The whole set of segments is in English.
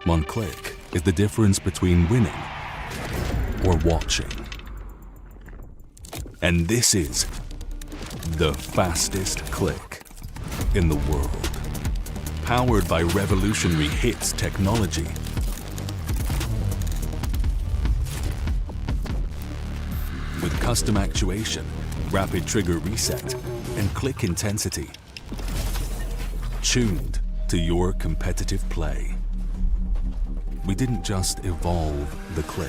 One click is the difference between winning or watching. And this is the fastest click in the world. Powered by revolutionary HITS technology. With custom actuation, rapid trigger reset, and click intensity. Tuned to your competitive play. We didn't just evolve the click.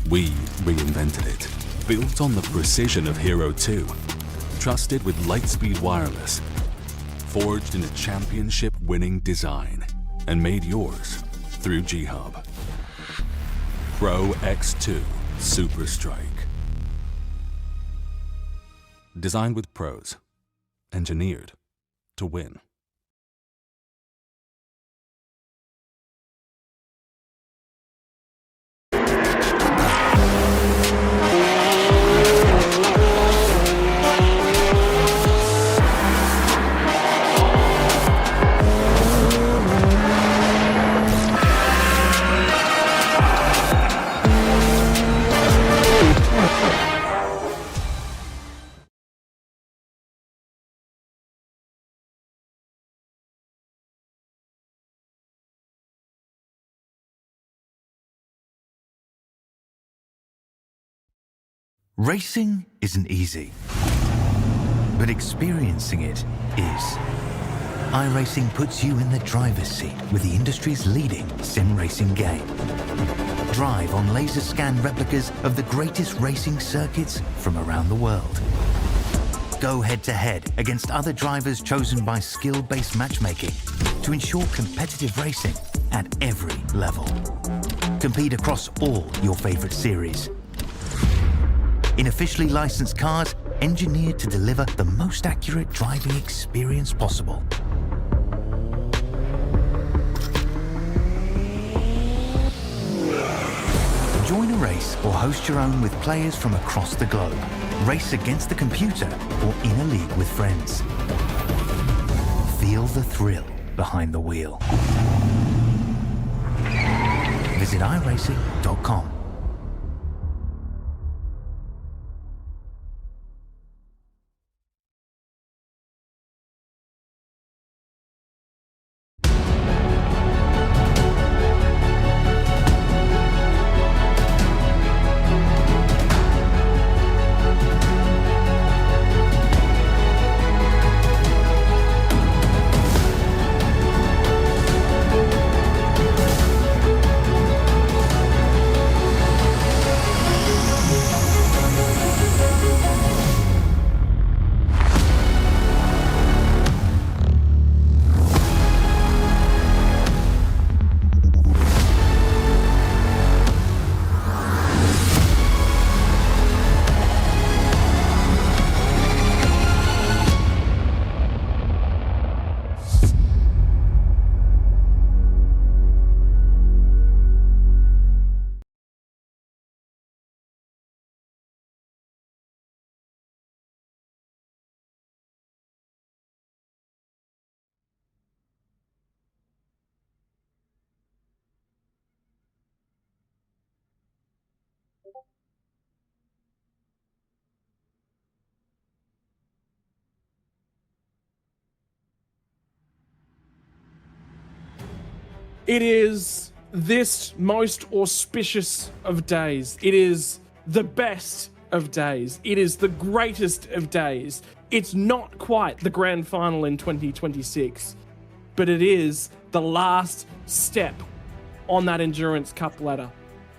We reinvented it. Built on the precision of Hero 2. Trusted with Lightspeed wireless. Forged in a championship-winning design. And made yours through G-Hub. Pro X2 Super Strike. Designed with pros. Engineered to win. Racing isn't easy, but experiencing it is. iRacing puts you in the driver's seat with the industry's leading sim racing game. Drive on laser scan replicas of the greatest racing circuits from around the world. Go head to head against other drivers chosen by skill-based matchmaking to ensure competitive racing at every level. Compete across all your favorite series. In officially licensed cars, engineered to deliver the most accurate driving experience possible. Join a race or host your own with players from across the globe. Race against the computer or in a league with friends. Feel the thrill behind the wheel. Visit iRacing.com. It is this most auspicious of days. It is the best of days. It is the greatest of days. It's not quite the grand final in 2026, but it is the last step on that Endurance Cup ladder.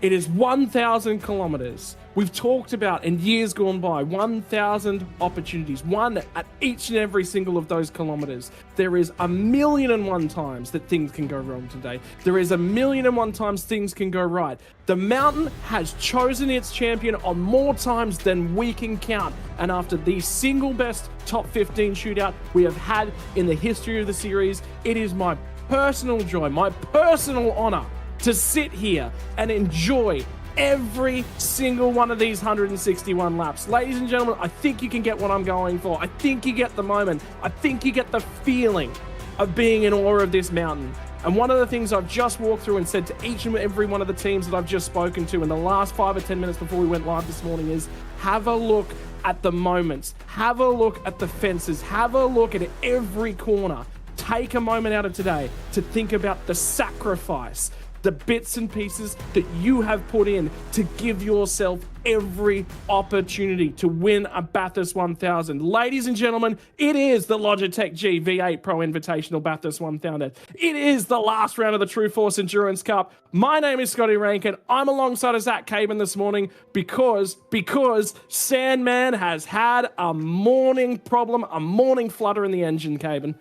It is 1,000 kilometers. We've talked about in years gone by, 1,000 opportunities, one at each and every single of those kilometers. There is 1,000,001 times that things can go wrong today. There is 1,000,001 times things can go right. The mountain has chosen its champion on more times than we can count. And after the single best top 15 shootout we have had in the history of the series, it is my personal joy, my personal honor to sit here and enjoy every single one of these 161 laps. Ladies and gentlemen, I think you can get what I'm going for. I think you get the moment. I think you get the feeling of being in awe of this mountain. And one of the things I've just walked through and said to each and every one of the teams that I've just spoken to in the last 5 or 10 minutes before we went live this morning is have a look at the moments, have a look at the fences, have a look at every corner. Take a moment out of today to think about the sacrifice, the bits and pieces that you have put in to give yourself every opportunity to win a Bathurst 1000. Ladies and gentlemen, it is the Logitech G V8 Pro Invitational Bathurst 1000. It is the last round of the True Force Endurance Cup. My name is Scotty Rankin. I'm alongside of Zach Caban this morning because Sandman has had a morning problem, a morning flutter in the engine, Caban.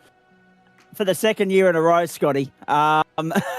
For the second year in a row, Scotty.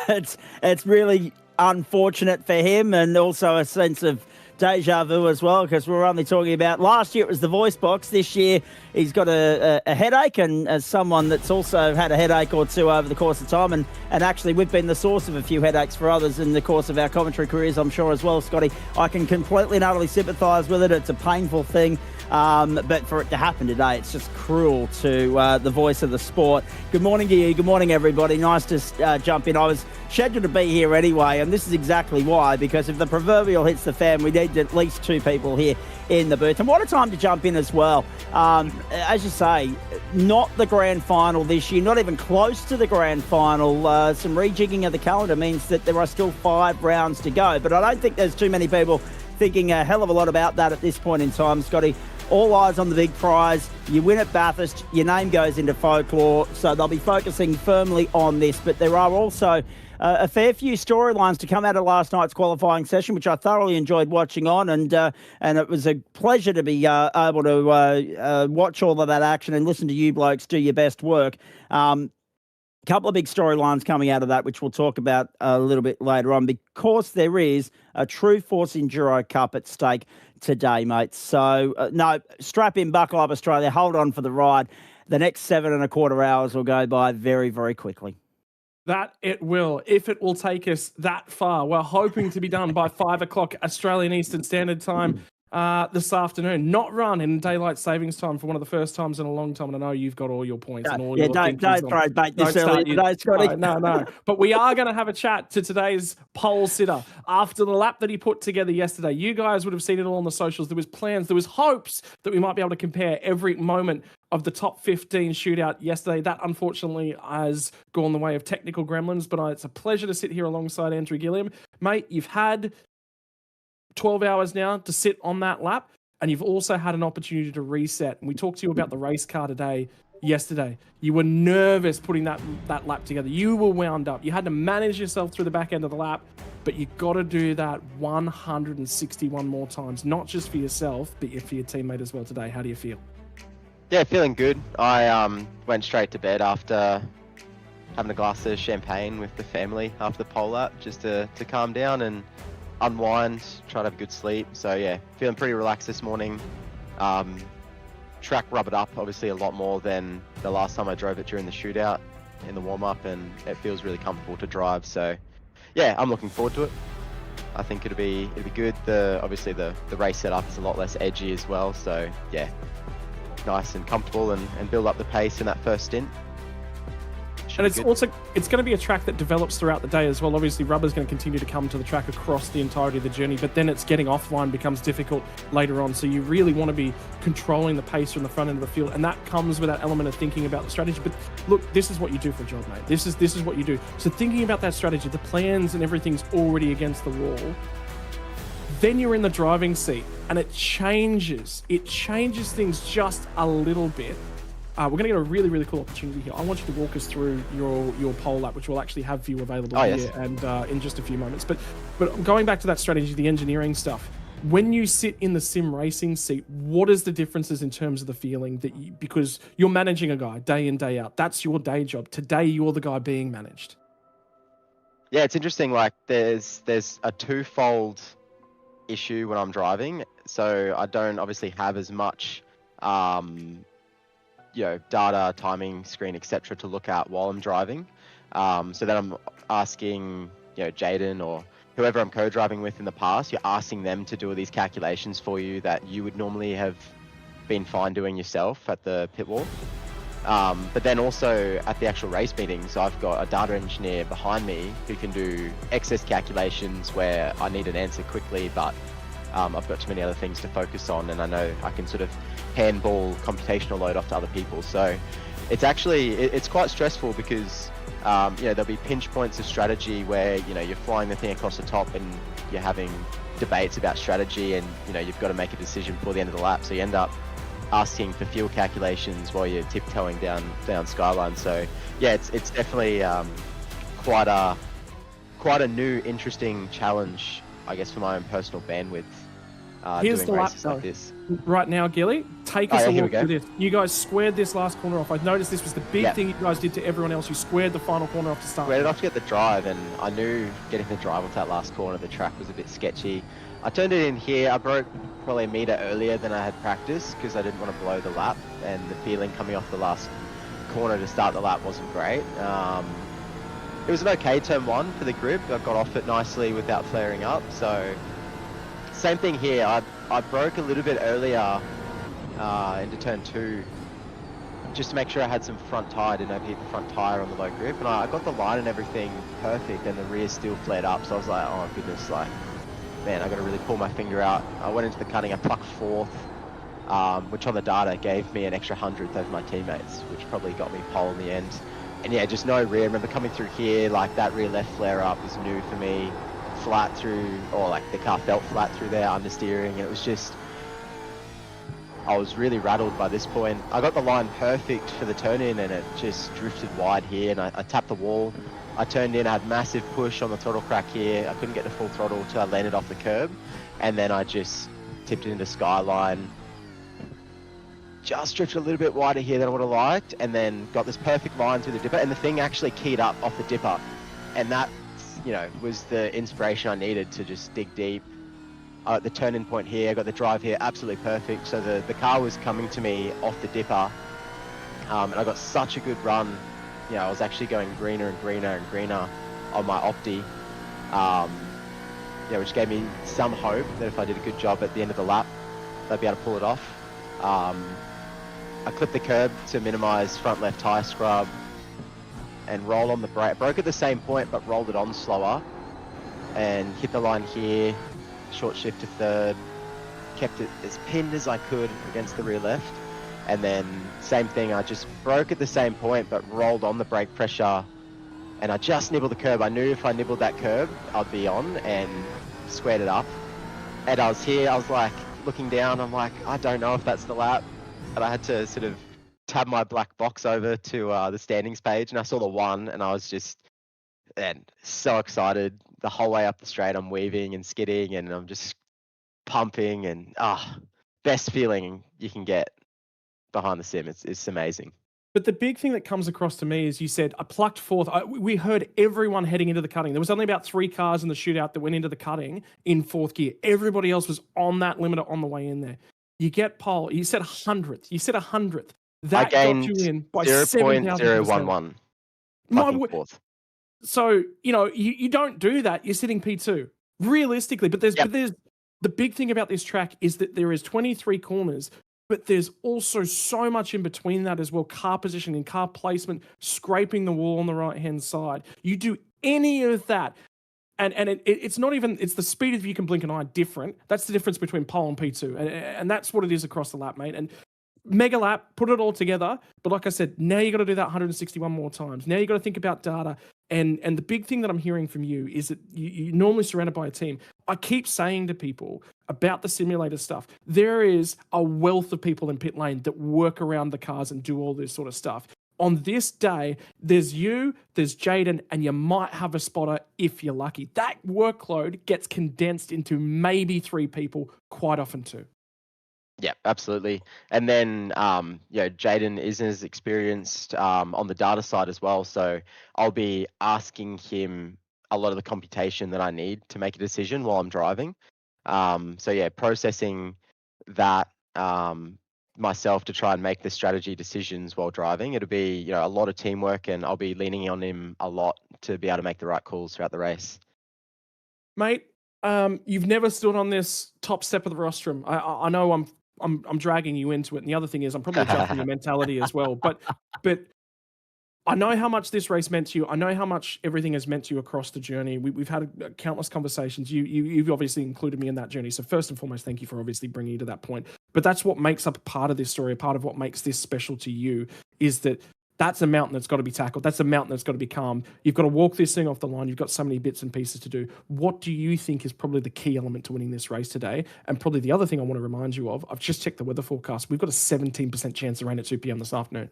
It's really unfortunate for him, and also a sense of deja vu as well, because we're only talking about last year it was the voice box. This year he's got a headache, and as someone that's also had a headache or two over the course of time, and actually we've been the source of a few headaches for others in the course of our commentary careers, I'm sure as well, Scotty. I can completely and utterly sympathise with it. It's a painful thing. But for it to happen today, it's just cruel to the voice of the sport. Good morning to you. Good morning, everybody. Nice to jump in. I was scheduled to be here anyway, and this is exactly why, because if the proverbial hits the fan, we need at least 2 people here in the booth. And what a time to jump in as well. As you say, not the grand final this year, not even close to the grand final. Some rejigging of the calendar means that there are still 5 rounds to go, but I don't think there's too many people thinking a hell of a lot about that at this point in time, Scotty. All eyes on the big prize. You win at Bathurst, your name goes into folklore, so they'll be focusing firmly on this. But there are also a fair few storylines to come out of last night's qualifying session, which I thoroughly enjoyed watching on, and it was a pleasure to be able to watch all of that action and listen to you blokes do your best work. Couple of big storylines coming out of that, which we'll talk about a little bit later on, because there is a True Force Enduro Cup at stake today, mate. So, no, strap in, buckle up, Australia. Hold on for the ride. The next 7.25 hours will go by very, very quickly. That it will, if it will take us that far. We're hoping to be done by 5 o'clock Australian Eastern Standard Time this afternoon. Not run in daylight savings time for one of the first times in a long time. And I know you've got all your points and all your don't throw bait this early today, Scotty. No. But we are going to have a chat to today's pole sitter after the lap that he put together yesterday. You guys would have seen it all on the socials. There was plans, there was hopes that we might be able to compare every moment of the top 15 shootout yesterday. That unfortunately has gone the way of technical gremlins, but it's a pleasure to sit here alongside Andrew Gilliam. Mate, you've had 12 hours now to sit on that lap, and you've also had an opportunity to reset. And we talked to you about the race car yesterday. You were nervous putting that lap together. You were wound up. You had to manage yourself through the back end of the lap, but you got to do that 161 more times, not just for yourself, but for your teammate as well today. How do you feel? Yeah, feeling good. I went straight to bed after having a glass of champagne with the family after the pole lap, just to calm down and unwind, try to have a good sleep. So yeah, feeling pretty relaxed this morning. Track rubbered up obviously a lot more than the last time I drove it during the shootout in the warm-up, and it feels really comfortable to drive. So yeah, I'm looking forward to it. I think it'll be good. Obviously the race setup is a lot less edgy as well, so yeah, nice and comfortable and build up the pace in that first stint. And it's going to be a track that develops throughout the day as well. Obviously, rubber's going to continue to come to the track across the entirety of the journey, but then it's getting offline becomes difficult later on. So you really want to be controlling the pace from the front end of the field, and that comes with that element of thinking about the strategy. But look, this is what you do for a job, mate. This is what you do. So thinking about that strategy, the plans and everything's already against the wall. Then you're in the driving seat, and it changes. It changes things just a little bit. We're going to get a really, really cool opportunity here. I want you to walk us through your pole lap, which we'll actually have for you available here and in just a few moments. But going back to that strategy, the engineering stuff, when you sit in the sim racing seat, what is the differences in terms of the feeling that because you're managing a guy day in, day out. That's your day job. Today, you're the guy being managed. Yeah, it's interesting. Like there's a twofold issue when I'm driving. So I don't obviously have as much data, timing, screen, etc. to look at while I'm driving. So then I'm asking, Jaden or whoever I'm co-driving with in the past, you're asking them to do all these calculations for you that you would normally have been fine doing yourself at the pit wall. But then also at the actual race meetings, I've got a data engineer behind me who can do excess calculations where I need an answer quickly, but I've got too many other things to focus on, and I know I can sort of handball computational load off to other people. So it's actually, it's quite stressful because there'll be pinch points of strategy where, you're flying the thing across the top and you're having debates about strategy, and, you've got to make a decision before the end of the lap. So you end up asking for fuel calculations while you're tiptoeing down Skyline. So yeah, it's definitely quite a new, interesting challenge, I guess, for my own personal bandwidth. Here's doing the lap races like this. right now, Gilly. Take us yeah, a here we walk go. through this. You guys squared this last corner off. I noticed this was the big Yep. thing you guys did to everyone else. You squared the final corner off to start. Squared it off to get the drive, and I knew getting the drive off that last corner, the track was a bit sketchy. I turned it in here. I broke probably a meter earlier than I had practiced because I didn't want to blow the lap, and the feeling coming off the last corner to start the lap wasn't great. It was an okay turn one for the grip. I got off it nicely without flaring up. So same thing here. I broke a little bit earlier into turn two, just to make sure I had some front tire. I didn't overheat the front tire on the low grip, and I got the line and everything perfect, and the rear still flared up. So I was like, oh goodness, man, I got to really pull my finger out. I went into the cutting, I plucked fourth, which on the data gave me an extra 100th over my teammates, which probably got me pole in the end. And yeah, just no rear. I remember coming through here, that rear left flare up was new for me. Flat through, or the car felt flat through there, understeering, and it was just, I was really rattled by this point. I got the line perfect for the turn in, and it just drifted wide here, and I tapped the wall. I turned in, I had massive push on the throttle crack here. I couldn't get to full throttle until I landed off the curb, and then I just tipped it into Skyline. Just drifted a little bit wider here than I would have liked, and then got this perfect line through the dipper, and the thing actually keyed up off the dipper, and that, was the inspiration I needed to just dig deep. At the turn-in point here, I got the drive here absolutely perfect. So the car was coming to me off the dipper, and I got such a good run. I was actually going greener and greener and greener on my Opti, which gave me some hope that if I did a good job at the end of the lap, I'd be able to pull it off. I clipped the curb to minimize front left tire scrub and roll on the brake. Broke at the same point, but rolled it on slower and hit the line here. Short shift to third, kept it as pinned as I could against the rear left, and then same thing, I just broke at the same point but rolled on the brake pressure, and I just nibbled the curb. I knew if I nibbled that curb I'd be on, and squared it up. And I was here, I was looking down, I'm I don't know if that's the lap, and I had to sort of tab my black box over to the standings page, and I saw the 1, and I was just so excited. The whole way up the straight, I'm weaving and skidding, and I'm just pumping, and best feeling you can get behind the sim. It's amazing. But the big thing that comes across to me is you said, I plucked fourth. We heard everyone heading into the cutting. There was only about 3 cars in the shootout that went into the cutting in 4th gear. Everybody else was on that limiter on the way in there. You get pole. You said 100th. You said 100th. That got you in by 7,000%. 0.011. My fourth. So, you don't do that. You're sitting P2 realistically, but there's the big thing about this track is that there is 23 corners, but there's also so much in between that as well. Car positioning, car placement, scraping the wall on the right-hand side. You do any of that, and it's not even, it's the speed of you can blink an eye different. That's the difference between pole and P2, and that's what it is across the lap, mate. And mega lap, put it all together. But like I said, now you got to do that 161 more times. Now you got to think about data. And the big thing that I'm hearing from you is that you're normally surrounded by a team. I keep saying to people about the simulator stuff, there is a wealth of people in pit lane that work around the cars and do all this sort of stuff. On this day, there's you, there's Jaden, and you might have a spotter if you're lucky. That workload gets condensed into maybe 3 people, quite often 2. Yeah, absolutely. And then, Jaden isn't as experienced on the data side as well. So I'll be asking him a lot of the computation that I need to make a decision while I'm driving. Processing that myself to try and make the strategy decisions while driving. It'll be, a lot of teamwork, and I'll be leaning on him a lot to be able to make the right calls throughout the race. Mate, you've never stood on this top step of the rostrum. I know I'm I'm dragging you into it. And the other thing is I'm probably adjusting your mentality as well. But I know how much this race meant to you. I know how much everything has meant to you across the journey. We've had countless conversations. You've obviously included me in that journey. So first and foremost, thank you for obviously bringing you to that point. But that's what makes up a part of this story. A part of what makes this special to you is that that's a mountain that's got to be tackled. That's a mountain that's got to be calmed. You've got to walk this thing off the line. You've got so many bits and pieces to do. What do you think is probably the key element to winning this race today? And probably the other thing I want to remind you of, I've just checked the weather forecast. We've got a 17% chance of rain at 2 p.m. this afternoon.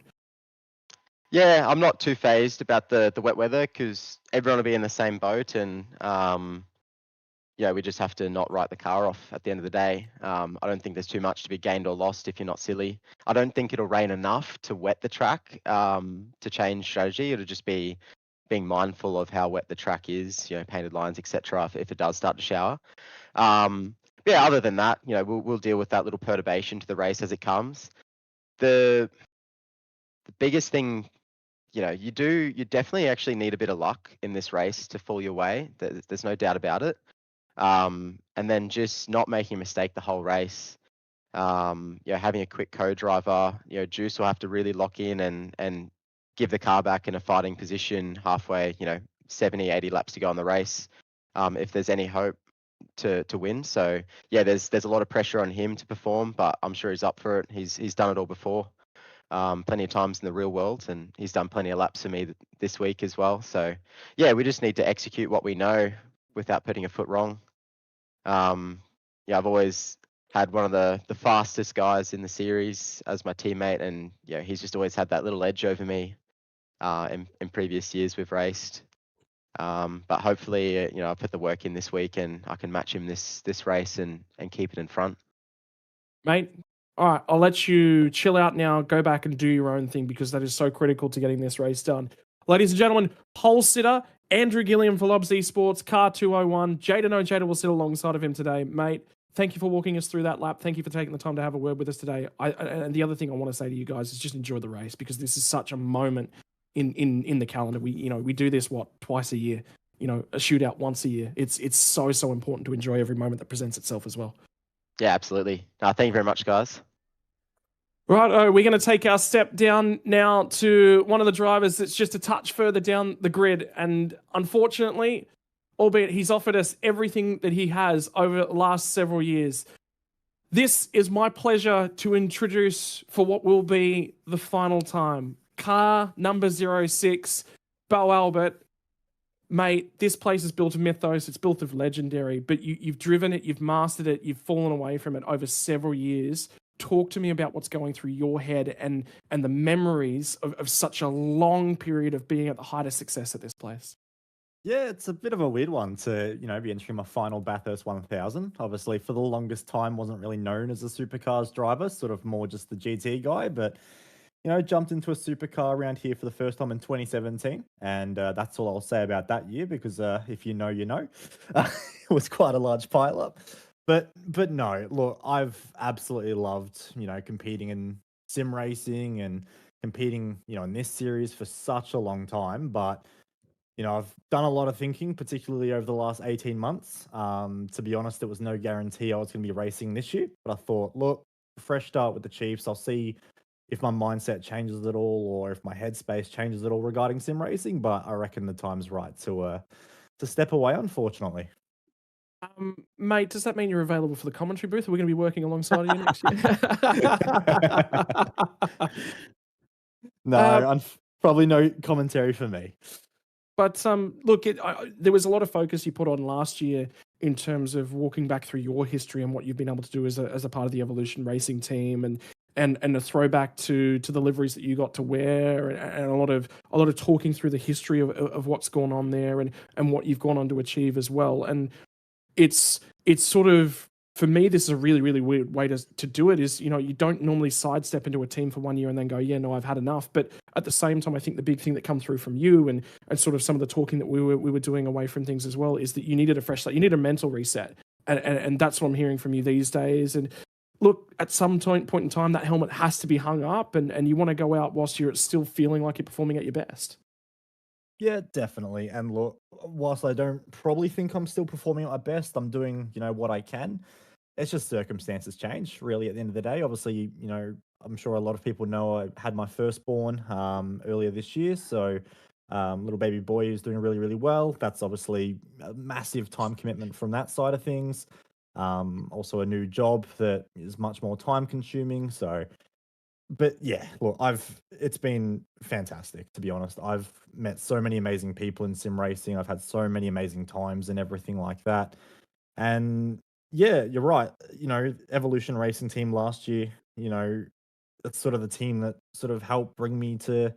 Yeah, I'm not too phased about the wet weather because everyone will be in the same boat, and yeah, we just have to not write the car off at the end of the day. I don't think there's too much to be gained or lost if you're not silly. I don't think it'll rain enough to wet the track to change strategy. It'll just be being mindful of how wet the track is, painted lines, etc. If it does start to shower. Yeah, other than that, we'll deal with that little perturbation to the race as it comes. The biggest thing, you definitely actually need a bit of luck in this race to fall your way. There's no doubt about it. And then just not making a mistake the whole race. Having a quick co-driver, Juice will have to really lock in and give the car back in a fighting position halfway, 70, 80 laps to go on the race, if there's any hope to win. So yeah, there's a lot of pressure on him to perform, but I'm sure he's up for it. He's done it all before. Plenty of times in the real world, and he's done plenty of laps for me this week as well. So yeah, we just need to execute what we know without putting a foot wrong. I've always had one of the fastest guys in the series as my teammate, and he's just always had that little edge over me in previous years we've raced. But hopefully, I put the work in this week and I can match him this race and keep it in front. Mate, all right, I'll let you chill out now, go back and do your own thing because that is so critical to getting this race done. Ladies and gentlemen, pole sitter, Andrew Gilliam for Lobs Esports, car 201. Jada will sit alongside of him today. Mate, thank you for walking us through that lap. Thank you for taking the time to have a word with us today. And the other thing I want to say to you guys is just enjoy the race because this is such a moment in the calendar. We do this, twice a year, a shootout once a year. It's so important to enjoy every moment that presents itself as well. Yeah, absolutely. Thank you very much, guys. Right, we're going to take our step down now to one of the drivers that's just a touch further down the grid. And unfortunately, albeit he's offered us everything that he has over the last several years, this is my pleasure to introduce for what will be the final time. Car number 06, Bo Albert. Mate, this place is built of mythos, it's built of legendary, but you've driven it, you've mastered it, you've fallen away from it over several years. Talk to me about what's going through your head and the memories of such a long period of being at the height of success at this place. Yeah, it's a bit of a weird one to, be entering my final Bathurst 1000. Obviously, for the longest time, wasn't really known as a supercars driver, sort of more just the GT guy, but jumped into a supercar around here for the first time in 2017, and that's all I'll say about that year because if you know, it was quite a large pile-up. But no, look, I've absolutely loved competing in sim racing and competing in this series for such a long time. But I've done a lot of thinking, particularly over the last 18 months. To be honest, there was no guarantee I was going to be racing this year, but I thought, look, fresh start with the Chiefs. I'll see if my mindset changes at all or if my headspace changes at all regarding sim racing, but I reckon the time's right to step away, unfortunately. Mate, does that mean you're available for the commentary booth? Are we going to be working alongside you next year? No, probably no commentary for me. But look, there was a lot of focus you put on last year in terms of walking back through your history and what you've been able to do as a part of the Evolution Racing team and a throwback to the liveries that you got to wear and a lot of talking through the history of what's gone on there and what you've gone on to achieve as well. And it's sort of, for me, this is a really, really weird way to do it is, you don't normally sidestep into a team for 1 year and then go, yeah, no, I've had enough. But at the same time, I think the big thing that comes through from you and sort of some of the talking that we were doing away from things as well is that you needed a fresh start. You need a mental reset. And that's what I'm hearing from you these days. And look, at some point in time, that helmet has to be hung up and you want to go out whilst you're still feeling like you're performing at your best. Yeah, definitely. And look, whilst I don't probably think I'm still performing at my best, I'm doing, what I can. it's just circumstances change, really, at the end of the day. Obviously, you know, I'm sure a lot of people know I had my firstborn earlier this year. So, little baby boy is doing really, really well. That's obviously a massive time commitment from that side of things. Also, a new job that is much more time consuming. So, but yeah, look, it's been fantastic, to be honest. I've met so many amazing people in sim racing. I've had so many amazing times and everything like that. And yeah, you're right. You know, Evolution Racing Team last year, you know, that's sort of the team that sort of helped bring me to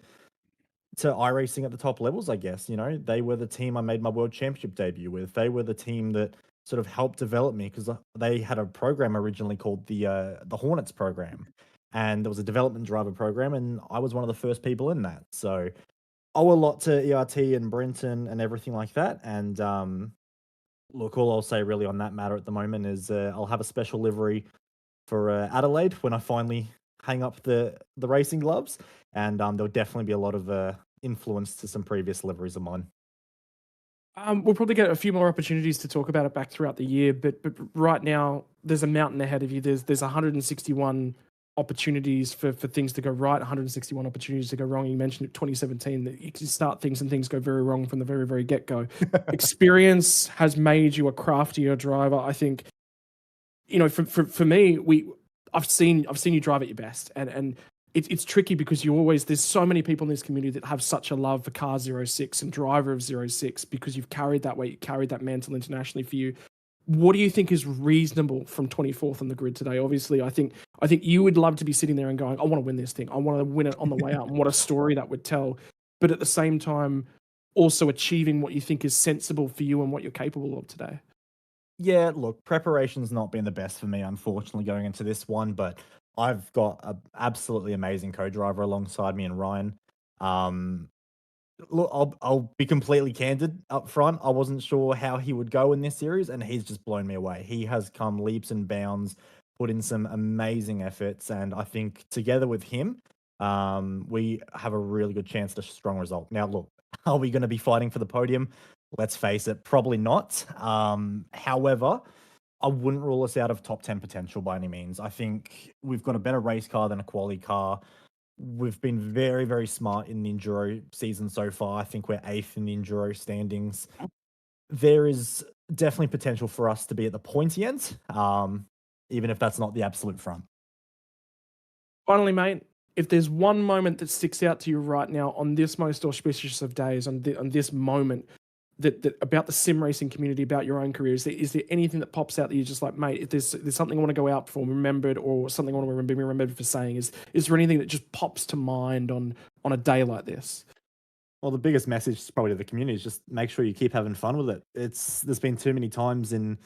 iRacing at the top levels, I guess. You know, they were the team I made my world championship debut with. They were the team that sort of helped develop me because they had a program originally called the Hornets program, and there was a development driver program, and I was one of the first people in that. So owe a lot to ERT and Brenton and everything like that. And look, all I'll say really on that matter at the moment is I'll have a special livery for Adelaide when I finally hang up the racing gloves, and there'll definitely be a lot of influence to some previous liveries of mine. We'll probably get a few more opportunities to talk about it back throughout the year, but right now there's a mountain ahead of you. There's 161 opportunities for things to go right, 161 opportunities to go wrong. You mentioned it, 2017, that you can start things and things go very wrong from the very, very get-go. Experience has made you a craftier driver. I think, you know, for me, I've seen you drive at your best, and it's tricky because there's so many people in this community that have such a love for Car 06 and driver of 06 because you've carried that weight, you carried that mantle internationally for you. What do you think is reasonable from 24th on the grid today? Obviously, I think you would love to be sitting there and going, I want to win this thing. I want to win it on the way out. And what a story that would tell. But at the same time, also achieving what you think is sensible for you and what you're capable of today. Yeah, look, preparation's not been the best for me, unfortunately, going into this one, but I've got an absolutely amazing co-driver alongside me and Ryan. Um, Look, I'll be completely candid up front. I wasn't sure how he would go in this series, and he's just blown me away. He has come leaps and bounds, put in some amazing efforts, and I think together with him, we have a really good chance at a strong result. Now, look, are we going to be fighting for the podium? Let's face it, probably not. However, I wouldn't rule us out of top 10 potential by any means. I think we've got a better race car than a quali car. We've been very, very smart in the Enduro season so far. I think we're 8th in the Enduro standings. There is definitely potential for us to be at the pointy end, even if that's not the absolute front. Finally, mate, if there's one moment that sticks out to you right now on this most auspicious of days, on this moment, that about the sim racing community, about your own career, is there anything that pops out that you're just like, mate, if there's something I want to go out for remembered, or something I want to be remembered for saying, is there anything that just pops to mind on a day like this? Well, the biggest message probably to the community is just make sure you keep having fun with it. There's been too many times in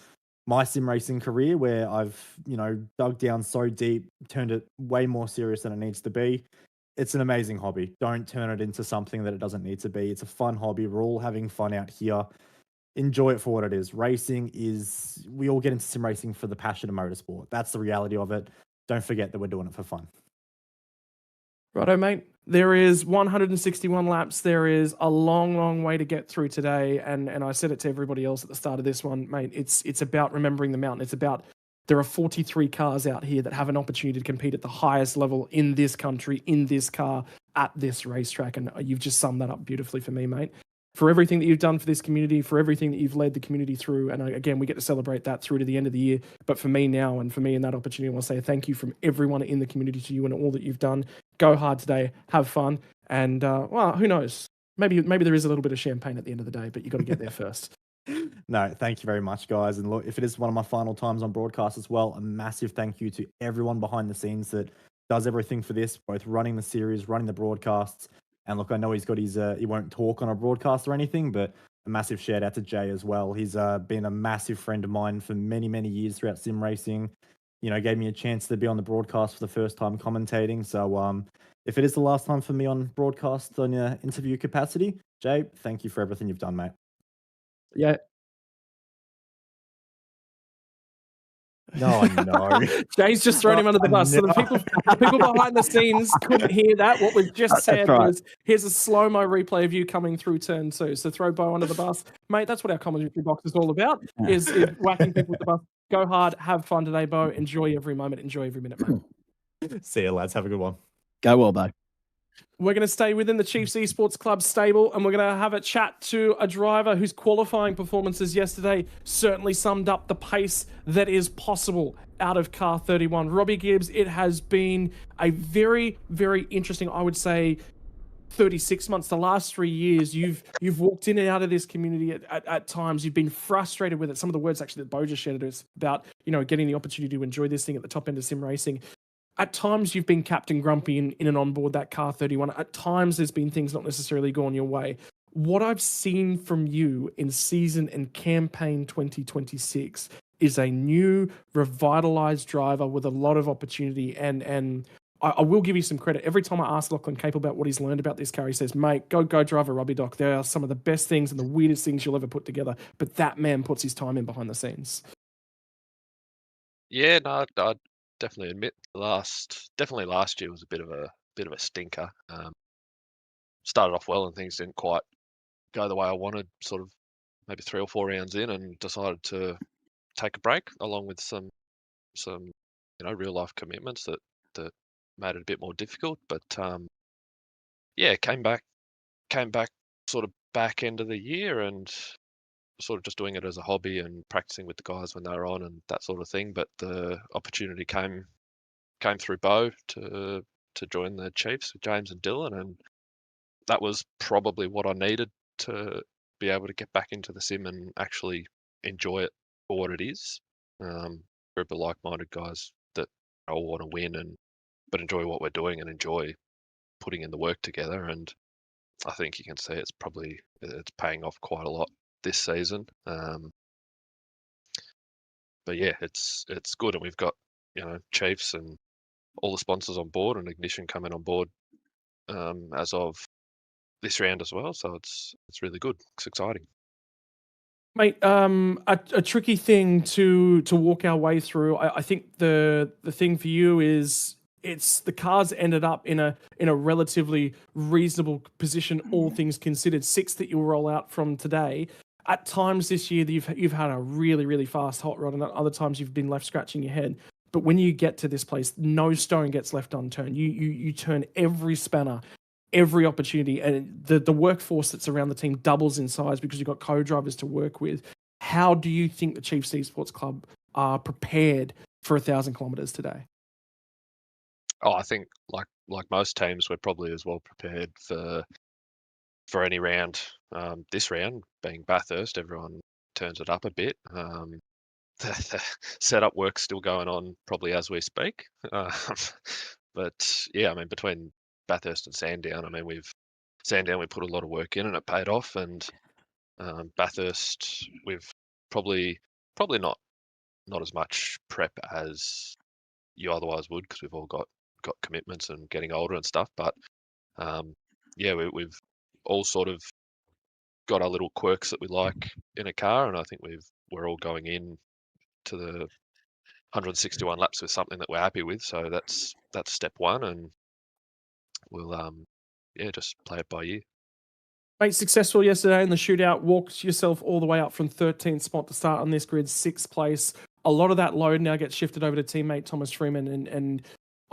my sim racing career where I've, you know, dug down so deep, turned it way more serious than it needs to be. It's an amazing hobby. Don't turn it into something that it doesn't need to be. It's a fun hobby. We're all having fun out here. Enjoy it for what it is. We all get into sim racing for the passion of motorsport. That's the reality of it. Don't forget that we're doing it for fun. Righto, mate. There is 161 laps. There is a long, long way to get through today. And I said it to everybody else at the start of this one, mate. It's about remembering the mountain. It's about there are 43 cars out here that have an opportunity to compete at the highest level in this country, in this car, at this racetrack. And you've just summed that up beautifully for me, mate. For everything that you've done for this community, for everything that you've led the community through. And again, we get to celebrate that through to the end of the year. But for me now, and for me in that opportunity, I want to say thank you from everyone in the community to you and all that you've done. Go hard today, have fun. And well, who knows? Maybe there is a little bit of champagne at the end of the day, but you've got to get there first. No, thank you very much, guys. And look, if it is one of my final times on broadcast as well, a massive thank you to everyone behind the scenes that does everything for this, both running the series, running the broadcasts. And look, I know he's got he won't talk on a broadcast or anything, but a massive shout out to Jay as well. He's been a massive friend of mine for many, many years throughout sim racing. You know, gave me a chance to be on the broadcast for the first time commentating. So if it is the last time for me on broadcast on your interview capacity, Jay, thank you for everything you've done, mate. Yeah. No, no. Jay's just thrown him under the bus. So the people behind the scenes couldn't hear that. What was just said was, here's a slow-mo replay of you coming through turn 2. So throw Bo under the bus. Mate, that's what our commentary box is all about, is whacking people with the bus. Go hard, have fun today, Bo. Enjoy every moment, enjoy every minute, mate. See you, lads. Have a good one. Go well, Bo. We're going to stay within the Chiefs Esports Club stable, and we're going to have a chat to a driver whose qualifying performances yesterday certainly summed up the pace that is possible out of Car 31. Robbie Gibbs, it has been a very, very interesting, I would say, 36 months, the last 3 years. You've walked in and out of this community at times. You've been frustrated with it. Some of the words actually that Bo just shared us about, getting the opportunity to enjoy this thing at the top end of sim racing. At times, you've been Captain Grumpy in and on board that Car 31. At times, there's been things not necessarily gone your way. What I've seen from you in season and campaign 2026 is a new, revitalized driver with a lot of opportunity. And I will give you some credit. Every time I ask Lachlan Cape about what he's learned about this car, he says, mate, go drive a Robbie Doc. They are some of the best things and the weirdest things you'll ever put together. But that man puts his time in behind the scenes. Yeah, no, I'd definitely admit definitely last year was a bit of a stinker. Started off well and things didn't quite go the way I wanted, sort of maybe 3 or 4 rounds in, and decided to take a break along with some real life commitments that made it a bit more difficult. But yeah, came back sort of back end of the year and sort of just doing it as a hobby and practicing with the guys when they were on and that sort of thing. But the opportunity came through Bo to join the Chiefs with James and Dylan, and that was probably what I needed to be able to get back into the sim and actually enjoy it for what it is. Group of like-minded guys that all want to win but enjoy what we're doing and enjoy putting in the work together. And I think you can see it's paying off quite a lot this season. But yeah, it's good, and we've got Chiefs and all the sponsors on board, and Ignition coming on board as of this round as well. So it's really good. It's exciting. Mate, a tricky thing to walk our way through. I think the thing for you is it's the cars ended up in a relatively reasonable position, all things considered. 6 that you'll roll out from today. At times this year, you've had a really, really fast hot rod, and at other times you've been left scratching your head. But when you get to this place, no stone gets left unturned. You turn every spanner, every opportunity, and the workforce that's around the team doubles in size because you've got co-drivers to work with. How do you think the Chiefs Esports Club are prepared for 1,000 kilometers today? Oh, I think like most teams, we're probably as well prepared for any round. This round being Bathurst, everyone turns it up a bit. The setup work's still going on probably as we speak. But yeah, I mean, between Bathurst and Sandown, I mean, Sandown we put a lot of work in and it paid off, and Bathurst we've probably not as much prep as you otherwise would, because we've all got commitments and getting older and stuff. But yeah, we've all sort of got our little quirks that we like in a car, and I think we're all going in to the 161 laps with something that we're happy with. So that's step one, and we'll just play it by ear. Mate, successful yesterday in the shootout. Walked yourself all the way up from 13th spot to start on this grid, 6th place. A lot of that load now gets shifted over to teammate Thomas Freeman, and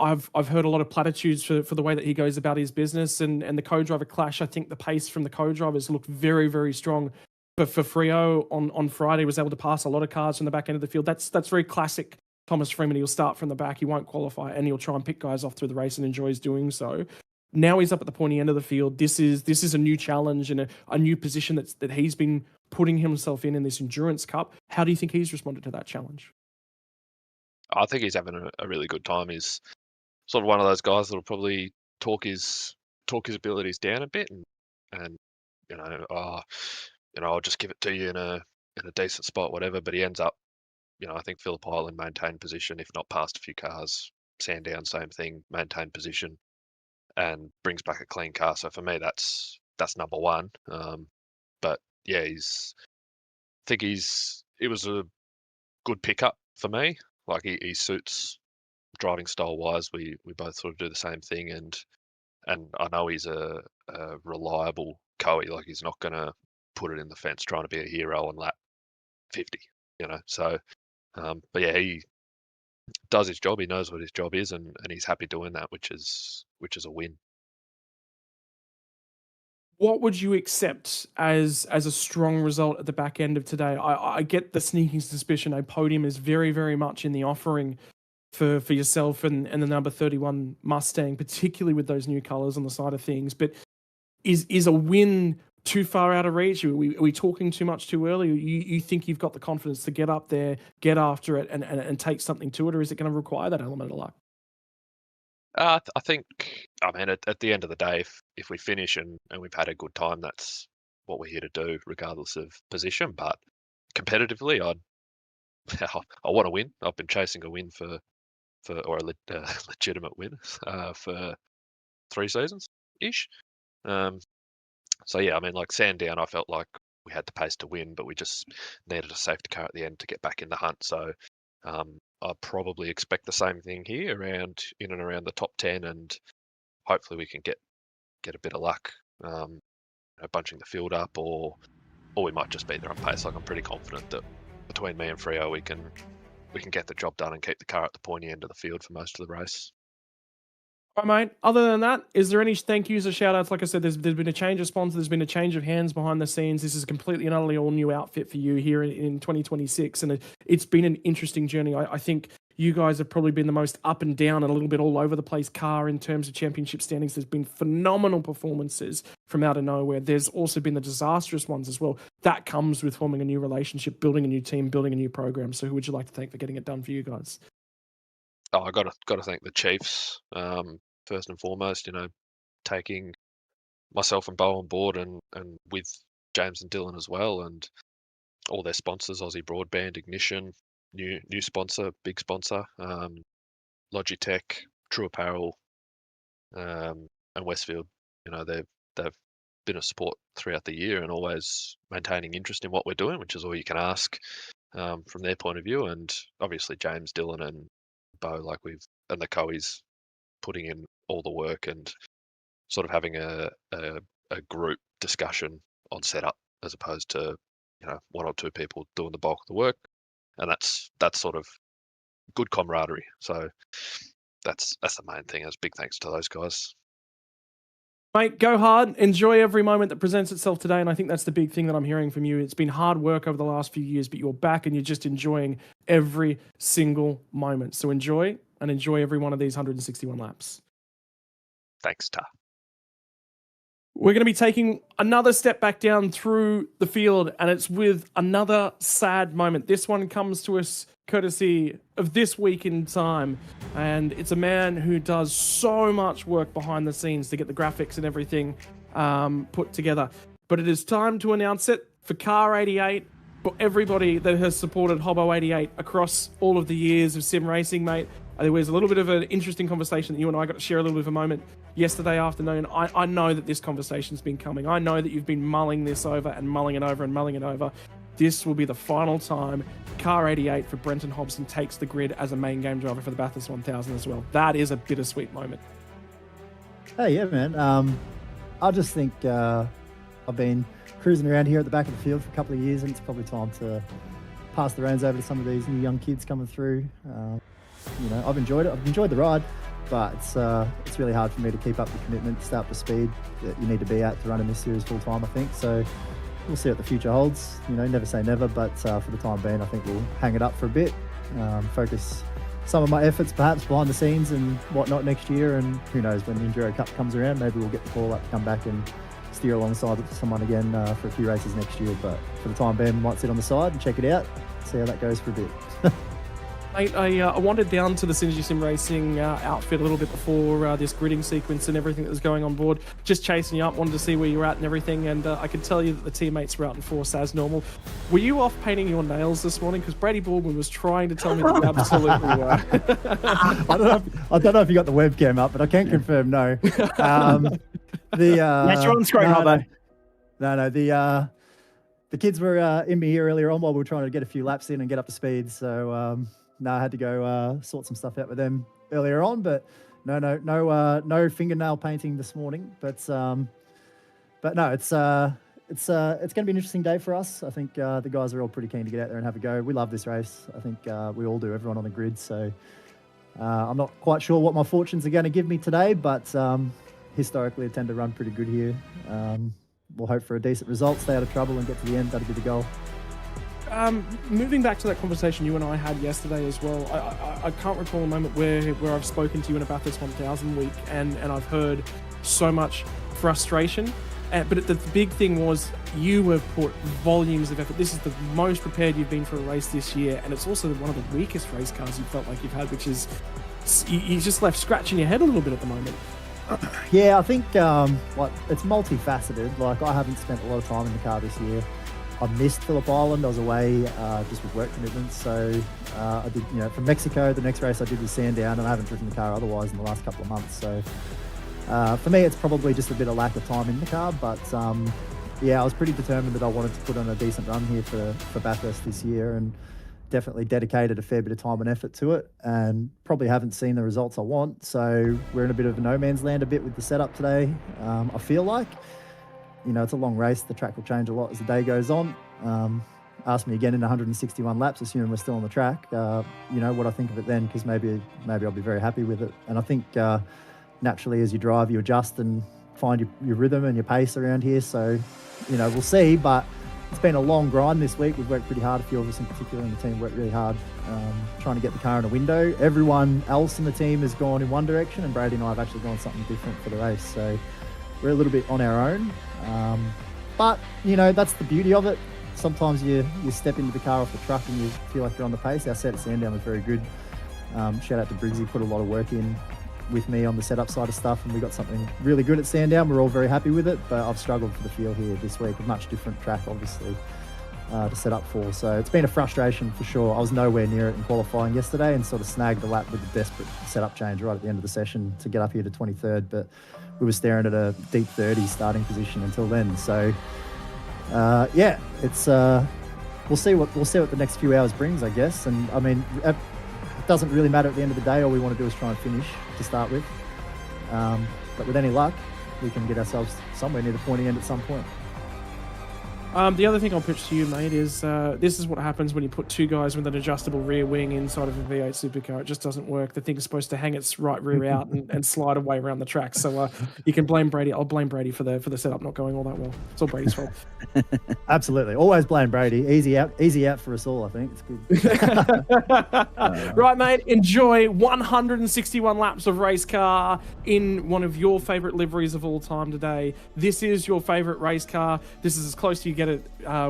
I've heard a lot of platitudes for the way that he goes about his business, and the co-driver clash. I think the pace from the co-drivers looked very, very strong. But for Frio on Friday, was able to pass a lot of cars from the back end of the field. That's very classic Thomas Freeman. He'll start from the back, he won't qualify, and he'll try and pick guys off through the race and enjoys doing so. Now he's up at the pointy end of the field. This is a new challenge and a new position that he's been putting himself in this endurance cup. How do you think he's responded to that challenge? I think he's having a really good time. He's sort of one of those guys that'll probably talk his abilities down a bit, and I'll just give it to you in a decent spot, whatever. But he ends up, I think Phillip Island maintained position, if not past a few cars. Sandown, same thing, maintained position, and brings back a clean car. So for me, that's number one. But yeah, it was a good pickup for me. Like he suits driving style wise. We both sort of do the same thing, and I know he's a reliable coe. Like he's not going to put it in the fence trying to be a hero on lap 50. So But yeah, he does his job. He knows what his job is, and he's happy doing that, which is a win. What would you accept as a strong result at the back end of today? I get the sneaking suspicion a podium is very, very much in the offering for yourself and the number 31 Mustang, particularly with those new colours on the side of things. But is a win too far out of reach? Are we talking too much too early? You think you've got the confidence to get up there, get after it, and take something to it, or is it going to require that element of luck? I think, I mean, at the end of the day, if we finish and we've had a good time, that's what we're here to do, regardless of position. But competitively, I want to win. I've been chasing a win or a legitimate win for 3 seasons ish. So yeah, I mean, like Sandown, I felt like we had the pace to win, but we just needed a safety car at the end to get back in the hunt. So I probably expect the same thing here, in and around the top 10, and hopefully we can get a bit of luck, bunching the field up, or we might just be there on pace. Like, I'm pretty confident that between me and Freo, we can get the job done and keep the car at the pointy end of the field for most of the race. All right, mate. Other than that, is there any thank yous or shout outs? Like I said, there's been a change of sponsor, there's been a change of hands behind the scenes. This is completely and utterly all new outfit for you here in 2026. And it's been an interesting journey. I think you guys have probably been the most up and down and a little bit all over the place car in terms of championship standings. There's been phenomenal performances from out of nowhere. There's also been the disastrous ones as well. That comes with forming a new relationship, building a new team, building a new program. So who would you like to thank for getting it done for you guys? Oh, I got to thank the Chiefs, first and foremost. Taking myself and Bo on board, and with James and Dylan as well, and all their sponsors: Aussie Broadband, Ignition, new sponsor, big sponsor, Logitech, True Apparel, and Westfield. They've been a support throughout the year and always maintaining interest in what we're doing, which is all you can ask from their point of view. And obviously James, Dylan, and Bo, and the Coeys putting in all the work and sort of having a group discussion on setup, as opposed to 1 or 2 people doing the bulk of the work. And that's sort of good camaraderie. So that's the main thing. As big thanks to those guys. Mate, go hard. Enjoy every moment that presents itself today. And I think that's the big thing that I'm hearing from you. It's been hard work over the last few years, but you're back and you're just enjoying every single moment. So enjoy every one of these 161 laps. Thanks, Ta. We're going to be taking another step back down through the field, and it's with another sad moment. This one comes to us courtesy of This Week in Time, and it's a man who does so much work behind the scenes to get the graphics and everything put together. But it is time to announce it for Car 88, for everybody that has supported Hobbo 88 across all of the years of sim racing, mate. There was a little bit of an interesting conversation that you and I got to share a little bit of a moment yesterday afternoon. I know that this conversation's been coming. I know that you've been mulling this over and mulling it over and mulling it over. This will be the final time Car 88 for Brenton Hobson takes the grid as a main game driver for the Bathurst 1000 as well. That is a bittersweet moment. Hey, yeah, man. I just think I've been cruising around here at the back of the field for a couple of years, and it's probably time to pass the reins over to some of these new young kids coming through. I've enjoyed it. I've enjoyed the ride, but it's really hard for me to keep up the commitment, stay up to speed that you need to be at to run in this series full time, I think. So we'll see what the future holds. Never say never, but for the time being, I think we'll hang it up for a bit, focus some of my efforts perhaps behind the scenes and whatnot next year. And who knows, when the Enduro Cup comes around, maybe we'll get the call up to come back and steer alongside someone again for a few races next year. But for the time being, we might sit on the side and check it out, see how that goes for a bit. Mate, I wandered down to the Synergy Sim Racing outfit a little bit before this gridding sequence and everything that was going on board. Just chasing you up, wanted to see where you were at and everything, and I could tell you that the teammates were out in force as normal. Were you off painting your nails this morning? Because Brady Baldwin was trying to tell me that you absolutely were. I don't know if you got the webcam up, but I can confirm no. That's your on-screen, Hobbo. No. The kids were in me here earlier on while we were trying to get a few laps in and get up to speed. So I had to go sort some stuff out with them earlier on. But no fingernail painting this morning. But no, it's going to be an interesting day for us. I think the guys are all pretty keen to get out there and have a go. We love this race. I think we all do, everyone on the grid. So I'm not quite sure what my fortunes are going to give me today, but historically I tend to run pretty good here. We'll hope for a decent result, stay out of trouble and get to the end. That'll be the goal. Moving back to that conversation you and I had yesterday as well, I can't recall a moment where I've spoken to you in a Bathurst 1000 week and I've heard so much frustration. But the big thing was you have put volumes of effort. This is the most prepared you've been for a race this year, and it's also one of the weakest race cars you felt like you've had, which is you just left scratching your head a little bit at the moment. Yeah, I think it's multifaceted. Like, I haven't spent a lot of time in the car this year. I missed Phillip Island. I was away just with work commitments. So I did, from Mexico, the next race I did was Sandown, and I haven't driven the car otherwise in the last couple of months. So for me, it's probably just a bit of lack of time in the car. But yeah, I was pretty determined that I wanted to put on a decent run here for Bathurst this year, and definitely dedicated a fair bit of time and effort to it, and probably haven't seen the results I want. So we're in a bit of a no man's land a bit with the setup today. I feel like, it's a long race. The track will change a lot as the day goes on. Ask me again in 161 laps, assuming we're still on the track, what I think of it then, because maybe I'll be very happy with it. And I think naturally as you drive, you adjust and find your rhythm and your pace around here. So, we'll see, but it's been a long grind this week. We've worked pretty hard. A few of us in particular in the team worked really hard trying to get the car in a window. Everyone else in the team has gone in one direction, and Brady and I have actually gone something different for the race. So we're a little bit on our own. But, that's the beauty of it. Sometimes you step into the car off the truck and you feel like you're on the pace. Our set at Sandown was very good. Shout out to Briggsy, put a lot of work in with me on the setup side of stuff, and we got something really good at Sandown. We're all very happy with it, but I've struggled for the field here this week. A much different track, obviously, to set up for. So it's been a frustration for sure. I was nowhere near it in qualifying yesterday and sort of snagged the lap with a desperate setup change right at the end of the session to get up here to 23rd, but we were staring at a deep 30 starting position until then. So yeah, it's we'll see what the next few hours brings, I guess. And I mean, it doesn't really matter at the end of the day. All we want to do is try and finish to start with. But with any luck, we can get ourselves somewhere near the pointy end at some point. The other thing I'll pitch to you, mate, is this is what happens when you put two guys with an adjustable rear wing inside of a V8 supercar. It just doesn't work. The thing is supposed to hang its right rear out and slide away around the track. So you can blame Brady. I'll blame Brady for the setup not going all that well. It's all Brady's fault. Absolutely. Always blame Brady. Easy out for us all, I think. It's good. Right, mate. Enjoy 161 laps of race car in one of your favourite liveries of all time today. This is your favourite race car. This is as close to you get it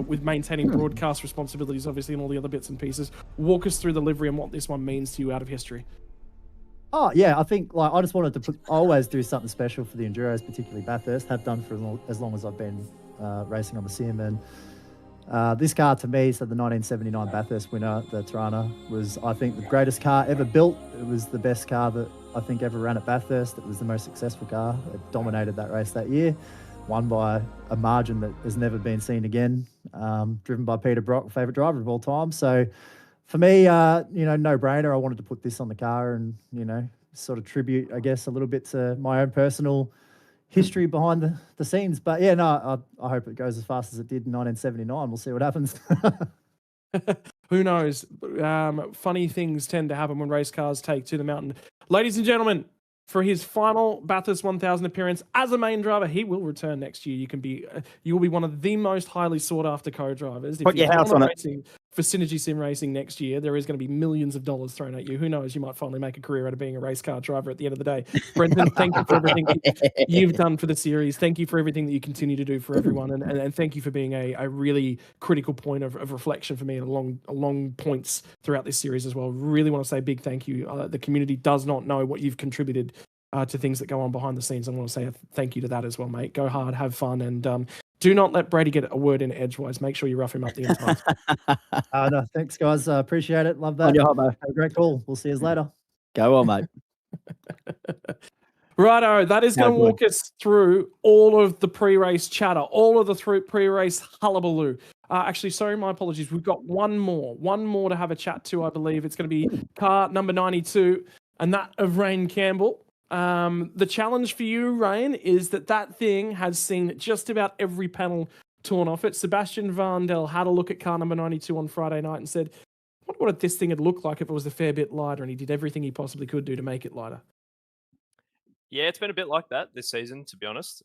with maintaining broadcast responsibilities, obviously, and all the other bits and pieces. Walk us through the livery and what this one means to you out of history. Oh, yeah, I think I just wanted to always do something special for the Enduros, particularly Bathurst. Have done for as long as I've been racing on the sim. And this car, to me, so the 1979 Bathurst winner, the Tirana, was, I think, the greatest car ever built. It was the best car that I think ever ran at Bathurst. It was the most successful car. It dominated that race that year. Won by a margin that has never been seen again, driven by Peter Brock, favourite driver of all time. So for me, no-brainer. I wanted to put this on the car and, sort of tribute, I guess, a little bit to my own personal history behind the scenes. But yeah, no, I hope it goes as fast as it did in 1979. We'll see what happens. Who knows? Funny things tend to happen when race cars take to the mountain. Ladies and gentlemen, for his final Bathurst 1000 appearance as a main driver, he will return next year. You will be one of the most highly sought after co-drivers. Put your house on it. For Synergy Sim Racing next year, there is going to be millions of dollars thrown at you. Who knows? You might finally make a career out of being a race car driver at the end of the day. Brendan, thank you for everything you've done for the series. Thank you for everything that you continue to do for everyone. And thank you for being a really critical point of reflection for me along points throughout this series as well. Really want to say a big thank you. The community does not know what you've contributed to things that go on behind the scenes. I want to say a thank you to that as well, mate. Go hard, have fun, and do not let Brady get a word in edgewise. Make sure you rough him up the entire time. No, thanks, guys. Appreciate it. Love that. On your hobbo. Have a great call. We'll see you later. Go on, mate. Righto, that is going to walk us through all of the pre-race chatter, all of the pre-race hullabaloo. Actually, sorry, my apologies. We've got one more to have a chat to, I believe. It's going to be car number 92, and that of Rain Campbell. The challenge for you, Rain, is that thing has seen just about every panel torn off it. Sebastian Vandel had a look at car number 92 on Friday night and said, what this thing had looked like if it was a fair bit lighter, and he did everything he possibly could do to make it lighter. Yeah, it's been a bit like that this season, to be honest.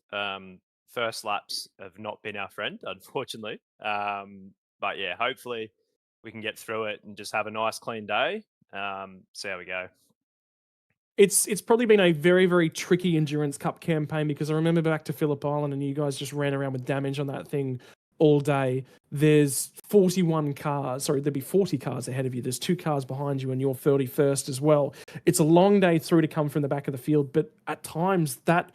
First laps have not been our friend, unfortunately. But yeah, hopefully we can get through it and just have a nice, clean day. See how we go. It's probably been a very, very tricky Endurance Cup campaign, because I remember back to Phillip Island and you guys just ran around with damage on that thing all day. There's 41 cars. Sorry, there'd be 40 cars ahead of you. There's 2 cars behind you and you're 31st as well. It's a long day through to come from the back of the field, but at times that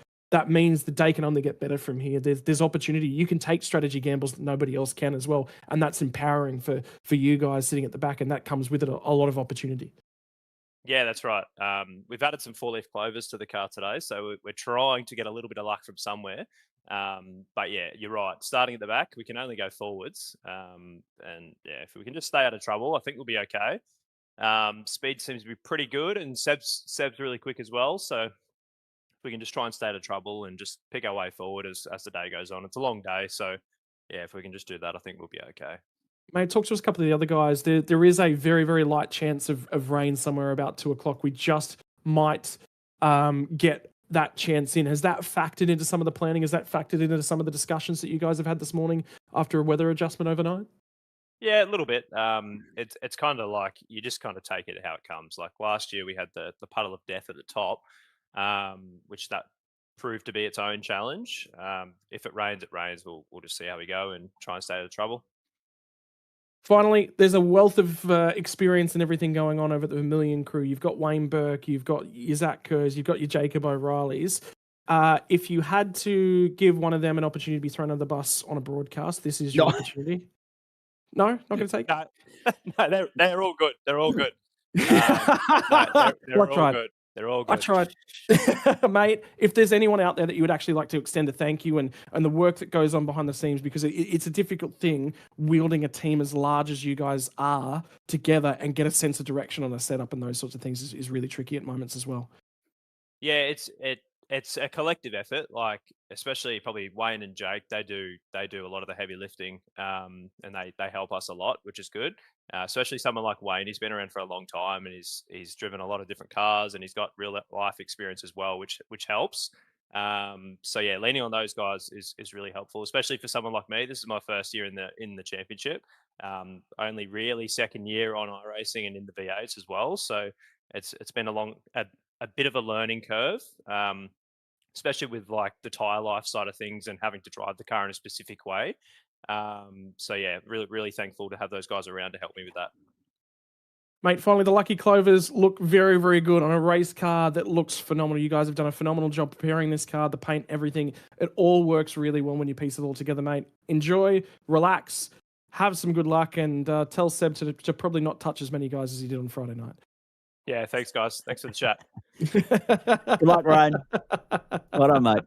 means the day can only get better from here. There's opportunity. You can take strategy gambles that nobody else can as well, and that's empowering for you guys sitting at the back, and that comes with it a lot of opportunity. Yeah, that's right. We've added some 4-leaf clovers to the car today, so we're trying to get a little bit of luck from somewhere. But yeah, you're right. Starting at the back, we can only go forwards. And yeah, if we can just stay out of trouble, I think we'll be okay. Speed seems to be pretty good, and Seb's really quick as well. So if we can just try and stay out of trouble and just pick our way forward as the day goes on. It's a long day, so yeah, if we can just do that, I think we'll be okay. Mate, talk to us a couple of the other guys. There is a very, very light chance of rain somewhere about 2 o'clock. We just might get that chance in. Has that factored into some of the planning? Has that factored into some of the discussions that you guys have had this morning after a weather adjustment overnight? Yeah, a little bit. It's kind of like you just kind of take it how it comes. Like last year, we had the puddle of death at the top, which that proved to be its own challenge. If it rains, it rains. We'll just see how we go and try and stay out of trouble. Finally, there's a wealth of experience and everything going on over at the Vermilion crew. You've got Wayne Burke, you've got your Zach Kerrs, you've got your Jacob O'Reillys. If you had to give one of them an opportunity to be thrown under the bus on a broadcast, this is your opportunity. No, not going to take it? No, they're all good. They're all good. They're all good. They're all good. I tried. Mate, if there's anyone out there that you would actually like to extend a thank you and the work that goes on behind the scenes, because it's a difficult thing wielding a team as large as you guys are together and get a sense of direction on a setup, and those sorts of things is really tricky at moments as well. Yeah, it's a collective effort. Like especially probably Wayne and Jake, they do a lot of the heavy lifting, and they help us a lot, which is good. Especially someone like Wayne, he's been around for a long time and he's driven a lot of different cars and he's got real life experience as well, which helps. So yeah, leaning on those guys is really helpful, especially for someone like me. This is my first year in the championship. Only really second year on iRacing and in the V8s as well. So it's been a bit of a learning curve. Especially with like the tire life side of things and having to drive the car in a specific way. So yeah, really, really thankful to have those guys around to help me with that. Mate, finally, the Lucky Clovers look very, very good on a race car that looks phenomenal. You guys have done a phenomenal job preparing this car, the paint, everything. It all works really well when you piece it all together, mate. Enjoy, relax, have some good luck, and tell Seb to probably not touch as many guys as he did on Friday night. Yeah, thanks, guys. Thanks for the chat. Good luck, Ryan. Well done, mate.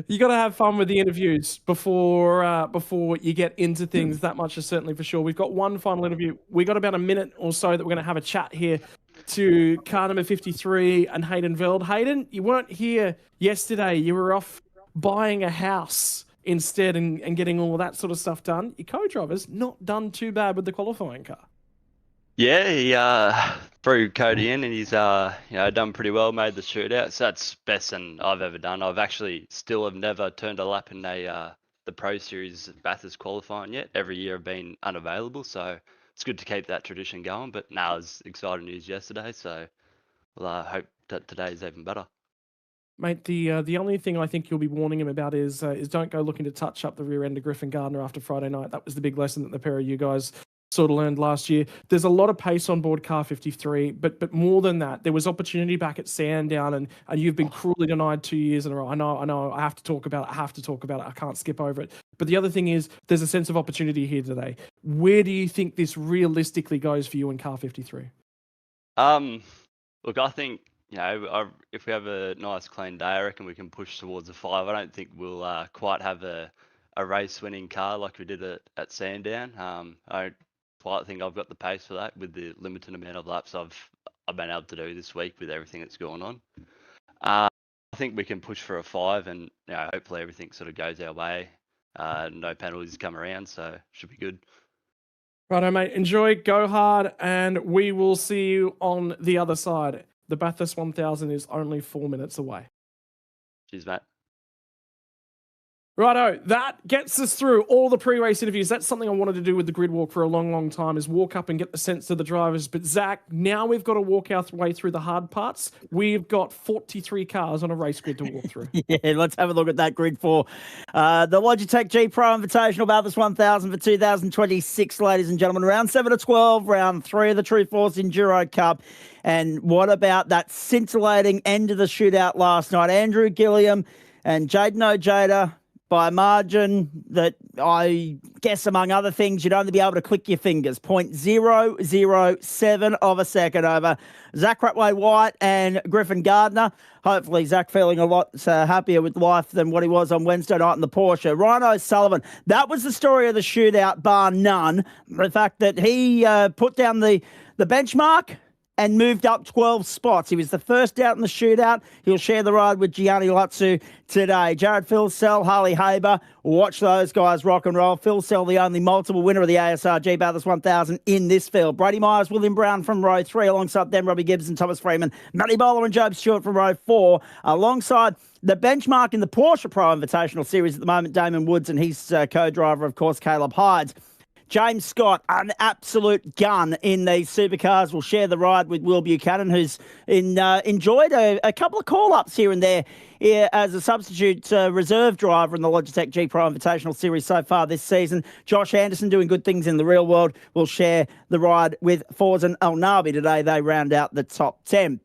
You got to have fun with the interviews before you get into things. That much is certainly for sure. We've got one final interview. We got about a minute or so that we're going to have a chat here to car number 53 and Hayden Veld. Hayden, you weren't here yesterday. You were off buying a house instead and getting all of that sort of stuff done. Your co-driver's not done too bad with the qualifying car. Yeah, he threw Cody in and he's done pretty well, made the shootout. So that's best than I've ever done. I've actually still have never turned a lap in the Pro Series Bathurst qualifying yet. Every year I've been unavailable, so it's good to keep that tradition going. But now it was exciting news yesterday, so I hope that today is even better. Mate, the only thing I think you'll be warning him about is don't go looking to touch up the rear end of Griffin Gardner after Friday night. That was the big lesson that the pair of you guys sort of learned last year. There's a lot of pace on board car 53, but more than that, there was opportunity back at Sandown, and you've been cruelly denied 2 years in a row. I know. I have to talk about it. I can't skip over it. But the other thing is, there's a sense of opportunity here today. Where do you think this realistically goes for you in car 53? Look, I think if we have a nice clean day, I reckon we can push towards a 5. I don't think we'll quite have a race-winning car like we did at Sandown. I don't think I've got the pace for that with the limited amount of laps I've been able to do this week with everything that's going on. I think we can push for a 5, and hopefully everything sort of goes our way. no penalties come around, so should be good. Righto, mate. Enjoy, go hard, and we will see you on the other side. The Bathurst 1000 is only 4 minutes away. Cheers, mate. Righto, that gets us through all the pre-race interviews. That's something I wanted to do with the grid walk for a long, long time, is walk up and get the sense of the drivers. But Zach, now we've got to walk our way through the hard parts. We've got 43 cars on a race grid to walk through. Yeah, let's have a look at that grid for the Logitech G Pro Invitational Bathurst 1000 for 2026, ladies and gentlemen. Round 7 to 12, round 3 of the True Force Enduro Cup. And what about that scintillating end of the shootout last night? Andrew Gilliam and Jaden Ojeda, by a margin that I guess, among other things, you'd only be able to click your fingers. 0.007 of a second over Zach Ratway-White and Griffin Gardner. Hopefully, Zach feeling a lot happier with life than what he was on Wednesday night in the Porsche. Ryan O'Sullivan, that was the story of the shootout, bar none. The fact that he put down the benchmark and moved up 12 spots. He was the first out in the shootout. He'll share the ride with Gianni Latsu today. Jared Philsell, Harley Haber, watch those guys rock and roll. Philsell, the only multiple winner of the ASRG Bathurst 1000 in this field. Brady Myers, William Brown from row 3, alongside them Robbie Gibbs and Thomas Freeman. Matty Bowler and Job Stewart from row 4, alongside the benchmark in the Porsche Pro Invitational Series at the moment, Damon Woods, and his co-driver, of course, Caleb Hydes. James Scott, an absolute gun in these supercars, will share the ride with Will Buchanan, who's enjoyed a couple of call-ups here and there as a substitute reserve driver in the Logitech G Pro Invitational Series so far this season. Josh Anderson, doing good things in the real world, will share the ride with Forzen El Nabi today. They round out the top 10.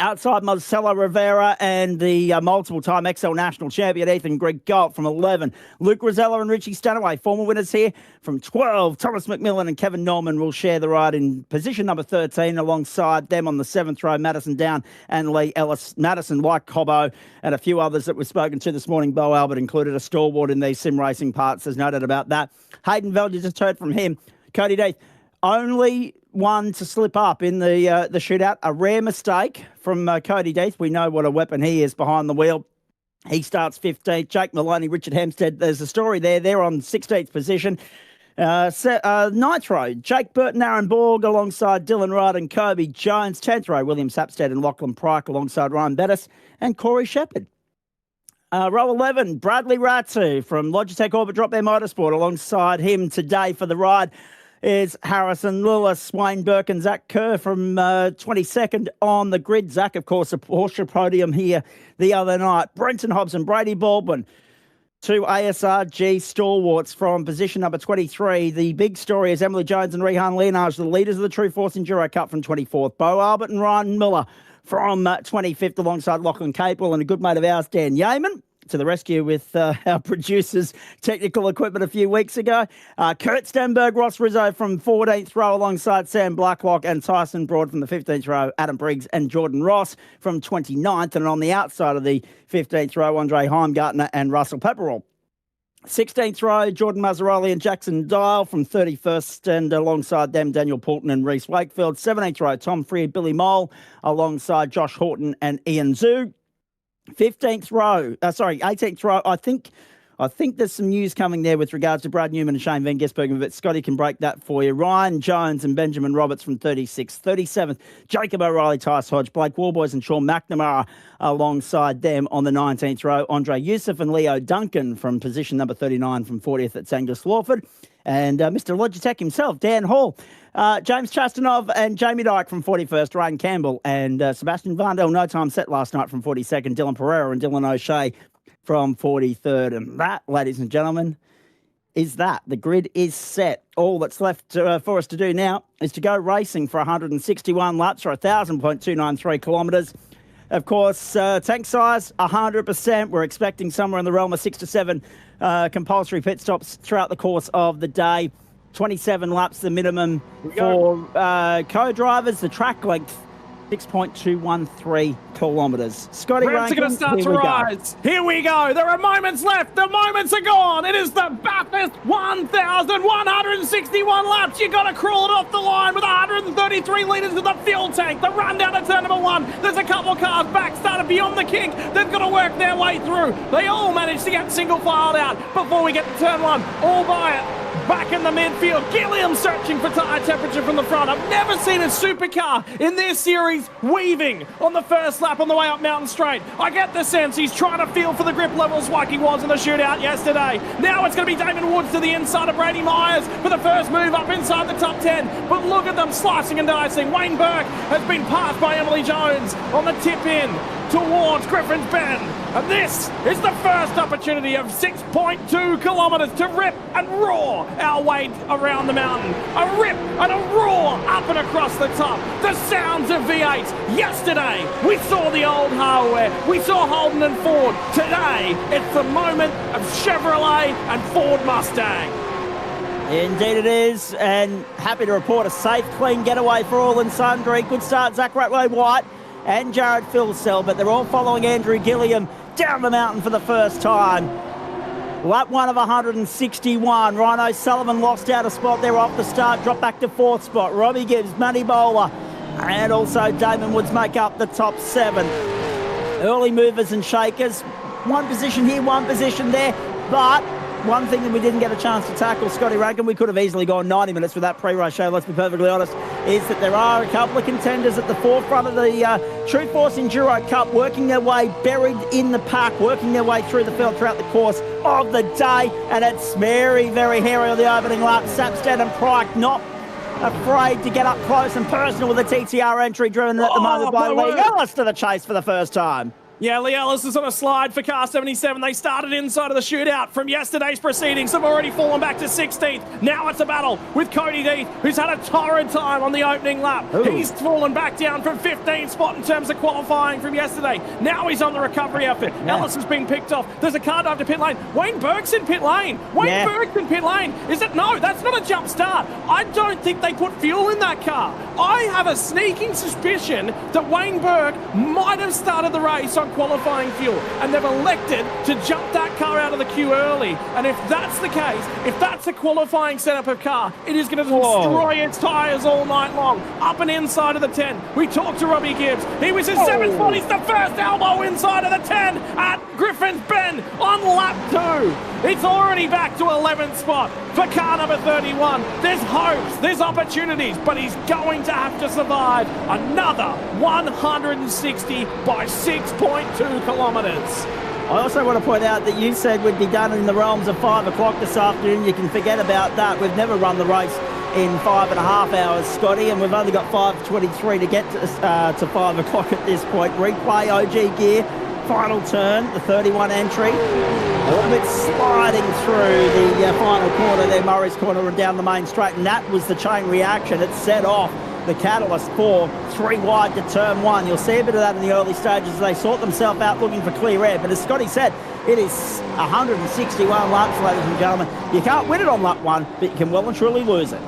Outside Marcelo Rivera and the multiple-time XL National Champion Ethan Greg Galt from 11. Luke Rosella and Richie Stanaway, former winners here from 12. Thomas McMillan and Kevin Norman will share the ride in position number 13. Alongside them on the 7th row, Madison Down and Lee Ellis. Madison, White Cobbo, and a few others that we've spoken to this morning. Bo Albert included, a stalwart in these sim racing parts. There's no doubt about that. Hayden Veld, you just heard from him. Cody Death, only one to slip up in the shootout. A rare mistake from Cody Death. We know what a weapon he is behind the wheel. He starts 15th. Jake Maloney, Richard Hempstead. There's a story there. They're on 16th position. 9th row, Jake Burton, Aaron Borg alongside Dylan Rudd and Kobe Jones. 10th row, William Sapstead and Lachlan Pryke alongside Ryan Bettis and Corey Shepherd. Row 11, Bradley Ratu from Logitech Orbit Drop Air Motorsport. Alongside him today for the ride is Harrison Lewis, Wayne Burke and Zach Kerr from 22nd on the grid. Zach, of course, a Porsche podium here the other night. Brenton Hobbs and Brady Baldwin, two ASRG stalwarts from position number 23. The big story is Emily Jones and Rehan Leonage, the leaders of the True Force Enduro Cup from 24th. Bo Albert and Ryan Miller from 25th alongside Lachlan Capewell, and a good mate of ours, Dan Yeaman, to the rescue with our producer's technical equipment a few weeks ago. Kurt Stenberg, Ross Rizzo from 14th row alongside Sam Blacklock and Tyson Broad from the 15th row, Adam Briggs and Jordan Ross from 29th. And on the outside of the 15th row, Andre Heimgartner and Russell Pepperell. 16th row, Jordan Mazzaroli and Jackson Dial from 31st, and alongside them, Daniel Poulton and Reese Wakefield. 17th row, Tom Freer, Billy Mole alongside Josh Horton and Ian Zhu. 18th row. I think there's some news coming there with regards to Brad Newman and Shane Van Gisbergen, but Scotty can break that for you. Ryan Jones and Benjamin Roberts from 36th. 37th, Jacob O'Reilly, Tice Hodge, Blake Warboys and Sean McNamara alongside them on the 19th row. Andre Youssef and Leo Duncan from position number 39 from 40th at Angus Lawford. And Mr. Logitech himself, Dan Hall, James Chastanov and Jamie Dyke from 41st, Ryan Campbell and Sebastian Vandel, no time set last night from 42nd, Dylan Pereira and Dylan O'Shea from 43rd. And that, ladies and gentlemen, is that. The grid is set. All that's left for us to do now is to go racing for 161 laps or 1,000.293 kilometres. Of course, tank size, 100%. We're expecting somewhere in the realm of 6 to 7 compulsory pit stops throughout the course of the day. 27 laps the minimum for co-drivers. The track length 6.213 kilometres. Scotty Ramps are going to start to rise. Here we go. There are moments left. The moments are gone. It is the Bathurst 1,161 laps. You got to crawl it off the line with 133 litres of the fuel tank. The run down to turn number 1. There's a couple of cars back started beyond the kink. They've got to work their way through. They all managed to get single filed out before we get to turn 1. All by it. Back in the midfield, Gilliam searching for tyre temperature from the front. I've never seen a supercar in this series weaving on the first lap on the way up Mountain Straight. I get the sense he's trying to feel for the grip levels like he was in the shootout yesterday. Now it's going to be Damon Woods to the inside of Brady Myers for the first move up inside the top 10. But look at them slicing and dicing. Wayne Burke has been passed by Emily Jones on the tip in towards Griffin's Bend. And this is the first opportunity of 6.2 kilometres to rip and roar our way around the mountain. A rip and a roar up and across the top. The sounds of V8s. Yesterday, we saw the old hardware. We saw Holden and Ford. Today, it's the moment of Chevrolet and Ford Mustang. Indeed it is, and happy to report a safe, clean getaway for all and sundry. Good start, Zach Ratway-White and Jared Philsell, but they're all following Andrew Gilliam down the mountain for the first time. Lap 1 of 161. Rhino Sullivan lost out a spot there off the start, dropped back to 4th spot. Robbie Gibbs, Matty Bowler, and also Damon Woods make up the top 7. Early movers and shakers. One position here, one position there, but one thing that we didn't get a chance to tackle, Scotty Rankin, we could have easily gone 90 minutes with that pre-race show, let's be perfectly honest, is that there are a couple of contenders at the forefront of the True Force Enduro Cup working their way buried in the pack, working their way through the field throughout the course of the day, and it's very, very hairy on the opening lap. Sapstead and Pryke not afraid to get up close and personal with a TTR entry driven at the moment by Lee Ellis to the chase for the first time. Yeah, Lee Ellis is on a slide for car 77. They started inside of the shootout from yesterday's proceedings. Have already fallen back to 16th. Now it's a battle with Cody Deeth, who's had a torrid time on the opening lap. Ooh. He's fallen back down from 15th spot in terms of qualifying from yesterday. Now he's on the recovery effort. Yeah. Ellis has been picked off. There's a car dive to pit lane. Wayne Burke's in pit lane. Wayne Burke's in pit lane. Is it? No, that's not a jump start. I don't think they put fuel in that car. I have a sneaking suspicion that Wayne Burke might have started the race on qualifying fuel, and they've elected to jump that car out of the queue early. And if that's the case, if that's a qualifying setup of car, it is going to destroy its tyres all night long. Up and inside of the 10. We talked to Robbie Gibbs. He was in 7th spot. He's the first elbow inside of the 10 at Griffin's Bend on lap 2. It's already back to 11th spot for car number 31. There's hopes, there's opportunities, but he's going to have to survive another 160 by 6.2 kilometres. I also want to point out that you said we'd be done in the realms of 5 o'clock this afternoon. You can forget about that. We've never run the race in 5.5 hours, Scotty, and we've only got 5:23 to get to 5 o'clock at this point. Replay OG gear, final turn, the 31 entry. A little bit sliding through the final corner there, Murray's corner, and down the main straight, and that was the chain reaction. It set off the catalyst for 3 wide to turn 1. You'll see a bit of that in the early stages as they sort themselves out looking for clear air. But as Scotty said, it is 161 laps, ladies and gentlemen. You can't win it on lap 1, but you can well and truly lose it.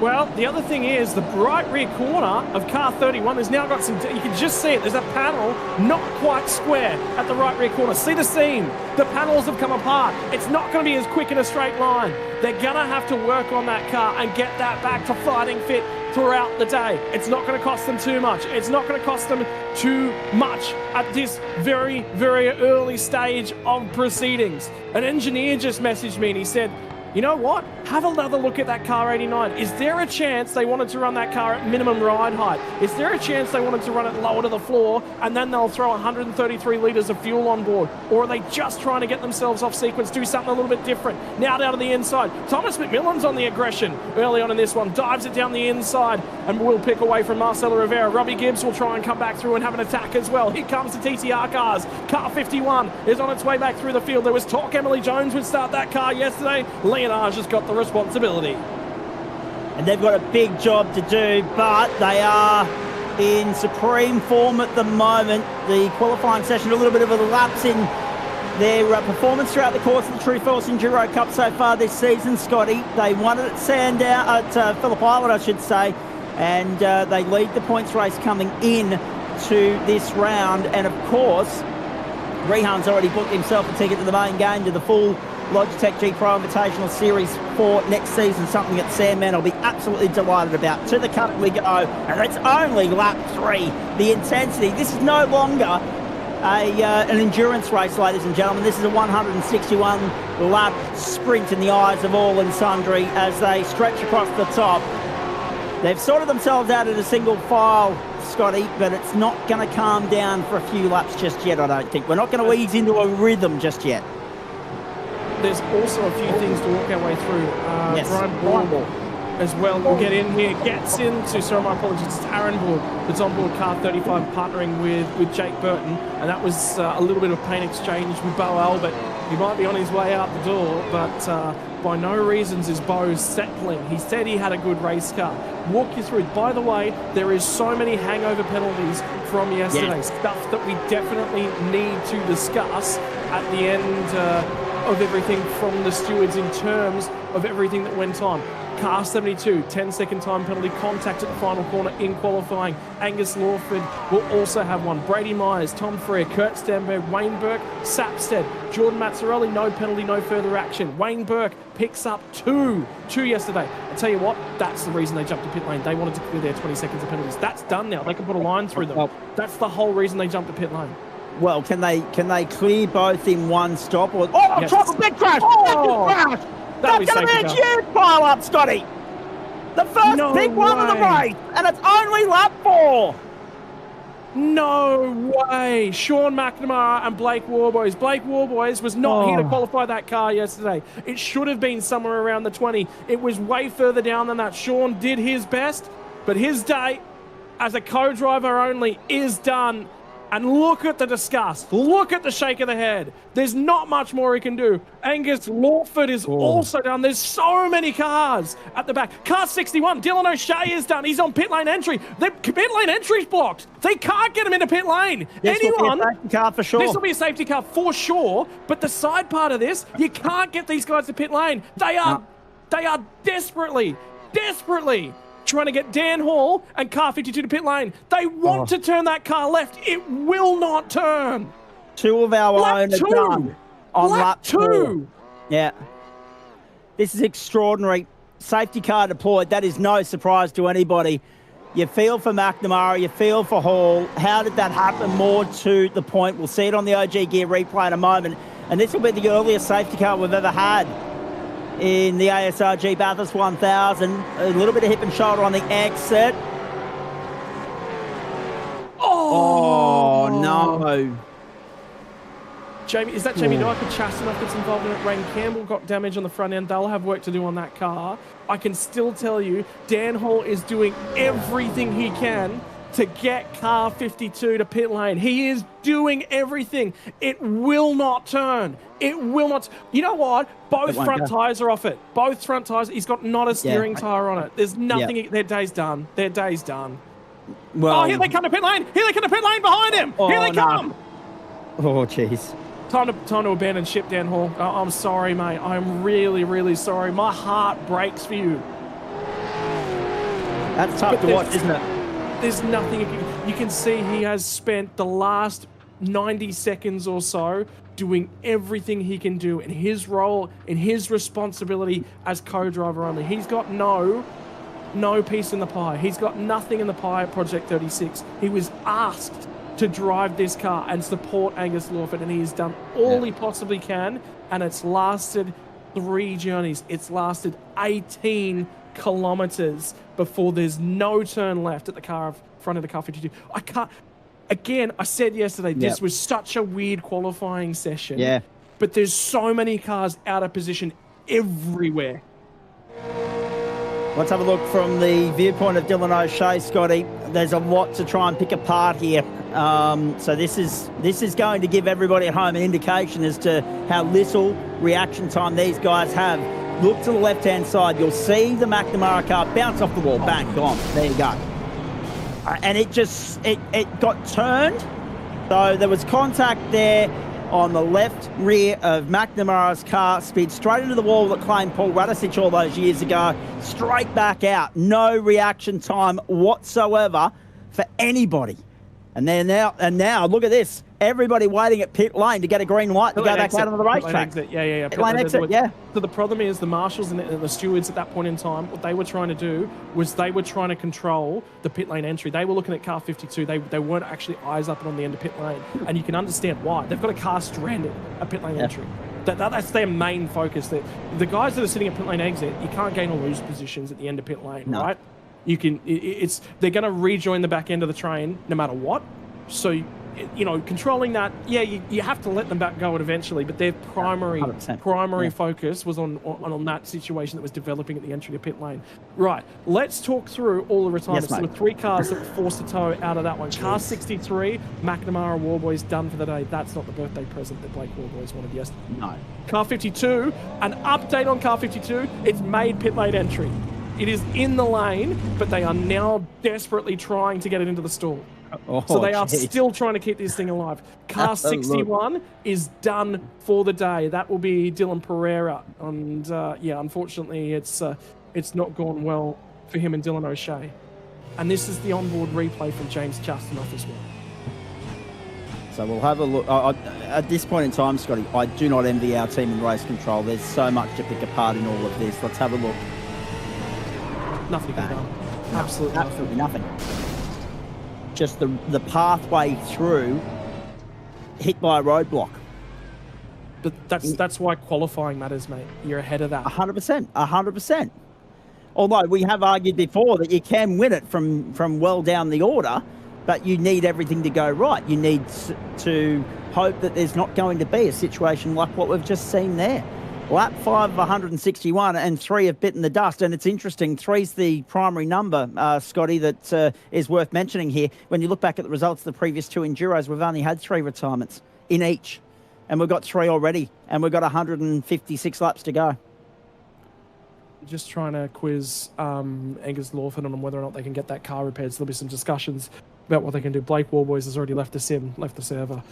Well, the other thing is the bright rear corner of car 31 has now got some, you can just see it, there's a panel not quite square at the right rear corner. See the seam? The panels have come apart. It's not going to be as quick in a straight line. They're going to have to work on that car and get that back to fighting fit throughout the day. It's not going to cost them too much. It's not going to cost them too much at this very, very early stage of proceedings. An engineer just messaged me and he said, you know what? Have another look at that car 89. Is there a chance they wanted to run that car at minimum ride height? Is there a chance they wanted to run it lower to the floor and then they'll throw 133 litres of fuel on board? Or are they just trying to get themselves off sequence, do something a little bit different? Now down to the inside. Thomas McMillan's on the aggression early on in this one. Dives it down the inside and will pick away from Marcelo Rivera. Robbie Gibbs will try and come back through and have an attack as well. Here comes the TTR cars. Car 51 is on its way back through the field. There was talk Emily Jones would start that car yesterday. Leonage has got the responsibility. And they've got a big job to do, but they are in supreme form at the moment. The qualifying session, a little bit of a lapse in their performance throughout the course of the True Force Enduro Cup so far this season, Scotty. They won it at Sandown, at Phillip Island, I should say. and they lead the points race coming in to this round. And of course, Rehan's already booked himself a ticket to the main game, to the full Logitech G Pro Invitational Series for next season, something that Sandman will be absolutely delighted about. To the cut we go, and it's only lap 3. The intensity, this is no longer an endurance race, ladies and gentlemen. This is a 161 lap sprint in the eyes of all and sundry as they stretch across the top. They've sorted themselves out in a single file, Scotty, but it's not going to calm down for a few laps just yet, I don't think. We're not going to ease into a rhythm just yet. There's also a few things to walk our way through. Yes. Brian Ball as well will get in here, gets into, sorry, my apologies, it's Aaron Ball that's on board car 35 partnering with Jake Burton, and that was a little bit of paint exchange with Bo Albert. He might be on his way out the door, but by no reasons is Bo settling. He said he had a good race car. Walk you through. By the way, there is so many hangover penalties from yesterday, stuff that we definitely need to discuss at the end of everything from the stewards in terms of everything that went on. Car 72, 10-second time penalty, contact at the final corner in qualifying. Angus Lawford will also have one. Brady Myers, Tom Frere, Kurt Stenberg, Wayne Burke, Sapstead, Jordan Mazzarelli, no penalty, no further action. Wayne Burke picks up two yesterday. I'll tell you what, that's the reason they jumped to pit lane. They wanted to clear their 20 seconds of penalties. That's done now. They can put a line through them. That's the whole reason they jumped to pit lane. Well, can they clear both in one stop? Or Yes. big crash! Crash! That'll be That's going to be safety a car. huge pile up, Scotty. The first No big one of the way. race, and it's only lap 4. No way. Sean McNamara and Blake Warboys. Blake Warboys was not here to qualify that car yesterday. It should have been somewhere around the 20. It was way further down than that. Sean did his best, but his day as a co-driver only is done. And look at the disgust. Look at the shake of the head. There's not much more he can do. Angus Lawford is also done. There's so many cars at the back. Car 61, Dylan O'Shea is done. He's on pit lane entry. The pit lane entry's blocked. They can't get him into pit lane. This will be a safety car for sure. This will be a safety car for sure. But the side part of this, you can't get these guys to pit lane. They are desperately trying to get Dan Hall and car 52 to pit lane. They want to turn that car left. It will not turn. 2 of our own are done on lap 2. Yeah. This is extraordinary. Safety car deployed. That is no surprise to anybody. You feel for McNamara, you feel for Hall. How did that happen? More to the point. We'll see it on the OG Gear replay in a moment. And this will be the earliest safety car we've ever had in the ASRG Bathurst 1000. A little bit of hip and shoulder on the exit. Oh no. Jamie, is that Jamie Knight with Chastanoff that's involved in it? Rain Campbell got damage on the front end. They'll have work to do on that car. I can still tell you, Dan Hall is doing everything he can to get car 52 to pit lane. He is doing everything. It will not turn. It will not. You know what? Both front tyres are off it. Both front tyres. He's got not a steering tyre on it. There's nothing. Their day's done. Their day's done. Well, here they come to pit lane. Here they come to pit lane behind him. Here they come. Oh, jeez. Time to abandon ship, Dan Hall. I'm sorry, mate. I'm really, really sorry. My heart breaks for you. That's tough to watch, isn't it? There's nothing. You can see he has spent the last 90 seconds or so doing everything he can do in his role, in his responsibility as co-driver only. He's got no piece in the pie. He's got nothing in the pie at Project 36. He was asked to drive this car and support Angus Lawford, and he has done all he possibly can, and it's lasted 3 journeys. It's lasted 18 kilometers before there's no turn left at the car front of the car 52. I can't. Again, I said yesterday, this was such a weird qualifying session. Yeah. But there's so many cars out of position everywhere. Let's have a look from the viewpoint of Dylan O'Shea, Scotty. There's a lot to try and pick apart here. So this is going to give everybody at home an indication as to how little reaction time these guys have. Look to the left-hand side. You'll see the McNamara car bounce off the wall. Bang, gone. There you go. And it got turned. So there was contact there. on the left rear of McNamara's car, sped straight into the wall that claimed Paul Radisich all those years ago, straight back out. No reaction time whatsoever for anybody. And now, look at this. Everybody waiting at pit lane to get a green light to go back out onto the racetrack. Yeah. Pit lane exit, yeah. So the problem is the marshals and the stewards at that point in time, what they were trying to do was they were trying to control the pit lane entry. They were looking at car 52. They weren't actually eyes up on the end of pit lane. And you can understand why. They've got a car stranded at pit lane entry. That's their main focus. The guys that are sitting at pit lane exit, you can't gain or lose positions at the end of pit lane, right? You can. They're going to rejoin the back end of the train no matter what. So, controlling that, you have to let them back go it eventually, but their primary focus was on that situation that was developing at the entry to pit lane. Right, let's talk through all the retirements. There were 3 cars that were forced to tow out of that one. Car 63, McNamara Warboys done for the day. That's not the birthday present that Blake Warboys wanted yesterday. No. Car 52, an update on car 52, it's made pit lane entry. It is in the lane, but they are now desperately trying to get it into the stall. So they are still trying to keep this thing alive. Car 61 is done for the day. That will be Dylan Pereira. And unfortunately, it's not gone well for him and Dylan O'Shea. And this is the onboard replay from James Chastanoff as well. So we'll have a look. At this point in time, Scotty, I do not envy our team in race control. There's so much to pick apart in all of this. Let's have a look. Nothing can be done. Absolutely nothing. Just the pathway through hit by a roadblock. But that's why qualifying matters, mate. You're ahead of that. 100%. Although we have argued before that you can win it from well down the order, but you need everything to go right. You need to hope that there's not going to be a situation like what we've just seen there. Lap 5 of 161 and 3 have bitten the dust. And it's interesting, 3's the primary number, Scotty, that is worth mentioning here. When you look back at the results of the previous 2 Enduros, we've only had 3 retirements in each. And we've got 3 already. And we've got 156 laps to go. Just trying to quiz Angus Lawford on whether or not they can get that car repaired. So there'll be some discussions about what they can do. Blake Warboys has already left the server.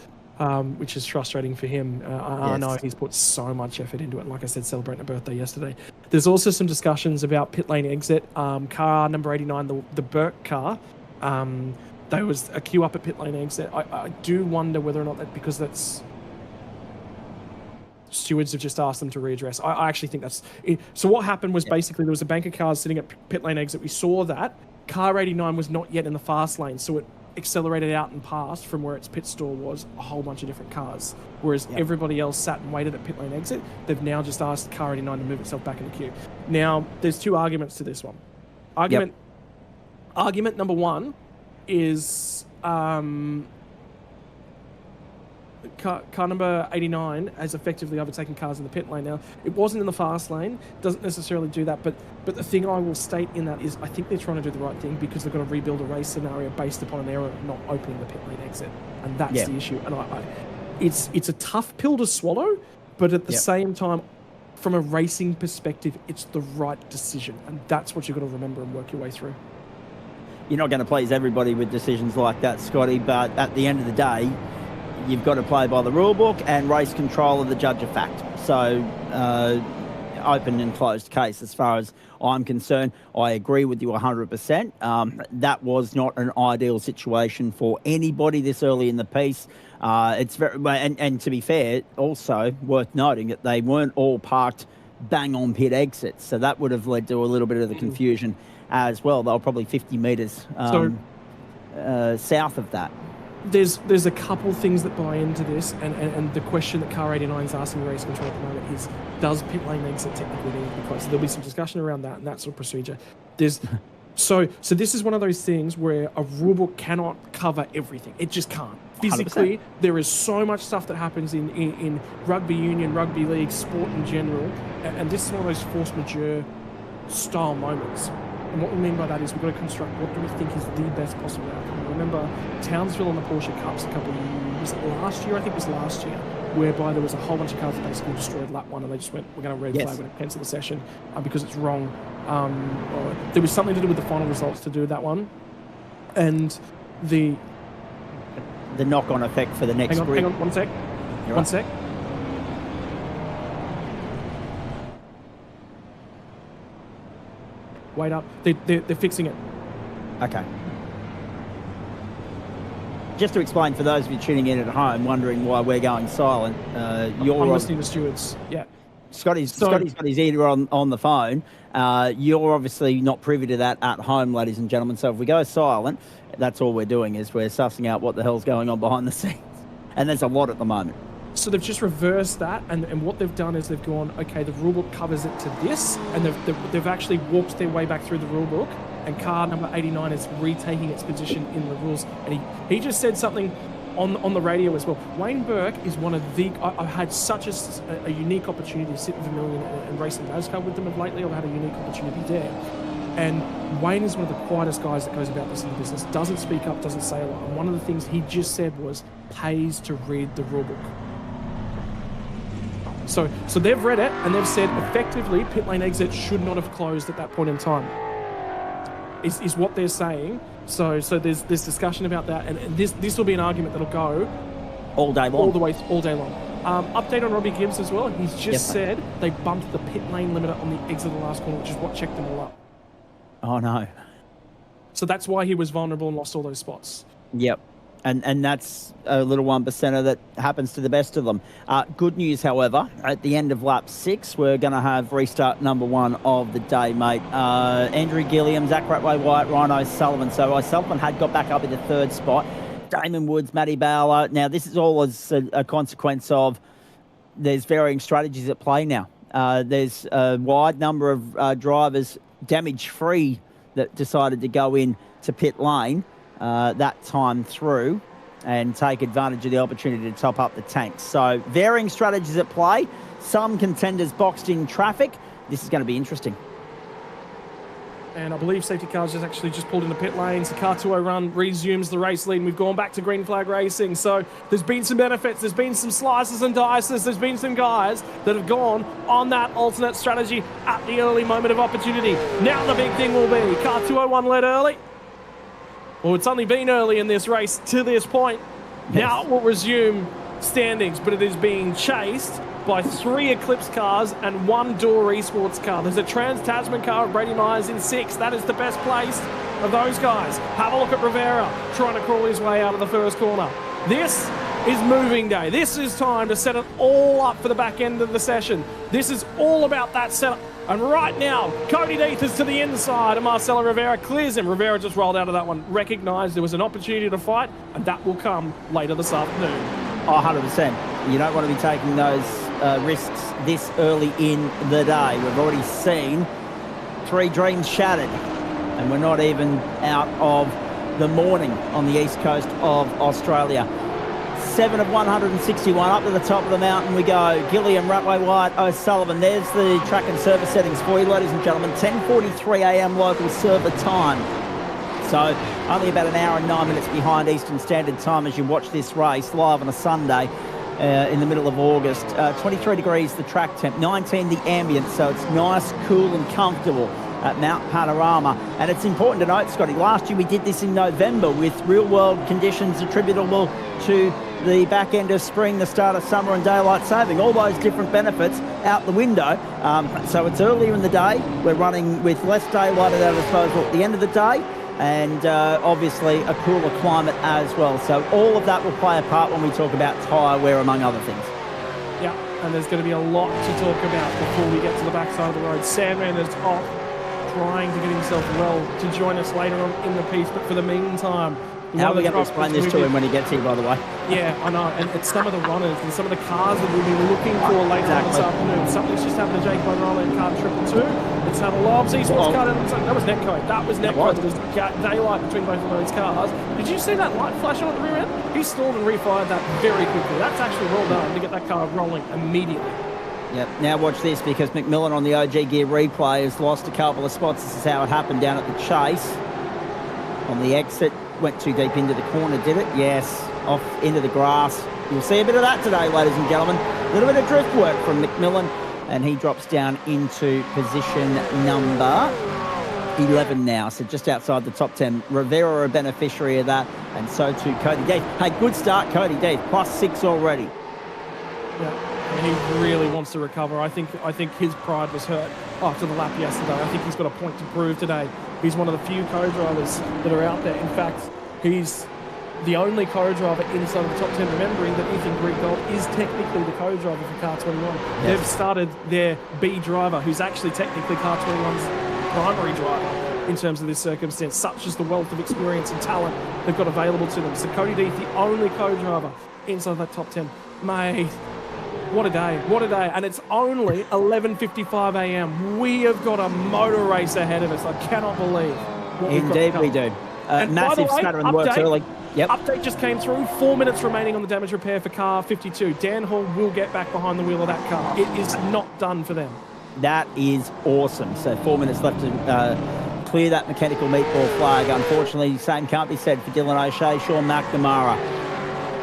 Which is frustrating for him. I know he's put so much effort into it. And like I said, celebrating a birthday yesterday. There's also some discussions about pit lane exit. Car number 89, the Burke car. There was a queue up at pit lane exit. I do wonder whether or not that, because that's... Stewards have just asked them to readdress. I actually think that's... So what happened was basically there was a bank of cars sitting at pit lane exit. We saw that. Car 89 was not yet in the fast lane, so it accelerated out and passed from where its pit stall was a whole bunch of different cars, whereas everybody else sat and waited at pit lane exit. They've now just asked car 89 to move itself back in the queue. Now there's 2 arguments to this one. Argument number 1 is car number 89 has effectively overtaken cars in the pit lane. Now, it wasn't in the fast lane, doesn't necessarily do that, but the thing I will state in that is I think they're trying to do the right thing because they've got to rebuild a race scenario based upon an error of not opening the pit lane exit, and that's the issue. And it's a tough pill to swallow, but at the same time, from a racing perspective, it's the right decision, and that's what you've got to remember and work your way through. You're not going to please everybody with decisions like that, Scotty, but at the end of the day, you've got to play by the rule book, and race control are the judge of fact. So, open and closed case as far as I'm concerned. I agree with you 100%. That was not an ideal situation for anybody this early in the piece. It's very, and to be fair, also worth noting that they weren't all parked bang on pit exits, so that would have led to a little bit of the confusion as well. They were probably 50 metres south of that. There's a couple things that buy into this, and the question that Car 89 is asking race control at the moment is, does pit lane exit technically need to be closed? So there'll be some discussion around that and that sort of procedure. So this is one of those things where a rulebook cannot cover everything. It just can't. Physically, 100%. There is so much stuff that happens in rugby union, rugby league, sport in general, and this is one of those force majeure style moments. And what we mean by that is we've got to construct what do we think is the best possible outcome. I remember Townsville on the Porsche Cups a couple of years, was it last year? I think it was last year, whereby there was a whole bunch of cars that basically destroyed lap 1 and they just went, we're going to red flag, we're going to cancel the session because it's wrong. There was something to do with the final results to do with that one. And the knock-on effect for the next grid. Hang on 1 sec. One sec. Wait up. They're fixing it. Okay. Just to explain for those of you tuning in at home, wondering why we're going silent, I'm you're listening to stewards. Yeah. Scotty's got his ear on the phone. You're obviously not privy to that at home, ladies and gentlemen. So if we go silent, that's all we're doing is we're sussing out what the hell's going on behind the scenes. And there's a lot at the moment. So they've just reversed that, and what they've done is they've gone, okay, the rulebook covers it to this, and they've actually walked their way back through the rulebook, and car number 89 is retaking its position in the rules. And he just said something on the radio as well. Wayne Burke is one of the... I've had such a unique opportunity to sit with Vermilion and race in NASCAR with them of lately. I've had a unique opportunity there. And Wayne is one of the quietest guys that goes about this in the business, doesn't speak up, doesn't say a lot. And one of the things he just said was, pays to read the rulebook. So they've read it, and they've said, effectively, pit lane exit should not have closed at that point in time, is what they're saying. So there's discussion about that, and this will be an argument that'll go all day long. All day long. Update on Robbie Gibbs as well. He's just said they bumped the pit lane limiter on the exit of the last corner, which is what checked them all up. Oh, no. So that's why he was vulnerable and lost all those spots. Yep. And that's a little 1%er that happens to the best of them. Good news, however, at the end of lap 6, we're going to have restart number 1 of the day, mate. Andrew Gilliam, Zach Ratway-White, Ryan O'Sullivan. So O'Sullivan had got back up in the 3rd spot. Damon Woods, Matty Bowler. Now, this is all as a consequence of there's varying strategies at play now. There's a wide number of drivers damage-free that decided to go in to pit lane that time through and take advantage of the opportunity to top up the tanks. So varying strategies at play. Some contenders boxed in traffic. This is going to be interesting. And I believe safety cars just pulled into pit lanes. The car 2.0 run resumes the race lead, and we've gone back to green flag racing. So there's been some benefits. There's been some slices and dices. There's been some guys that have gone on that alternate strategy at the early moment of opportunity. Now the big thing will be car 201 led early. Well, it's only been early in this race to this point. Yes. Now it will resume standings, but it is being chased by 3 Eclipse cars and 1 Door Esports car. There's a Trans-Tasman car of Brady Myers in 6th. That is the best place of those guys. Have a look at Rivera trying to crawl his way out of the first corner. This is moving day. This is time to set it all up for the back end of the session. This is all about that setup. And right now, Cody Death is to the inside, and Marcelo Rivera clears him. Rivera just rolled out of that one, recognised there was an opportunity to fight, and that will come later this afternoon. Oh, 100%. You don't want to be taking those risks this early in the day. We've already seen 3 dreams shattered, and we're not even out of the morning on the east coast of Australia. 7 of 161 up to the top of the mountain we go. Gilliam, Ratway, White, O'Sullivan. There's the track and service settings for you, ladies and gentlemen. 10:43 a.m. local server time. So only about an hour and 9 minutes behind Eastern Standard Time as you watch this race live on a Sunday in the middle of August. 23 degrees the track temp, 19 the ambient, so it's nice, cool and comfortable at Mount Panorama. And it's important to note, Scotty, last year we did this in November with real-world conditions attributable to the back end of spring, the start of summer and daylight saving. All those different benefits out the window. So it's earlier in the day. We're running with less daylight at our disposal at the end of the day. And obviously a cooler climate as well. So all of that will play a part when we talk about tyre wear, among other things. Yeah, and there's going to be a lot to talk about before we get to the backside of the road. Sandman is off, trying to get himself well to join us later on in the piece. But for the meantime... How are we going to explain this to him when he gets here, by the way? Yeah, I know. And it's some of the runners and some of the cars that we'll be looking for later on this afternoon. Something's just happened to Jake Monroe in car 222. It's had a Lobs Esports car. That was Netcode. That was Netcode. There's daylight between both of those cars. Did you see that light flash on at the rear end? He stalled and refired that very quickly. That's actually well done to get that car rolling immediately. Yep. Now watch this, because McMillan on the OG Gear replay has lost a couple of spots. This is how it happened down at the chase. On the exit, went too deep into the corner, did it? Yes. Off into the grass. You'll see a bit of that today, ladies and gentlemen. A little bit of drift work from McMillan, and he drops down into position number 11 now, so just outside the top 10. Rivera a beneficiary of that, and so too Cody Death. Hey, good start, Cody Death, +6 already. Yeah, and he really wants to recover. I think his pride was hurt after the lap yesterday. I think he's got a point to prove today. He's one of the few co-drivers that are out there. In fact, he's the only co-driver inside of the top 10, remembering that Ethan Griggold is technically the co-driver for Car 21. Yes. They've started their B driver, who's actually technically Car 21's primary driver in terms of this circumstance, such as the wealth of experience and talent they've got available to them. So Cody Deeth, the only co-driver inside that top 10. Mate, what a day, what a day. And it's only 11:55 a.m. We have got a motor race ahead of us. I cannot believe what we've got to Indeed, come. we do. And by the Massive way, stutter and works update- early. Yep. Update just came through. 4 minutes remaining on the damage repair for car 52. Dan Hall will get back behind the wheel of that car. It is not done for them. That is awesome. So 4 minutes left to clear that mechanical meatball flag. Unfortunately, the same can't be said for Dylan O'Shea. Sean McNamara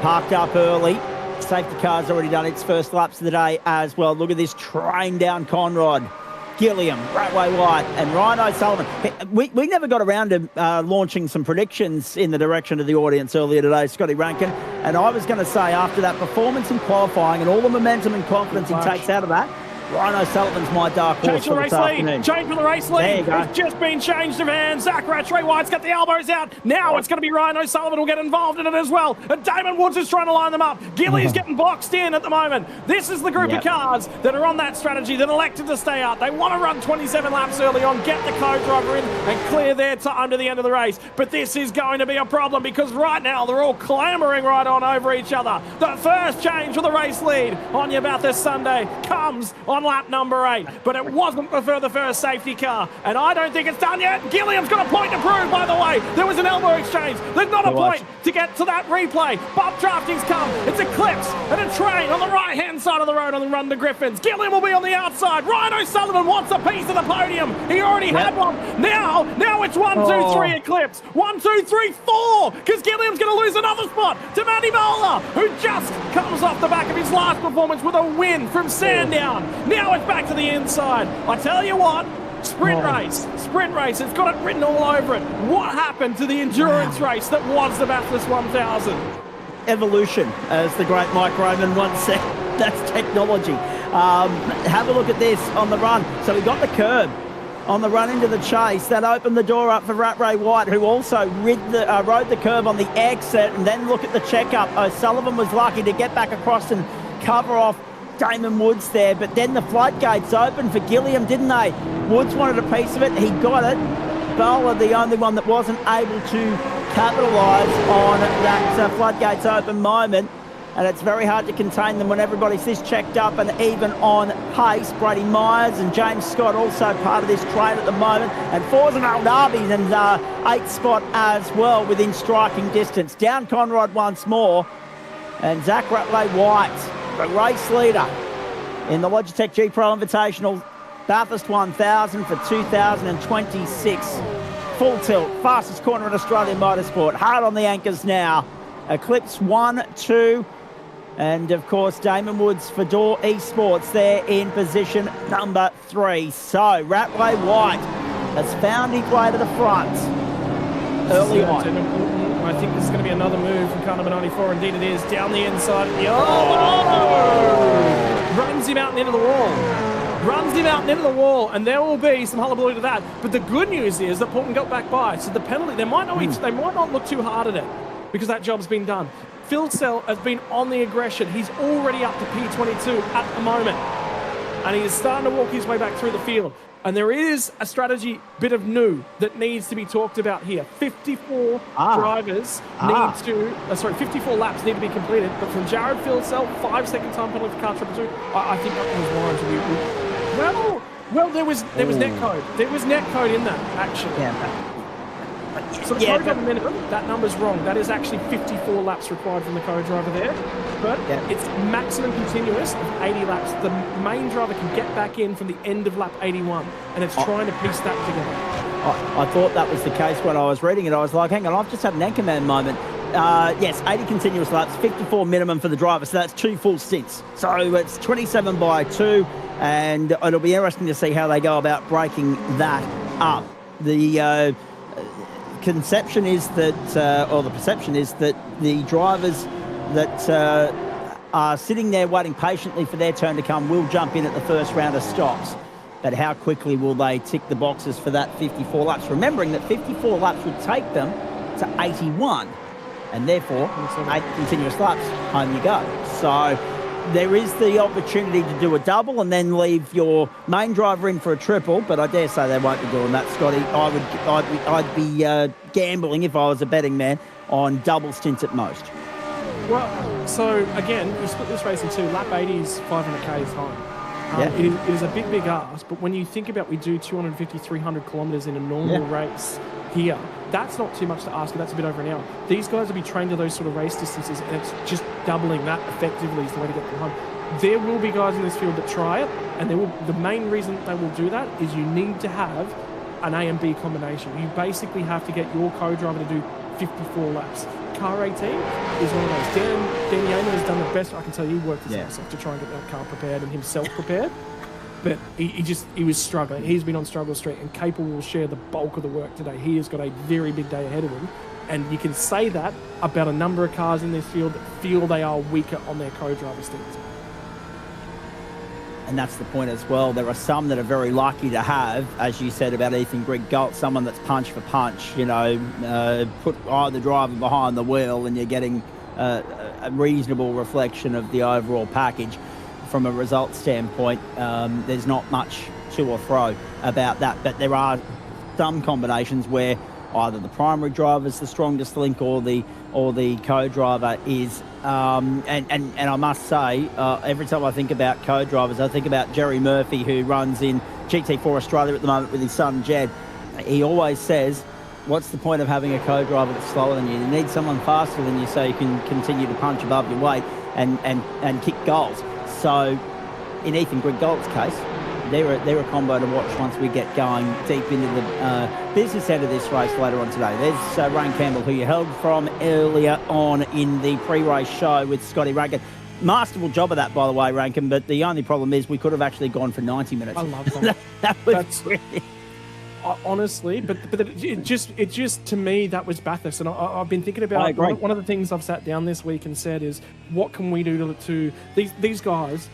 parked up early. Safety car's already done its first laps of the day as well. Look at this train down Conrod. Gilliam, Ratway White, and Ryan O'Sullivan. We never got around to launching some predictions in the direction of the audience earlier today, Scotty Rankin. And I was going to say, after that performance in qualifying and all the momentum and confidence he takes out of that, Ryan O'Sullivan's my dark horse Change for the for race this afternoon. lead. Change for the race lead. There you go. It's just been changed of hands. Zach Rattray White's got the elbows out. Now it's going to be Ryan O'Sullivan who'll get involved in it as well. And Damon Woods is trying to line them up. Gilly's getting boxed in at the moment. This is the group of cars that are on that strategy that elected to stay out. They want to run 27 laps early on, get the co-driver in and clear their time to the end of the race. But this is going to be a problem because right now they're all clambering right on over each other. The first change for the race lead on your Bathurst Sunday comes on lap number 8. But it wasn't for the first safety car. And I don't think it's done yet. Gilliam's got a point to prove, by the way. There was an elbow exchange. There's not a point to get to that replay. Bob Drafting's come. It's Eclipse and a train on the right-hand side of the road on the run to Griffins. Gilliam will be on the outside. Ryan O'Sullivan wants a piece of the podium. He already had one. Now it's 1, 2, 3 Eclipse. 1, 2, 3, 4. Because Gilliam's going to lose another spot to Matty Bowler, who just comes off the back of his last performance with a win from Sandown. Now it's back to the inside. I tell you what, sprint race. It's got it written all over it. What happened to the endurance race that was the Bathurst 1000? Evolution, as the great Mike Roman once said. That's technology. Have a look at this on the run. So we got the curb on the run into the chase. That opened the door up for Ratray White, who also rode the curb on the exit. And then look at the checkup. O'Sullivan was lucky to get back across and cover off Damon Woods there, but then the floodgates opened for Gilliam, didn't they? Woods wanted a piece of it. He got it. Bowler, the only one that wasn't able to capitalise on that floodgates open moment. And it's very hard to contain them when everybody's this checked up and even on pace. Brady Myers and James Scott also part of this train at the moment. And Forza Aldarby's in 8th spot as well within striking distance. Down Conrod once more. And Zach Ratley White, the race leader in the Logitech G Pro Invitational Bathurst 1000 for 2026. Full tilt, fastest corner in Australian motorsport. Hard on the anchors now. Eclipse 1, 2, and of course Damon Woods for Door Esports there in position number 3. So Ratway White has found his way to the front early on. I think this is going to be another move from car number 94. Indeed it is. Down the inside. Runs him out and into the wall. And there will be some hullabaloo to that. But the good news is that Portman got back by. So the penalty, they might not look too hard at it because that job's been done. Phil Sell has been on the aggression. He's already up to P22 at the moment. And he is starting to walk his way back through the field. And there is a strategy bit of new that needs to be talked about here. 54 drivers need to, 54 laps need to be completed. But from Jared Philsell, 5-second time penalty for car triple 2. I think that was warranted. Well, there was net code. There was net code in that, actually. Yeah. So the co-driver minimum, that number's wrong. That is actually 54 laps required from the co-driver there. But it's maximum continuous of 80 laps. The main driver can get back in from the end of lap 81. And it's trying to piece that together. I thought that was the case when I was reading it. I was like, hang on, I've just had an Anchorman moment. Yes, 80 continuous laps, 54 minimum for the driver. So that's 2 full stints. So it's 27 by 2. And it'll be interesting to see how they go about breaking that up. The conception is that, or the perception is that the drivers that are sitting there waiting patiently for their turn to come, will jump in at the first round of stops. But how quickly will they tick the boxes for that 54 laps? Remembering that 54 laps would take them to 81, and therefore 8 continuous laps, home you go. So there is the opportunity to do a double and then leave your main driver in for a triple, but I dare say they won't be doing that, Scotty. I'd be gambling if I was a betting man on double stints at most. Well, so again, you split this race in two. Lap 80 is 500k is home. It is a big ask, but when you think about we do 250, 300 kilometres in a normal race here, that's not too much to ask, that's a bit over an hour. These guys will be trained to those sort of race distances, and it's just doubling that effectively is the way to get them home. There will be guys in this field that try it, and the main reason they will do that is you need to have an A and B combination. You basically have to get your co-driver to do 54 laps. Car 18 is one of those. Dan Yeaman has done the best. I can tell you, he worked his ass off to try and get that car prepared and himself prepared. But he was struggling. He's been on struggle street, and Capel will share the bulk of the work today. He has got a very big day ahead of him. And you can say that about a number of cars in this field that feel they are weaker on their co-driver stints. And that's the point as well. There are some that are very lucky to have, as you said about Ethan Grigg-Galt, someone that's punch for punch, put either driver behind the wheel and you're getting a reasonable reflection of the overall package. From a result standpoint, there's not much to or fro about that, but there are some combinations where either the primary driver is the strongest link or the co-driver is. And I must say, every time I think about co-drivers, I think about Jerry Murphy, who runs in GT4 Australia at the moment with his son Jed. He always says, what's the point of having a co-driver that's slower than you? You need someone faster than you so you can continue to punch above your weight and kick goals. So in Ethan Grigg-Galt's case, they're a combo to watch once we get going deep into the business end of this race later on today. There's Rain Campbell, who you held from earlier on in the pre-race show with Scotty Rankin. Masterful job of that, by the way, Rankin, but the only problem is we could have actually gone for 90 minutes. I love that. That's really... Honestly, but it just to me, that was Bathurst. And I've been thinking about one of the things I've sat down this week and said is, what can we do to these guys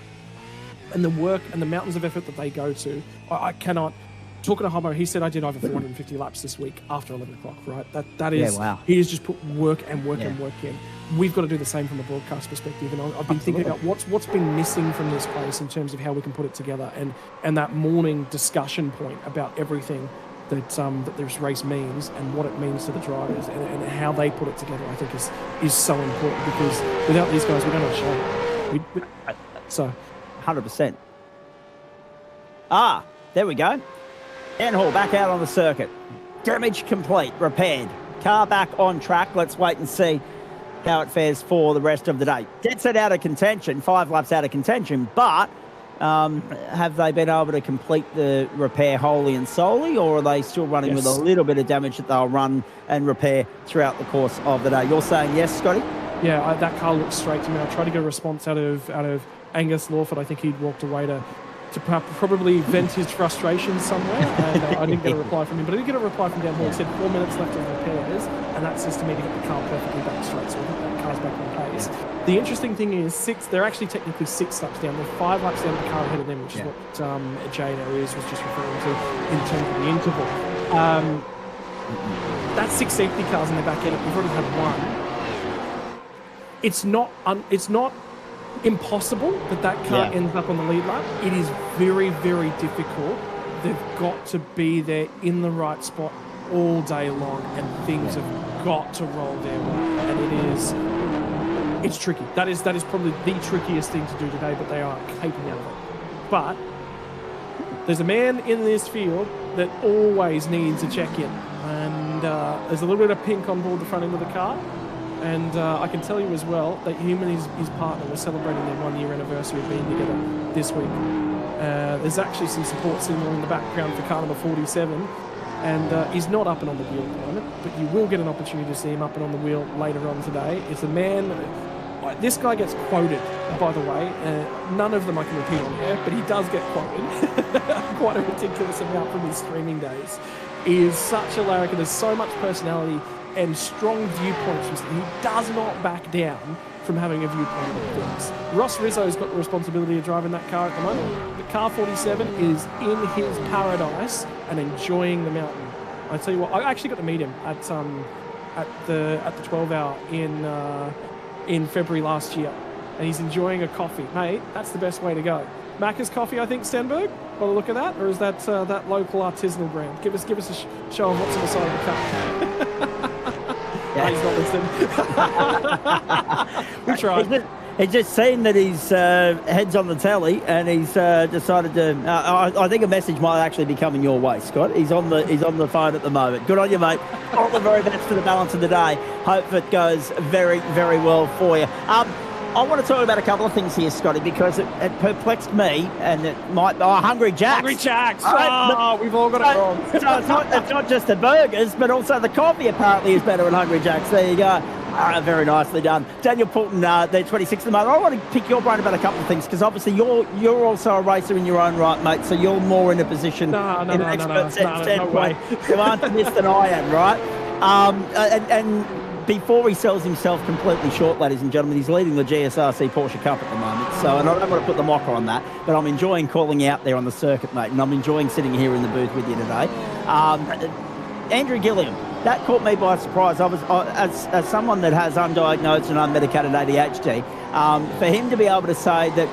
and the work and the mountains of effort that they go to. I cannot. Talking to Hobo, he said I did over 450 laps this week after 11 o'clock, right? That is, he has just put work and work and work in. We've got to do the same from a broadcast perspective, and I've been thinking about what's been missing from this place in terms of how we can put it together, and that morning discussion point about everything that this race means and what it means to the drivers and how they put it together, I think is so important, because without these guys, we don't have a show. So 100%. There we go. Dan Hall back out on the circuit. Damage complete, repaired. Car back on track. Let's wait and see how it fares for the rest of the day. Dead set out of contention, 5 laps out of contention, but have they been able to complete the repair wholly and solely, or are they still running with a little bit of damage that they'll run and repair throughout the course of the day? You're saying yes, Scotty? Yeah, that car looks straight to me. I tried to get a response out of Angus Lawford. I think he'd walked away to probably vent his frustration somewhere, and I didn't get a reply from him. But I did get a reply from Dan Hall. He said 4 minutes left of repairs, and that says to me to get the car perfectly back straight, so I think that car's back on pace. The interesting thing is, they're actually technically 6 laps down. They're 5 laps down the car ahead of them, which is what Jay Arias was just referring to in terms of the interval. That's 6 safety cars in the back end. We've already had one. It's not impossible that car ends up on the lead lap. It is very, very difficult. They've got to be there in the right spot all day long, and things have got to roll their way. And it's tricky. That is probably the trickiest thing to do today, but they are capable of it. But there's a man in this field that always needs a check-in, and there's a little bit of pink on board the front end of the car. And I can tell you as well that him and his partner were celebrating their 1-year anniversary of being together this week. There's actually some support signal in the background for car number 47, and he's not up and on the wheel at the moment, but you will get an opportunity to see him up and on the wheel later on today. It's a man, this guy gets quoted, by the way. None of them I can repeat on here, but he does get quoted quite a ridiculous amount from his streaming days. He is such a larrikin, there's so much personality and strong viewpoints. He does not back down from having a viewpoint of things. Ross Rizzo's got the responsibility of driving that car at the moment. The car 47 is in his paradise and enjoying the mountain. I tell you what, I actually got to meet him at the 12 hour in February last year, and he's enjoying a coffee, mate. That's the best way to go. Macca's Coffee, I think, Stenberg, by the look of that, or is that that local artisanal brand? Give us a show of what's on the side of the cup. Yeah. He's not listening. We tried. He's just seen that his head's on the telly, and he's decided to. I think a message might actually be coming your way, Scott. He's on the phone at the moment. Good on you, mate. All the very best for the balance of the day. Hope it goes very, very well for you. I want to talk about a couple of things here, Scotty, because it perplexed me, and it might. Hungry Jacks. Hungry Jacks. Oh, we've all got it wrong. So it's not just the burgers, but also the coffee apparently is better at Hungry Jacks. There you go. Very nicely done. Daniel Poulton, they're 26th at the moment. I want to pick your brain about a couple of things, because obviously you're also a racer in your own right, mate, so you're more in a position no way. You aren't this than I am, right? And before he sells himself completely short, ladies and gentlemen, he's leading the GSRC Porsche Cup at the moment. So, and I don't want to put the mocker on that, but I'm enjoying calling out there on the circuit, mate, and I'm enjoying sitting here in the booth with you today. Andrew Gilliam, that caught me by surprise. I was, as someone that has undiagnosed and unmedicated ADHD, for him to be able to say that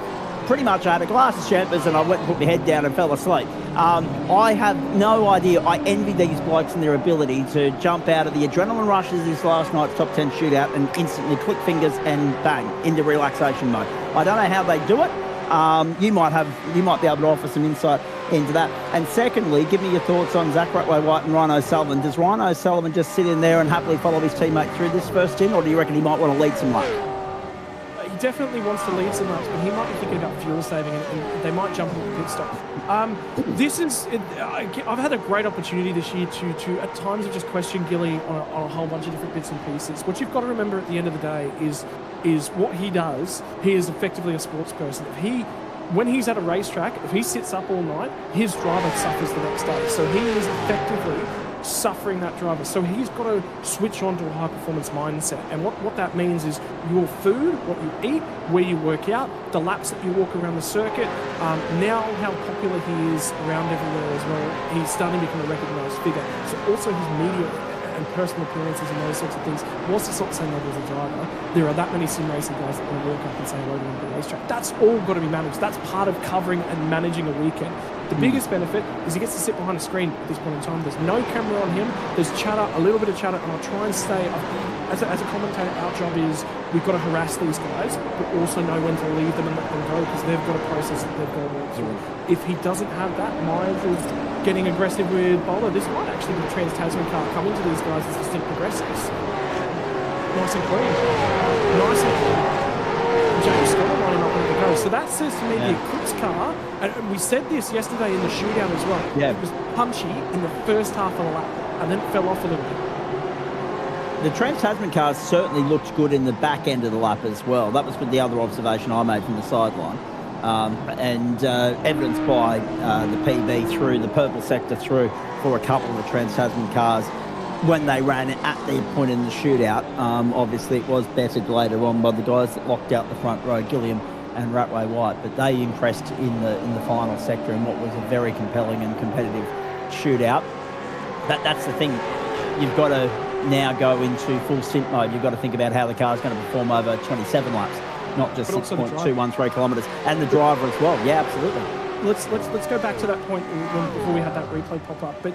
pretty much I had a glass of champers and I went and put my head down and fell asleep. I have no idea. I envy these blokes and their ability to jump out of the adrenaline rushes this last night's top 10 shootout and instantly click fingers and bang into relaxation mode. I don't know how they do it. You might be able to offer some insight into that. And secondly, give me your thoughts on Zach Ratway-White and Ryan O'Sullivan. Does Ryan O'Sullivan just sit in there and happily follow his teammate through this first in, or do you reckon he might want to lead some laps? He definitely wants to lead some laps, but he might be thinking about fuel saving, and they might jump into the pit stop. I've had a great opportunity this year to at times have just questioned Gilly on a whole bunch of different bits and pieces. What you've got to remember at the end of the day is what he does. He is effectively a sports person. When he's at a racetrack, if he sits up all night, his driver suffers the next day. So he is effectively suffering that driver. So he's got to switch on to a high-performance mindset. And what that means is your food, what you eat, where you work out, the laps that you walk around the circuit. Now how popular he is around everywhere as well, he's starting to become a recognised figure. So also his media and personal appearances and those sorts of things, whilst it's not the same level as a driver, there are that many sim racing guys that want to walk up and say hello to him at the racetrack. That's all got to be managed. That's part of covering and managing a weekend. The biggest benefit is he gets to sit behind a screen at this point in time. There's no camera on him. There's chatter, a little bit of chatter, and I'll try and stay. As a commentator, our job is we've got to harass these guys, but also know when to leave them and let them go, because they've got a process that they've got to walk through. If he doesn't have that, Myers is getting aggressive with Bowler. This might actually be the Trans-Tasman car coming to these guys as distinct progressives. Nice and clean. Nice and clean. James Scott lining up ready to go. So that says to me the Eclipse car, and we said this yesterday in the shootout as well, it was punchy in the first half of the lap and then it fell off a little bit. The Trans-Tasman cars certainly looked good in the back end of the lap as well. That was the other observation I made from the sideline. And evidenced by the PB through the purple sector through for a couple of the Trans-Tasman cars when they ran at the point in the shootout. Obviously it was bettered later on by the guys that locked out the front row, Gilliam and Ratway-White, but they impressed in the final sector in what was a very compelling and competitive shootout. That's the thing. You've got to now go into full synth mode. You've got to think about how the car's going to perform over 27 laps, not just 6.213 kilometres, and the driver as well. Yeah, absolutely. Let's go back to that point before we had that replay pop up. But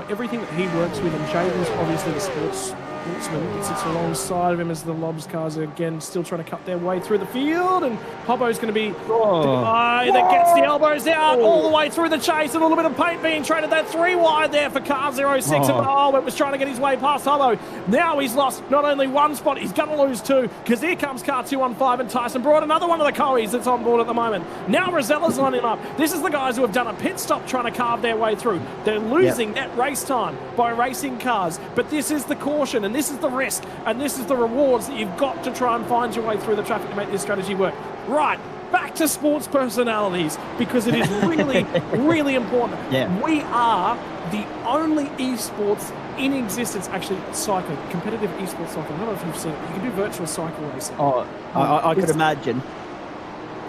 everything that he works with, and Jaden's obviously the sportsman that sits alongside of him as the Lobs cars are again still trying to cut their way through the field, and Hobbo's going to be the guy that gets the elbows out all the way through the chase. A little bit of paint being traded. That 3 wide there for car 06 and Albert was trying to get his way past Hobbo. Now he's lost not only one spot, he's going to lose 2, because here comes car 215 and Tyson brought another one of the Coes that's on board at the moment. Now Rosella's lining up. This is the guys who have done a pit stop trying to carve their way through. They're losing that race time by racing cars, but this is the caution and this is the risk and this is the rewards that you've got to try and find your way through the traffic to make this strategy work. Right, back to sports personalities, because it is really, really important. Yeah. We are the only esports in existence, actually, cycling, competitive esports cycling. I don't know if you've seen it, but you can do virtual cycle racing. Oh, I could imagine.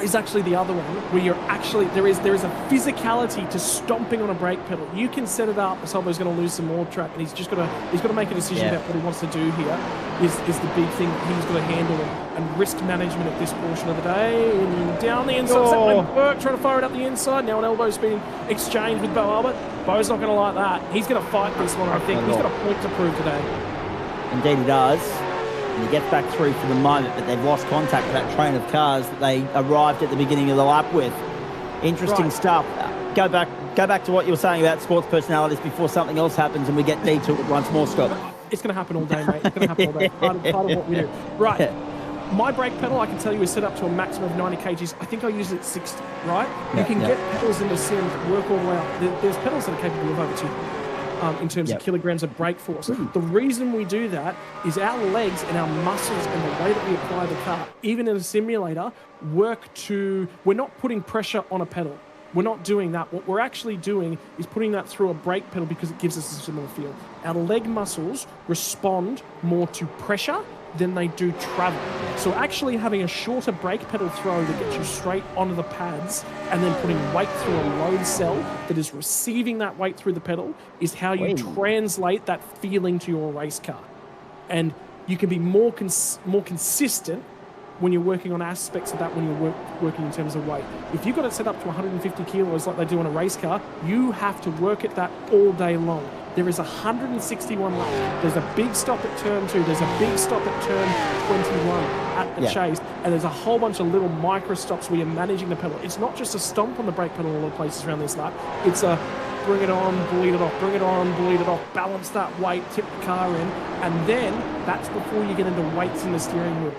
Is actually the other one where you're actually there is a physicality to stomping on a brake pedal. You can set it up. Solbo's going to lose some more track, and he's got to make a decision about what he wants to do here. Is the big thing that he's got to handle and risk management at this portion of the day. And down the inside, that won't work. Trying to fire it up the inside. Now an elbow's being exchanged with Bo Albert. Bo's not going to like that. He's going to fight this one. I think he's got a point to prove today. Indeed, he does. And he gets back through for the moment, but they've lost contact with that train of cars that they arrived at the beginning of the lap with. Interesting stuff. Go back to what you were saying about sports personalities before something else happens and we get detoured once more, Scott. It's going to happen all day, mate. It's going to happen all day. Part of what we do. Right. My brake pedal, I can tell you, is set up to a maximum of 90 kgs. I think I use it at 60, right? You can get pedals in the sim that work all the way up. There's pedals that are capable of over 2 in terms of kilograms of brake force. The reason we do that is our legs and our muscles and the way that we apply the car, even in a simulator, we're not putting pressure on a pedal. We're not doing that. What we're actually doing is putting that through a brake pedal because it gives us a similar feel. Our leg muscles respond more to pressure than they do travel. So actually having a shorter brake pedal throw that gets you straight onto the pads and then putting weight through a load cell that is receiving that weight through the pedal is how you translate that feeling to your race car. And you can be more consistent when you're working on aspects of that when you're working in terms of weight. If you've got it set up to 150 kilos like they do on a race car, you have to work at that all day long. There is 161 laps. There's a big stop at turn 2. There's a big stop at turn 21 at the chase. And there's a whole bunch of little micro stops where you're managing the pedal. It's not just a stomp on the brake pedal in all the places around this lap. It's a bring it on, bleed it off, bring it on, bleed it off, balance that weight, tip the car in. And then that's before you get into weights in the steering wheel.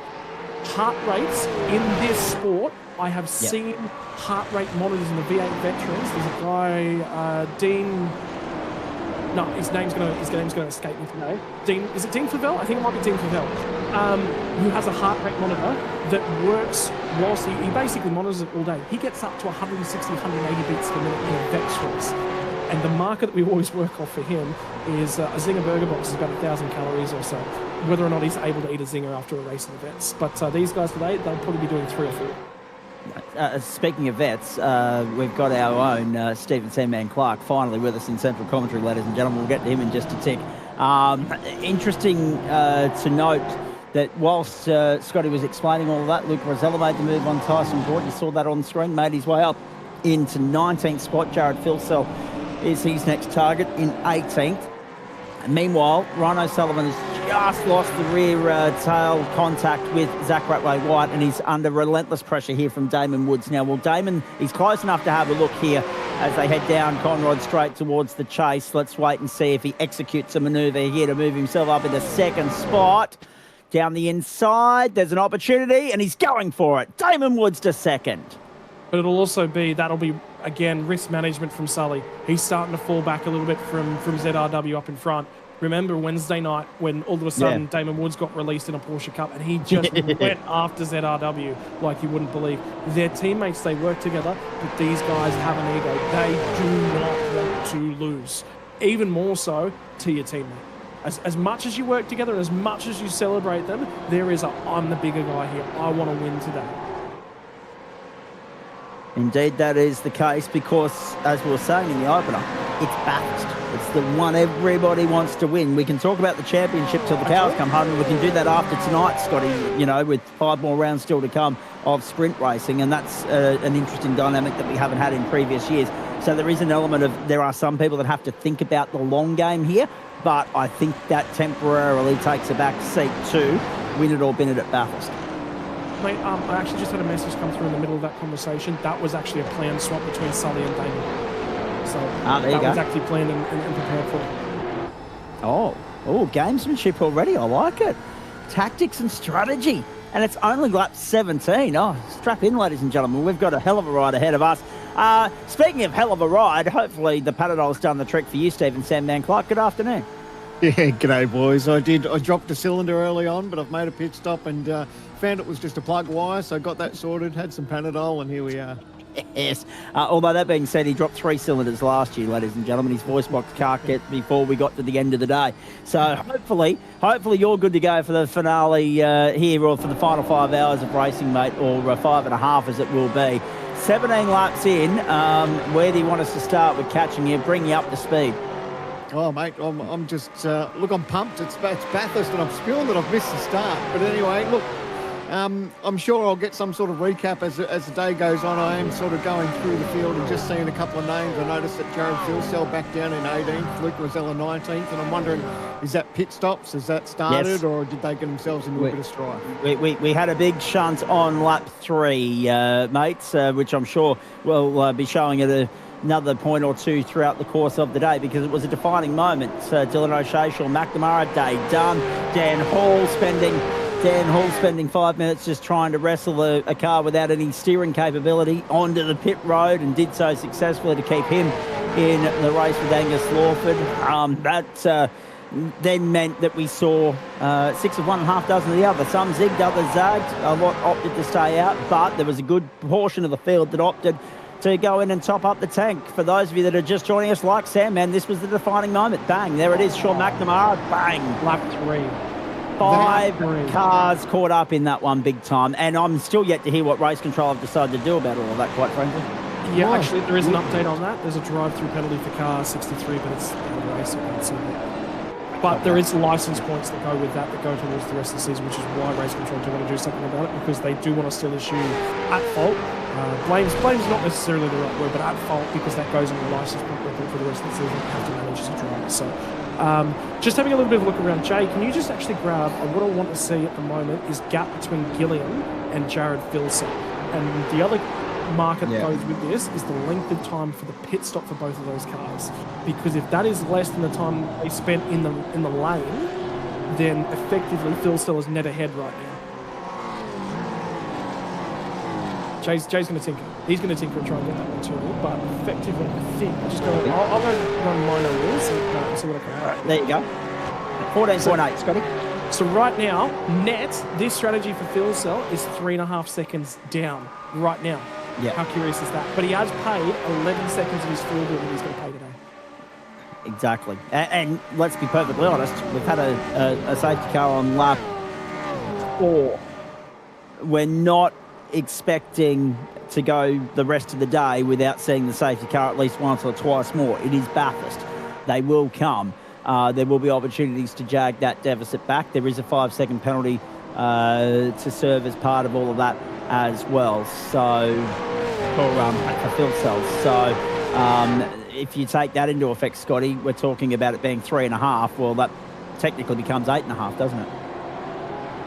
Heart rates in this sport, I have seen heart rate monitors in the V8 veterans. There's a guy, Dean. No, his name's going to escape me today. Is it Dean Favell? I think it might be Dean Favell. Who has a heart rate monitor that works whilst he basically monitors it all day. He gets up to 160, 180 beats per minute in a Vex race. And the marker that we always work off for him is a Zinger burger box is about 1,000 calories or so. Whether or not he's able to eat a Zinger after a race in the vets. But these guys today, they'll probably be doing 3 or 4. Speaking of vets, we've got our own Stephen Sandman Clark finally with us in central commentary, ladies and gentlemen. We'll get to him in just a tick. Interesting to note that whilst Scotty was explaining all of that, Luke Rosella made the move on Tyson Gordon. You saw that on the screen, made his way up into 19th spot. Jared Philsell is his next target in 18th. And meanwhile, Ryan O'Sullivan has just lost the rear tail contact with Zach Ratway-White, and he's under relentless pressure here from Damon Woods. Now, well, Damon, he's close enough to have a look here as they head down Conrod straight towards the chase. Let's wait and see if he executes a manoeuvre here to move himself up into 2nd spot. Down the inside, there's an opportunity, and he's going for it. Damon Woods to 2nd. But that'll be, again, risk management from Sully. He's starting to fall back a little bit from ZRW up in front. Remember Wednesday night when all of a sudden Damon Woods got released in a Porsche Cup and he just went after ZRW like you wouldn't believe. Their teammates, they work together, but these guys have an ego. They do not want to lose. Even more so to your teammate. As much as you work together, as much as you celebrate them, there is I'm the bigger guy here. I want to win today. Indeed, that is the case because, as we were saying in the opener, it's Bathurst. It's the one everybody wants to win. We can talk about the championship till the cows come home, and we can do that after tonight, Scotty, with 5 more rounds still to come of sprint racing, and that's an interesting dynamic that we haven't had in previous years. So there is an element of, there are some people that have to think about the long game here, but I think that temporarily takes a back seat to win it or bin it at Bathurst. Mate, I actually just had a message come through in the middle of that conversation. That was actually a planned swap between Sully and Damon. So that was actually planned and prepared for. Oh, gamesmanship already. I like it. Tactics and strategy. And it's only lap 17. Oh, strap in, ladies and gentlemen. We've got a hell of a ride ahead of us. Speaking of hell of a ride, hopefully the Paddle's done the trick for you, Stephen Sandman Clark. Good afternoon. Yeah, g'day, boys. I dropped a cylinder early on, but I've made a pit stop and found it was just a plug wire, so I got that sorted, had some Panadol, and here we are. Yes. Although that being said, he dropped 3 cylinders last year, ladies and gentlemen. His voice box can't get before we got to the end of the day. So hopefully you're good to go for the finale here, or for the final 5 hours of racing, mate, or 5.5 as it will be. 17 laps in. Where do you want us to start with catching you, bring you up to speed? Oh, mate, I'm just, look, I'm pumped. It's Bathurst and I'm spewing that I've missed the start. But anyway, look, I'm sure I'll get some sort of recap as the day goes on. I am sort of going through the field and just seeing a couple of names. I noticed that Jared Filsell back down in 18th, Luke Rosella 19th, and I'm wondering, is that pit stops? Has that started, Yes. or did they get themselves into a bit of strife? We had a big shunt on lap 3, mates, which I'm sure will be showing at another point or two throughout the course of the day, because it was a defining moment. Dylan O'Shea, Sean McNamara, day done. Dan Hall spending 5 minutes just trying to wrestle a car without any steering capability onto the pit road, and did so successfully to keep him in the race with Angus Lawford. That then meant that we saw 6 of one and half dozen of the other. Some zigged, others zagged. A lot opted to stay out, but there was a good portion of the field that opted to go in and top up the tank. For those of you that are just joining us, like Sam, man, this was the defining moment. Bang, there it is, Sean McNamara, bang. Lap 3. 5 Lap 3. cars caught up in that one big time, and I'm still yet to hear what race control have decided to do about all of that, quite frankly. Yeah, actually, there is an update on that. There's a drive-through penalty for car 63, but it's out of race. But there is license points that go with that go towards the rest of the season, which is why race control do want to do something about it, because they do want to still issue at fault. Blame's not necessarily the right word, but at fault, because that goes in the license point record for the rest of the season. You have to manage as a driver. So, just having a little bit of a look around. Jay, can you just actually grab what I want to see at the moment is gap between Gilliam and Jared Filson. And the other marker that goes with this is the length of time for the pit stop for both of those cars. Because if that is less than the time they spent in the lane, then effectively Filson is net ahead right now. Jay's going to tinker. He's going to tinker and try and get that one too. But effectively, I think I'll go run minor rules and see what I can. All right, there you go. 14.8, Scotty. So right now, net, this strategy for Filsell is 3.5 seconds down right now. Yeah. How curious is that? But he has paid 11 seconds of his field that he's going to pay today. Exactly. And let's be perfectly honest, we've had a safety car on lap 4. We're not expecting to go the rest of the day without seeing the safety car at least once or twice more. It is Bathurst. They will come. There will be opportunities to jag that deficit back. There is a 5-second penalty to serve as part of all of that as well. So for field cells. So if you take that into effect, Scotty, we're talking about it being 3.5. Well, that technically becomes 8.5, doesn't it?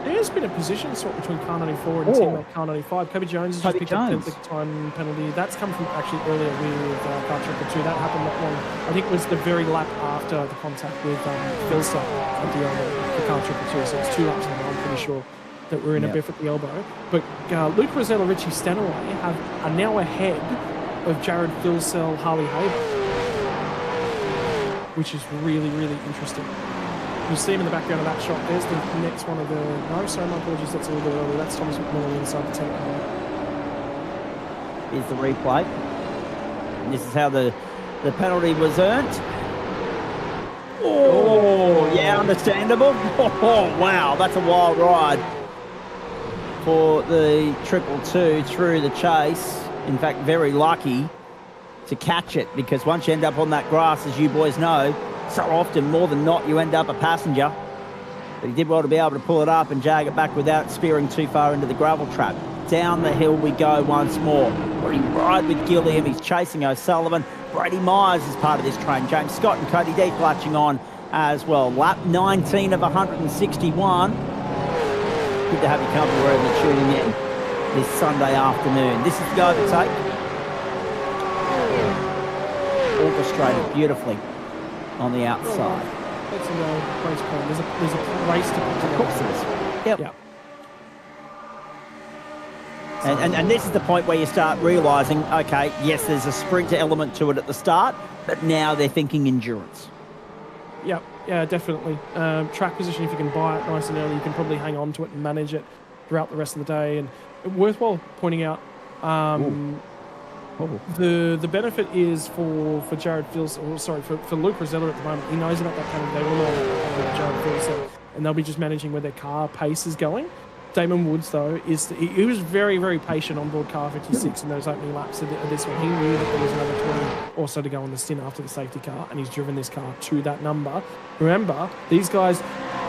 There's been a position swap between car 94 and teammate car 95. Kobe Jones has just picked up the time penalty. That's come from actually earlier with car triple 2. That happened not long. I think it was the very lap after the contact with Filsell at the elbow for car triple 2. So it's 2 laps in a row, I'm pretty sure, that we're in a biff at the elbow. But Luke Rosella, Richie Stanaway are now ahead of Jared Filsell, Harley Haber, which is really, really interesting. You see him in the background of that shot. There's the next one of the... No, sorry, my apologies, that's a little bit early. That's Thomas McMillan inside the tank. Here's the replay. And this is how the penalty was earned. Oh, yeah, understandable. Oh, wow, that's a wild ride for the 222 through the chase. In fact, very lucky to catch it, because once you end up on that grass, as you boys know, so often, more than not, you end up a passenger. But he did well to be able to pull it up and jag it back without spearing too far into the gravel trap. Down the hill we go once more. Pretty ride with Gilliam. He's chasing O'Sullivan. Brady Myers is part of this train. James Scott and Cody Deep latching on as well. Lap 19 of 161. Good to have you company wherever you're tuning in this Sunday afternoon. This is the overtake. Orchestrated beautifully on the outside. That's a race plan. There's a race to put together. Of course there is. Yep. Yeah. And this is the point where you start realising, okay, yes, there's a sprint element to it at the start, but now they're thinking endurance. Yeah, definitely. Track position, if you can buy it nice and early, you can probably hang on to it and manage it throughout the rest of the day. And worthwhile pointing out, The benefit is for Jared Fields, or sorry, for Luke Rosella at the moment. He knows about that penalty. They all know about Jared Fields, and they'll be just managing where their car pace is going. Damon Woods, though, he was very, very patient on board car 56 in those opening laps of this one. He knew that there was another 20 or so to go on the stint after the safety car, and he's driven this car to that number. Remember, these guys,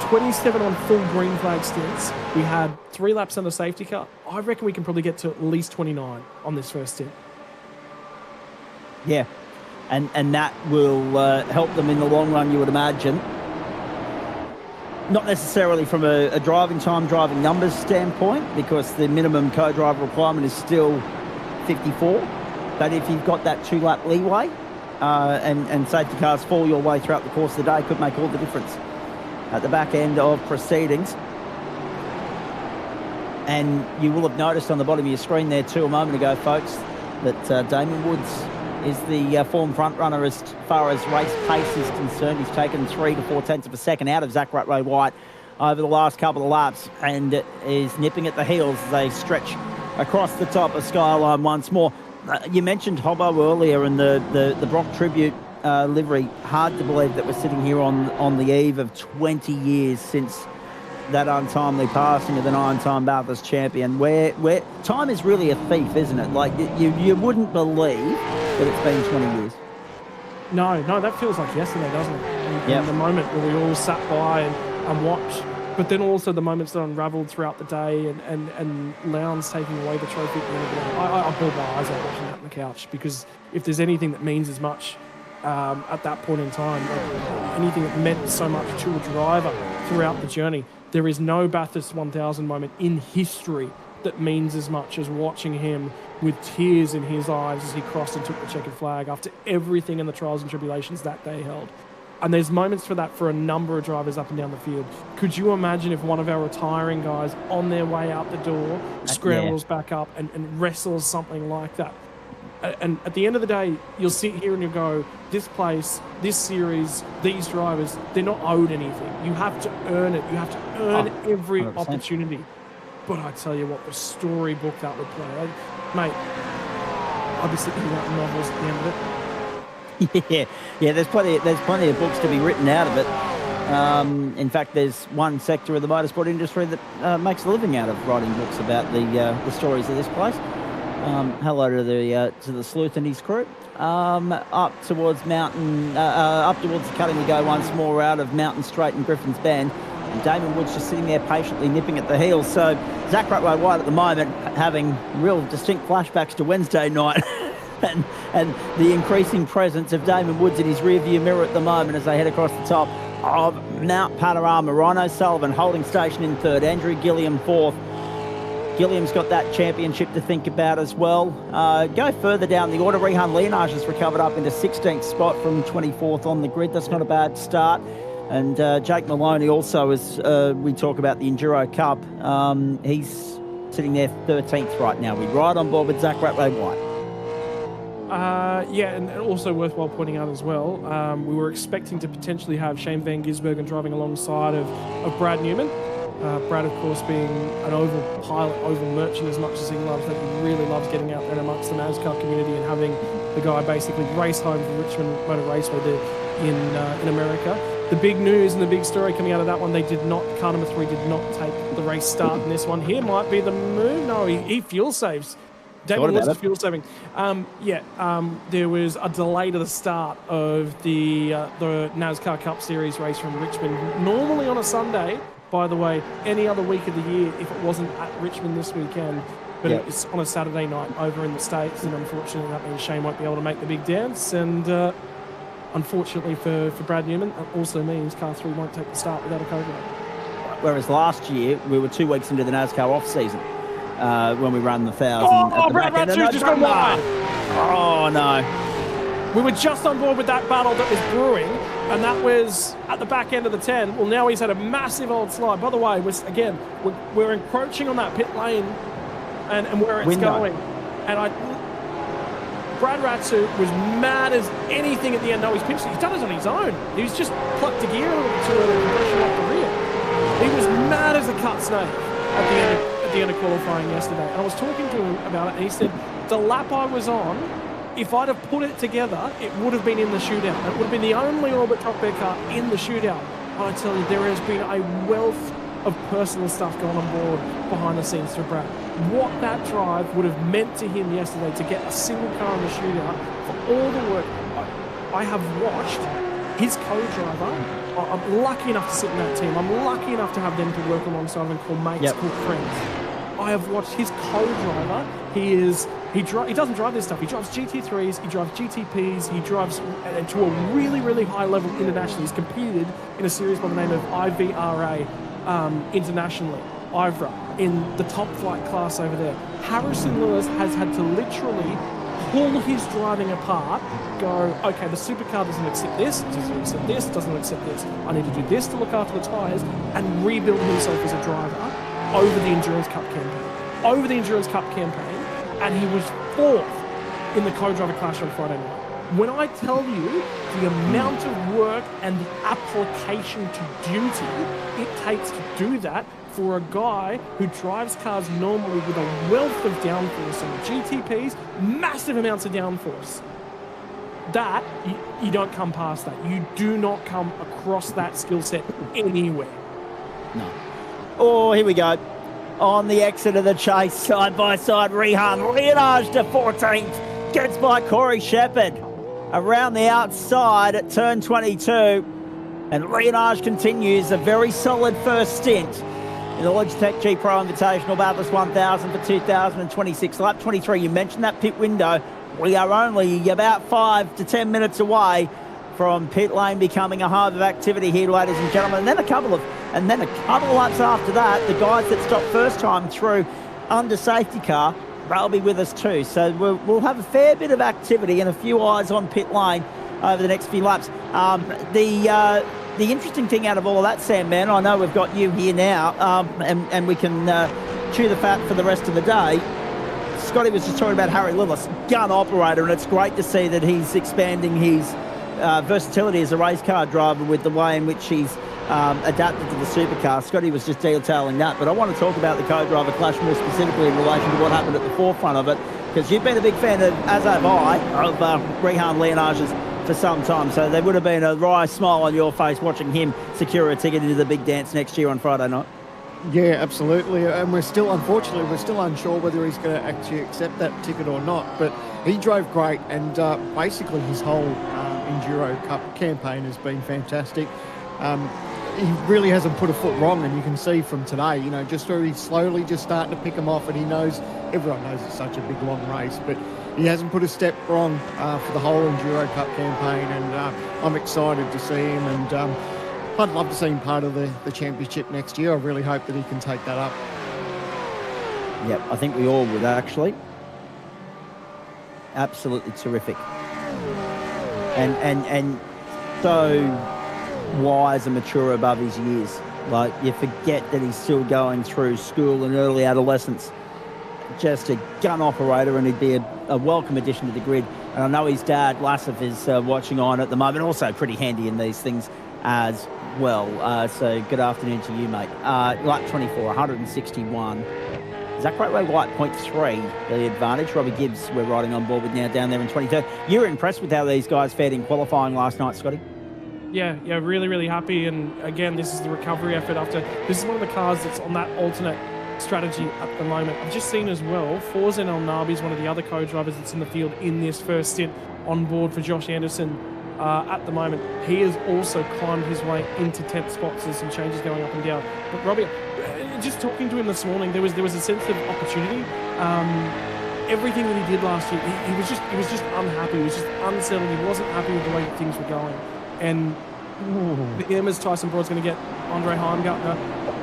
27 on full green flag stints. We had 3 laps on the safety car. I reckon we can probably get to at least 29 on this first stint. Yeah, and that will help them in the long run, you would imagine. Not necessarily from a driving numbers standpoint, because the minimum co-driver requirement is still 54. But if you've got that 2-lap leeway and safety cars fall your way throughout the course of the day, could make all the difference at the back end of proceedings. And you will have noticed on the bottom of your screen there too a moment ago, folks, that Damon Woods is the form front runner as far as race pace is concerned. He's taken 3 to 4 tenths of a second out of Zach Ratway White over the last couple of laps and is nipping at the heels as they stretch across the top of Skyline once more. You mentioned Hobbo earlier and the Brock Tribute livery. Hard to believe that we're sitting here on the eve of 20 years since that untimely passing of the 9-time Bathurst champion, where time is really a thief, isn't it? Like, you wouldn't believe that it's been 20 years. No, that feels like yesterday, doesn't it? And the moment where we all sat by and watched, but then also the moments that unravelled throughout the day and Lowndes taking away the trophy at the end of the day. I bawled my eyes out watching that on the couch, because if there's anything that means as much at that point in time, anything that meant so much to a driver throughout the journey, there is no Bathurst 1000 moment in history that means as much as watching him with tears in his eyes as he crossed and took the checkered flag after everything and the trials and tribulations that day held. And there's moments for that for a number of drivers up and down the field. Could you imagine if one of our retiring guys on their way out the door scrambles back up and wrestles something like that? And at the end of the day, you'll sit here and you'll go, this place, this series, these drivers, they're not owed anything. You have to earn it. You have to earn every 100%. Opportunity. But I tell you what, the storybook that would play, mate, I'll be sitting here writing novels at the end of it. Yeah, there's plenty of books to be written out of it. In fact, there's one sector of the motorsport industry that makes a living out of writing books about the stories of this place. Hello to the Sleuth and his crew. Up towards the cutting we go once more out of Mountain Straight and Griffin's Bend. And Damon Woods just sitting there patiently nipping at the heels. So Zach Ratway White at the moment having real distinct flashbacks to Wednesday night and the increasing presence of Damon Woods in his rearview mirror at the moment as they head across the top of Mount Panorama. Ryan O'Sullivan holding station in third. Andrew Gilliam fourth. Gilliam's got that championship to think about as well. Go further down the order. Rehan Leonage has recovered up into 16th spot from 24th on the grid. That's not a bad start. And Jake Maloney also, as we talk about the Enduro Cup, he's sitting there 13th right now. We're right on board with Zach Ratway White. And also worthwhile pointing out as well, we were expecting to potentially have Shane Van Gisbergen driving alongside of Brad Newman. Brad, of course, being an oval pilot, oval merchant as much as he loves that. He really loves getting out there amongst the NASCAR community and having the guy basically race home from Richmond Motor Raceway there in America. The big news and the big story coming out of that one, car number 3 did not take the race start in this one. Here might be the move. No, he fuel saves. Damon Woods is fuel saving. There was a delay to the start of the NASCAR Cup Series race from Richmond. Normally on a Sunday, by the way, any other week of the year, if it wasn't at Richmond this weekend, but it's on a Saturday night over in the States, and unfortunately that means Shane won't be able to make the big dance, and unfortunately for Brad Newman, it also means car 3 won't take the start without a co-driver. Whereas last year, we were 2 weeks into the NASCAR off-season when we ran the 1,000. Brad Ratsu's just gone wide! Oh, no. We were just on board with that battle that was brewing, and that was at the back end of the 10. Well, now he's had a massive old slide. By the way, we're encroaching on that pit lane and where it's going. And Brad Ratsu was mad as anything at the end. No, he's pitched. He's done it on his own. He's just plucked a gear a little bit too early and pressure off the rear. He was mad as a cut snake at the end of qualifying yesterday. And I was talking to him about it, and he said, the lap I was on If I'd have put it together, it would have been in the shootout. It would have been the only Orbit Top Bear car in the shootout. But I tell you, there has been a wealth of personal stuff going on board behind the scenes for Brad. What that drive would have meant to him yesterday to get a single car in the shootout for all the work. I have watched his co-driver. I'm lucky enough to sit in that team. I'm lucky enough to have them to work alongside and call mates, call friends. I have watched his co-driver. He doesn't drive this stuff. He drives GT3s, he drives GTPs, he drives to a really, really high level internationally. He's competed in a series by the name of IVRA internationally, IVRA, in the top flight class over there. Harrison Lewis has had to literally pull his driving apart, go, okay, the supercar doesn't accept this, doesn't accept this, doesn't accept this. I need to do this to look after the tyres, and rebuild himself as a driver over the Endurance Cup campaign. And he was 4th in the co-driver clash on Friday night. When I tell you the amount of work and the application to duty it takes to do that for a guy who drives cars normally with a wealth of downforce on GTPs, massive amounts of downforce, that, you don't come past that. You do not come across that skill set anywhere. No. Oh, here we go. On the exit of the chase, side by side, Rehan Leonage to 14th, gets by Corey Shepherd. Around the outside at turn 22, and Leonage continues a very solid first stint in the Logitech G Pro Invitational Bathurst 1000 for 2026. Lap 23, you mentioned that pit window. We are only about 5 to 10 minutes away from pit lane becoming a hive of activity here, ladies and gentlemen. And then a couple of laps after that, the guys that stopped first time through under safety car, they'll be with us too. So we'll have a fair bit of activity and a few eyes on pit lane over the next few laps. The interesting thing out of all of that, Sam, man, I know we've got you here now, and we can chew the fat for the rest of the day. Scotty was just talking about Harry Lillis, gun operator, and it's great to see that he's expanding his versatility as a race car driver with the way in which he's adapted to the supercar. Scotty was just detailing that, but I want to talk about the co-driver clash more specifically in relation to what happened at the forefront of it, because you've been a big fan of, as have I, of Rehan Leonage's for some time, so there would have been a wry smile on your face watching him secure a ticket into the big dance next year on Friday night. Yeah, absolutely. And we're still unsure whether he's going to actually accept that ticket or not. But he drove great, and basically his whole Enduro Cup campaign has been fantastic. He really hasn't put a foot wrong, and you can see from today, just really slowly just starting to pick him off, and everyone knows it's such a big, long race, but he hasn't put a step wrong for the whole Enduro Cup campaign, and I'm excited to see him, and I'd love to see him part of the championship next year. I really hope that he can take that up. Yep, I think we all would, actually. Absolutely terrific. And so wise and mature above his years. Like, you forget that he's still going through school and early adolescence. Just a gun operator, and he'd be a welcome addition to the grid. And I know his dad, Lassif, is watching on at the moment, also pretty handy in these things as well. So good afternoon to you, mate. Lap 24, 161. Zach Greatway White, 0.3, the advantage. Robbie Gibbs, we're riding on board with now down there in 23rd. You were impressed with how these guys fared in qualifying last night, Scotty? Yeah, really, really happy. And again, this is the recovery effort after. This is one of the cars that's on that alternate strategy at the moment. I've just seen as well, Forzen El Nabi is one of the other co-drivers that's in the field in this first stint on board for Josh Anderson at the moment. He has also climbed his way into 10th spots. There's some changes going up and down. But Robbie, just talking to him this morning, there was a sense of opportunity. Everything that he did last year, he was just unhappy. He was just unsettled. He wasn't happy with the way things were going. And the Emma's Tyson Broad's going to get Andre Heimgartner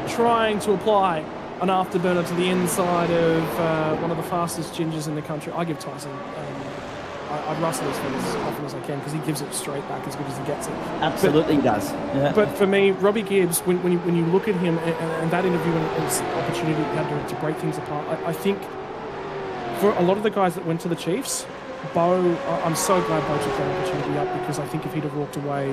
trying to apply an afterburner to the inside of one of the fastest gingers in the country. I give Tyson, I'd rustle his feet as often as I can because he gives it straight back as good as he gets it. Absolutely, he does. Yeah. But for me, Robbie Gibbs, when you look at him and that interview and opportunity he had to break things apart, I think for a lot of the guys that went to the Chiefs, Bo, I'm so glad Bo took that opportunity up, because I think if he'd have walked away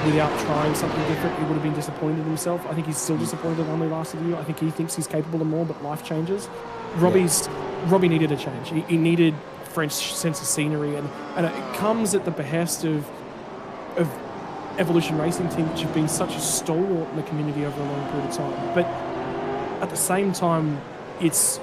without trying something different, he would have been disappointed in himself. I think he's still disappointed it only lasted a year. I think he thinks he's capable of more, but life changes. Robbie needed a change. He needed French sense of scenery, and it comes at the behest of Evolution Racing Team, which have been such a stalwart in the community over a long period of time. But at the same time, is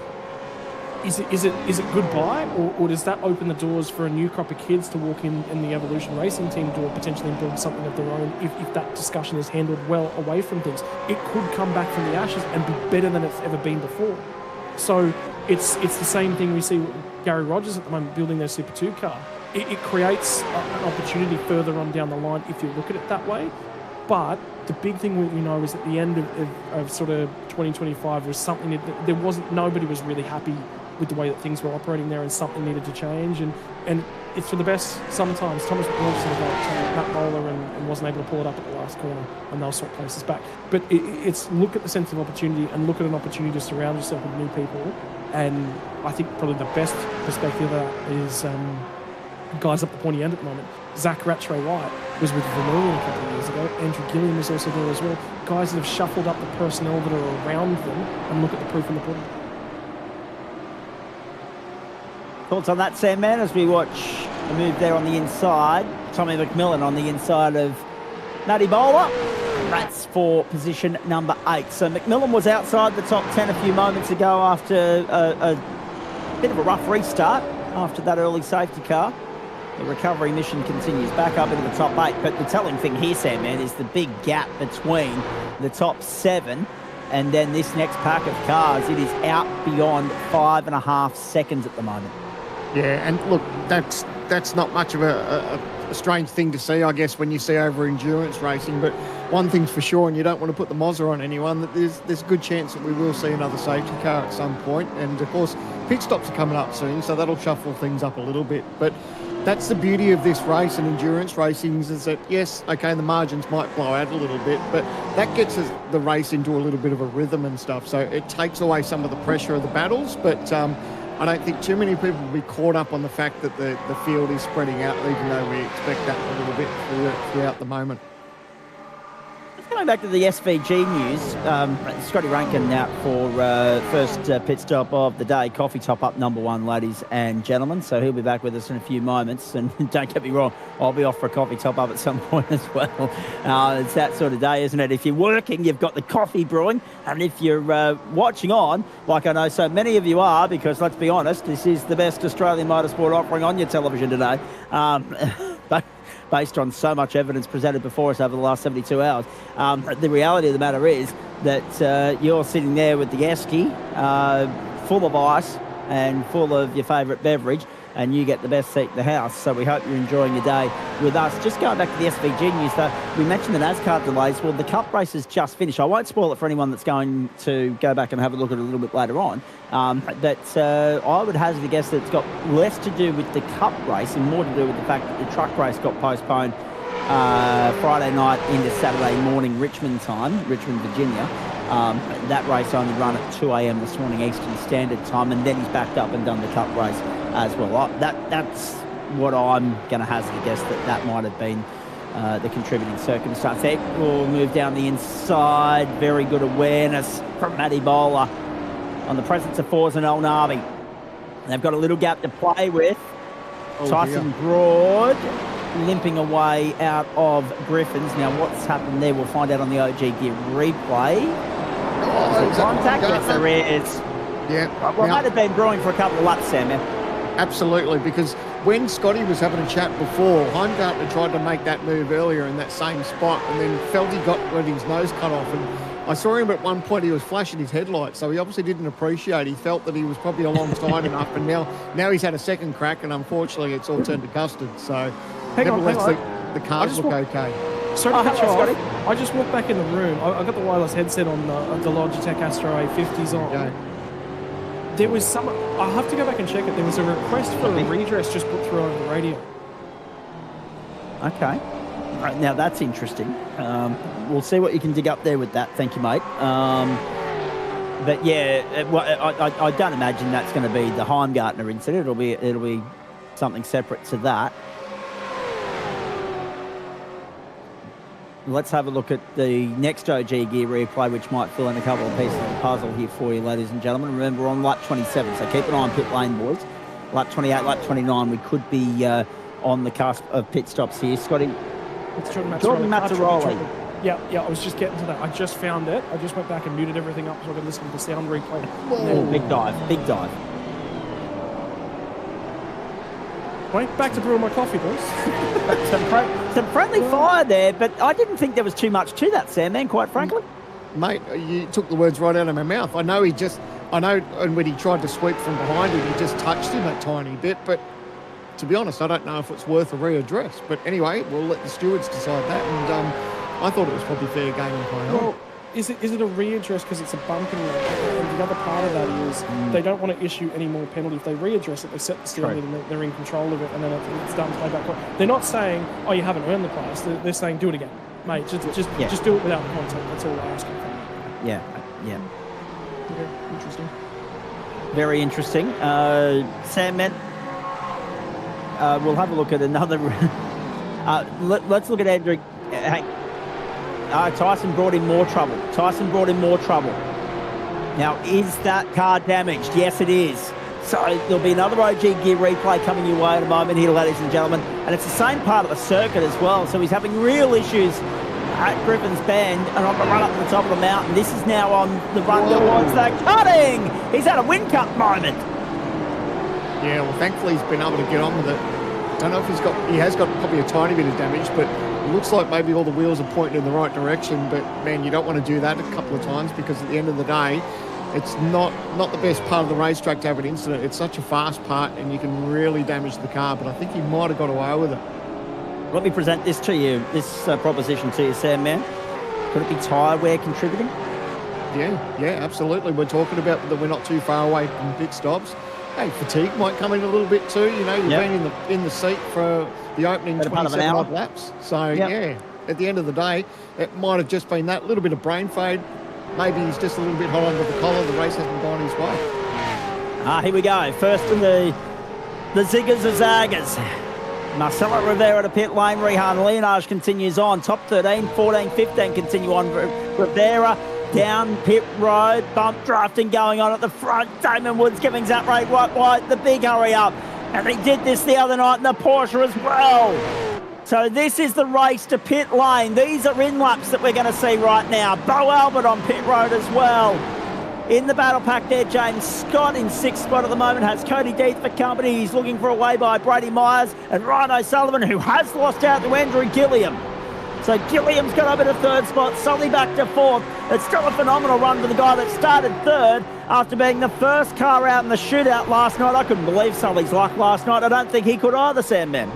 it goodbye, or does that open the doors for a new crop of kids to walk in the Evolution Racing Team door potentially and build something of their own if that discussion is handled well away from things? It could come back from the ashes and be better than it's ever been before. So it's the same thing we see with Gary Rogers at the moment building their Super 2 car. It creates an opportunity further on down the line if you look at it that way. But the big thing we know is at the end of sort of 2025 was something that nobody was really happy with the way that things were operating there, and something needed to change. And it's for the best sometimes. Thomas Wilson got that bowler and wasn't able to pull it up at the last corner, and they'll swap places back. But it's look at the sense of opportunity and look at an opportunity to surround yourself with new people. And I think probably the best perspective of that is guys up the pointy end at the moment. Zach Rattray-White was with Vermilion a couple of years ago. Andrew Gilliam was also there as well. Guys that have shuffled up the personnel that are around them, and look at the proof in the pudding. Thoughts on that, Sam, man, as we watch a move there on the inside. Tommy McMillan on the inside of Matty Bowler. That's for position number 8. So McMillan was outside the top 10 a few moments ago after a bit of a rough restart after that early safety car. The recovery mission continues back up into the top 8. But the telling thing here, Sam, man, is the big gap between the top 7 and then this next pack of cars. It is out beyond 5.5 seconds at the moment. Yeah, and look, that's not much of a strange thing to see, I guess, when you see over endurance racing. But one thing's for sure, and you don't want to put the Mozza on anyone, that there's a good chance that we will see another safety car at some point. And of course, pit stops are coming up soon, so that'll shuffle things up a little bit. But that's the beauty of this race and endurance racing is that, yes, okay, the margins might blow out a little bit, but that gets the race into a little bit of a rhythm and stuff. So it takes away some of the pressure of the battles, but I don't think too many people will be caught up on the fact that the field is spreading out, even though we expect that a little bit throughout the moment. Going back to the SVG news, Scotty Rankin out for first pit stop of the day, coffee top up number 1, ladies and gentlemen. So he'll be back with us in a few moments. And don't get me wrong, I'll be off for a coffee top up at some point as well. It's that sort of day, isn't it? If you're working, you've got the coffee brewing. And if you're watching on, like I know so many of you are, because let's be honest, this is the best Australian motorsport offering on your television today. But based on so much evidence presented before us over the last 72 hours. The reality of the matter is that you're sitting there with the esky full of ice and full of your favourite beverage, and you get the best seat in the house. So we hope you're enjoying your day with us. Just going back to the SVG news, though, we mentioned the NASCAR delays. Well, the Cup race has just finished. I won't spoil it for anyone that's going to go back and have a look at it a little bit later on. But I would hazard a guess that it's got less to do with the Cup race and more to do with the fact that the truck race got postponed Friday night into Saturday morning Richmond time, Richmond, Virginia. That race only ran at 2 a.m. this morning Eastern Standard Time, and then he's backed up and done the Cup race as well. That's what I'm going to hazard a guess that might have been the contributing circumstance. We'll move down the inside. Very good awareness from Matty Bowler on the presence of Forza and El Navi. They've got a little gap to play with. Tyson Broad limping away out of Griffins. Now, what's happened there, we'll find out on the OG Gear replay. Contact? Yes, there is. Yeah. Well, might have been brewing for a couple of laps, Sam. Absolutely, because when Scotty was having a chat before, Heimgartner tried to make that move earlier in that same spot, and then felt he got his nose cut off. And I saw him at one point, he was flashing his headlights, so he obviously didn't appreciate. He felt that he was probably alongside enough, and now he's had a second crack, and unfortunately it's all turned to custard. So the cars look okay. Sorry to cut you off. I just walked back in the room. I got the wireless headset on the Logitech Astro A50s on. Okay. There was some... I'll have to go back and check it. There was a request for a redress just put through over the radio. Okay. Right, now that's interesting. We'll see what you can dig up there with that. Thank you, mate. But yeah, I don't imagine that's going to be the Heimgartner incident. It'll be something separate to that. Let's have a look at the next OG Gear replay, which might fill in a couple of pieces of the puzzle here for you, ladies and gentlemen. Remember, we're on lap 27, so keep an eye on pit lane, boys. lap 28, lap 29, we could be on the cusp of pit stops here. Scotty, It's Jordan Jordan Mazzaroli. Yeah, I was just getting to that. I just found it. I just went back and muted everything up so I could listen to the sound replay. Oh, big dive, big dive. Wait, back to brewing my coffee, boys. Some friendly fire there, but I didn't think there was too much to that, Sam, man, quite frankly. Mate, you took the words right out of my mouth. I know, and when he tried to sweep from behind him, he just touched him a tiny bit, but to be honest, I don't know if it's worth a readdress. But anyway, we'll let the stewards decide that, and I thought it was probably fair game and play on. Well, is it a readdress because it's a bumping lap? And the other part of that is they don't want to issue any more penalty. If they readdress it, they set the standard and they're in control of it, and then it's done play back. They're not saying, oh, you haven't earned the place. They're saying, do it again. Mate, just do it without the contact. That's all they're asking for. Yeah. Interesting. Very interesting. Sam, man, we'll have a look at another. Let's look at Andrew. Hey, Tyson brought in more trouble. Now, is that car damaged? Yes, it is. So there'll be another OG Gear replay coming your way in a moment here, ladies and gentlemen. And it's the same part of the circuit as well. So he's having real issues at Griffin's Bend and on the run up to the top of the mountain. This is now on the run towards the cutting. He's had a wind cut moment. Yeah, well, thankfully he's been able to get on with it. Don't know if he has got probably a tiny bit of damage, but it looks like maybe all the wheels are pointing in the right direction. But man, you don't want to do that a couple of times because at the end of the day, it's not the best part of the racetrack to have an incident. It's such a fast part and you can really damage the car, but I think he might have got away with it. Let me present this to you, this proposition to you, Sam, man. Could it be tyre wear contributing? Yeah, absolutely. We're talking about that we're not too far away from pit stops. Hey, fatigue might come in a little bit too. You know, you've been in the seat for the opening 27 odd laps. So, yeah, at the end of the day, it might have just been that little bit of brain fade. Maybe he's just a little bit hot under the collar. The race hasn't gone his way. Here we go. First in the ziggers of zaggers. Marcelo Rivera to pit lane. Rehan Leonage continues on. Top 13, 14, 15 continue on. Rivera down pit road. Bump drafting going on at the front. Damon Woods giving Zap Ray White the big hurry up. And he did this the other night in the Porsche as well. So this is the race to pit lane. These are in laps that we're going to see right now. Bo Albert on pit road as well. In the battle pack there, James Scott in sixth spot at the moment has Cody Death for company. He's looking for a way by Brady Myers and Ryan O'Sullivan, who has lost out to Andrew Gilliam. So Gilliam's got over to third spot, Sully back to fourth. It's still a phenomenal run for the guy that started third after being the first car out in the shootout last night. I couldn't believe Sully's luck last night. I don't think he could either, Sam, man.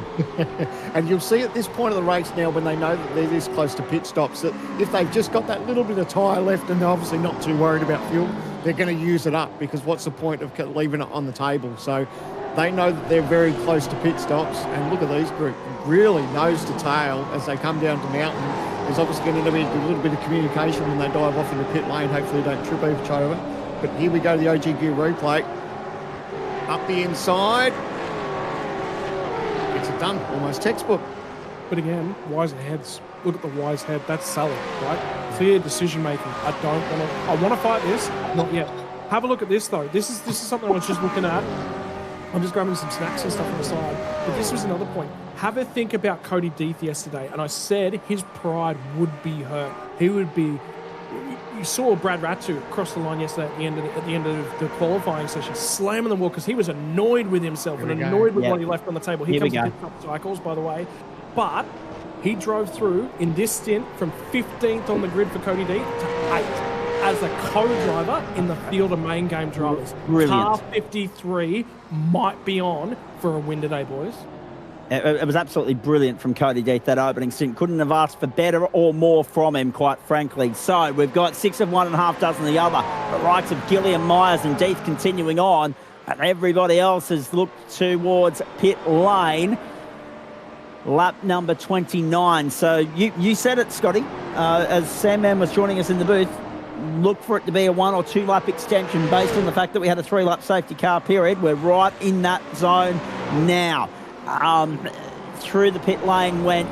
And you'll see at this point of the race now, when they know that they're this close to pit stops, that if they've just got that little bit of tyre left and they're obviously not too worried about fuel, they're going to use it up, because what's the point of leaving it on the table? So they know that they're very close to pit stops, and look at these group, really nose to tail as they come down to mountain. There's obviously going to be a little bit of communication when they dive off into pit lane. Hopefully they don't trip each other. But here we go, the OG Gear replay. Up the inside. Gets it done, almost textbook. But again, wise heads. Look at the wise head. That's Sully, right? Clear decision making. I want to fight this. Not yet. Have a look at this though. This is something I was just looking at. I'm just grabbing some snacks and stuff on the side. But this was another point. Have a think about Cody Death yesterday, and I said his pride would be hurt. He would be. You saw Brad Ratu cross the line yesterday at the end of the qualifying session, slamming the wall because he was annoyed with himself and annoyed with what he left on the table. Here comes the pit cycles, by the way. But he drove through in this stint from 15th on the grid for Cody Death to 8th as a co-driver in the field of main game drivers. Brilliant. Car 53 might be on for a win today, boys. It was absolutely brilliant from Cody Death, that opening stint. Couldn't have asked for better or more from him, quite frankly. So we've got 6 of one and a half dozen the other. The likes of Gilliam, Myers and Death continuing on. And everybody else has looked towards pit lane. Lap number 29. So you said it, Scotty, as Sam Man was joining us in the booth. Look for it to be a 1 or 2 lap extension based on the fact that we had a 3 lap safety car period. We're right in that zone now. Through the pit lane went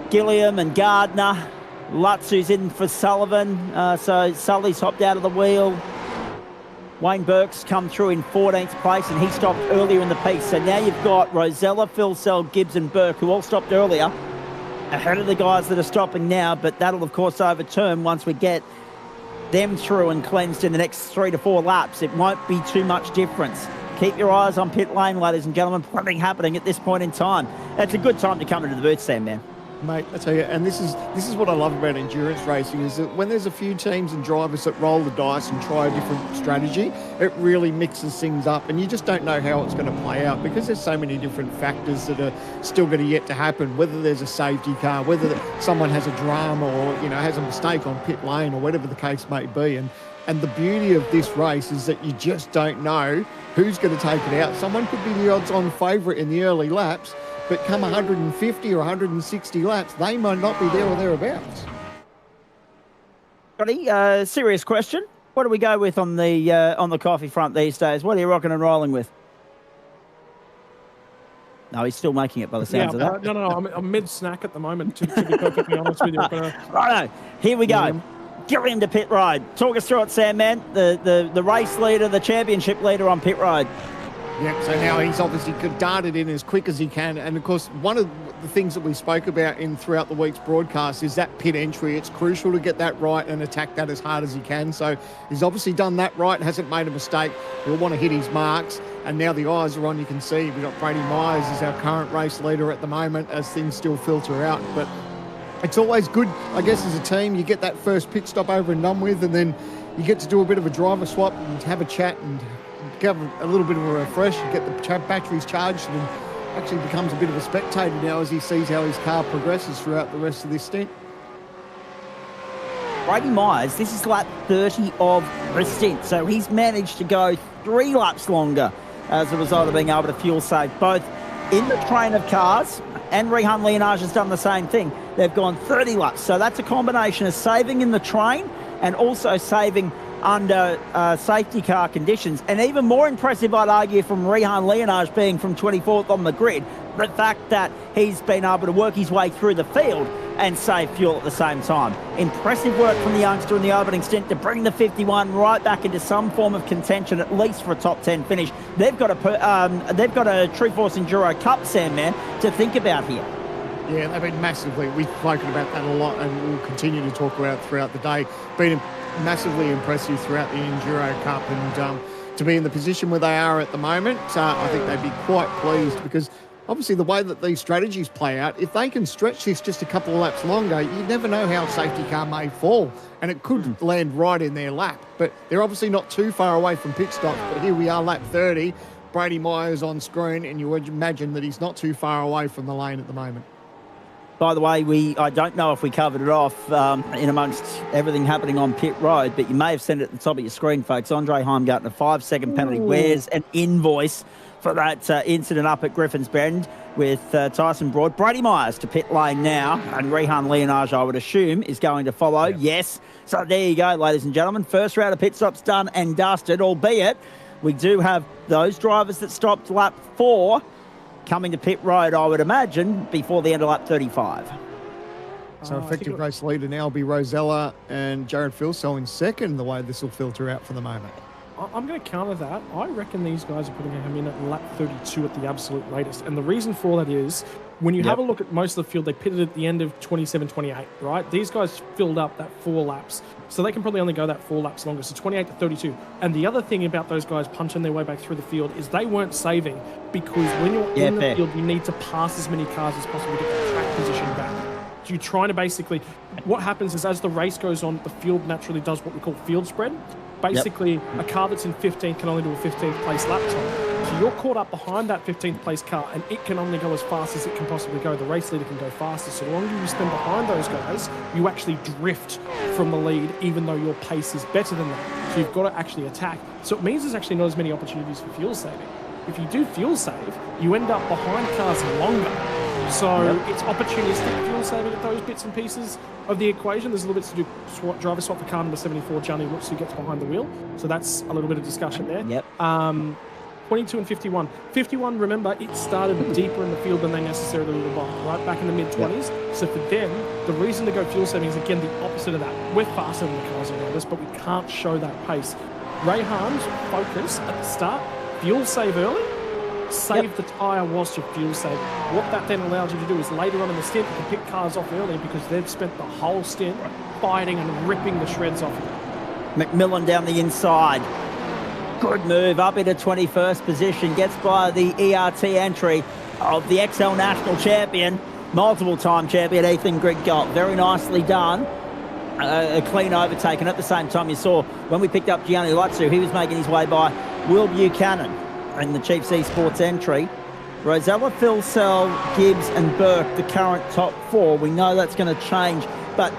Gilliam and Gardner. Lutzu's in for Sullivan. So Sully's hopped out of the wheel. Wayne Burke's come through in 14th place, and he stopped earlier in the piece. So now you've got Rosella, Phil Sell, Gibbs and Burke, who all stopped earlier, ahead of the guys that are stopping now. But that'll, of course, overturn once we get them through and cleansed in the next 3 to 4 laps. It won't be too much difference. Keep your eyes on pit lane, ladies and gentlemen. Plenty happening at this point in time. It's a good time to come into the booth, Sam, man. Mate, I tell you, and this is what I love about endurance racing, is that when there's a few teams and drivers that roll the dice and try a different strategy, it really mixes things up, and you just don't know how it's going to play out because there's so many different factors that are still going to yet to happen, whether there's a safety car, whether someone has a drama or, has a mistake on pit lane or whatever the case may be. And the beauty of this race is that you just don't know who's going to take it out. Someone could be the odds-on favourite in the early laps, but come 150 or 160 laps, they might not be there or thereabouts. Scotty, serious question. What do we go with on the coffee front these days? What are you rocking and rolling with? No, he's still making it by the sounds of that. No, I'm mid-snack at the moment, to be perfectly honest with you. Righto, here we go. Get into pit road. Talk us through it, Sam, man. The race leader, the championship leader on pit road. Yeah, so now he's obviously darted in as quick as he can. And, of course, one of the things that we spoke about throughout the week's broadcast is that pit entry. It's crucial to get that right and attack that as hard as he can. So he's obviously done that right, hasn't made a mistake. He'll want to hit his marks. And now the eyes are on, you can see. We've got Brady Myers as our current race leader at the moment as things still filter out. But it's always good, I guess, as a team. You get that first pit stop over and done with, and then you get to do a bit of a driver swap and have a chat and have a little bit of a refresh, you get the batteries charged, and actually becomes a bit of a spectator now as he sees how his car progresses throughout the rest of this stint. Brady Myers, this is lap 30 of the stint, so he's managed to go 3 laps longer as a result of being able to fuel save, both in the train of cars, and Rehan Leonage has done the same thing. They've gone 30 laps, so that's a combination of saving in the train and also saving under safety car conditions. And even more impressive, I'd argue, from Rehan Leonage being from 24th on the grid, the fact that he's been able to work his way through the field and save fuel at the same time. Impressive work from the youngster in the opening stint to bring the 51 right back into some form of contention, at least for a top 10 finish. They've got a True Force Enduro Cup, Sam, man, to think about here. Yeah, they've been massively. We've spoken about that a lot, and we'll continue to talk about it throughout the day. Been massively impressive throughout the Enduro Cup, and to be in the position where they are at the moment, I think they'd be quite pleased, because obviously the way that these strategies play out, if they can stretch this just a couple of laps longer, you never know how a safety car may fall, and it could land right in their lap. But they're obviously not too far away from pit stops, but here we are, lap 30, Brady Myers on screen, and you would imagine that he's not too far away from the lane at the moment. By the way, I don't know if we covered it off in amongst everything happening on pit road, but you may have seen it at the top of your screen, folks. Andre Heimgartner, 5-second penalty. Where's an invoice for that incident up at Griffin's Bend with Tyson Broad? Brady Myers to pit lane now, and Rehan Leonage, I would assume, is going to follow. Yep. Yes. So there you go, ladies and gentlemen. First round of pit stops done and dusted, albeit we do have those drivers that stopped lap 4 coming to pit road, I would imagine, before the end of lap 35. So effective race leader now will be Rosella and Jared Filsell in second, the way this will filter out for the moment. I'm going to counter that. I reckon these guys are putting him in at lap 32 at the absolute latest. And the reason for that is, when you have a look at most of the field, they pitted at the end of 27-28, right? These guys filled up that 4 laps. So they can probably only go that 4 laps longer, so 28 to 32. And the other thing about those guys punching their way back through the field is they weren't saving, because when you're in the field, you need to pass as many cars as possible to get the track position back. So you're trying to basically, what happens is as the race goes on, the field naturally does what we call field spread. Basically, a car that's in 15th can only do a 15th place lap time. So you're caught up behind that 15th place car, and it can only go as fast as it can possibly go. The race leader can go faster. So the longer you spend behind those guys, you actually drift from the lead, even though your pace is better than that. So you've got to actually attack. So it means there's actually not as many opportunities for fuel saving. If you do fuel save, you end up behind cars longer. So it's opportunistic fuel saving at those bits and pieces of the equation. There's a little bit to do driver swap for car number 74, Johnny Looks, who gets behind the wheel. So that's a little bit of discussion there. 22 and 51. 51, remember, it started deeper in the field than they necessarily would have, right? Back in the mid-20s. So for them, the reason to go fuel saving is, again, the opposite of that. We're faster than the cars around us, but we can't show that pace. Rayhan's focus at the start, fuel save early, save the tyre whilst you fuel save. What that then allows you to do is later on in the stint, you can pick cars off early because they've spent the whole stint fighting and ripping the shreds off of it. McMillan down the inside. Good move up into 21st position. Gets by the ERT entry of the XL National Champion, multiple-time champion Ethan Grigott. Very nicely done. A clean overtake, and at the same time you saw when we picked up Gianni Latsu, he was making his way by Will Buchanan in the Chiefs Esports entry. Rosella, Philsell, Gibbs and Burke, the current top 4. We know that's going to change, but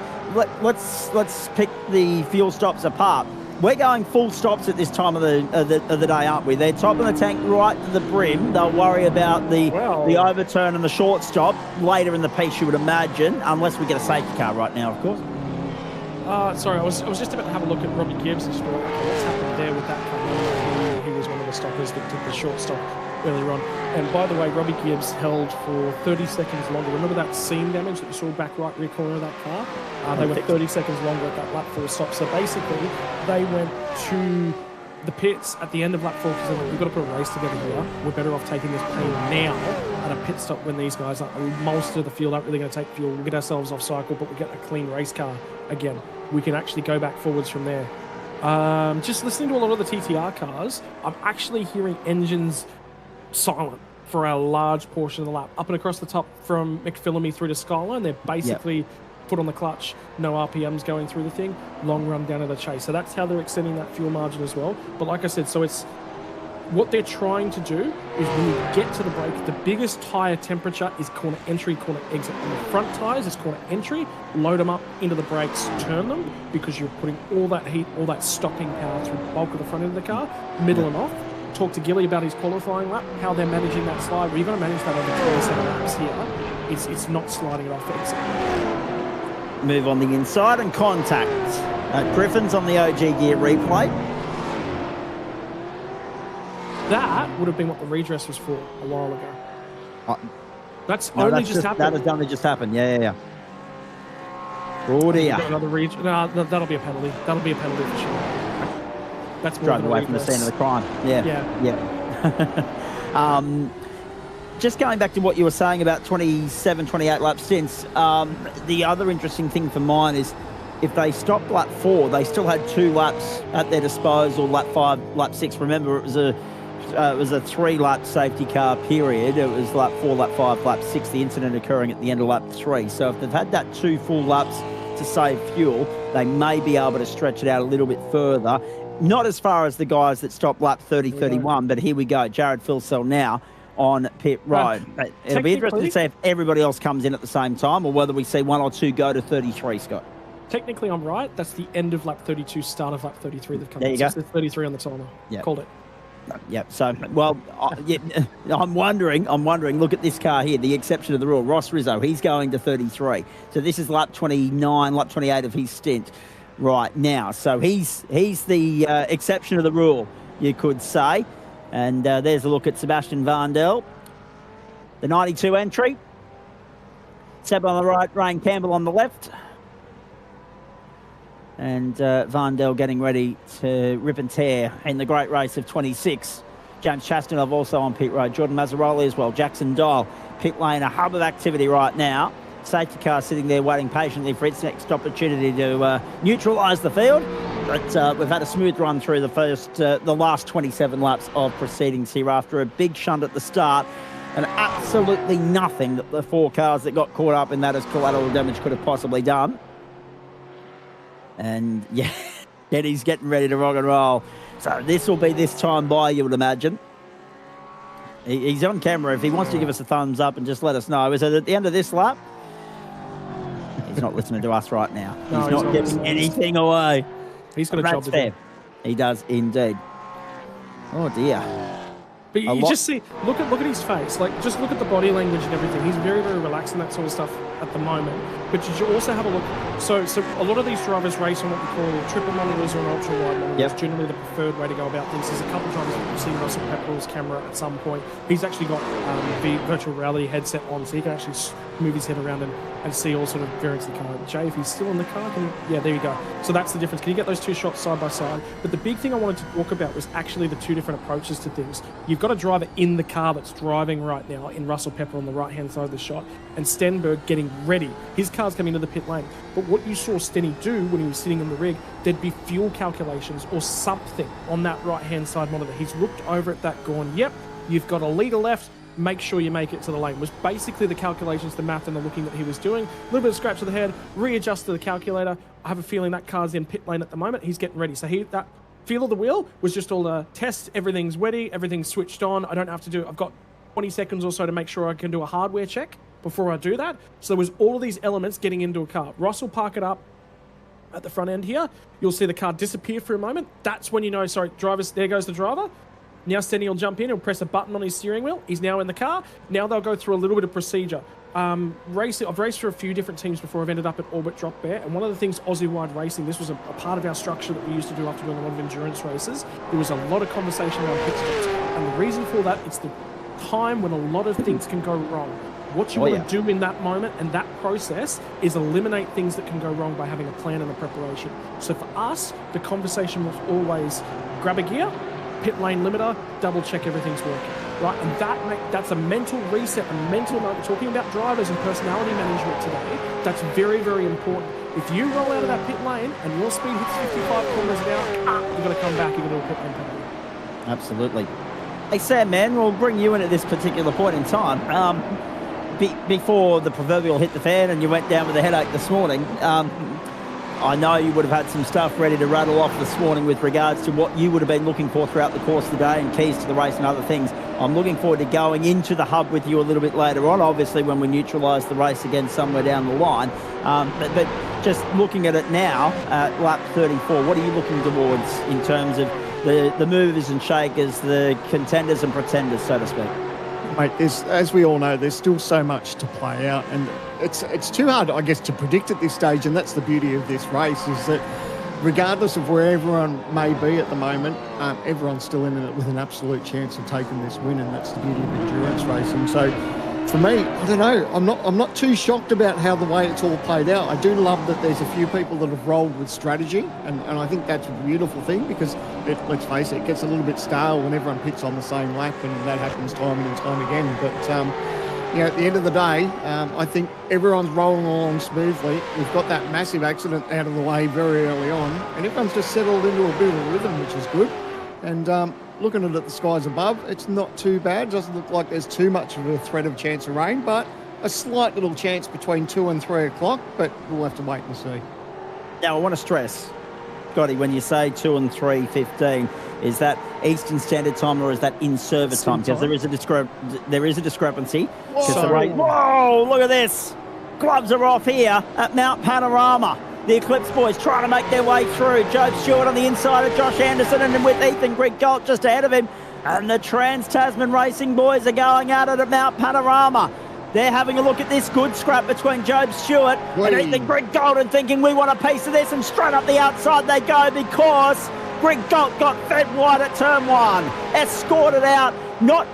let's pick the fuel stops apart. We're going full stops at this time of the day, aren't we? They're top of the tank right to the brim. They'll worry about the overturn and the short stop later in the piece, you would imagine, unless we get a safety car right now, of course. Sorry, I was just about to have a look at Robbie Gibbs and just be like, okay, what's happened there with that car? He was one of the stoppers that took the short stop earlier on. And by the way, Robbie Gibbs held for 30 seconds longer. Remember that seam damage that you saw back right rear corner of that car? They were 30 seconds longer at that lap 4 stop. So basically, they went to the pits at the end of lap 4 because they're like, we've got to put a race together here. We're better off taking this pain now at a pit stop when these guys are most of the field aren't really going to take fuel. We'll get ourselves off cycle, but we get a clean race car again. We can actually go back forwards from there. Just listening to a lot of the TTR cars, I'm actually hearing engines silent for a large portion of the lap. Up and across the top from McPhillamy through to Skyline, they're basically put on the clutch, no RPMs going through the thing, long run down to the chase. So that's how they're extending that fuel margin as well. But like I said, so it's what they're trying to do is when you get to the brake, the biggest tyre temperature is corner entry, corner exit. On the front tyres, it's corner entry, load them up into the brakes, turn them, because you're putting all that heat, all that stopping power through the bulk of the front end of the car, middle and off. Talk to Gilly about his qualifying lap, how they're managing that slide. Well, you've got to manage that over 27 laps here. It's not sliding it off exit. Move on the inside and contact. Griffin's on the OG gear replay. That would have been what the redress was for a while ago. That's No, only just happened. That has only just happened. Yeah. Oh dear. Another no, that'll be a penalty. That'll be a penalty for sure. That's more Driving than a away from the redress. scene of the crime. Yeah. Just going back to what you were saying about 27, 28 laps since, the other interesting thing for mine is if they stopped lap 4, they still had 2 laps at their disposal, lap 5, lap 6. Remember, it was a 3-lap safety car period. It was lap 4, lap 5, lap 6, the incident occurring at the end of lap 3. So if they've had that 2 full laps to save fuel, they may be able to stretch it out a little bit further. Not as far as the guys that stopped lap 30, 31, but here we go. Jared Philsell now on pit road. It'll be interesting to see if everybody else comes in at the same time or whether we see 1 or 2 go to 33, Scott. Technically, I'm right. That's the end of lap 32, start of lap 33. They've come There you in. go. So it's 33 on the timer. Yeah. Called it. Yep. So, well, I'm wondering, look at this car here, the exception of the rule. Ross Rizzo, he's going to 33. So this is lap 29, lap 28 of his stint right now. So he's the exception of the rule, you could say. And there's a look at Sebastian Vandel, the 92 entry. Seb on the right, Ryan Campbell on the left. And Vandel getting ready to rip and tear in the great race of 26. James Chastanov also on pit road. Jordan Mazzaroli as well. Jackson Dial, pit lane, a hub of activity right now. Safety car sitting there waiting patiently for its next opportunity to neutralise the field. But we've had a smooth run through the last 27 laps of proceedings here after a big shunt at the start. And absolutely nothing that the 4 cars that got caught up in that as collateral damage could have possibly done. And yeah, Eddie's getting ready to rock and roll. So this will be this time by, you would imagine. He's on camera. If he wants to give us a thumbs up and just let us know. Is it at the end of this lap? He's not listening to us right now. No, he's not giving anything away. He's got a job to do. He does indeed. Oh dear. But you just see, look at his face. Like, just look at the body language and everything. He's very, very relaxed and that sort of stuff at the moment. But you should also have a look. So a lot of these drivers race on what we call triple monitors or an ultra wide monitor. It's generally the preferred way to go about things. There's a couple of drivers that you've seen Russell Pepperell's camera at some point. He's actually got the virtual reality headset on, so he can actually move his head around and see all sort of variants of the car. Jay, if he's still in the car, yeah, there you go. So that's the difference. Can you get those two shots side by side? But the big thing I wanted to talk about was actually the two different approaches to things. You've got a driver in the car that's driving right now in Russell Pepper on the right-hand side of the shot, and Stenberg getting ready. His car's coming into the pit lane. But what you saw Stenny do when he was sitting in the rig, there'd be fuel calculations or something on that right-hand side monitor. He's looked over at that going, yep, you've got a litre left, make sure you make it to the lane. Was basically the calculations, the math and the looking that he was doing. A little bit of scratch of the head, readjust to the calculator. I have a feeling that car's in pit lane at the moment. He's getting ready. So that feel of the wheel was just all the test. Everything's ready. Everything's switched on. I don't have to do, I've got 20 seconds or so to make sure I can do a hardware check before I do that. So there was all of these elements getting into a car. Ross will park it up at the front end here. You'll see the car disappear for a moment. That's when you know, sorry, drivers, there goes the driver. Now Stenny will jump in, he'll press a button on his steering wheel. He's now in the car. Now they'll go through a little bit of procedure. I've raced for a few different teams before. I've ended up at Orbit Drop Bear. And one of the things Aussie-wide racing, this was a part of our structure that we used to do after doing a lot of endurance races. There was a lot of conversation around pit stops. And the reason for that, it's the time when a lot of things can go wrong. What you want to do in that moment and that process is eliminate things that can go wrong by having a plan and a preparation. So for us, the conversation was always grab a gear, pit lane limiter, double check everything's working, right? And that's a mental reset, a mental note. We're talking about drivers and personality management today. That's very, very important. If you roll out of that pit lane and your speed hits 55 kilometers an hour, you've got to come back, you've got to do a pit lane penalty. Absolutely. Hey, Sam, man, we'll bring you in at this particular point in time. Before the proverbial hit the fan and you went down with a headache this morning, I know you would have had some stuff ready to rattle off this morning with regards to what you would have been looking for throughout the course of the day and keys to the race and other things. I'm looking forward to going into the hub with you a little bit later on, obviously when we neutralise the race again somewhere down the line. But just looking at it now, lap 34, what are you looking towards in terms of the movers and shakers, the contenders and pretenders, so to speak? Mate, as we all know, there's still so much to play out, and it's too hard, I guess, to predict at this stage, and that's the beauty of this race, is that regardless of where everyone may be at the moment, everyone's still in it with an absolute chance of taking this win, and that's the beauty of endurance racing. So for me, I don't know, I'm not too shocked about how the way it's all played out. I do love that there's a few people that have rolled with strategy, and I think that's a beautiful thing, because let's face it, it gets a little bit stale when everyone pits on the same lap, and that happens time and time again. But at the end of the day, I think everyone's rolling along smoothly. We've got that massive accident out of the way very early on, and everyone's just settled into a bit of a rhythm, which is good. And looking at the skies above, it's not too bad. It doesn't look like there's too much of a threat of chance of rain, but a slight little chance between 2 and 3 o'clock, but we'll have to wait and see. Now, I want to stress, Scotty, when you say 2 and 3:15, is that Eastern Standard Time or is that in-service time? Because there is a discrepancy. Whoa, look at this. Gloves are off here at Mount Panorama. The Eclipse boys trying to make their way through. Joe Stewart on the inside of Josh Anderson, and with Ethan Griggolt just ahead of him. And the Trans-Tasman Racing boys are going at it at Mount Panorama. They're having a look at this good scrap between Job Stewart and Ethan Griggolt and thinking we want a piece of this, and straight up the outside they go because Griggolt got fed wide at turn 1. Escorted out. No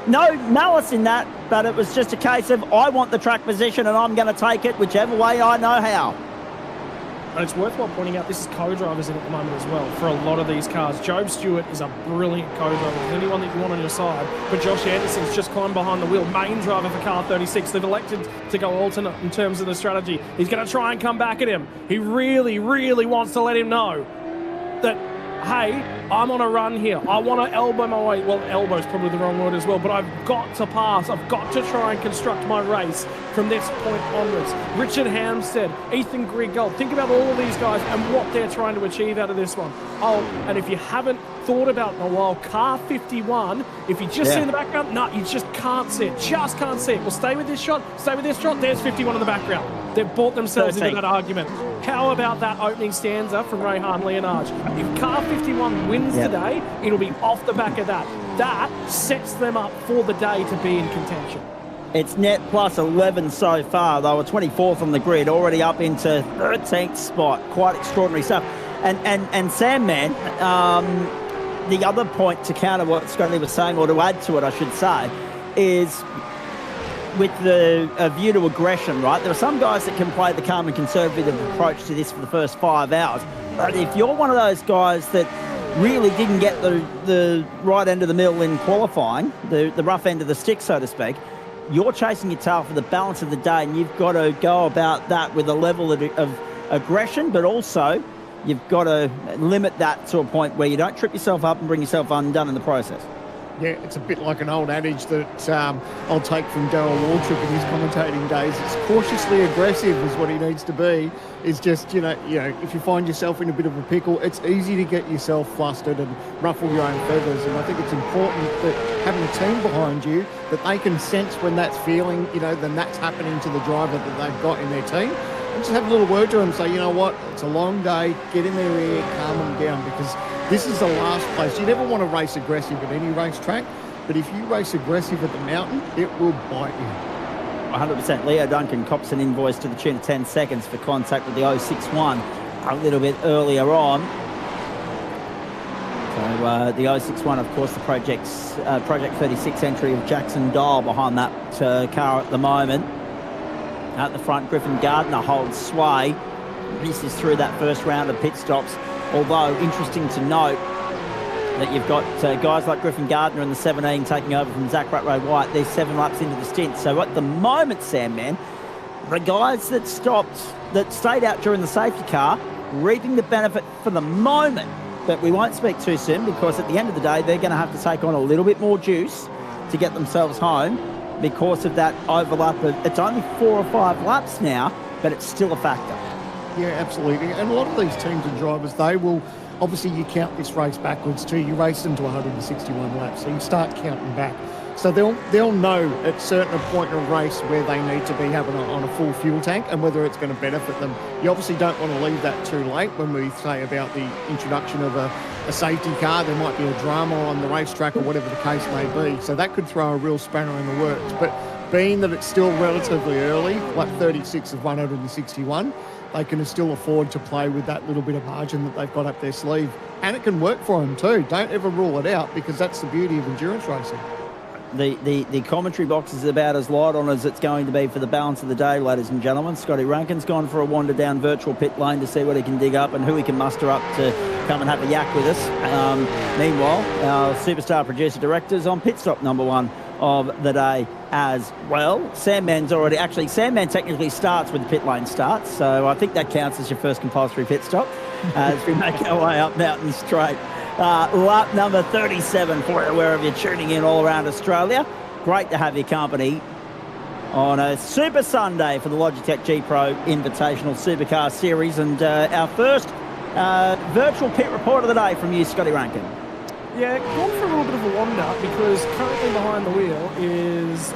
malice in that, but it was just a case of I want the track position and I'm going to take it whichever way I know how. And it's worthwhile pointing out this is co-drivers in at the moment as well for a lot of these cars. Job Stewart is a brilliant co-driver. There's anyone that you want on your side. But Josh Anderson's just climbed behind the wheel. Main driver for car 36. They've elected to go alternate in terms of the strategy. He's going to try and come back at him. He really, really wants to let him know that, hey, I'm on a run here. I want to elbow my way. Well, elbow's probably the wrong word as well, but I've got to pass. I've got to try and construct my race from this point onwards. Richard Hampstead, Ethan Griggolt. Think about all of these guys and what they're trying to achieve out of this one. Oh, and if you haven't thought about it in a while, car 51, if you just see in the background, no, you just can't see it. Just can't see it. Well, stay with this shot. Stay with this shot. There's 51 in the background. They've bought themselves into that argument. How about that opening stanza from Rehan Leonard? If car 51 wins today, it'll be off the back of that. That sets them up for the day to be in contention. It's net plus 11 so far. They were 24th on the grid, already up into 13th spot. Quite extraordinary stuff. And Sam, man, the other point to counter what Scotty was saying, or to add to it, I should say, is with the view to aggression, right? There are some guys that can play the calm and conservative approach to this for the first 5 hours. But if you're one of those guys that really didn't get the right end of the mill in qualifying, the rough end of the stick, so to speak, you're chasing your tail for the balance of the day, and you've got to go about that with a level of aggression, but also you've got to limit that to a point where you don't trip yourself up and bring yourself undone in the process. Yeah, it's a bit like an old adage that I'll take from Darryl Waltrip in his commentating days. It's cautiously aggressive is what he needs to be. It's just, you know, if you find yourself in a bit of a pickle, it's easy to get yourself flustered and ruffle your own feathers. And I think it's important that having a team behind you, that they can sense when that's feeling, then that's happening to the driver that they've got in their team. And just have a little word to them, say, you know what, it's a long day, get in their ear, calm them down, because this is the last place. You never want to race aggressive at any racetrack, but if you race aggressive at the mountain, it will bite you. 100%. Leo Duncan cops an invoice to the tune of 10 seconds for contact with the 061 a little bit earlier on. So the 061, of course, the Project 36 entry of Jackson Dial behind that car at the moment. At the front, Griffin Gardner holds sway. This is through that first round of pit stops. Although, interesting to note that you've got guys like Griffin Gardner in the 17 taking over from Zach Ratray White. They're 7 laps into the stint. So at the moment, Sandman, the guys that stayed out during the safety car, reaping the benefit for the moment. But we won't speak too soon, because at the end of the day, they're going to have to take on a little bit more juice to get themselves home because of that overlap. It's only 4 or 5 laps now, but it's still a factor. Yeah, absolutely. And a lot of these teams and drivers, they will, obviously you count this race backwards too. You race them to 161 laps, so you start counting back. So they'll know at certain point in a race where they need to be having on a full fuel tank and whether it's going to benefit them. You obviously don't want to leave that too late. When we say about the introduction of a safety car, there might be a drama on the racetrack or whatever the case may be. So that could throw a real spanner in the works. But being that it's still relatively early, like 36 of 161, they can still afford to play with that little bit of margin that they've got up their sleeve. And it can work for them too. Don't ever rule it out, because that's the beauty of endurance racing. The commentary box is about as light on as it's going to be for the balance of the day, ladies and gentlemen. Scotty Rankin's gone for a wander down virtual pit lane to see what he can dig up and who he can muster up to come and have a yak with us. Meanwhile, our superstar producer director's on pit stop number 1 of the day as well. Sandman technically starts with the pit lane starts, so I think that counts as your first compulsory pit stop as we make our way up Mountain Straight. Lap number 37 for you, wherever you're tuning in all around Australia. Great to have your company on a Super Sunday for the Logitech G Pro Invitational Supercar Series, and our first virtual pit report of the day from you, Scotty Rankin. Yeah, gone for a little bit of a wander, because currently behind the wheel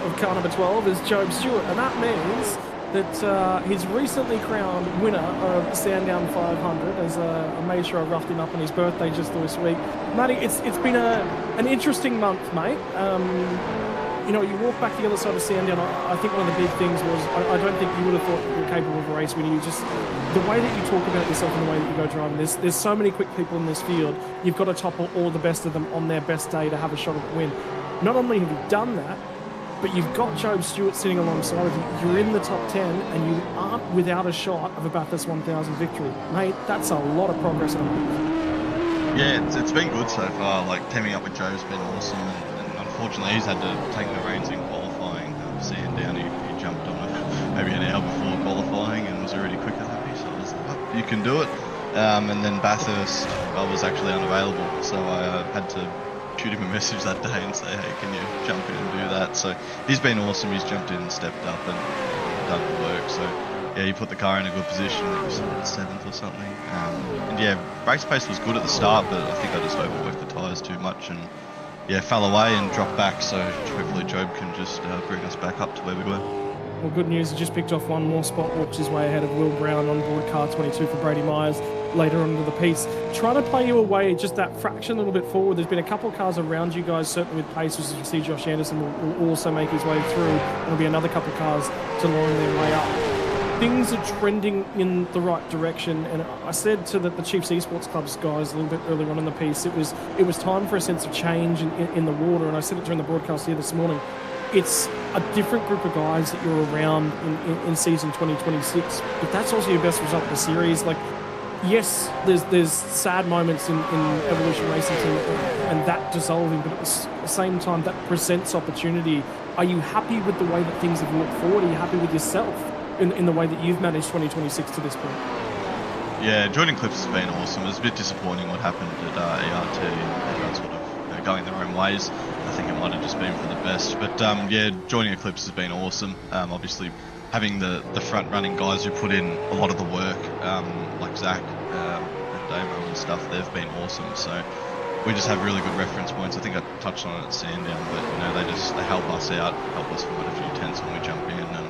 of car number 12 is Job Stewart, and that means that he's recently crowned winner of Sandown 500, as I made sure I roughed him up on his birthday just this week. Matty, it's been an interesting month, mate. You walk back the other side of Sandown, I think one of the big things was, I don't think you would have thought you were capable of a race when you just, the way that you talk about yourself and the way that you go driving, there's so many quick people in this field, you've got to topple all the best of them on their best day to have a shot at the win. Not only have you done that, but you've got Job Stewart sitting alongside of you. You're in the top 10, and you aren't without a shot of a Bathurst 1000 victory. Mate, that's a lot of progress in a month. Yeah, it's been good so far. Like, teaming up with Joe's been awesome, and unfortunately he's had to take the reins in qualifying. Sandown, he jumped on it maybe an hour before qualifying and was already quicker than me, so I was like, oh, you can do it. And then Bathurst, I was actually unavailable, so I had to shoot him a message that day and say, hey, can you jump in and do that? So he's been awesome. He's jumped in and stepped up and done the work. So yeah, he put the car in a good position. I think it was 7th or something. And yeah, race pace was good at the start, but I think I just overworked the tyres too much and yeah, fell away and dropped back. So hopefully Job can just bring us back up to where we were. Well, good news, he just picked off one more spot, walked his way ahead of Will Brown on board car 22 for Brady Myers later on into the piece. Trying to play you away just that fraction a little bit forward. There's been a couple of cars around you guys, certainly with pace, as you see Josh Anderson will also make his way through. There'll be another couple of cars to line their way up. Things are trending in the right direction, and I said to the Chiefs Esports Club's guys a little bit earlier on in the piece, it was time for a sense of change in the water, and I said it during the broadcast here this morning. it's a different group of guys that you're around in season 2026, but that's also your best result of the series. Like, yes, there's sad moments in Evolution Racing Team and that dissolving, but at the same time, that presents opportunity. Are you happy with the way that things have walked forward? Are you happy with yourself in the way that you've managed 2026 to this point? Yeah, joining Clips has been awesome. It was a bit disappointing what happened at ERT and everyone sort of going their own ways. I think it might have just been for the best. But yeah, joining Eclipse has been awesome. Obviously, having the front running guys who put in a lot of the work, like Zach and Damo and stuff, they've been awesome. So we just have really good reference points. I think I touched on it at Sandown, but you know, they help us out, help us find a few tenths when we jump in, and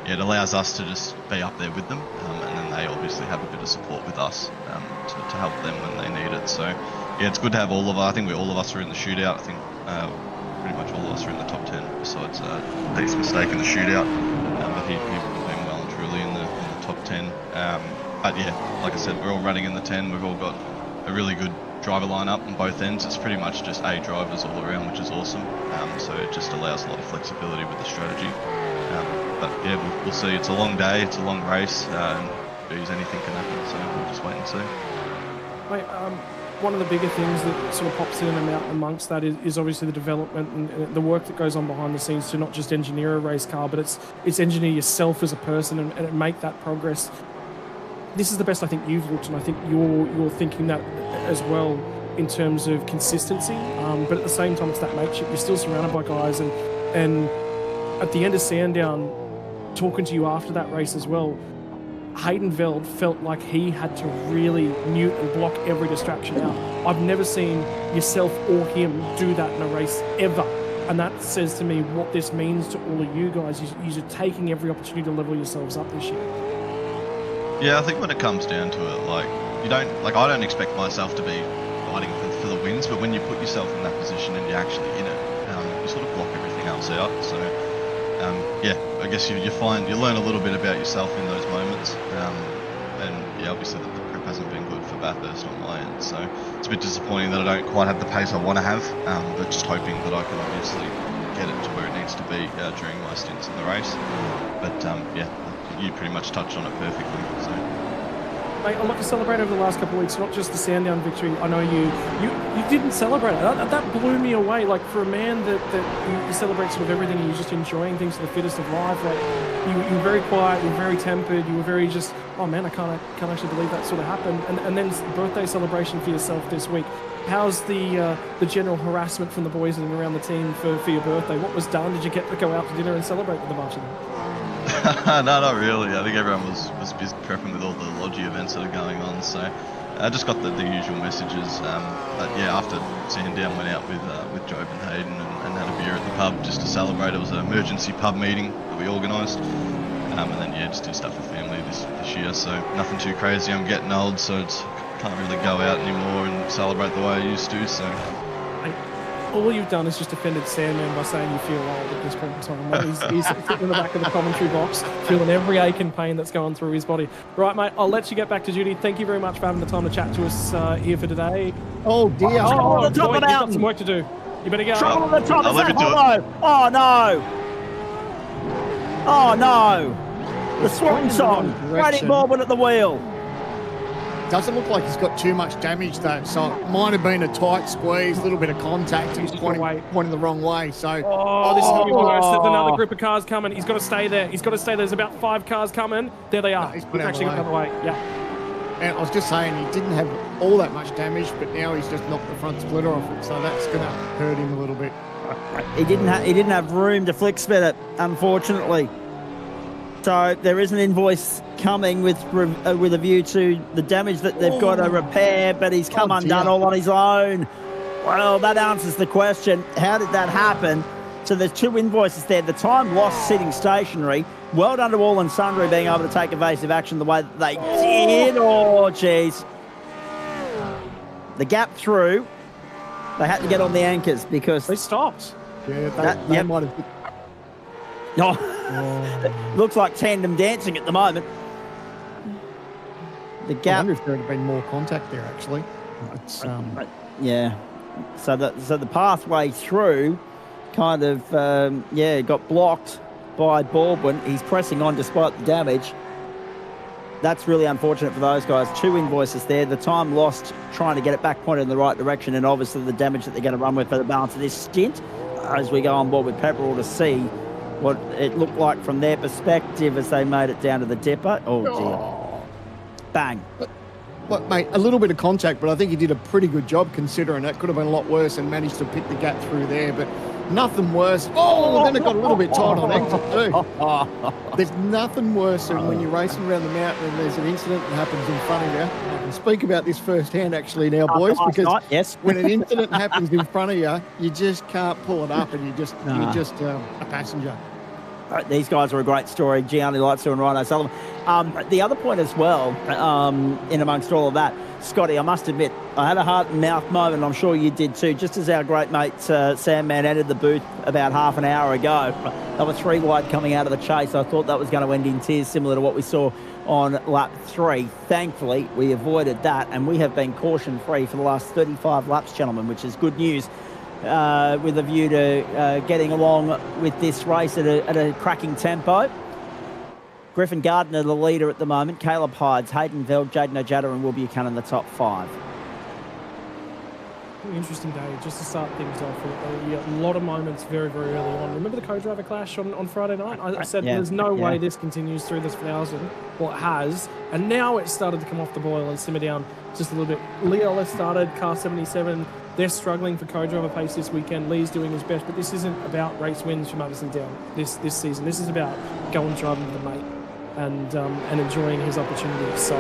yeah, it allows us to just be up there with them, and then they obviously have a bit of support with us to help them when they need it. So yeah, it's good to have all of us. I think all of us are in the shootout. I think pretty much all of us are in the top 10, besides Pete's mistake in the shootout, but he would have been well and truly in the top 10. But yeah, like I said, we're all running in the 10. We've all got a really good driver lineup on both ends. It's pretty much just A drivers all around, which is awesome. So it just allows a lot of flexibility with the strategy. But yeah, we'll see. It's a long day, it's a long race, and anything can happen, so we'll just wait and see. Mate, one of the bigger things that sort of pops in and out amongst that is obviously the development and the work that goes on behind the scenes to not just engineer a race car, but it's engineer yourself as a person and make that progress. This is the best I think you've looked, and I think you're thinking that as well in terms of consistency. But at the same time, it's that mateship. You're still surrounded by guys, and at the end of Sandown, talking to you after that race as well, Hayden Veld felt like he had to really mute and block every distraction out. I've never seen yourself or him do that in a race ever. And that says to me what this means to all of you guys. You're taking every opportunity to level yourselves up this year. Yeah, I think when it comes down to it, I don't expect myself to be fighting for the wins, but when you put yourself in that position and you're actually in it, you sort of block everything else out. So yeah, I guess you learn a little bit about yourself in those moments, and yeah, obviously the prep hasn't been good for Bathurst on my end, so it's a bit disappointing that I don't quite have the pace I want to have, but just hoping that I can obviously get it to where it needs to be during my stints in the race. But yeah, you pretty much touched on it perfectly. So. Mate, a lot to celebrate over the last couple of weeks, not just the Sandown victory. I know you didn't celebrate it. That blew me away. Like, for a man that you celebrate sort of everything and you're just enjoying things to the fittest of life, like, you were very quiet, you were very tempered, you were very just, oh man, I can't actually believe that sort of happened. And then birthday celebration for yourself this week. How's the general harassment from the boys and around the team for your birthday? What was done? Did you get to go out to dinner and celebrate with a bunch of them? No, not really. I think everyone was busy prepping with all the Logi events that are going on, so I just got the usual messages. But yeah, after Sandown went out with Job and Hayden and had a beer at the pub just to celebrate. It was an emergency pub meeting that we organised, and then yeah, just did stuff with family this year. So nothing too crazy. I'm getting old, so can't really go out anymore and celebrate the way I used to. So. All you've done is just offended Sandman by saying you feel old at this point in time. Like, he's sitting in the back of the commentary box, feeling every ache and pain that's going through his body. Right, mate, I'll let you get back to duty. Thank you very much for having the time to chat to us here for today. Oh, dear. Oh, on the top boy, of the you've got mountain. some work to do. You better go. Trouble on the top I'll of leave that it to it. hollow. Oh, no. Oh, no. The swan song. Brady Baldwin at the wheel. Doesn't look like he's got too much damage though, so it might have been a tight squeeze, a little bit of contact, and he's pointing the wrong way. So, this is going to be worse. There's another group of cars coming. He's got to stay there. There's about 5 cars coming. There they are. He's actually got the other way. Yeah. And I was just saying he didn't have all that much damage, but now he's just knocked the front splitter off it, so that's going to hurt him a little bit. He didn't have room to flick spin it, unfortunately. So there is an invoice coming with a view to the damage that they've got to repair, but he's come undone all on his own. Well, that answers the question. How did that happen? So there's 2 invoices there. The time lost sitting stationary. Well done to all and sundry being able to take evasive action the way that they did. Oh, jeez. The gap through. They had to get on the anchors because they stopped. Yeah, they might have. Looks like tandem dancing at the moment. The gap. I wonder if there had been more contact there, actually. It's, yeah. So the pathway through kind of, got blocked by Baldwin. He's pressing on despite the damage. That's really unfortunate for those guys. 2 invoices there. The time lost trying to get it back pointed in the right direction, and obviously the damage that they're going to run with for the balance of this stint as we go on board with Pepperell to see what it looked like from their perspective as they made it down to the depot. Oh, dear. Bang. Look, mate, a little bit of contact, but I think he did a pretty good job considering it could have been a lot worse and managed to pick the gap through there, but nothing worse. Oh, then it got a little bit tight on exit too. There's nothing worse than when you're racing around the mountain and there's an incident that happens in front of you. I can speak about this firsthand actually now, boys, because when an incident happens in front of you, you just can't pull it up and you're just a passenger. These guys are a great story, Gianni Lightstone and Ryan O'Sullivan. The other point as well, in amongst all of that, Scotty, I must admit, I had a heart and mouth moment, and I'm sure you did too, just as our great mate Sam Mann entered the booth about half an hour ago. They were 3 wide coming out of the chase. I thought that was going to end in tears, similar to what we saw on lap 3. Thankfully, we avoided that, and we have been caution-free for the last 35 laps, gentlemen, which is good news. With a view to getting along with this race at a cracking tempo. Griffin Gardner, the leader at the moment. Caleb Hydes, Hayden Veld, Jaden Ojeda and Will Buchanan, the top 5. Interesting day, just to start things off. A lot of moments very, very early on. Remember the co-driver clash on Friday night? I said there's no way this continues through this 1,000. Well, it has. And now it's started to come off the boil and simmer down just a little bit. Leo has started, car 77. They're struggling for co-driver pace this weekend. Lee's doing his best, but this isn't about race wins for Madison Down this season. This is about going driving with a mate and enjoying his opportunities. So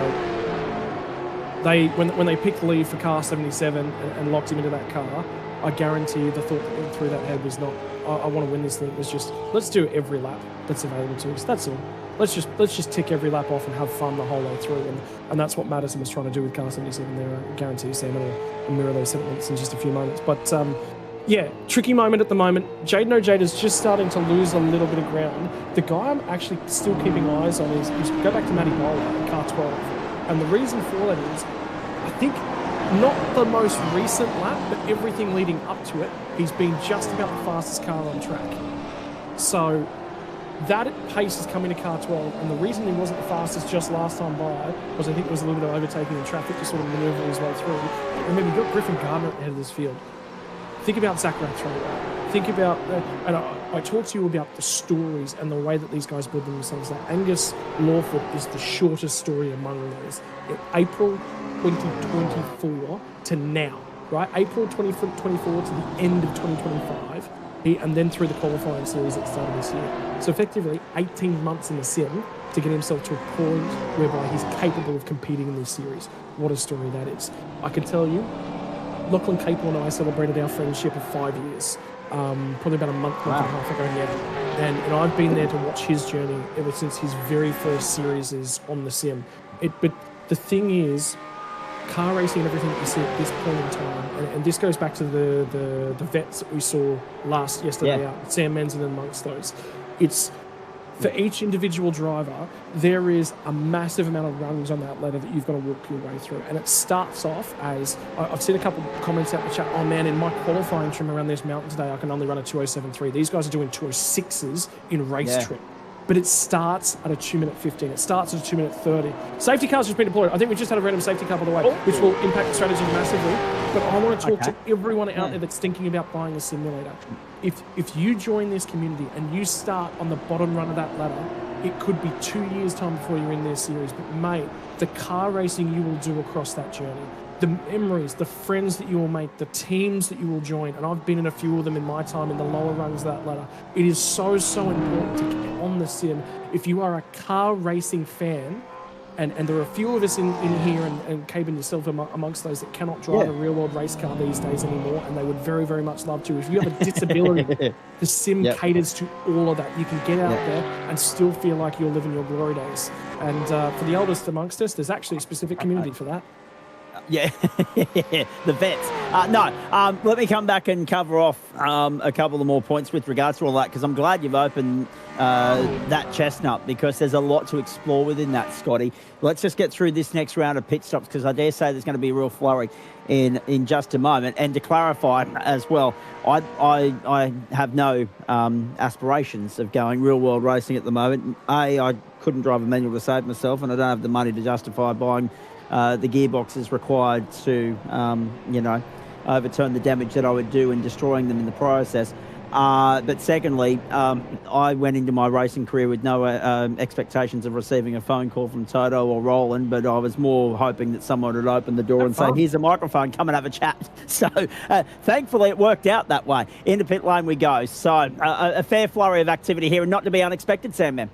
when they picked Lee for car 77 and locked him into that car, I guarantee you the thought that went through that head was not, I want to win this thing. It was just, let's do every lap that's available to us. That's all. Let's just tick every lap off and have fun the whole way through. And that's what Madison was trying to do with car 77 there. I guarantee you Sam will mirror those sentiments in just a few moments. But tricky moment at the moment. Jaden Ojeda's just starting to lose a little bit of ground. The guy I'm actually still keeping eyes on is go back to Matty Bowler in car 12. And the reason for that is, I think, not the most recent lap, but everything leading up to it, he's been just about the fastest car on track. So that pace is coming to car 12, and the reason he wasn't the fastest just last time by was I think it was a little bit of overtaking in traffic to sort of manoeuvre his way through. But remember, you've got Griffin Gardner at the head of this field. Think about Zach Rathray. Think about, and I talk to you about the stories and the way that these guys build themselves. Like Angus Lawford is the shortest story among those. In April 2024 to now, right? April 2024 to the end of 2025, and then through the qualifying series at the start of this year. So effectively, 18 months in the sim to get himself to a point whereby he's capable of competing in this series. What a story that is. I can tell you, Lachlan Capel and I celebrated our friendship of 5 years, probably about a month and a half ago now. And I've been there to watch his journey ever since his very first series is on the sim. But the thing is, car racing and everything that you see at this point in time, and this goes back to the vets that we saw yesterday out, Sam Menzen amongst those. It's for each individual driver, there is a massive amount of rungs on that ladder that you've got to walk your way through. And it starts off as, I've seen a couple of comments out in the chat, oh man, in my qualifying trim around this mountain today, I can only run a 2:07.3. These guys are doing 2:06s in race trim. But it starts at a 2:15. It starts at a 2:30. Safety car's just been deployed. I think we just had a random safety car, by the way, which will impact the strategy massively. But I want to talk to everyone out there that's thinking about buying a simulator. If you join this community and you start on the bottom run of that ladder, it could be 2 years' time before you're in their series. But mate, the car racing you will do across that journey, the memories, the friends that you will make, the teams that you will join, and I've been in a few of them in my time in the lower rungs of that ladder. It is so important to get on the sim. If you are a car racing fan, and there are a few of us in here, and Cabe and yourself amongst those that cannot drive a real-world race car these days anymore, and they would very, very much love to. If you have a disability, the sim caters to all of that. You can get out there and still feel like you're living your glory days. And for the eldest amongst us, there's actually a specific community for that. Yeah, the vets. Let me come back and cover off a couple of more points with regards to all that, because I'm glad you've opened that chestnut, because there's a lot to explore within that, Scotty. Let's just get through this next round of pit stops, because I dare say there's going to be a real flurry in just a moment. And to clarify as well, I have no aspirations of going real world racing at the moment. I couldn't drive a manual to save myself, and I don't have the money to justify buying the gearboxes required to, overturn the damage that I would do in destroying them in the process. But secondly, I went into my racing career with no expectations of receiving a phone call from Toto or Roland, but I was more hoping that someone would open the door and say, here's a microphone, come and have a chat. So thankfully it worked out that way. Into pit lane we go. So a fair flurry of activity here, and not to be unexpected, Sandman.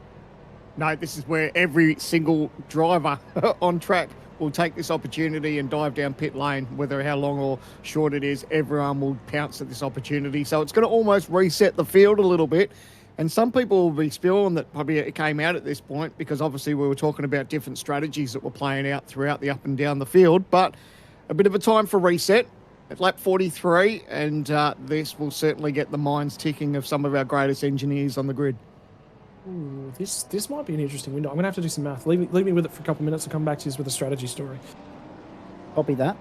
No, this is where every single driver on track will take this opportunity and dive down pit lane, whether how long or short it is. Everyone will pounce at this opportunity. So it's going to almost reset the field a little bit. And some people will be spewing that probably it came out at this point, because obviously we were talking about different strategies that were playing out throughout the up and down the field. But a bit of a time for reset at lap 43, and this will certainly get the minds ticking of some of our greatest engineers on the grid. Ooh, this might be an interesting window. I'm going to have to do some math. Leave me with it for a couple of minutes. I'll come back to you with a strategy story. Copy that.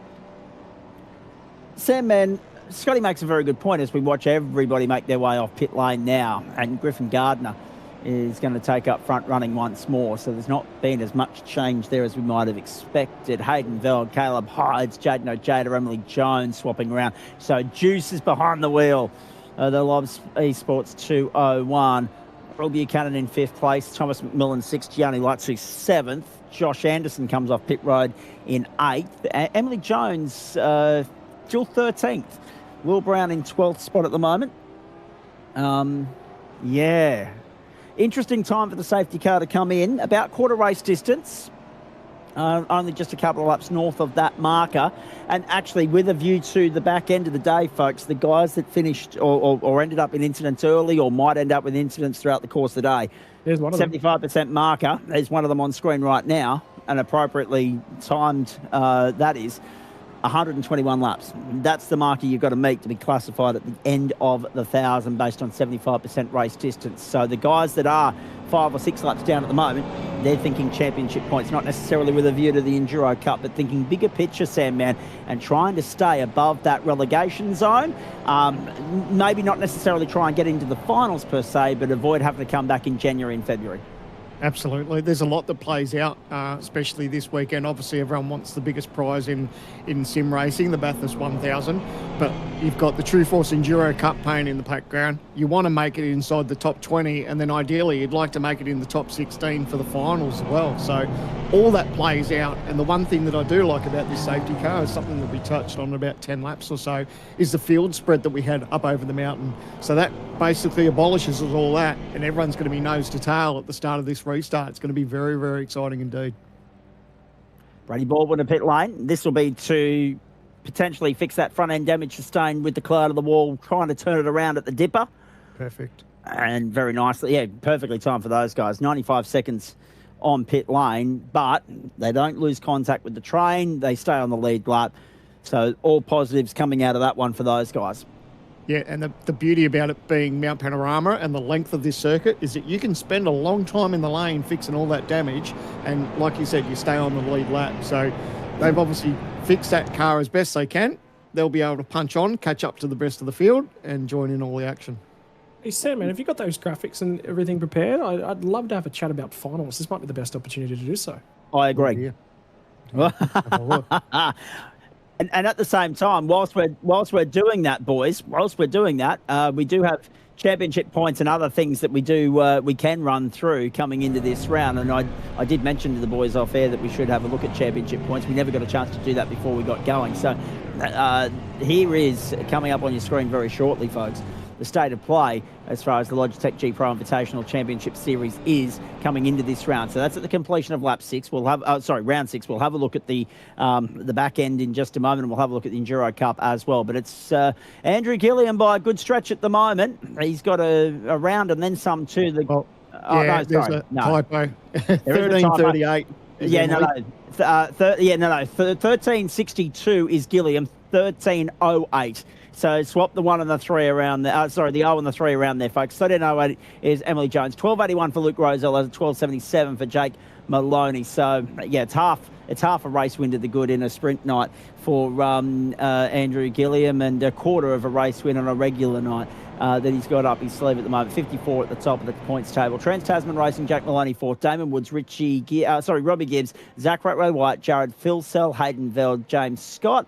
Sandman, Scotty makes a very good point as we watch everybody make their way off pit lane now, and Griffin Gardner is going to take up front running once more, so there's not been as much change there as we might have expected. Hayden Veld, Caleb Hydes, Jaden Ojeda, Emily Jones swapping around. So Juice is behind the wheel. The Lobs Esports 201. Rob Buchanan in 5th place, Thomas McMillan 6th, Gianni Lutzi 7th, Josh Anderson comes off pit road in 8th, Emily Jones still 13th, Will Brown in 12th spot at the moment. Interesting time for the safety car to come in, about quarter race distance. Only just a couple of laps north of that marker. And actually, with a view to the back end of the day, folks, the guys that finished or ended up in incidents early or might end up with incidents throughout the course of the day, there's one of 75% marker. There's one of them on screen right now, and appropriately timed, that is 121 laps. That's the marker you've got to meet to be classified at the end of the 1,000 based on 75% race distance. So the guys that are 5 or 6 laps down at the moment, they're thinking championship points, not necessarily with a view to the Enduro Cup, but thinking bigger picture, Sandman, and trying to stay above that relegation zone. Maybe not necessarily try and get into the finals per se, but avoid having to come back in January and February. Absolutely. There's a lot that plays out, especially this weekend. Obviously, everyone wants the biggest prize in sim racing, the Bathurst 1000. But you've got the True Force Enduro Cup paying in the background. You want to make it inside the top 20, and then ideally you'd like to make it in the top 16 for the finals as well. So all that plays out. And the one thing that I do like about this safety car is something that we touched on about 10 laps or so, is the field spread that we had up over the mountain. So that basically abolishes all that, and everyone's going to be nose to tail at the start of this restart. It's going to be very, very exciting indeed. Brady Baldwin to pit lane. This will be to potentially fix that front end damage sustained with the cloud of the wall, trying to turn it around at the dipper. Perfect. And very nicely, yeah, perfectly timed for those guys. 95 seconds on pit lane, but they don't lose contact with the train. They stay on the lead lap. So all positives coming out of that one for those guys. Yeah, and the beauty about it being Mount Panorama and the length of this circuit is that you can spend a long time in the lane fixing all that damage, and like you said, you stay on the lead lap. So they've obviously fixed that car as best they can. They'll be able to punch on, catch up to the rest of the field, and join in all the action. Hey, Sam, man, have you got those graphics and everything prepared? I'd love to have a chat about finals. This might be the best opportunity to do so. I agree. And at the same time, whilst we're doing that, boys, we do have championship points and other things that we can run through coming into this round. And I did mention to the boys off air that we should have a look at championship points. We never got a chance to do that before we got going. So here is coming up on your screen very shortly, folks, the state of play as far as the Logitech G Pro Invitational Championship Series is coming into this round. So that's at the completion of lap 6. We'll have, round 6. We'll have a look at the back end in just a moment, and we'll have a look at the Enduro Cup as well. But it's Andrew Gilliam by a good stretch at the moment. He's got a round and then some to the. There's a typo. 13:38. Yeah, no. 1362 is Gilliam. 1308. So swap the 1 and the 3 around there. The 0 and the 3 around there, folks. 1308 is Emily Jones. 1281 for Luke Rosell. 1277 for Jake Maloney. So yeah, it's half a race win to the good in a sprint night for Andrew Gilliam, and a quarter of a race win on a regular night that he's got up his sleeve at the moment. 54 at the top of the points table. Trans-Tasman Racing, Jack Maloney 4th, Damon Woods, Robbie Gibbs, Zach Ratway-White, Jared Philsell, Hayden Veld, James Scott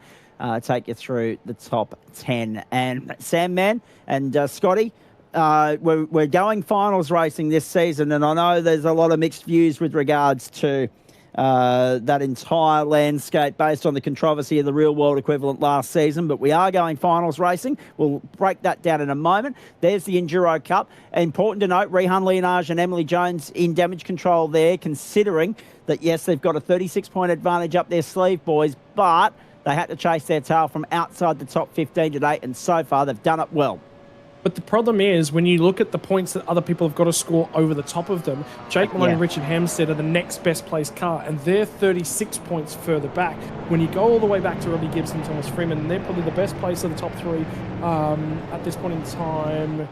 take you through the top 10. And Sam Man and Scotty, we're going finals racing this season, and I know there's a lot of mixed views with regards to that entire landscape based on the controversy of the real world equivalent last season, but we are going finals racing. We'll break that down in a moment. There's the Enduro Cup. Important to note, Rehan Leonage and Emily Jones in damage control there, considering that, yes, they've got a 36-point advantage up their sleeve, boys, but they had to chase their tail from outside the top 15 today, and so far they've done it well. But the problem is, when you look at the points that other people have got to score over the top of them, Jake Maloney and Richard Hampstead are the next best placed car, and they're 36 points further back. When you go all the way back to Robbie Gibbs and Thomas Freeman, they're probably the best place of the top 3 at this point in time.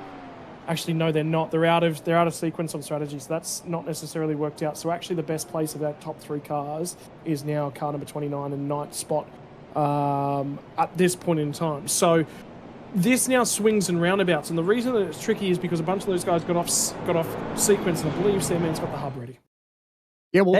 Actually, no, they're not. They're out of sequence on strategy, so that's not necessarily worked out. So actually, the best place of that top 3 cars is now car number 29 and 9th spot at this point in time. So this now swings and roundabouts, and the reason that it's tricky is because a bunch of those guys got off sequence, and I believe Samman's got the hub ready. Yeah, well,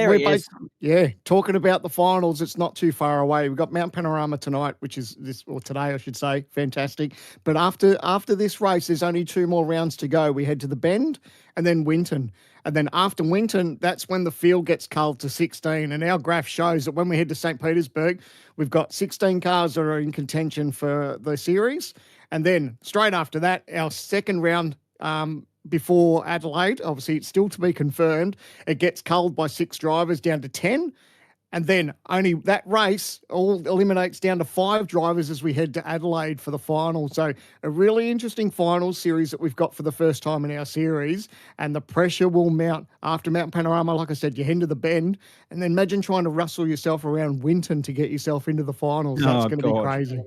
talking about the finals, it's not too far away. We've got Mount Panorama tonight, which is today, I should say. Fantastic. But after this race, there's only 2 more rounds to go. We head to the Bend and then Winton. And then after Winton, that's when the field gets culled to 16. And our graph shows that when we head to St. Petersburg, we've got 16 cars that are in contention for the series. And then straight after that, our second round before Adelaide, obviously it's still to be confirmed, it gets culled by 6 drivers down to 10. And then only that race all eliminates down to 5 drivers as we head to Adelaide for the final. So a really interesting final series that we've got for the first time in our series. And the pressure will mount after Mount Panorama. Like I said, you head to the Bend. And then imagine trying to rustle yourself around Winton to get yourself into the finals. That's going to be crazy.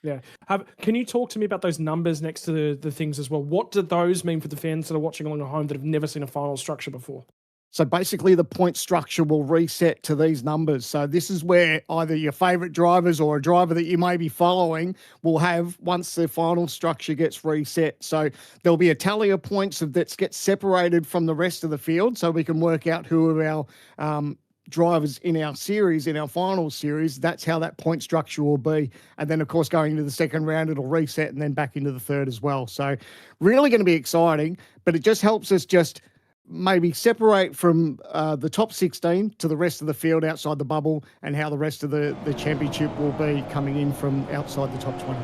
Yeah. Can you talk to me about those numbers next to the things as well? What do those mean for the fans that are watching along at home that have never seen a final structure before? So basically the point structure will reset to these numbers. So this is where either your favourite drivers or a driver that you may be following will have once the final structure gets reset. So there'll be a tally of points that gets separated from the rest of the field, so we can work out who are our drivers in our series, in our final series. That's how that point structure will be. And then, of course, going into the second round, it'll reset and then back into the third as well. So really going to be exciting, but it just helps us just maybe separate from the top 16 to the rest of the field outside the bubble, and how the rest of the championship will be coming in from outside the top 20.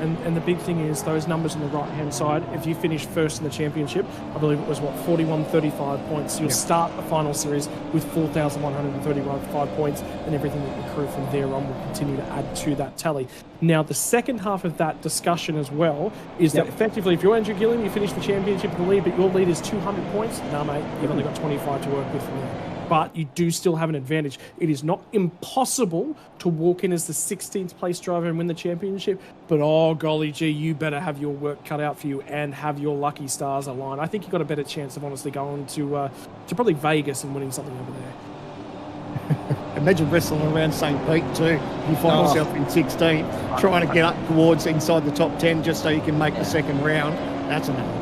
And the big thing is those numbers on the right-hand side. If you finish first in the championship, I believe it was, 41-35 points. You'll start the final series with 4,135 points, and everything that you accrue from there on will continue to add to that tally. Now, the second half of that discussion as well is that effectively, if you're Andrew Gilliam, you finish the championship in the lead, but your lead is 200 points, nah, mate, you've only got 25 to work with from there. But you do still have an advantage. It is not impossible to walk in as the 16th place driver and win the championship, but oh golly gee, you better have your work cut out for you and have your lucky stars align. I think you've got a better chance of honestly going to probably Vegas and winning something over there. Imagine wrestling around St. Pete too. You find yourself in 16, trying to get up towards inside the top 10 just so you can make the second round. That's another.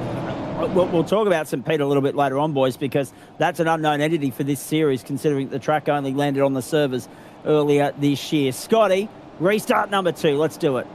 We'll talk about St. Pete a little bit later on, boys, because that's an unknown entity for this series, considering the track only landed on the servers earlier this year. Scotty, restart number 2. Let's do it.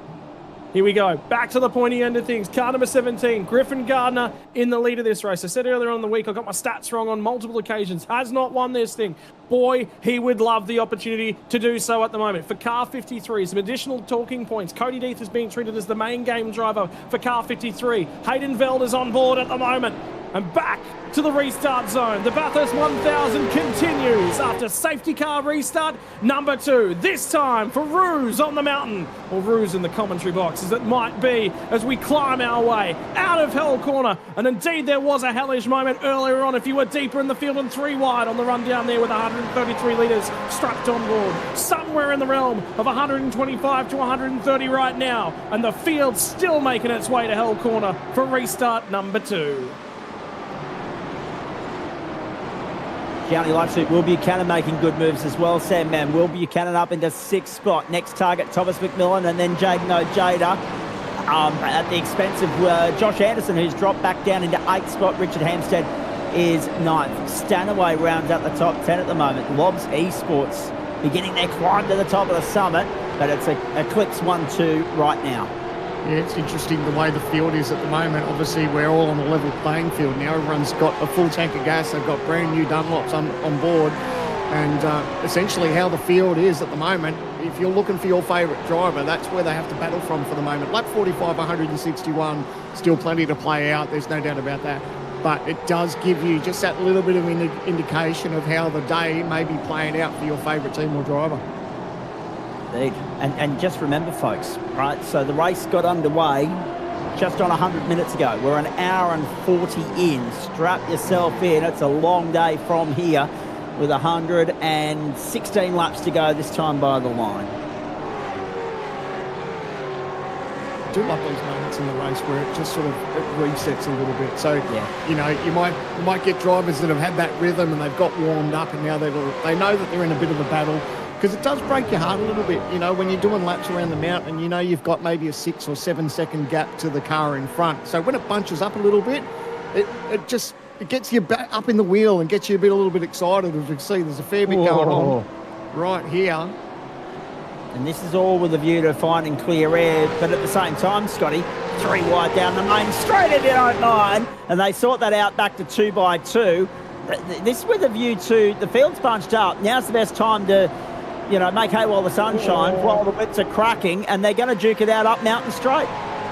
Here we go. Back to the pointy end of things. Car number 17, Griffin Gardner in the lead of this race. I said earlier on in the week, I got my stats wrong on multiple occasions. Has not won this thing. Boy, he would love the opportunity to do so at the moment. For car 53, some additional talking points. Cody Deeth is being treated as the main game driver for car 53. Hayden Veld is on board at the moment. And back to the restart zone. The Bathurst 1000 continues after safety car restart number 2. This time for Ruse on the mountain, or Ruse in the commentary box as it might be, as we climb our way out of Hell Corner. And indeed there was a hellish moment earlier on if you were deeper in the field and 3 wide on the run down there with 133 litres strapped on board. Somewhere in the realm of 125 to 130 right now. And the field still making its way to Hell Corner for restart number 2. County Lightsuit, Will Buchanan making good moves as well. Sam Man, Will Buchanan up into 6th spot. Next target, Thomas McMillan, and then Jaden Ojeda at the expense of Josh Anderson, who's dropped back down into 8th spot. Richard Hampstead is 9th. Stanaway rounds out the top 10 at the moment. Lobs Esports beginning their climb to the top of the summit, but it's a Eclipse 1-2 right now. Yeah, it's interesting the way the field is at the moment. Obviously, we're all on a level playing field now. Everyone's got a full tank of gas. They've got brand new Dunlops on board. And essentially how the field is at the moment, if you're looking for your favourite driver, that's where they have to battle from for the moment. Lap 45, 161, still plenty to play out. There's no doubt about that. But it does give you just that little bit of indication of how the day may be playing out for your favourite team or driver. Indeed. And just remember, folks, right, so the race got underway just on 100 minutes ago. We're an hour and 40 in. Strap yourself in. It's a long day from here with 116 laps to go this time by the line. I do love these moments in the race where it just sort of resets a little bit. So, you know, you might get drivers that have had that rhythm and they've got warmed up and now they know that they're in a bit of a battle. Because it does break your heart a little bit, you know, when you're doing laps around the mountain, you know you've got maybe a 6 or 7 second gap to the car in front. So when it bunches up a little bit, it gets you back up in the wheel and gets you a little bit excited. As you can see, there's a fair bit going on right here. And this is all with a view to finding clear air, but at the same time, Scotty, 3 wide down the main, straight into 9, and they sort that out back to 2 by 2. This with a view to the field's bunched up. Now's the best time to, you know, make hay while the sun shines, while the whips are cracking, and they're going to duke it out up Mountain Straight.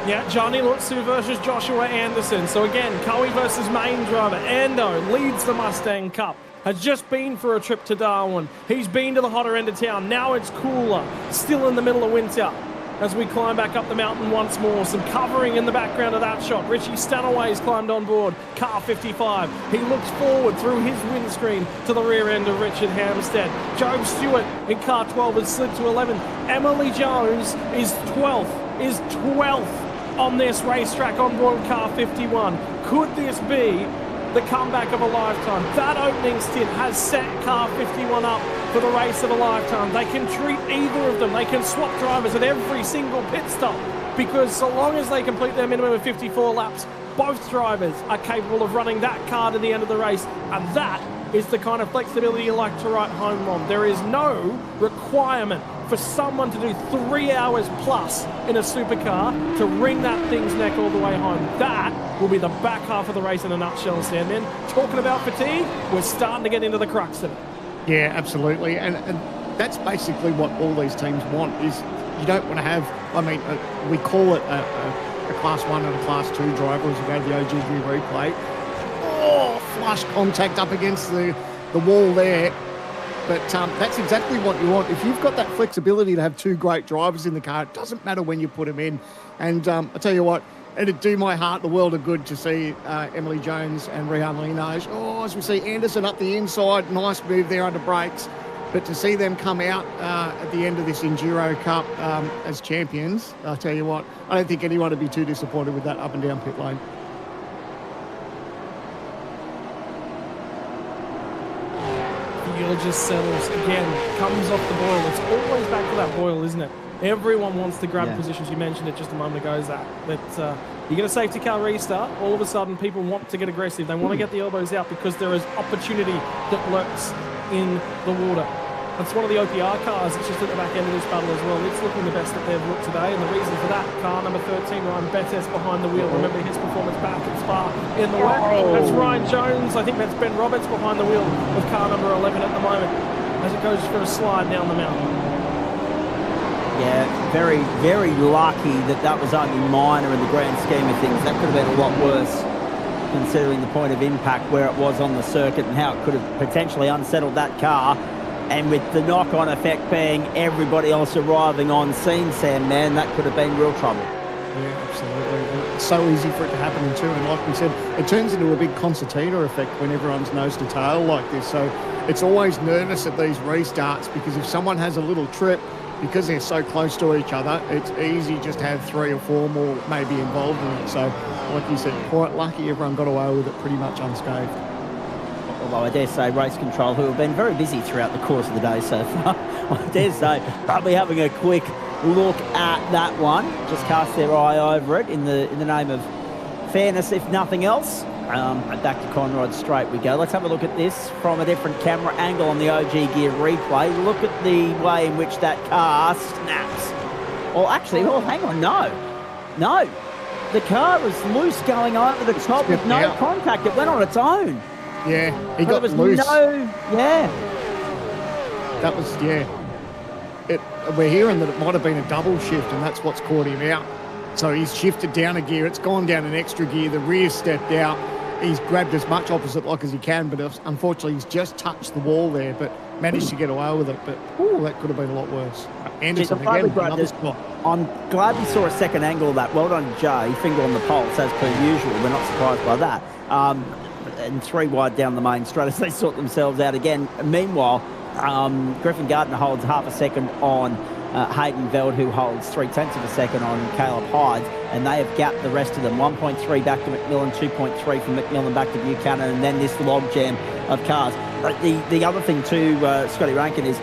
Yeah, Johnny Lutsu versus Joshua Anderson. So again, Coe versus main driver. Ando leads the Mustang Cup. Has just been for a trip to Darwin. He's been to the hotter end of town. Now it's cooler. Still in the middle of winter. As we climb back up the mountain once more. Some covering in the background of that shot. Richie Stanaway's climbed on board. Car 55. He looks forward through his windscreen to the rear end of Richard Hampstead. Job Stewart in car 12 has slid to 11. Emily Jones is 12th on this racetrack on board car 51. Could this be the comeback of a lifetime? That opening stint has set car 51 up for the race of a lifetime. They can treat either of them. They can swap drivers at every single pit stop, because so long as they complete their minimum of 54 laps, both drivers are capable of running that car to the end of the race, and that is the kind of flexibility you like to write home on. There is no requirement for someone to do 3 hours plus in a supercar to wring that thing's neck all the way home. That will be the back half of the race in a nutshell, Sandman. Talking about fatigue, we're starting to get into the crux of it. Yeah, absolutely. And that's basically what all these teams want, is you don't want to have, I mean, we call it a Class 1 and a Class 2 driver as we go to the OGG replay. Oh, flush contact up against the wall there. But that's exactly what you want. If you've got that flexibility to have 2 great drivers in the car, it doesn't matter when you put them in. And I tell you what, it'd do my heart the world of good to see Emily Jones and Rihan Linoge. Oh, as we see Anderson up the inside, nice move there under brakes. But to see them come out at the end of this Enduro Cup as champions, I'll tell you what, I don't think anyone would be too disappointed with that up and down pit lane. Field just settles again, comes off the boil. It's always back to that boil, isn't it? Everyone wants to grab positions. You mentioned it just a moment ago, Zach. But you get a safety car restart, all of a sudden people want to get aggressive. They want to get the elbows out because there is opportunity that lurks in the water. It's one of the OPR cars. It's just at the back end of this battle as well. It's looking the best that they've looked today. And the reason for that, car number 13, Ryan Bettes behind the wheel. Remember his performance back at Spa in the wet. That's Ryan Jones. I think that's Ben Roberts behind the wheel of car number 11 at the moment as it goes for a slide down the mountain. Yeah, very, very lucky that was only minor in the grand scheme of things. That could have been a lot worse. considering the point of impact where it was on the circuit and how it could have potentially unsettled that car. And with the knock-on effect being everybody else arriving on scene, Sam, man, that could have been real trouble. Yeah, absolutely. It's so easy for it to happen in two. And like we said, it turns into a big concertina effect when everyone's nose to tail like this. So it's always nervous at these restarts because if someone has a little trip, because they're so close to each other, it's easy just to have 3 or 4 more maybe involved in it. So, like you said, quite lucky everyone got away with it pretty much unscathed. Although I dare say Race Control, who have been very busy throughout the course of the day so far, I dare say probably having a quick look at that one, just cast their eye over it in the name of fairness, if nothing else. Back to Conrod Straight we go. Let's have a look at this from a different camera angle on the OG Gear replay. Look at the way in which that car snaps. Well, actually, hang on, no. The car was loose going over the top with no contact. It went on its own. Yeah, he got loose. That was, we're hearing that it might have been a double shift, and that's what's caught him out. So he's shifted down a gear. It's gone down an extra gear. The rear stepped out. He's grabbed as much opposite lock as he can, but unfortunately he's just touched the wall there, but managed to get away with it. But, that could have been a lot worse. Anderson again, another spot. I'm glad we saw a second angle of that. Well done, Jay. Finger on the pulse, as per usual. We're not surprised by that. And 3 wide down the main straight as they sort themselves out again. Meanwhile, Griffin Gardner holds half a second on Hayden Veld, who holds 0.3 of a second on Caleb Hyde, and they have gapped the rest of them. 1.3 back to McMillan, 2.3 from McMillan back to Buchanan, and then this log jam of cars. But the other thing too, Scotty Rankin, is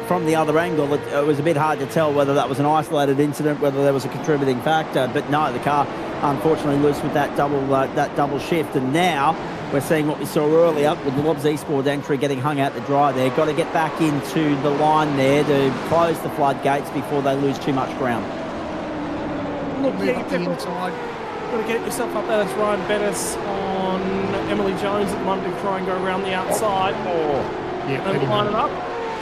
from the other angle, it was a bit hard to tell whether that was an isolated incident, whether there was a contributing factor. But no, the car unfortunately loose with that double shift, and now we're seeing what we saw earlier with the Lobs Esports entry getting hung out to dry there. Got to get back into the line there to close the floodgates before they lose too much ground. Look, got to get yourself up there. That's Ryan Bettis on Emily Jones at the moment to try and go around the outside. And line it up.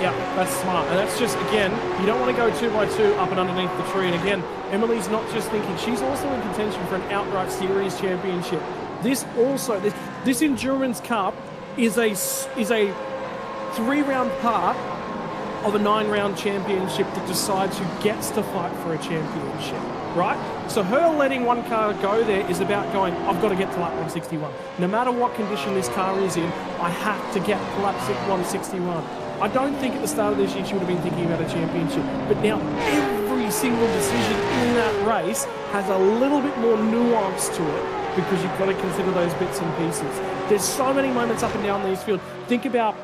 Yeah, that's smart. And that's just, again, you don't want to go 2 by 2 up and underneath the tree. And again, Emily's not just thinking, she's also in contention for an outright series championship. This Endurance Cup is a 3-round part of a 9-round championship that decides who gets to fight for a championship, right? So her letting one car go there is about going, I've got to get to lap 161. No matter what condition this car is in, I have to get to lap 161. I don't think at the start of this year she would have been thinking about a championship, but now every single decision in that race has a little bit more nuance to it, because you've got to consider those bits and pieces. There's so many moments up and down these fields. Think about,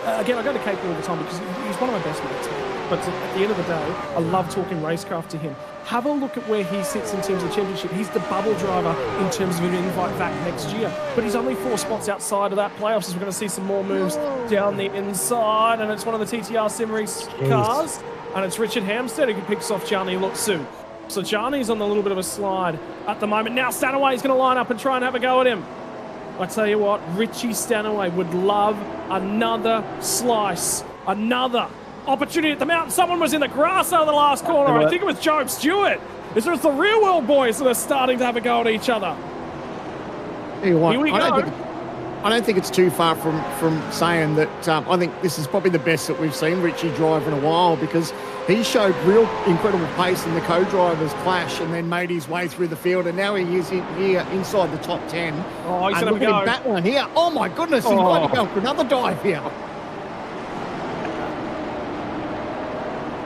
again, I go to Cape all the time because he's one of my best mates, but at the end of the day, I love talking racecraft to him. Have a look at where he sits in terms of the championship. He's the bubble driver in terms of an invite back next year, but he's only 4 spots outside of that playoffs, as we're going to see some more moves down the inside, and it's one of the TTR Sim Race cars, and it's Richard Hamstead who picks off Gianni Lutsu. So Gianni's on a little bit of a slide at the moment. Now Stanaway's going to line up and try and have a go at him. I tell you what, Richie Stanaway would love another slice, another opportunity at the mountain. Someone was in the grass out of the last corner. I think it was Job Stewart. It's just the real world boys that are starting to have a go at each other. Here we go. I don't think it's too far from saying that I think this is probably the best that we've seen Richie drive in a while, because he showed real incredible pace in the co-drivers clash and then made his way through the field, and now he is here inside the top 10. Oh, he's going to go. That one here. Oh my goodness, he's going to go for another dive here.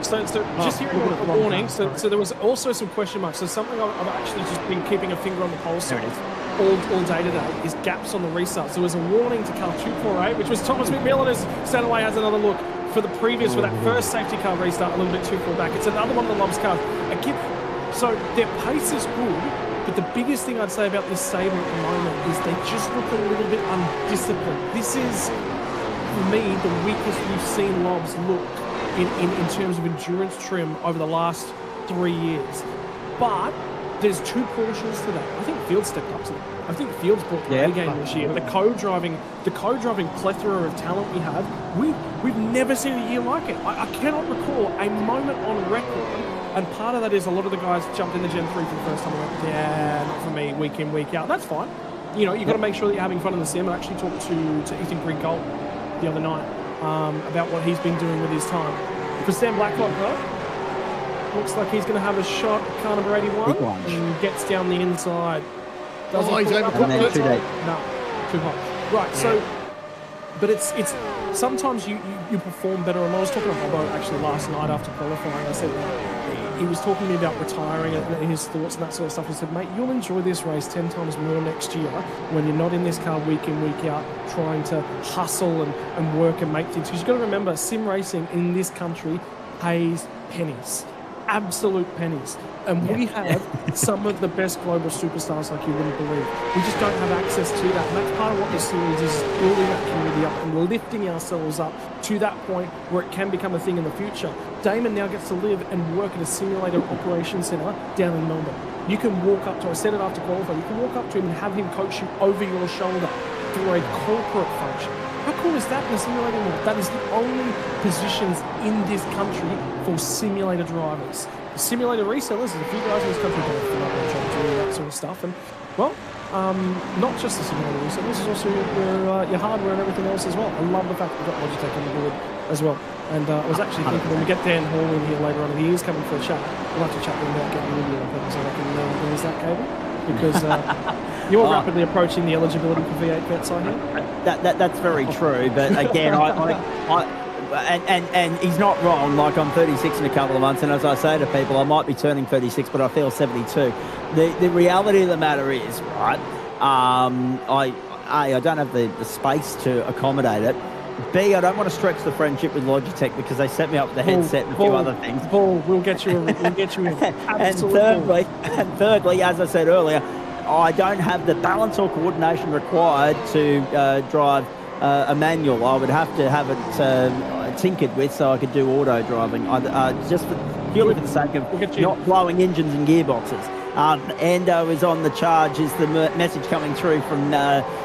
So just hearing a warning, so there was also some question marks. So something I've actually just been keeping a finger on the pulse of all day today is gaps on the restart. So there was a warning to car 248, which was Thomas McMillan as Stanaway has another look for the previous, for that first safety car restart, a little bit too far back. It's another one of the Lobs cars. So their pace is good, but the biggest thing I'd say about this stable at the moment is they just look a little bit undisciplined. This is, for me, the weakest we've seen Lobs look in terms of endurance trim over the last 3 years. But there's 2 portions to that. I think Field stepped up to that. I think Field's brought the A game this year. The co-driving plethora of talent we have, we've never seen a year like it. I cannot recall a moment on record, and part of that is a lot of the guys jumped in the Gen 3 for the first time and went, yeah, not for me, week in, week out. That's fine. you know, you've got to make sure that you're having fun in the sim. I actually talked to Ethan Grigol the other night about what he's been doing with his time. For Sam Blacklock, though, looks like he's going to have a shot at car number 81 and gets down the inside. Doesn't he's overcooked it. too deep. No, too hot. Right, so, but it's sometimes you perform better. And I was talking to Robbo actually last night after qualifying. I said he was talking to me about retiring and his thoughts and that sort of stuff. He said, mate, you'll enjoy this race 10 times more next year when you're not in this car week in, week out, trying to hustle and work and make things. Because you've got to remember, sim racing in this country pays pennies. Absolute pennies. And we have some of the best global superstars like you wouldn't believe. We just don't have access to that. And that's part of what this series is, building that community up and lifting ourselves up to that point where it can become a thing in the future. Damon now gets to live and work at a simulator operations centre down in Melbourne. You can walk up to, I said it after qualifying, you can walk up to him and have him coach you over your shoulder through a corporate function. How cool is that in a simulator world? That is the only positions in this country for simulator drivers. The simulator resellers, there's a few guys in this country that are trying to do that sort of stuff. And, well, not just the simulator resellers, it's also your hardware and everything else as well. I love the fact that we've got Logitech on the board as well. And I was actually thinking when we get Dan Hall in here later on, and he is coming for a chat, we'll have to chat with him about getting a video of him so I can use that cable. Because you're rapidly approaching the eligibility for V8 vets, I hear. That's very true, but again, and he's not wrong. Like, I'm 36 in a couple of months, and as I say to people, I might be turning 36, but I feel 72. The reality of the matter is, right? I don't have the space to accommodate it. B, I don't want to stretch the friendship with Logitech because they set me up with the headset and a few other things. We'll get you in. And thirdly, as I said earlier, I don't have the balance or coordination required to drive a manual. I would have to have it tinkered with so I could do auto driving. Purely for the sake of not blowing engines and gearboxes. Endo is on the charge is the message coming through from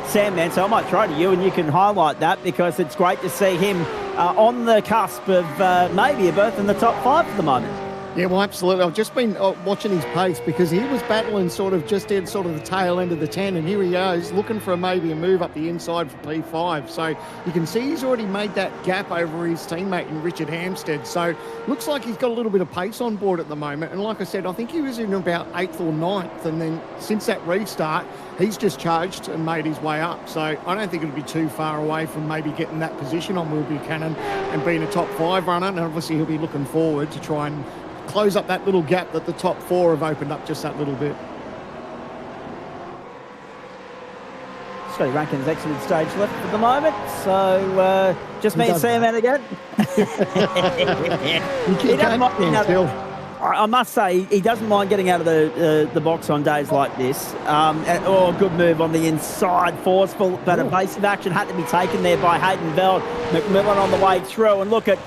Sam Man. So I might throw to you and you can highlight that because it's great to see him on the cusp of maybe a berth in the top 5 at the moment. Yeah, well, absolutely. I've just been watching his pace because he was battling sort of just in sort of the tail end of the 10, and here he is looking for maybe a move up the inside for P5. So you can see he's already made that gap over his teammate in Richard Hampstead. So looks like he's got a little bit of pace on board at the moment. And like I said, I think he was in about 8th or 9th, and then since that restart, he's just charged and made his way up. So I don't think it'll be too far away from maybe getting that position on Will Buchanan and being a top 5 runner. And obviously he'll be looking forward to try and close up that little gap that the top 4 have opened up just that little bit. Scotty Rankin's exited stage left at the moment, so just me and Sam out again. I must say, he doesn't mind getting out of the box on days like this. A good move on the inside, forceful, but evasive action had to be taken there by Hayden Veld. McMillan on the way through, and look at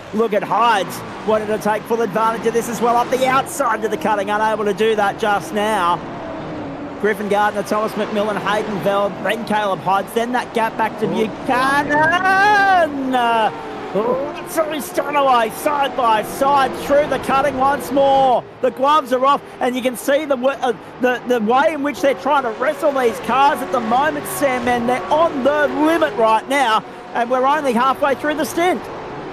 Hides. Wanted to take full advantage of this as well up the outside of the cutting, unable to do that just now. Griffin Gardner, Thomas McMillan, Hayden Veld, then Caleb Hides, then that gap back to Buchanan. So he's thrown away side by side through the cutting once more. The gloves are off, and you can see the way in which they're trying to wrestle these cars at the moment, Sam, and they're on the limit right now, and we're only halfway through the stint.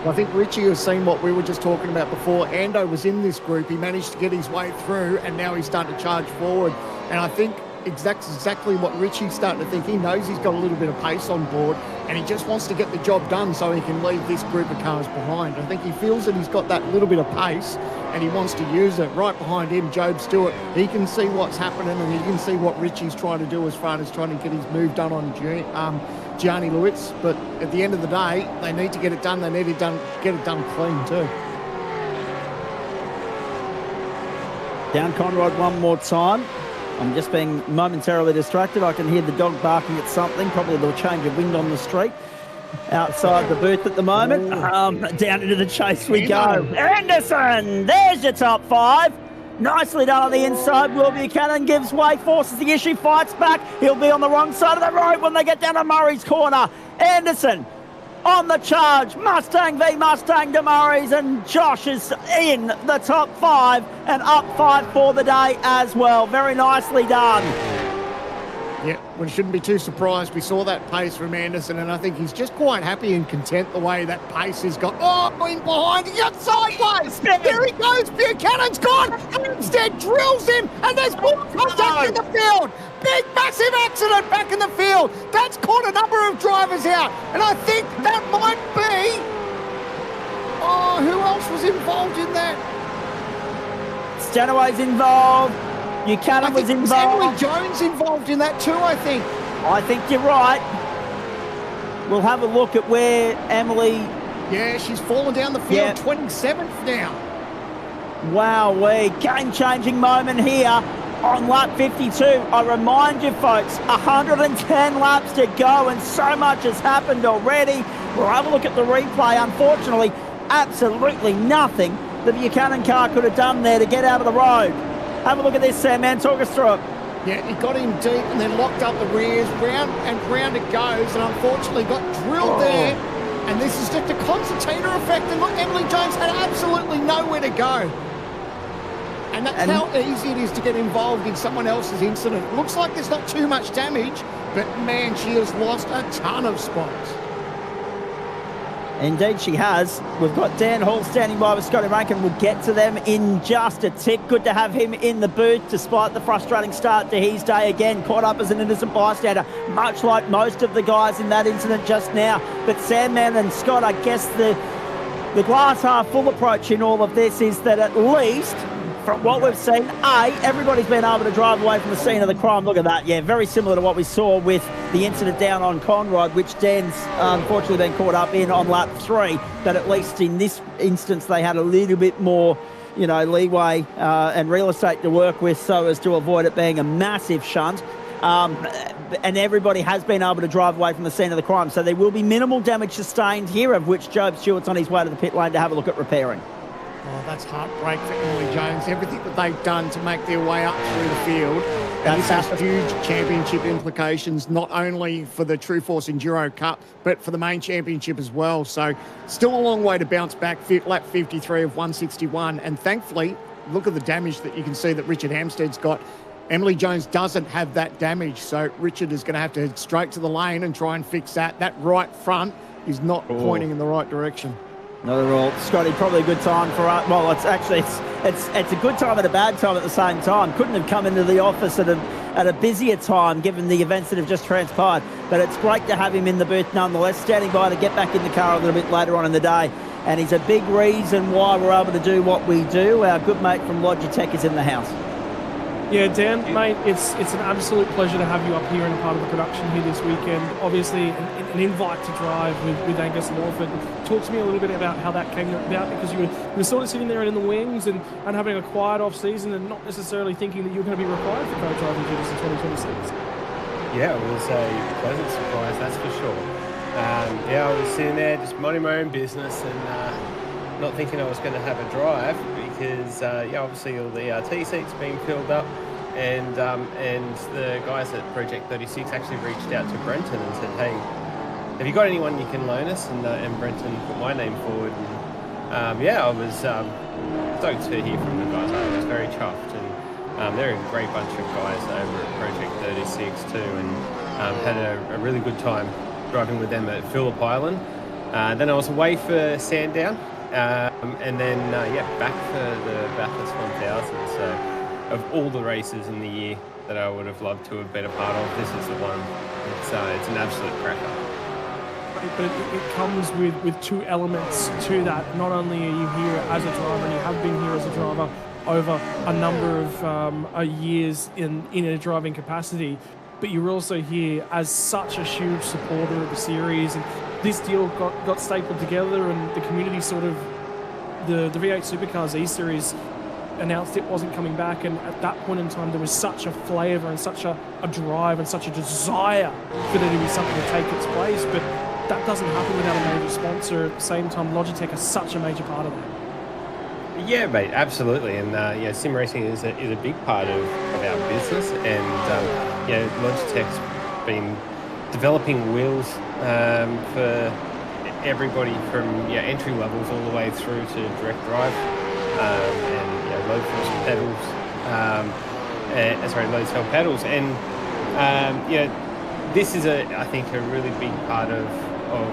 I think Richie has seen what we were just talking about before. Ando was in this group. He managed to get his way through, and now he's starting to charge forward. And I think exactly what Richie's starting to think. He knows he's got a little bit of pace on board, and he just wants to get the job done so he can leave this group of cars behind. I think he feels that he's got that little bit of pace, and he wants to use it. Right behind him, Job Stewart, he can see what's happening, and he can see what Richie's trying to do as far as trying to get his move done on Gianni Lewis. But at the end of the day, they need to get it done. They need to get it done clean too. Down Conrad one more time. I'm just being momentarily distracted. I can hear the dog barking at something, probably a little change of wind on the street. Outside the booth at the moment. Down into the chase we go. Anderson, there's your top 5. Nicely done on the inside. Will Buchanan gives way, forces the issue, fights back. He'll be on the wrong side of the road when they get down to Murray's corner. Anderson on the charge. Mustang v Mustang to Murray's, and Josh is in the top 5 and up 5 for the day as well. Very nicely done. Yeah, we shouldn't be too surprised. We saw that pace from Anderson, and I think he's just quite happy and content the way that pace has got. Oh, in behind, he got sideways. There he goes. Buchanan's gone. Hampstead drills him, and there's more contact in the field. Big, massive accident back in the field. That's caught a number of drivers out, and I think that might be. Oh, who else was involved in that? Stanaway's involved. Buchanan was involved. Emily Jones involved in that too, I think. I think you're right. We'll have a look at where Emily... Yeah, she's fallen down the field, 27th now. Wow-wee, game-changing moment here on lap 52. I remind you, folks, 110 laps to go, and so much has happened already. We'll have a look at the replay. Unfortunately, absolutely nothing the Buchanan car could have done there to get out of the road. Have a look at this, Sam, man. Talk us through it. Yeah, he got in deep and then locked up the rears. Round and round it goes, and unfortunately got drilled there. And this is just a concertina effect. And look, Emily Jones had absolutely nowhere to go. And that's how easy it is to get involved in someone else's incident. Looks like there's not too much damage, but man, she has lost a ton of spots. Indeed she has. We've got Dan Hall standing by with Scotty Rankin. We'll get to them in just a tick. Good to have him in the booth despite the frustrating start to his day. Again, caught up as an innocent bystander, much like most of the guys in that incident just now. But Sandman and Scott, I guess the glass half full approach in all of this is that at least, from what we've seen, everybody's been able to drive away from the scene of the crime. Look at that. Yeah, very similar to what we saw with the incident down on Conrod, which Dan's unfortunately been caught up in on lap 3. But at least in this instance, they had a little bit more, leeway and real estate to work with so as to avoid it being a massive shunt. And everybody has been able to drive away from the scene of the crime. So there will be minimal damage sustained here, of which Job Stewart's on his way to the pit lane to have a look at repairing. Oh, that's heartbreak for Emily Jones. Everything that they've done to make their way up through the field. And this has huge championship implications, not only for the True Force Enduro Cup, but for the main championship as well. So still a long way to bounce back. Lap 53 of 161. And thankfully, look at the damage that you can see that Richard Hampstead's got. Emily Jones doesn't have that damage. So Richard is going to have to head straight to the lane and try and fix that. That right front is not pointing in the right direction. Not at all. Scotty, probably a good time for us. Well, it's actually it's a good time and a bad time at the same time. Couldn't have come into the office at a busier time given the events that have just transpired. But it's great to have him in the booth nonetheless, standing by to get back in the car a little bit later on in the day. And he's a big reason why we're able to do what we do. Our good mate from Logitech is in the house. Yeah, Dan, mate, it's an absolute pleasure to have you up here and a part of the production here this weekend. Obviously, an invite to drive with Angus Lawford. Talk to me a little bit about how that came about, because you were sort of sitting there in the wings and having a quiet off-season and not necessarily thinking that you were going to be required for co-driving duties in 2026. Yeah, it was a pleasant surprise, that's for sure. I was sitting there just minding my own business and not thinking I was going to have a drive because, obviously all the RT seats being filled up, and the guys at Project 36 actually reached out to Brenton and said, hey, have you got anyone you can loan us? And Brenton put my name forward. And, I was stoked to hear from the guys. I was very chuffed, and they're a great bunch of guys over at Project 36 too, and had a really good time driving with them at Phillip Island. Then I was away for Sandown, and then back for the Bathurst 1000. So of all the races in the year that I would have loved to have been a part of, this is the one. It's an absolute cracker. But it comes with two elements to that. Not only are you here as a driver, and you have been here as a driver over a number of years in a driving capacity, but you're also here as such a huge supporter of the series. And this deal got stapled together, and the community sort of, the V8 Supercars E-Series announced it wasn't coming back, and at that point in time there was such a flavour and such a drive and such a desire for there to be something to take its place, but that doesn't happen without a major sponsor. At the same time, Logitech is such a major part of that. Yeah, mate, absolutely. And sim racing is a big part of our business, and Logitech's been developing wheels for everybody from entry levels all the way through to direct drive, and load force pedals, load cell pedals, and This is I think a really big part of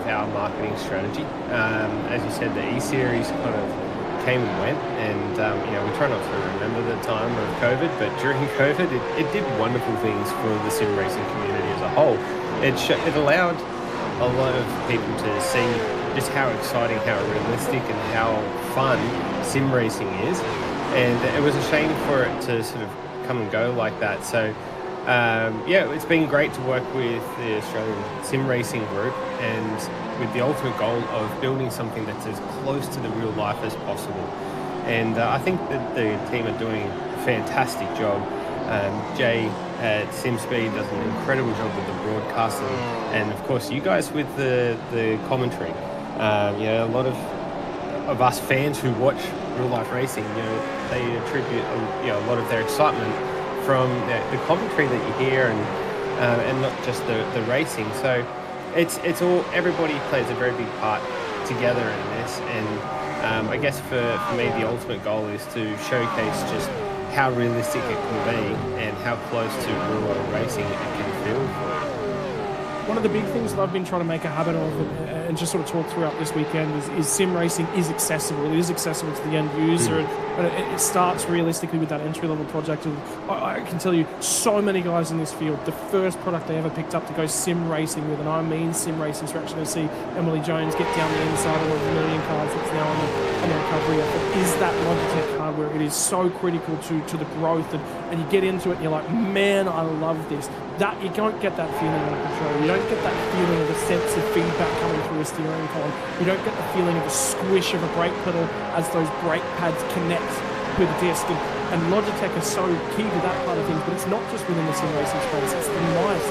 our marketing strategy. As you said, the E-Series kind of came and went, and we try not to remember the time of COVID, but during COVID, it did wonderful things for the sim racing community as a whole. It allowed a lot of people to see just how exciting, how realistic, and how fun sim racing is, and it was a shame for it to sort of come and go like that. So it's been great to work with the Australian Sim Racing Group, and with the ultimate goal of building something that's as close to the real life as possible. And I think that the team are doing a fantastic job. Jay at SimSpeed does an incredible job with the broadcasting, and of course you guys with the commentary. A lot of us fans who watch real life racing, they attribute a lot of their excitement from the commentary that you hear, and not just the racing. So it's all, everybody plays a very big part together in this, and I guess for me the ultimate goal is to showcase just how realistic it can be and how close to real world racing it can feel. One of the big things that I've been trying to make a habit of, and just sort of talk throughout this weekend, is sim racing is accessible. It is accessible to the end user, and it starts realistically with that entry-level project. And I can tell you, so many guys in this field, the first product they ever picked up to go sim racing with, and I mean sim racing, so we're actually going to see Emily Jones get down the inside of one of the million cars that's now on the recovery effort, is that Logitech hardware. It is so critical to the growth, and you get into it and you're like, man, I love this. That you don't get that feeling on a controller. You don't get that feeling of a sense of feedback coming through a steering column. You don't get the feeling of a squish of a brake pedal as those brake pads connect with the disc. And Logitech is so key to that part of things, but it's not just within the sim racing space. It's the mice,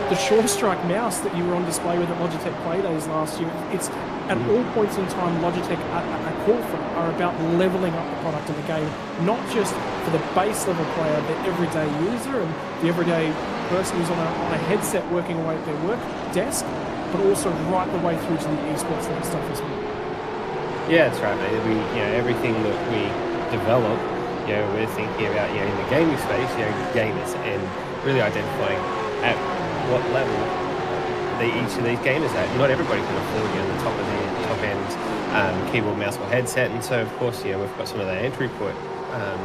the Sure Strike mouse that you were on display with at Logitech Play Days last year. It's at all points in time, Logitech at call for are about leveling up the product in the game, not just for the base level player, the everyday user and the everyday person who's on a headset working away at their work desk, but also right the way through to the esports level stuff as well. Yeah, that's right, mate. Everything that we develop, we're thinking about, in the gaming space, gamers, and really identifying at what level each of these gamers at. Not everybody can afford, the top end keyboard, mouse, or headset, and so of course, we've got some of the entry point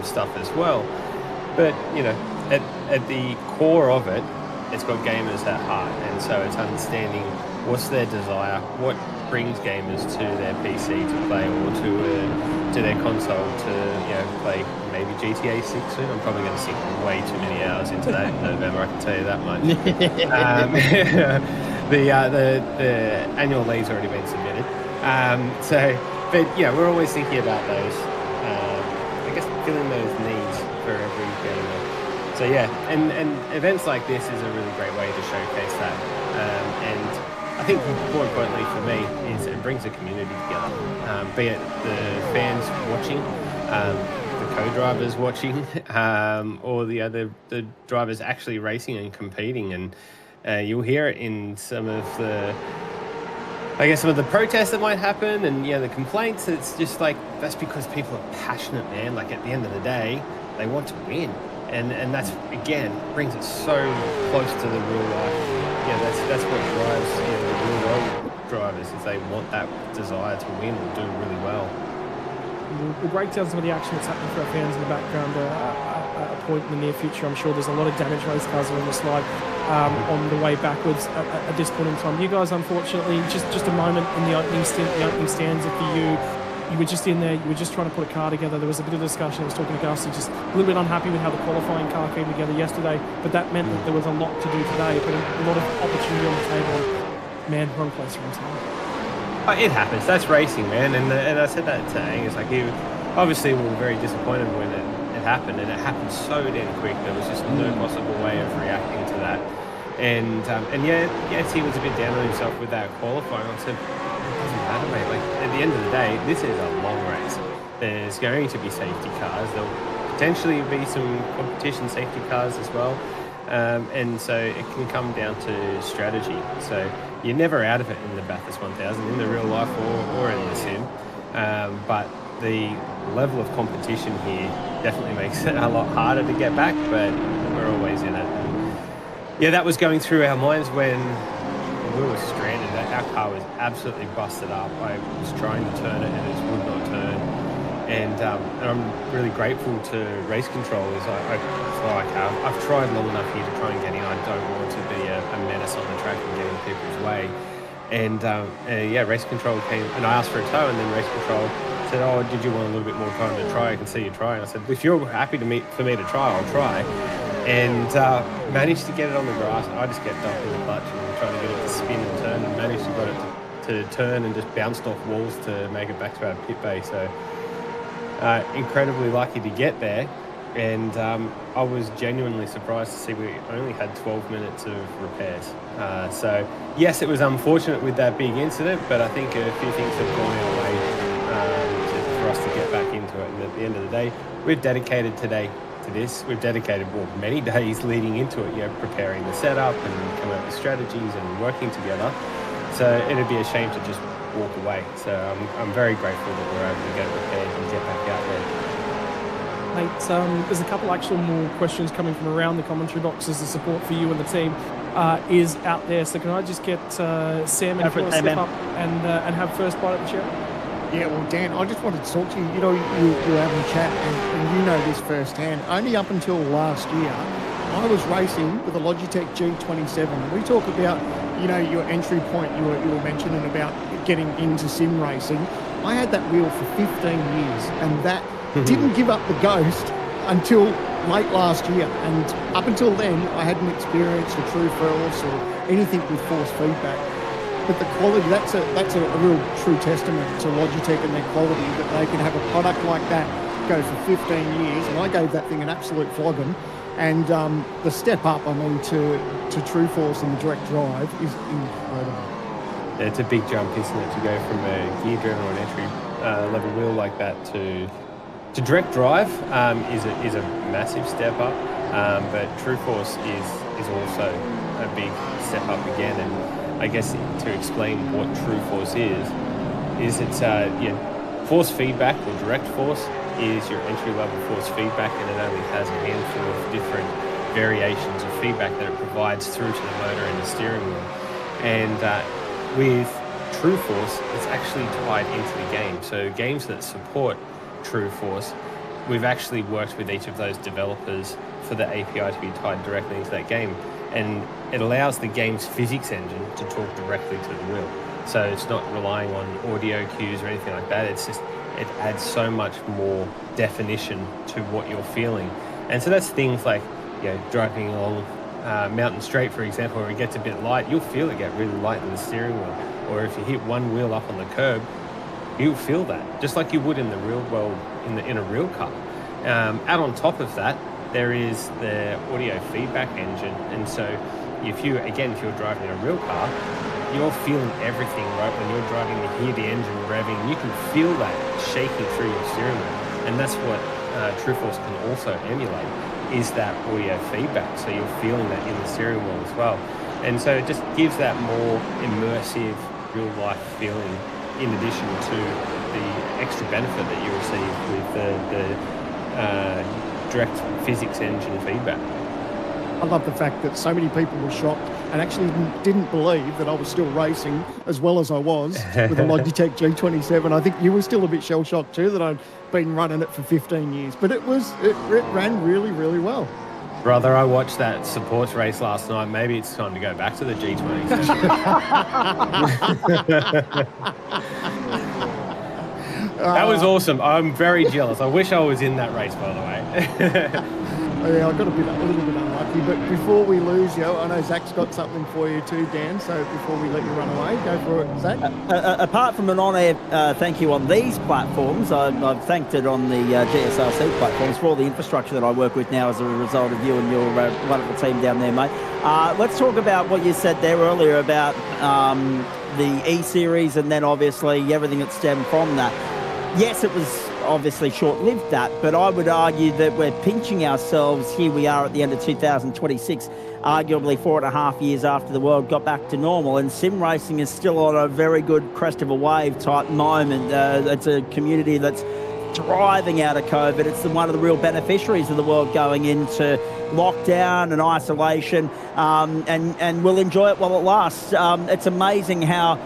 stuff as well. But at the core of it, it's got gamers at heart, and so it's understanding what's their desire, what brings gamers to their PC to play, or to their console to play maybe GTA 6 soon. I'm probably going to sink way too many hours into that in November, I can tell you that much. The annual leave's already been submitted. We're always thinking about those, I guess, filling those needs for every gamer. So and events like this is a really great way to showcase that. And I think more importantly for me is it brings a community together, be it the fans watching, the co-drivers watching, or the drivers actually racing and competing. And you'll hear it in some of the protests that might happen, and the complaints. It's just like, that's because people are passionate, man. Like, at the end of the day, they want to win, and that's, again, brings it so close to the real life. That's what drives the real world drivers, is they want that desire to win and do really well. We'll break down some of the action that's happening for our fans in the background at a point in the near future. I'm sure there's a lot of damaged race cars on the slide on the way backwards at this point in time. You guys, unfortunately, just a moment in the opening stanza for you. You were just in there, you were just trying to put a car together. There was a bit of discussion. I was talking to Gus, just a little bit unhappy with how the qualifying car came together yesterday, but that meant that there was a lot to do today, but a lot of opportunity on the table. Man, wrong place, wrong time. It happens. That's racing, man. And I said that to Angus. Like, obviously we were very disappointed when it happened, and it happened so damn quick. There was just no possible way of reacting to that. And yes, he was a bit down on himself with that qualifying. I said, it doesn't matter, mate. Like, at the end of the day, this is a long race. There's going to be safety cars. There'll potentially be some competition safety cars as well. And so it can come down to strategy. So you're never out of it in the Bathurst 1000, in the real life or in the sim. But the level of competition here definitely makes it a lot harder to get back, but we're always in it. yeah, that was going through our minds when we were stranded. Our car was absolutely busted up. I was trying to turn it and it would not turn. And I'm really grateful to race controllers. I've tried long enough here to try and get in. I don't want to be a menace on the track and get in people's way. And yeah, race control came and I asked for a tow, and then race control said, "Oh, did you want a little bit more time to try? I can see you try." And I said, "If you're happy for me to try, I'll try." And managed to get it on the grass. I just kept dumping the clutch and trying to get it to spin and turn, and managed to get it to turn and just bounced off walls to make it back to our pit bay. So incredibly lucky to get there. And I was genuinely surprised to see we only had 12 minutes of repairs. So yes, it was unfortunate with that big incident, but I think a few things have gone our way for us to get back into it. And at the end of the day, we've dedicated today to this. We've dedicated many days leading into it, preparing the setup and coming up with strategies and working together. So it'd be a shame to just walk away. So I'm very grateful that we're able to get it repaired and get back out there. Mate, there's a couple actual more questions coming from around the commentary box as the support for you and the team is out there. So can I just get Sam and Phil to step up and have first bite at the chair? Yeah, well, Dan, I just wanted to talk to you. You know, you're having a chat, and you know this firsthand. Only up until last year, I was racing with a Logitech G27. We talk about, your entry point. You were mentioning about getting into sim racing. I had that wheel for 15 years, and that didn't give up the ghost until late last year. And up until then, I hadn't experienced a true force or anything with force feedback. But the quality, that's a real true testament to Logitech and their quality, that they can have a product like that go for 15 years. And I gave that thing an absolute flogging. And the step up, to true force and the direct drive is incredible. It's a big jump, isn't it, to go from a gear-driven or an entry level wheel like that to direct drive is a massive step up. But true force is also a big step up again. And I guess to explain what true force is it's force feedback or direct force is your entry-level force feedback, and it only has a handful of different variations of feedback that it provides through to the motor and the steering wheel. And with true force, it's actually tied into the game. So games that support true force, we've actually worked with each of those developers for the API to be tied directly into that game. And it allows the game's physics engine to talk directly to the wheel. So it's not relying on audio cues or anything like that. It's just, it adds so much more definition to what you're feeling. And so that's things like, driving along Mountain Straight, for example, where it gets a bit light, you'll feel it get really light in the steering wheel. Or if you hit one wheel up on the curb, you'll feel that, just like you would in the real world, in a real car. Out on top of that, there is the audio feedback engine. And so if you're driving a real car, you're feeling everything, right? When you're driving, you hear the engine revving, you can feel that shaking through your steering wheel. And that's what True Force can also emulate, is that audio feedback. So you're feeling that in the steering wheel as well. And so it just gives that more immersive, real life feeling, in addition to the extra benefit that you receive with the direct physics engine feedback. I love the fact that so many people were shocked and actually didn't believe that I was still racing as well as I was with a Logitech G27. I think you were still a bit shell-shocked too, that I'd been running it for 15 years. But it ran really, really well. Brother, I watched that supports race last night. Maybe it's time to go back to the G27. That was awesome. I'm very jealous. I wish I was in that race, by the way. Yeah, I got a little bit unlucky, but before we lose you, I know Zach's got something for you too, Dan, so before we let you run away, go for it, Zach. Apart from an on-air thank you on these platforms, I've thanked it on the GSRC platforms for all the infrastructure that I work with now as a result of you and your wonderful team down there, mate. Let's talk about what you said there earlier about the E-Series and then obviously everything that stemmed from that. Yes, it was obviously short-lived that, but I would argue that we're pinching ourselves. Here we are at the end of 2026, arguably 4.5 years after the world got back to normal, and sim racing is still on a very good crest of a wave type moment. It's a community that's thriving out of COVID. It's one of the real beneficiaries of the world going into lockdown and isolation, and we'll enjoy it while it lasts. It's amazing how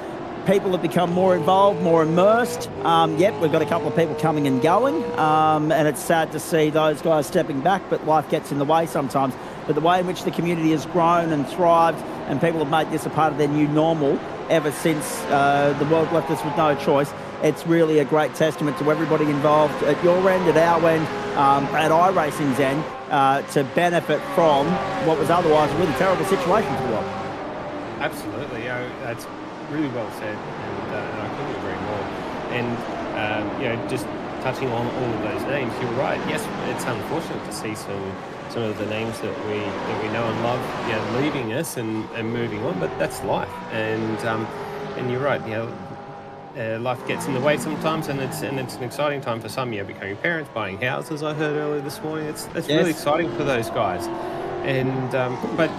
people have become more involved, more immersed. Yep, we've got a couple of people coming and going, and it's sad to see those guys stepping back, but life gets in the way sometimes. But the way in which the community has grown and thrived, and people have made this a part of their new normal ever since the world left us with no choice, it's really a great testament to everybody involved at your end, at our end, at iRacing's end, to benefit from what was otherwise a really terrible situation for the world. Absolutely, that's really well said, and I couldn't agree more. And just touching on all of those names, you're right. Yes, it's unfortunate to see some of the names that we know and love, leaving us and moving on, but that's life. And you're right. Life gets in the way sometimes, and it's an exciting time for some. Becoming parents, buying houses. I heard earlier this morning. It's really exciting for those guys. And but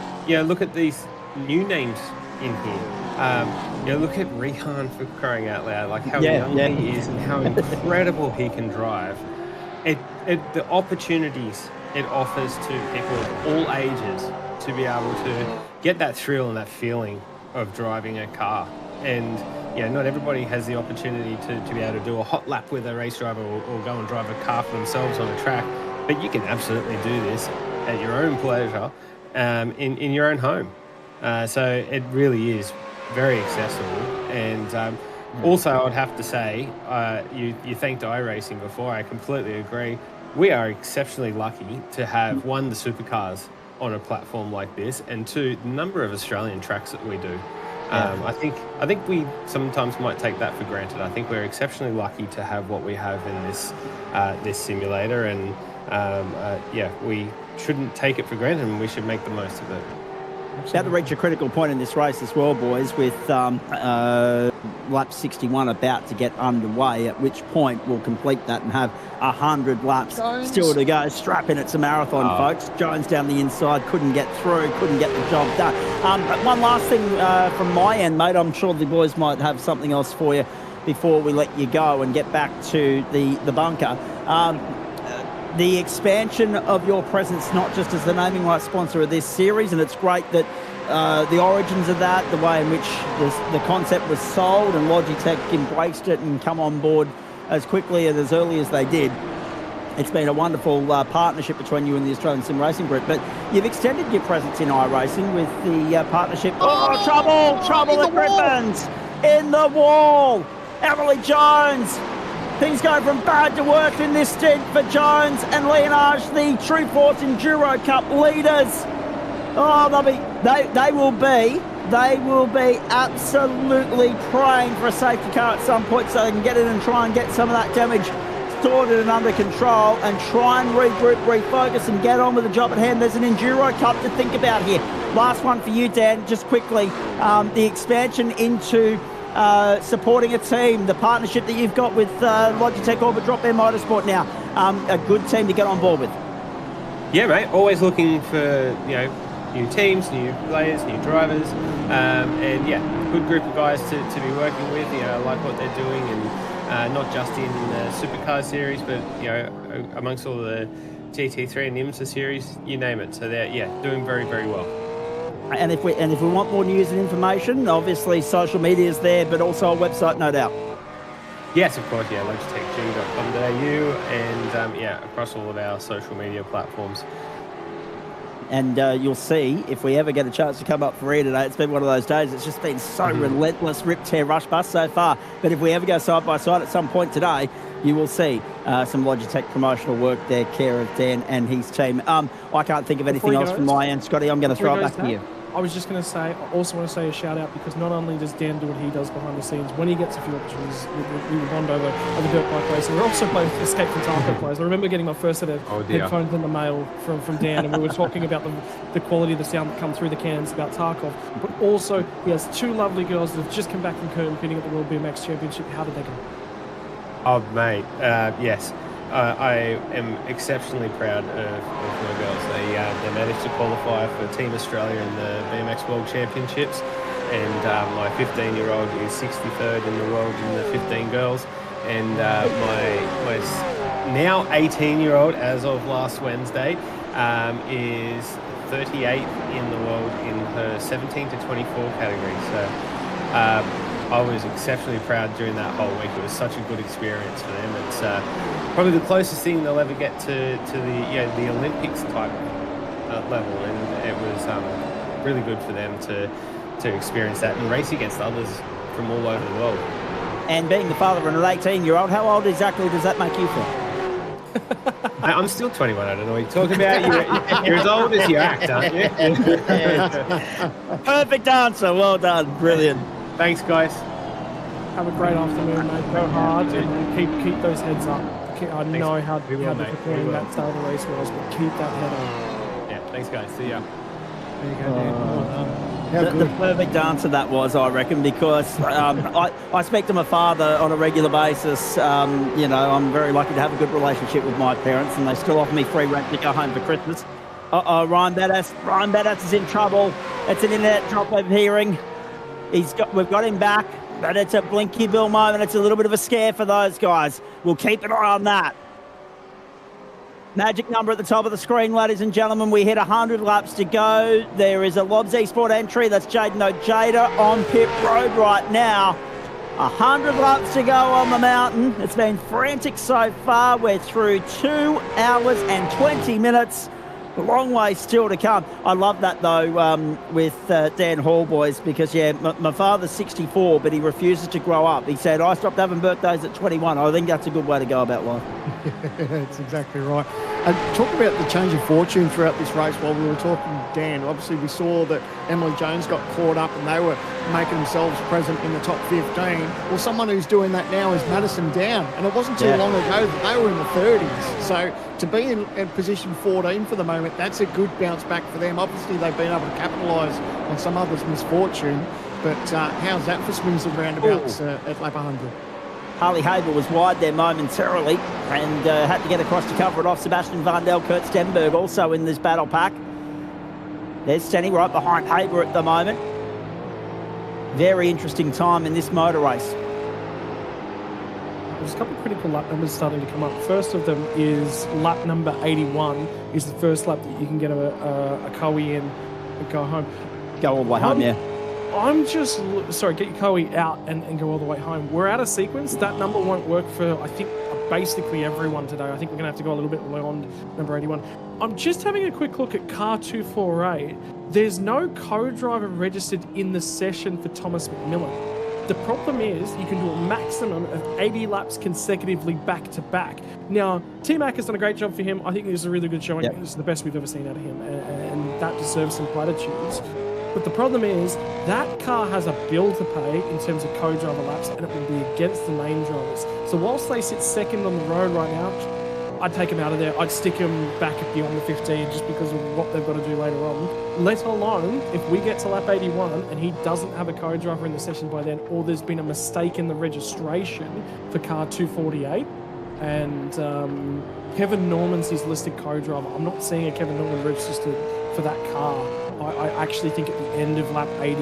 look at these new names in here. Look at Rehan, for crying out loud. Like how young he is and how incredible he can drive. The opportunities it offers to people of all ages to be able to get that thrill and that feeling of driving a car. And not everybody has the opportunity to be able to do a hot lap with a race driver or go and drive a car for themselves on a track. But you can absolutely do this at your own pleasure in your own home. So it really is very accessible. And also, I would have to say, you thanked iRacing before. I completely agree. We are exceptionally lucky to have, one, the supercars on a platform like this, and two, the number of Australian tracks that we do. I think we sometimes might take that for granted. I think we're exceptionally lucky to have what we have in this simulator, and we shouldn't take it for granted, and we should make the most of it. About to reach a critical point in this race as well, boys, with lap 61 about to get underway, at which point we'll complete that and have 100 laps still to go. Strap in, it's a marathon, folks. Jones down the inside, couldn't get through, couldn't get the job done. But one last thing from my end, mate, I'm sure the boys might have something else for you before we let you go and get back to the bunker. The expansion of your presence, not just as the naming rights sponsor of this series, and it's great that the origins of that, the way in which the concept was sold and Logitech embraced it and come on board as quickly and as early as they did. It's been a wonderful partnership between you and the Australian Sim Racing Group, but you've extended your presence in iRacing with the partnership. Trouble at Griffins! In the wall! Emily Jones! Things go from bad to worse in this stint for Jones and Leonage, the True Force Enduro Cup leaders. They will be absolutely praying for a safety car at some point so they can get in and try and get some of that damage sorted and under control and try and regroup, refocus and get on with the job at hand. There's an Enduro Cup to think about here. Last one for you, Dan, just quickly. The expansion into supporting a team, the partnership that you've got with Logitech Orbit Drop Air Motorsport now, a good team to get on board with. Yeah, mate, always looking for, new teams, new players, new drivers, and good group of guys to be working with. I like what they're doing, and not just in the Supercar series, but amongst all the GT3 and IMSA series, you name it. So they're doing very, very well. And if we want more news and information, obviously social media is there, but also a website, no doubt. Yes, of course, logitechg.com.au, and across all of our social media platforms. And you'll see, if we ever get a chance to come up for air today, it's been one of those days. It's just been so relentless, rip, tear, rush, bust so far. But if we ever go side by side at some point today, you will see some Logitech promotional work there, care of Dan and his team. I can't think of anything else from my end. Scotty, I'm going to throw it back to you. I was just going to say, I also want to say a shout out, because not only does Dan do what he does behind the scenes, when he gets a few opportunities, we bond over dirt bike racing. We're also playing Escape from Tarkov players. I remember getting my first set of headphones in the mail from Dan, and we were talking about the quality of the sound that come through the cans about Tarkov. But also, he has two lovely girls that have just come back from competing at the World BMX Championship. How did they go? Oh, mate, yes. I am exceptionally proud of my girls. They managed to qualify for Team Australia in the BMX World Championships, and my 15-year-old is 63rd in the world in the 15 girls, and my now 18-year-old, as of last Wednesday, is 38th in the world in her 17 to 24 category. So I was exceptionally proud during that whole week. It was such a good experience for them. It's probably the closest thing they'll ever get to the Olympics type level, and it was really good for them to experience that and race against others from all over the world. And being the father of an 18-year-old, how old exactly does that make you feel? I'm still 21. I don't know what you're talking about. You're as old as you act, aren't you? Perfect answer. Well done. Brilliant. Thanks, guys. Have a great afternoon, mate. Go hard and keep those heads up. I know how preparing that start of the race was, but keep that head up. Yeah, thanks, guys. See ya. There you go, Dan. The perfect answer that was, I reckon, because I speak to my father on a regular basis. I'm very lucky to have a good relationship with my parents, and they still offer me free rent to go home for Christmas. Ryan Badass is in trouble. It's an internet drop of hearing. We've got him back, but it's a blinky bill moment. It's a little bit of a scare for those guys. We'll keep an eye on that. Magic number at the top of the screen, ladies and gentlemen. We hit 100 laps to go. There is a Lobs Esport entry. That's Jaden Ojeda on pit road right now. 100 laps to go on the mountain. It's been frantic so far. We're through 2 hours and 20 minutes. A long way still to come. I love that, though, with Dan Hall, boys, because, my father's 64, but he refuses to grow up. He said, I stopped having birthdays at 21. I think that's a good way to go about life. That's exactly right. And talk about the change of fortune throughout this race while we were talking, Dan. Obviously, we saw that Emily Jones got caught up and they were making themselves present in the top 15. Well, someone who's doing that now is Madison Down. And it wasn't too long ago that they were in the 30s. So to be in position 14 for the moment, that's a good bounce back for them. Obviously, they've been able to capitalise on some others' misfortune. But how's that for swings and roundabouts at lap 100? Harley Haber was wide there momentarily and had to get across to cover it off. Sebastian Vandel, Kurt Stenberg also in this battle pack. There's Stenny right behind Haber at the moment. Very interesting time in this motor race. There's a couple of critical lap numbers starting to come up. First of them is lap number 81 is the first lap that you can get a Cowie in and go home. Go all the way home, yeah. I'm just, sorry, get your Cowie out and go all the way home. We're out of sequence. That number won't work for, I think, basically everyone today. I think we're going to have to go a little bit beyond number 81. I'm just having a quick look at car 248. There's no co-driver registered in the session for Thomas McMillan. The problem is you can do a maximum of 80 laps consecutively back to back. Now, T-Mac has done a great job for him. I think this is a really good showing. This is the best we've ever seen out of him, and that deserves some platitudes. But the problem is that car has a bill to pay in terms of co-driver laps, and it will be against the main drivers. So whilst they sit second on the road right now, I'd take them out of there. I'd stick them back beyond the 15 just because of what they've got to do later on. Let alone if we get to lap 81 and he doesn't have a co-driver in the session by then, or there's been a mistake in the registration for car 248, and Kevin Norman's his listed co-driver. I'm not seeing a Kevin Norman registered for that car. I actually think at the end of lap 80,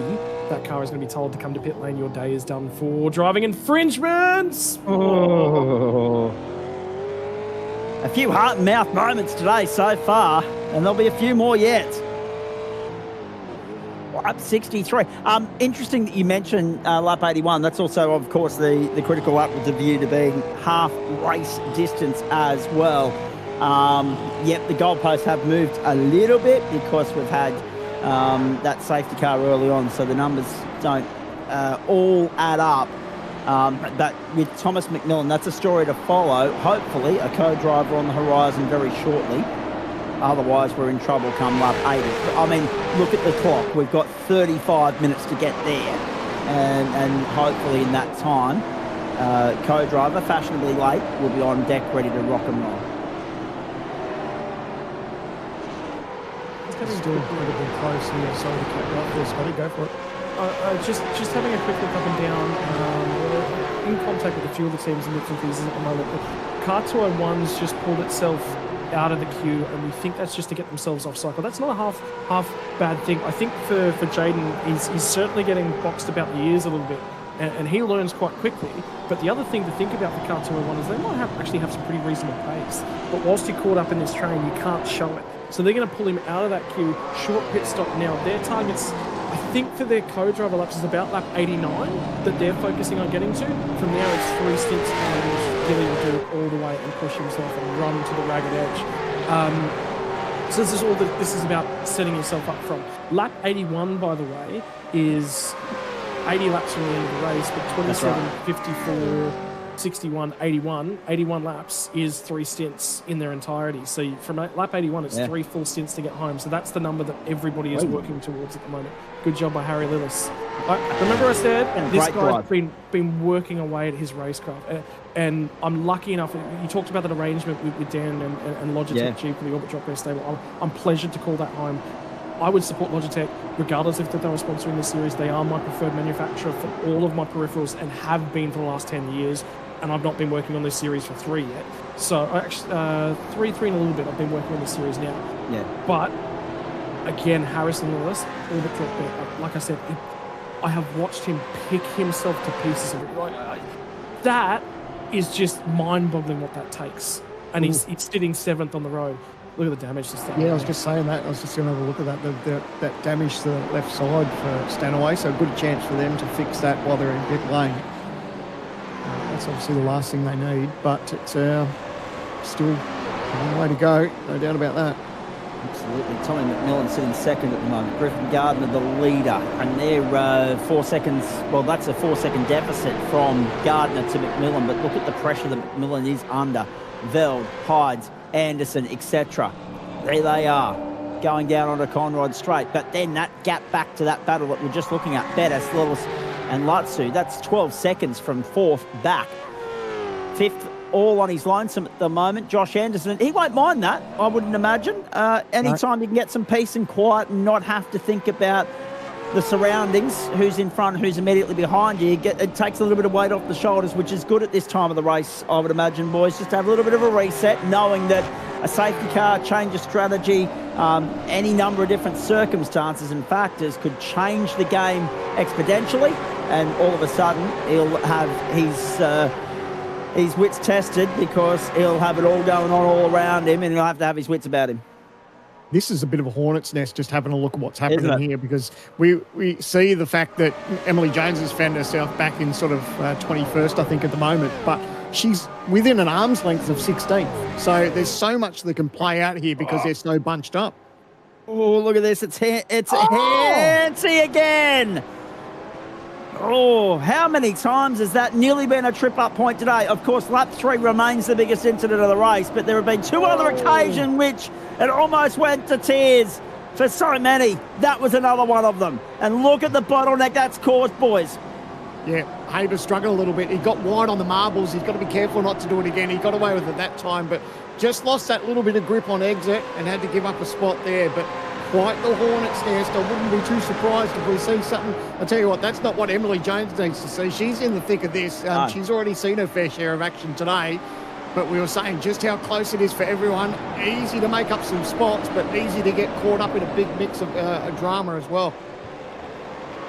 that car is going to be told to come to pit lane. Your day is done for driving infringements. Oh. A few heart and mouth moments today so far, and there'll be a few more yet. Lap 63. Interesting that you mentioned lap 81. That's also, of course, the critical lap with the view to being half race distance as well. The goalposts have moved a little bit because we've had that safety car early on, so the numbers don't all add up. But with Thomas McMillan, that's a story to follow. Hopefully, a co-driver on the horizon very shortly. Otherwise, we're in trouble come lap 80. I mean, look at the clock. We've got 35 minutes to get there. And hopefully in that time, co-driver, fashionably late, will be on deck ready to rock and roll. Still incredibly close here. Sorry to cut you off there, Scotty. Go for it. Just having a quick look up and down. We're in contact with a few of the teams in bits and pieces at the moment. Car 201's just pulled itself out of the queue, and we think that's just to get themselves off cycle. That's not a half bad thing. I think for Jaden, he's certainly getting boxed about the ears a little bit and he learns quite quickly. But the other thing to think about the car 201 is they might actually have some pretty reasonable pace. But whilst you're caught up in this train, you can't show it. So they're going to pull him out of that queue, short pit stop now. Their targets, I think for their co-driver laps, is about lap 89 that they're focusing on getting to. From there, it's 3 stints and Gilly will do it all the way and push himself and run to the ragged edge. So this is about setting yourself up from. Lap 81, by the way, is 80 laps from the end of the race, but 27, 54, 61, 81. 81 laps is 3 stints in their entirety. So from lap 81, it's 3 full stints to get home. So that's the number that everybody is working towards at the moment. Good job by Harry Lillis. Remember I said this guy's been working away at his racecraft. And I'm lucky enough, you talked about that arrangement with Dan and Logitech G for the Orbit Drop Race stable. I'm pleasured to call that home. I would support Logitech regardless if they were sponsoring this series. They are my preferred manufacturer for all of my peripherals and have been for the last 10 years. And I've not been working on this series for 3 yet. So actually, 3 and a little bit. I've been working on this series now. Yeah. But again, Harrison Lewis, Orbit Drop Bet. Like I said, I have watched him pick himself to pieces. That is just mind-boggling what that takes. And he's sitting 7th on the road. Look at the damage to start. Yeah, I was just saying that. I was just going to have a look at that. That damage to the left side for Stanaway. So a good chance for them to fix that while they're in pit lane. That's obviously the last thing they need, but it's still a long way to go. No doubt about that. Absolutely. Tommy McMillan sitting 2nd at the moment. Griffin Gardner, the leader. And they're 4 seconds. Well, that's a 4-second deficit from Gardner to McMillan. But look at the pressure that McMillan is under. Veld, Hides, Anderson, etc. There they are, going down onto Conrod Straight. But then that gap back to that battle that we're just looking at, Bettis, Lillis and Latsu, that's 12 seconds from 4th back. 5th, all on his lonesome at the moment. Josh Anderson, he won't mind that, I wouldn't imagine. Anytime you can get some peace and quiet and not have to think about the surroundings, who's in front, who's immediately behind you, it takes a little bit of weight off the shoulders, which is good at this time of the race, I would imagine, boys. Just to have a little bit of a reset, knowing that a safety car, change of strategy, any number of different circumstances and factors could change the game exponentially, and all of a sudden he'll have his wits tested, because he'll have it all going on all around him, and he'll have to have his wits about him. This is a bit of a hornet's nest, just having a look at what's happening here, because we see the fact that Emily Jones has found herself back in sort of 21st, I think, at the moment, but she's within an arm's length of 16th. So there's so much that can play out here because they're so bunched up. Oh, look at this. It's Hansi again. Oh, how many times has that nearly been a trip-up point today? Of course, lap 3 remains the biggest incident of the race, but there have been 2 other occasions which it almost went to tears for so many. That was another one of them. And look at the bottleneck that's caused, boys. Yeah, Haber struggled a little bit. He got wide on the marbles. He's got to be careful not to do it again. He got away with it that time, but just lost that little bit of grip on exit and had to give up a spot there. But quite the hornet's nest. I wouldn't be too surprised if we see something. I'll tell you what, that's not what Emily Jones needs to see. She's in the thick of this. She's already seen her fair share of action today. But we were saying just how close it is for everyone. Easy to make up some spots, but easy to get caught up in a big mix of drama as well.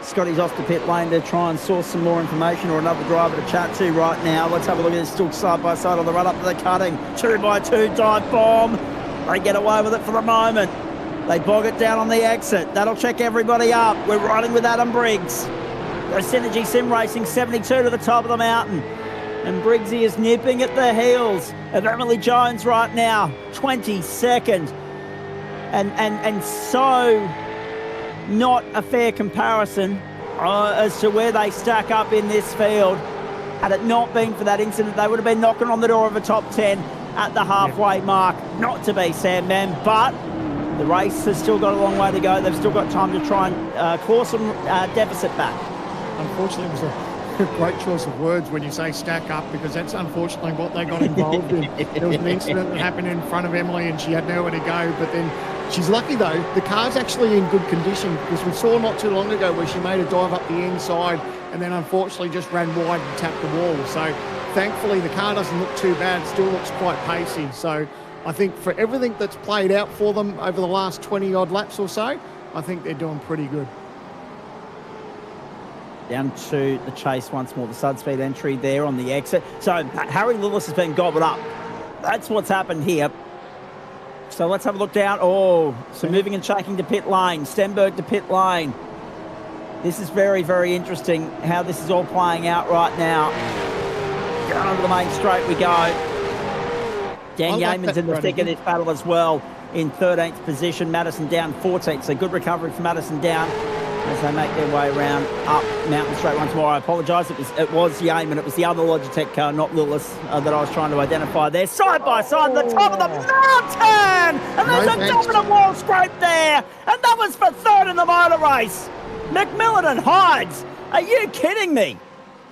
Scotty's off the pit lane to try and source some more information or another driver to chat to right now. Let's have a look at this, still side by side on the run up to the cutting. 2x2 dive bomb. They get away with it for the moment. They bog it down on the exit. That'll check everybody up. We're riding with Adam Briggs. There's Synergy Sim Racing, 72 to the top of the mountain. And Briggsy is nipping at the heels of Emily Jones right now, 22nd. And so not a fair comparison as to where they stack up in this field. Had it not been for that incident, they would have been knocking on the door of a top 10 at the halfway mark. Not to be Sandman, but the race has still got a long way to go. They've still got time to try and claw some deficit back. Unfortunately, it was a great choice of words when you say stack up, because that's unfortunately what they got involved in. There was an incident that happened in front of Emily and she had nowhere to go, but then she's lucky though. The car's actually in good condition, because we saw not too long ago where she made a dive up the inside and then unfortunately just ran wide and tapped the wall. So thankfully the car doesn't look too bad, still looks quite pacey. So I think for everything that's played out for them over the last 20 odd laps or so, I think they're doing pretty good. Down to the chase once more. The sud speed entry there on the exit. So Harry Lillis has been gobbled up. That's what's happened here. So let's have a look down. Oh, so moving and shaking to pit lane. Stenberg to pit lane. This is very, very interesting how this is all playing out right now. Down over the main straight we go. Dan Yeaman's in the thick of this battle as well. In 13th position, Madison Down 14th. So good recovery for Madison Down as they make their way around up Mountain Straight once more. I apologise. It was Yeaman. It was the other Logitech car, not Lillis, that I was trying to identify there. Side by side, the top of the mountain! And there's a dominant wall scrape there! And that was for third in the motor race! McMillan and Hides! Are you kidding me?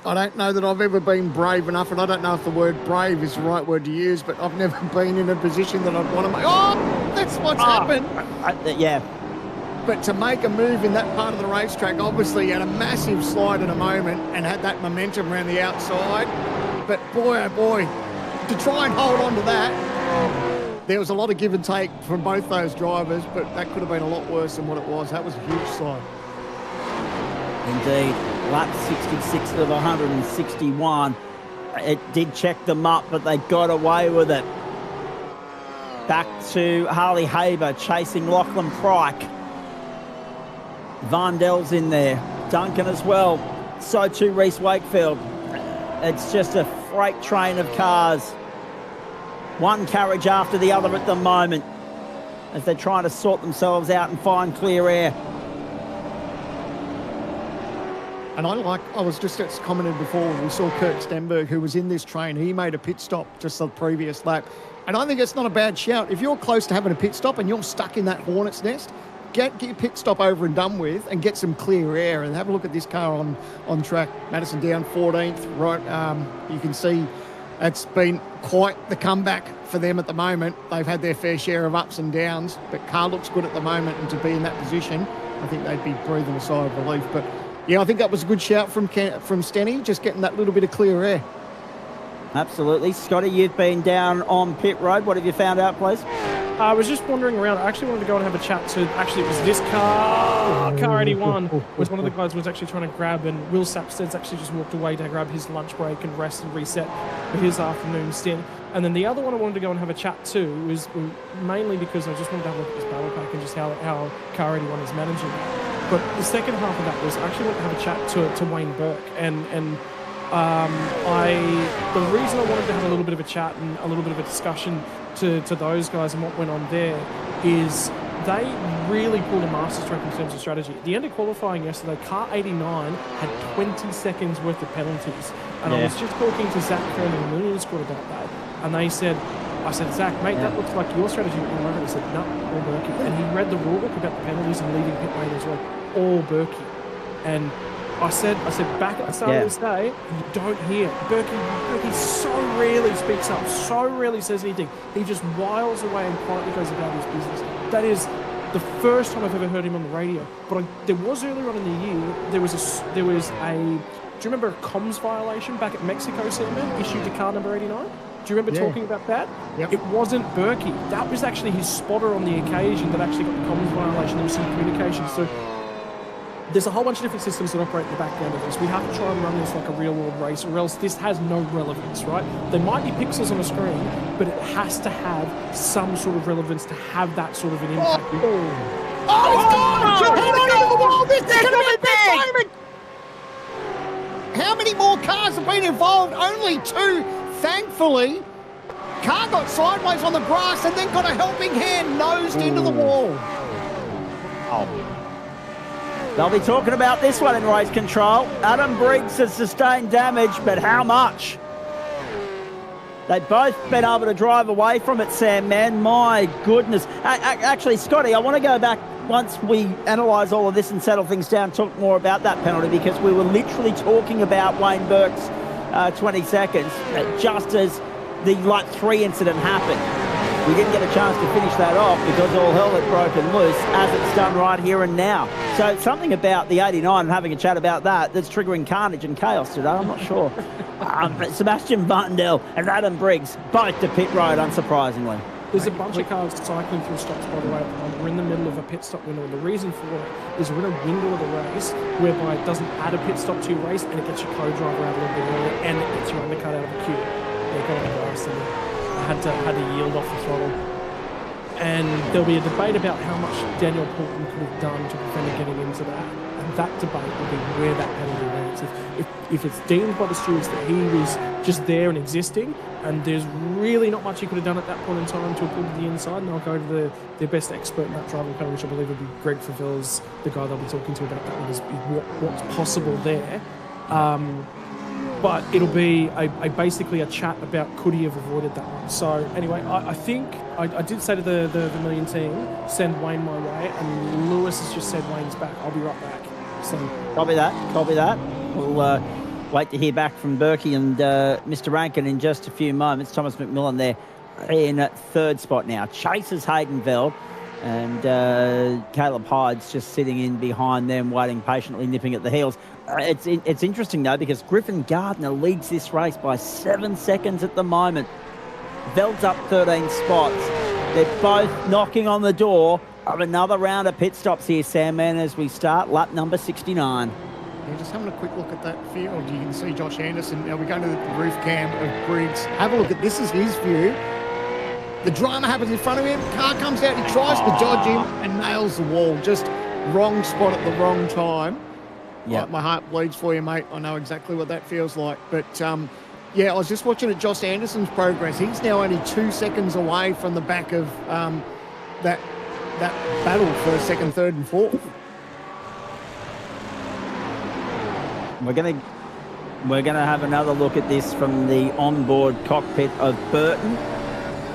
I don't know that I've ever been brave enough, and I don't know if the word brave is the right word to use, but I've never been in a position that I'd want to make. Oh, that's what's happened. Yeah. But to make a move in that part of the racetrack, obviously had a massive slide at a moment and had that momentum around the outside. But boy, oh boy, to try and hold on to that, there was a lot of give and take from both those drivers, but that could have been a lot worse than what it was. That was a huge slide. Indeed. Lap 66 of 161. It did check them up, but they got away with it. Back to Harley Haber chasing Lachlan Pryke. Varndell's in there. Duncan as well. So too Reese Wakefield. It's just a freight train of cars. One carriage after the other at the moment as they're trying to sort themselves out and find clear air. And I was just commented before, we saw Kurt Stenberg, who was in this train. He made a pit stop just the previous lap. And I think it's not a bad shout. If you're close to having a pit stop and you're stuck in that hornet's nest, get your pit stop over and done with and get some clear air. And have a look at this car on track. Madison Down 14th. Right, you can see it's been quite the comeback for them at the moment. They've had their fair share of ups and downs, but car looks good at the moment. And to be in that position, I think they'd be breathing a sigh of relief. But yeah, I think that was a good shout from Stenny, just getting that little bit of clear air. Absolutely. Scotty, you've been down on pit road. What have you found out, please? I was just wandering around. I actually wanted to go and have a chat to, actually it was this car, car 81, was one of the guys who was actually trying to grab, and Will Sapstead's actually just walked away to grab his lunch break and rest and reset for his afternoon stint. And then the other one I wanted to go and have a chat to was mainly because I just wanted to have a look at this battle pack and just how car 81 is managing it. But the second half of that was I actually wanted to have a chat to Wayne Burke, and the reason I wanted to have a little bit of a chat and a little bit of a discussion to those guys and what went on there is they really pulled a masterstroke in terms of strategy. At the end of qualifying yesterday, car 89 had 20 seconds worth of penalties, and I was just talking to Zach Kern and Lillian Squad about that, and I said, Zach, mate, that looks like your strategy. And he said, no, all Berkey. And he read the rulebook about the penalties and leaving pit lane as well, all Berkey. And I said back at the start of this day, you don't hear Berkey so rarely speaks up, so rarely says anything. He just whiles away and quietly goes about his business. That is the first time I've ever heard him on the radio. But there was earlier on in the year, there was a. Do you remember a comms violation back at Mexico, Sam, issued to car number 89? Do you remember talking about that? Yep. It wasn't Berkey. That was actually his spotter on the occasion that actually got the comms violation. There was some communication. So there's a whole bunch of different systems that operate in the background of this. We have to try and run this like a real-world race, or else this has no relevance, right? There might be pixels on a screen, but it has to have some sort of relevance to have that sort of an impact. Oh, he's gone! Hold on the wall! This is going to be a big moment! How many more cars have been involved? Only 2. Thankfully, car got sideways on the grass and then got a helping hand, nosed into the wall. They'll be talking about this one in race control. Adam Briggs has sustained damage, but how much? They've both been able to drive away from it, Sam, man. My goodness. Actually, Scotty, I want to go back once we analyse all of this and settle things down, talk more about that penalty, because we were literally talking about Wayne Burke's 20 seconds just as the Lot 3 incident happened. We didn't get a chance to finish that off because all hell had broken loose, as it's done right here and now. So something about the 89 and having a chat about that's triggering carnage and chaos today, I'm not sure. But Sebastian Varndell and Adam Briggs both to pit road, unsurprisingly. There's a bunch of cars cycling through stops, by the way, at the moment. We're in the middle of a pit stop window, and the reason for it is we're in a window of the race whereby it doesn't add a pit stop to your race, and it gets your co-driver out a little bit earlier, and it gets your undercut out of the queue. They got on the grass, and I had to yield off the throttle. And there'll be a debate about how much Daniel Poulton could have done to prevent it getting into that. And that debate will be where that penalty lands. If it's deemed by the stewards that he was just there and existing, and there's really not much he could have done at that point in time to have pulled to the inside, and I'll go to their best expert in that driving panel, which I believe would be Greg Favell's the guy they'll be talking to about that one, is what's possible there. But it'll be basically a chat about could he have avoided that one. So anyway, I think I did say to the million team, send Wayne my way, and Lewis has just said Wayne's back. I'll be right back. So Copy that. We'll wait to hear back from Berkey and Mr. Rankin in just a few moments. Thomas McMillan there in third spot now. Chases Haydenveld, and Caleb Hyde's just sitting in behind them, waiting patiently, nipping at the heels. It's interesting, though, because Griffin Gardner leads this race by 7 seconds at the moment. Veld's up 13 spots. They're both knocking on the door of another round of pit stops here, Sandman, as we start lap number 69. Yeah, just having a quick look at that field, you can see Josh Anderson. Now we're going to the roof cam of Briggs. Have a look at this, is his view. The drama happens in front of him. Car comes out, he tries to dodge him and nails the wall. Just wrong spot at the wrong time. Yeah, my heart bleeds for you, mate. I know exactly what that feels like. But yeah, I was just watching at Josh Anderson's progress. He's now only 2 seconds away from the back of that battle for second, third, and fourth. We're gonna have another look at this from the onboard cockpit of Burton.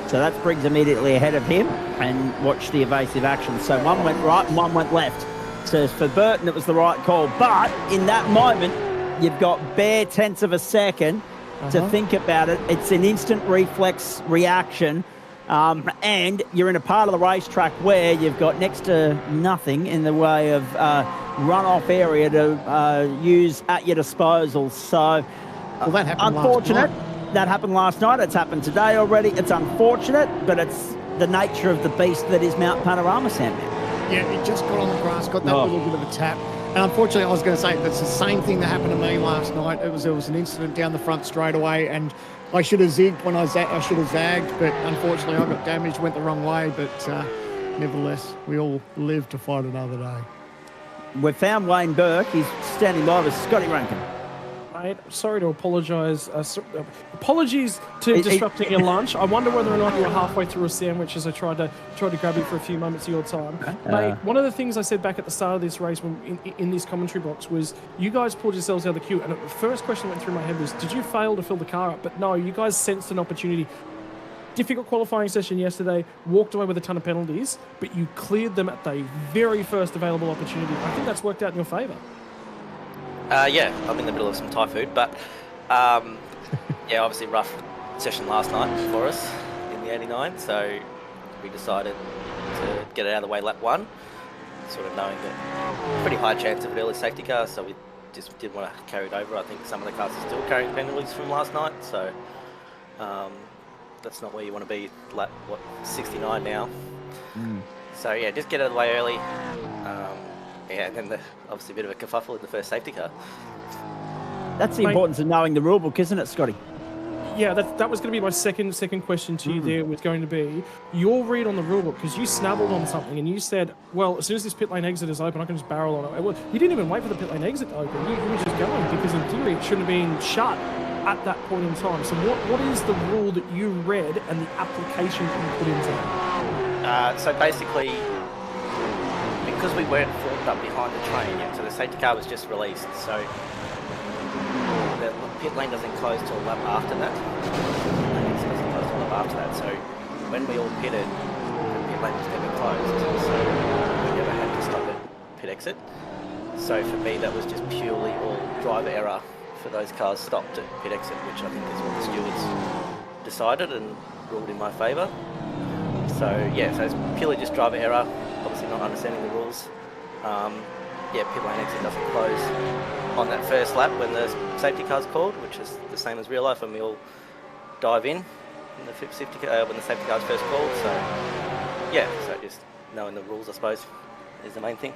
So that's Briggs immediately ahead of him, and watch the evasive action. So one went right and one went left. So for Burton, it was the right call. But in that moment, you've got bare tenths of a second to think about it. It's an instant reflex reaction. And you're in a part of the racetrack where you've got next to nothing in the way of runoff area to use at your disposal. So, well, that happened unfortunate. Last night. That happened last night. It's happened today already. It's unfortunate, but it's the nature of the beast that is Mount Panorama, Sandman. Yeah, it just got on the grass, got that little bit of a tap. And unfortunately, I was going to say that's the same thing that happened to me last night. There was an incident down the front straightaway, and I should have zigged when I should have zagged, but unfortunately I got damaged, went the wrong way. But nevertheless, we all live to fight another day. We've found Wayne Burke. He's standing by with Scotty Rankin. Mate, sorry to apologise. Apologies to disrupting your lunch. I wonder whether or not you were halfway through a sandwich as I tried to grab you for a few moments of your time. Mate, one of the things I said back at the start of this race when in this commentary box was you guys pulled yourselves out of the queue, and the first question that went through my head was, did you fail to fill the car up? But no, you guys sensed an opportunity. Difficult qualifying session yesterday, walked away with a ton of penalties, but you cleared them at the very first available opportunity. I think that's worked out in your favour. Yeah, I'm in the middle of some Thai food, but yeah, obviously rough session last night for us in the 89, so we decided to get it out of the way lap one, sort of knowing that pretty high chance of an early safety car, so we just didn't want to carry it over. I think some of the cars are still carrying penalties from last night, so that's not where you want to be, lap, 69 now. So yeah, just get it out of the way early. Yeah, and then obviously a bit of a kerfuffle in the first safety car. That's the importance of knowing the rule book, isn't it, Scotty? Yeah, that was going to be my second question to you there, was going to be your read on the rule book, because you snabbled on something and you said, well, as soon as this pit lane exit is open, I can just barrel on it. Well, you didn't even wait for the pit lane exit to open. You were just going, because in theory it shouldn't have been shut at that point in time. So what is the rule that you read and the application that you put into that? So basically, because we weren't formed up behind the train yet, so the safety car was just released, so the pit lane doesn't close till a lap after that. So when we all pitted, the pit lane was never closed, so we never had to stop at pit exit. So for me, that was just purely all driver error for those cars stopped at pit exit, which I think is what the stewards decided and ruled in my favour. So yeah, so it's purely just driver error, obviously not understanding the rules. Yeah, pit lane exit doesn't close on that first lap when the safety car's called, which is the same as real life when we all dive in. in the 50 when the safety car's first called. So yeah, so just knowing the rules, I suppose, is the main thing.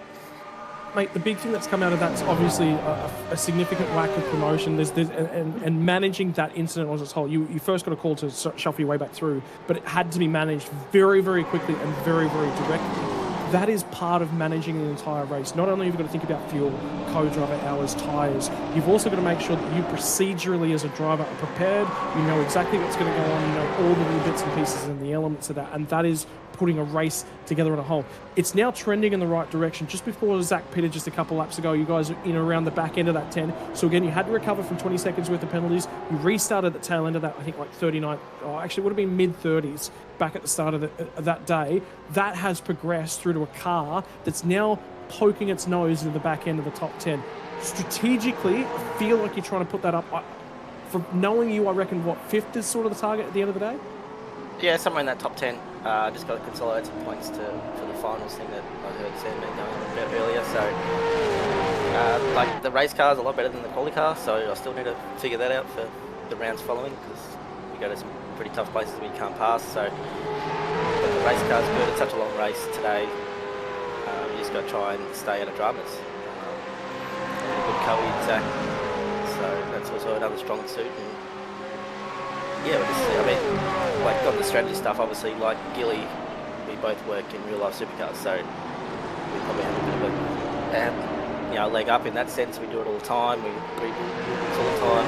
Mate, the big thing that's come out of that's obviously a significant lack of promotion. And managing that incident as its whole. You first got a call to shuffle your way back through, but it had to be managed very, very quickly and very, very directly. That is part of managing an entire race. Not only have you got to think about fuel, co-driver hours, tyres, you've also got to make sure that you procedurally as a driver are prepared, you know exactly what's going to go on, you know all the little bits and pieces and the elements of that, and that is putting a race together on a whole. It's now trending in the right direction. Just before Zach pitted just a couple laps ago, you guys are in around the back end of that 10. So again, you had to recover from 20 seconds worth of penalties. You restarted at the tail end of that, I think like 39, actually it would have been mid-30s back at the start of that day. That has progressed through to a car that's now poking its nose into the back end of the top 10. Strategically, I feel like you're trying to put that up. From knowing you, I reckon, what, 5th is sort of the target at the end of the day? Yeah, somewhere in that top 10. Just got to consolidate some points for the finals thing that I heard Sam going on about earlier. So, like the race car is a lot better than the quali car, so I still need to figure that out for the rounds following because we go to some pretty tough places we can't pass. So, but the race car is good. It's such a long race today. You just got to try and stay out of dramas. A good co-ed Zach, so that's also another strong suit. And, yeah, I mean, like on the strategy stuff, obviously, like Gilly, we both work in real life supercars, so we probably have a bit of a leg up in that sense. We do it all the time, we rebuild rules all the time.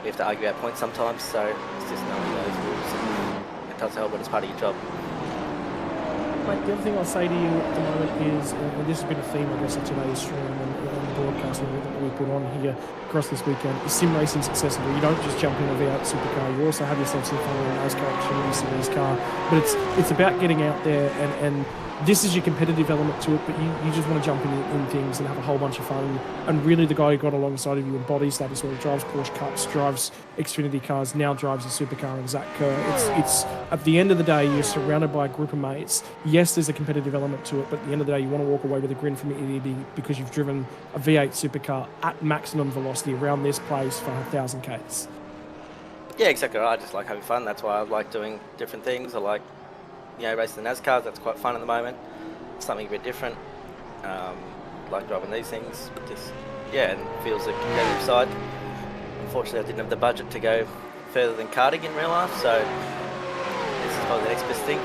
We have to argue our points sometimes, so it's just knowing those rules. And it does help when it's part of your job. Mate, the other thing I'll say to you at the moment is, and this has been a theme, I guess, of today's stream and the broadcasting that we put on here across this weekend, is sim racing's accessible. You don't just jump in a V8 supercar, you also have yourself some fun in a NASCAR opportunity series car. But it's about getting out there, and this is your competitive element to it, but you just want to jump in things and have a whole bunch of fun. And really the guy who got alongside of you embodies that as well. Drives Porsche Cups, drives Xfinity cars, now drives a supercar in Zach Kerr. It's at the end of the day, you're surrounded by a group of mates. Yes, there's a competitive element to it, but at the end of the day, you want to walk away with a grin from your ear because you've driven a V8 supercar at maximum velocity around this place for 1,000 Ks. Yeah, exactly right. I just like having fun. That's why I like doing different things. I like, racing the NASCARs. That's quite fun at the moment. Something a bit different. Like driving these things. Just, and it feels the competitive side. Unfortunately, I didn't have the budget to go further than karting in real life, so this is probably the next best thing.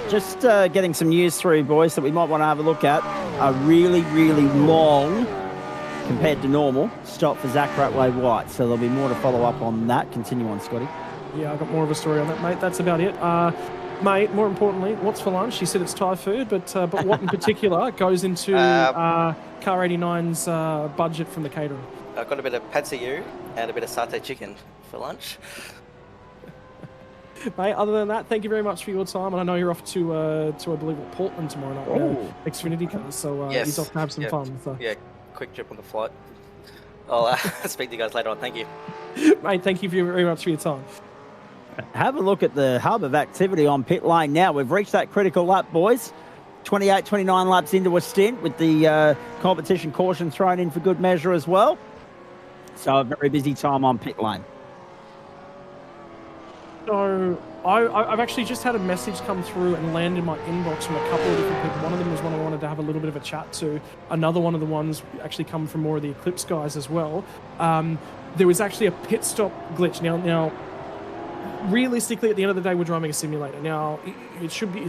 Just getting some news through, boys, that we might want to have a look at. A really, really long, compared to normal, stop for Zach Ratway-White. So there'll be more to follow up on that. Continue on, Scotty. Yeah, I've got more of a story on that, mate. That's about it. Mate, more importantly, what's for lunch? She said it's Thai food, but what in particular goes into Car 89's budget from the catering? I've got a bit of pad see ew and a bit of satay chicken for lunch. Mate, other than that, thank you very much for your time. And I know you're off to I believe, Portland tomorrow night. Xfinity cars, so yes. he's off to have some fun. So. Yeah, quick trip on the flight. I'll speak to you guys later on. Thank you. Mate, thank you very much for your time. Have a look at the hub of activity on pit lane now. We've reached that critical lap, boys. 28, 29 laps into a stint with the competition caution thrown in for good measure as well. So a very busy time on pit lane. So I've actually just had a message come through and land in my inbox from a couple of different people. One of them was one I wanted to have a little bit of a chat to. Another one of the ones actually come from more of the Eclipse guys as well. There was actually a pit stop glitch. Now, realistically, at the end of the day, we're driving a simulator. Now, it should be.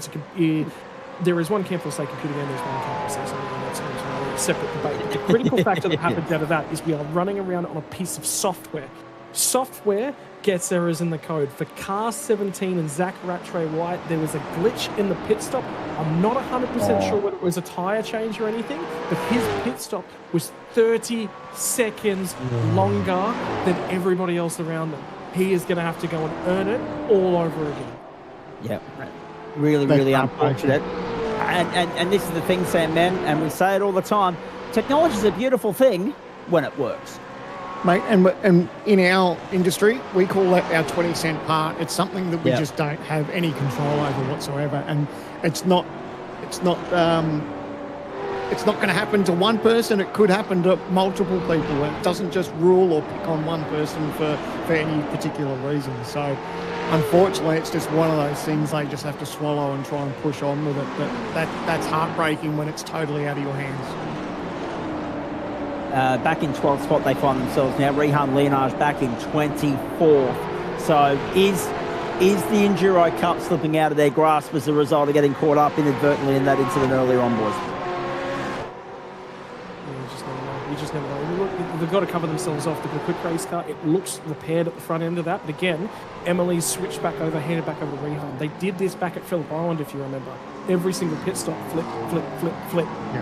There is one camp that will say computer game. There's one camp that will say something else. That's a separate debate. But the critical factor that happens out of that is we are running around on a piece of software. Software gets errors in the code. For Car 17 and Zach Ratway-White, there was a glitch in the pit stop. I'm not 100% sure whether it was a tyre change or anything, but his pit stop was 30 seconds longer than everybody else around him. He is going to have to go and earn it all over again. Yeah, really unfortunate. And this is the thing, Sam, man, and we say it all the time, technology is a beautiful thing when it works. Mate, and in our industry, we call that our 20-cent part. It's something that we just don't have any control over whatsoever, and it's not it's not going to happen to one person. It could happen to multiple people. It doesn't just rule or pick on one person for any particular reason. So, unfortunately, it's just one of those things they just have to swallow and try and push on with it. But that's heartbreaking when it's totally out of your hands. Back in 12th spot, they find themselves now. Rehan Leonage back in 24th. So is the Enduro Cup slipping out of their grasp as a result of getting caught up inadvertently in that incident earlier on, boys? You just never know. Look, they've got to cover themselves off. They've got a quick race car. It looks repaired at the front end of that. But again, Emily's switched back over, handed back over to Rehan. They did this back at Phillip Island, if you remember. Every single pit stop, flip,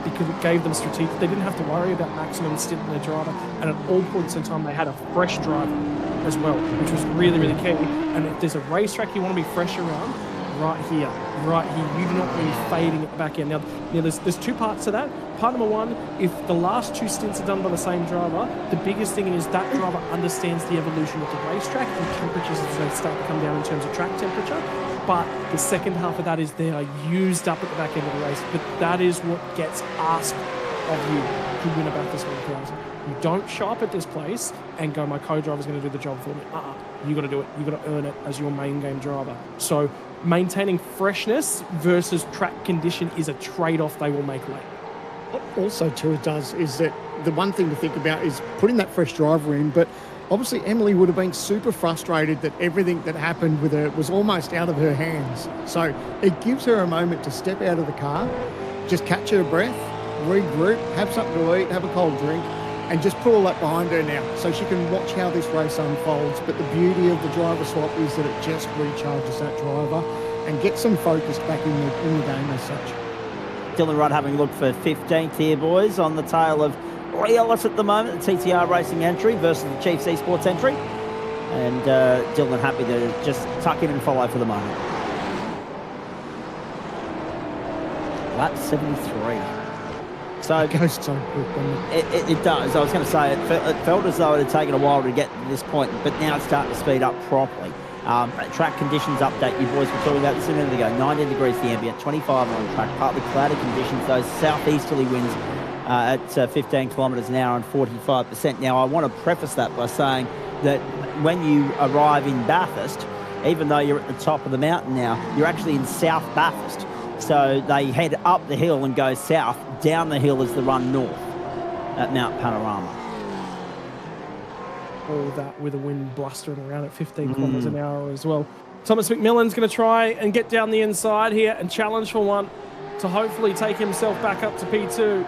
because it gave them strategic. They didn't have to worry about maximum stint in their driver. And at all points in time, they had a fresh driver as well, which was really, really key. And if there's a racetrack you want to be fresh around, right here. You do not want to be fading at the back end. Now there's two parts to that. Part number one, if the last two stints are done by the same driver, the biggest thing is that driver understands the evolution of the racetrack and temperatures as they start to come down in terms of track temperature. But the second half of that is they are used up at the back end of the race. But that is what gets asked of you to win a Bathurst 1000. You don't show up at this place and go, my co-driver's going to do the job for me. You got to do it. You got to earn it as your main game driver. So maintaining freshness versus track condition is a trade-off they will make late. What also too it does is that the one thing to think about is putting that fresh driver in, but obviously Emily would have been super frustrated that everything that happened with her was almost out of her hands. So it gives her a moment to step out of the car, just catch her breath, regroup, have something to eat, have a cold drink, and just put all that behind her now so she can watch how this race unfolds. But the beauty of the driver swap is that it just recharges that driver and gets them focused back in the game as such. Dylan Rudd having a look for 15th here, boys, on the tail of Lee Ellis at the moment, the TTR Racing entry versus the Chiefs Esports entry. And Dylan happy to just tuck in and follow for the moment. Lap 73. So it goes so quick, doesn't it? It does. I was going to say, it felt as though it had taken a while to get to this point, but now it's starting to speed up properly. Track conditions update, you boys were talking about this a minute ago. 19 degrees the ambient, 25 on track, partly cloudy conditions, those southeasterly winds at 15 kilometres an hour and 45%. Now, I want to preface that by saying that when you arrive in Bathurst, even though you're at the top of the mountain now, you're actually in South Bathurst. So they head up the hill and go south. Down the hill is the run north at Mount Panorama. All that with the wind blustering around at 15 kilometres an hour as well. Thomas McMillan's going to try and get down the inside here and challenge for one to hopefully take himself back up to P2.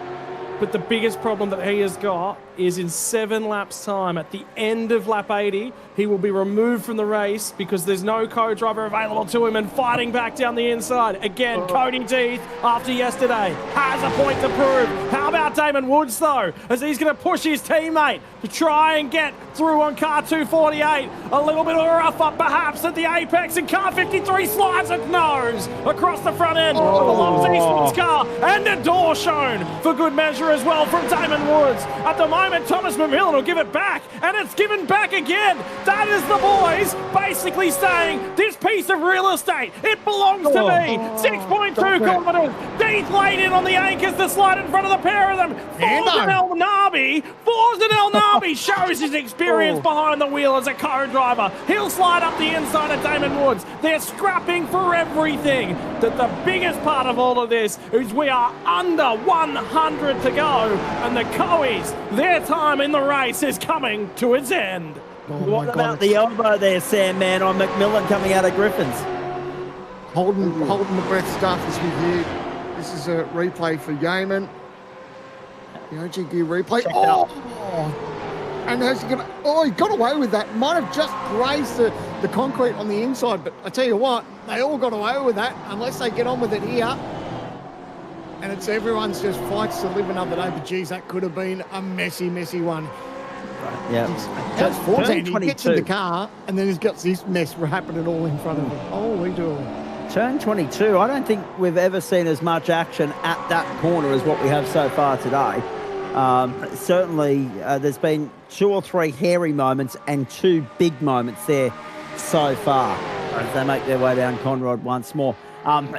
But the biggest problem that he has got is in 7 laps' time, at the end of lap 80, he will be removed from the race because there's no co-driver available to him and fighting back down the inside. Again, Cody Deeth, after yesterday, has a point to prove. How about Damon Woods, though, as he's going to push his teammate to try and get through on car 248. A little bit of a rough up, perhaps, at the apex, and car 53 slides at nose across the front end of the Loves Esports car, and a door shown for good measure as well from Damon Woods. At the moment, Thomas McMillan will give it back, and it's given back again. That is the boys basically saying, this piece of real estate, it belongs to me. 6.2 kilometres. Deeth laid in on the anchors to slide in front of the pair of them. Forza El Nabi shows his experience behind the wheel as a co-driver. He'll slide up the inside of Damon Woods. They're scrapping for everything. The biggest part of all of this is we are under 100 to go, and the Coes, their time in the race is coming to its end. What about the elbow there, Sam, man, on McMillan coming out of Griffins? Holding the breath stuff as we hear. This is a replay for Yeaman. The OG Gear replay. And how's he gonna? He got away with that. Might have just grazed the concrete on the inside, but I tell you what, they all got away with that unless they get on with it here. And it's everyone's just fights to live another day. But geez, that could have been a messy one. Right, yeah. That's 14. He gets in the car, and then he's got this mess happening all in front of him. Holy dooly. Turn 22. I don't think we've ever seen as much action at that corner as what we have so far today. Certainly, there's been 2 or 3 hairy moments and 2 big moments there so far as they make their way down Conrod once more.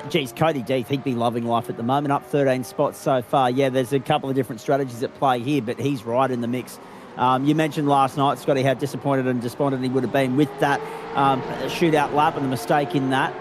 Geez, Cody Deeth, he'd be loving life at the moment, up 13 spots so far. Yeah, there's a couple of different strategies at play here, but he's right in the mix. You mentioned last night, Scotty, how disappointed and despondent he would have been with that shootout lap and the mistake in that.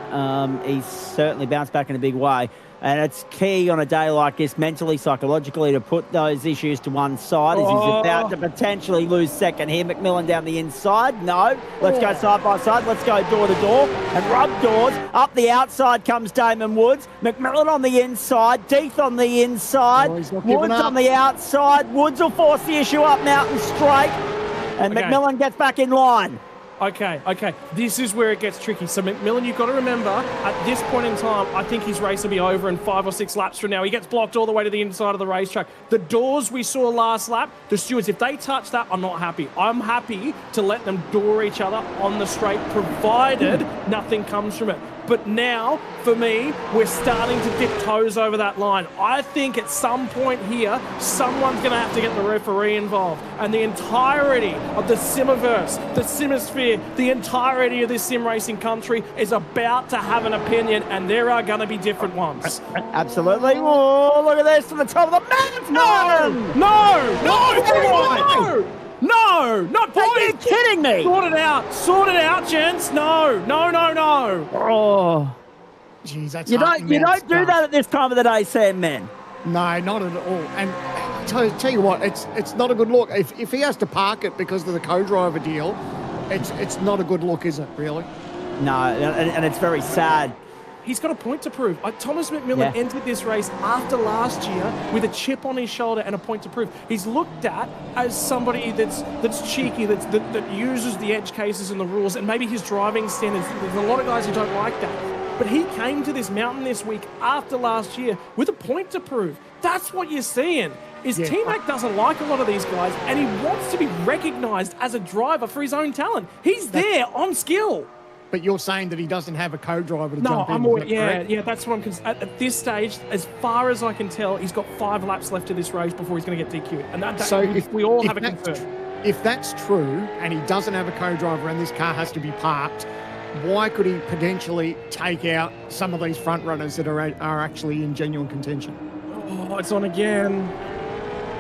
He's certainly bounced back in a big way. And it's key on a day like this, mentally, psychologically, to put those issues to one side as he's about to potentially lose second here. McMillan down the inside. No. Let's go side by side. Let's go door to door and rub doors. Up the outside comes Damon Woods. McMillan on the inside. Deeth on the inside. Woods on the outside. Woods will force the issue up Mountain straight. And McMillan gets back in line. Okay. This is where it gets tricky. So McMillan, you've got to remember, at this point in time, I think his race will be over in 5 or 6 laps from now. He gets blocked all the way to the inside of the racetrack. The doors we saw last lap, the stewards, if they touch that, I'm not happy. I'm happy to let them door each other on the straight, provided nothing comes from it. But now, for me, we're starting to dip toes over that line. I think at some point here, someone's going to have to get the referee involved. And the entirety of the Simiverse, the Simosphere, the entirety of this sim racing country is about to have an opinion, and there are going to be different ones. Absolutely. Oh, look at this to the top of the mountain! No, not boys. Are you kidding me? Sort it out, gents. No. Oh, jeez, that's you don't do that at this time of the day, Sam, man. No, not at all. And tell you what, it's not a good look. If he has to park it because of the co-driver deal, it's not a good look, is it? Really? No, and it's very sad. He's got a point to prove. Thomas McMillan entered this race after last year with a chip on his shoulder and a point to prove. He's looked at as somebody that's cheeky, that uses the edge cases and the rules, and maybe his driving standards. There's a lot of guys who don't like that. But he came to this mountain this week after last year with a point to prove. That's what you're seeing. T-Mac doesn't like a lot of these guys, and he wants to be recognised as a driver for his own talent. He's there on skill. But you're saying that he doesn't have a co-driver to jump in? Yeah, that's what I'm concerned. At this stage, as far as I can tell, he's got 5 laps left of this race before he's going to get DQ'd. And so we all have a concern. If that's true, and he doesn't have a co-driver and this car has to be parked, why could he potentially take out some of these front runners that are actually in genuine contention? Oh, it's on again.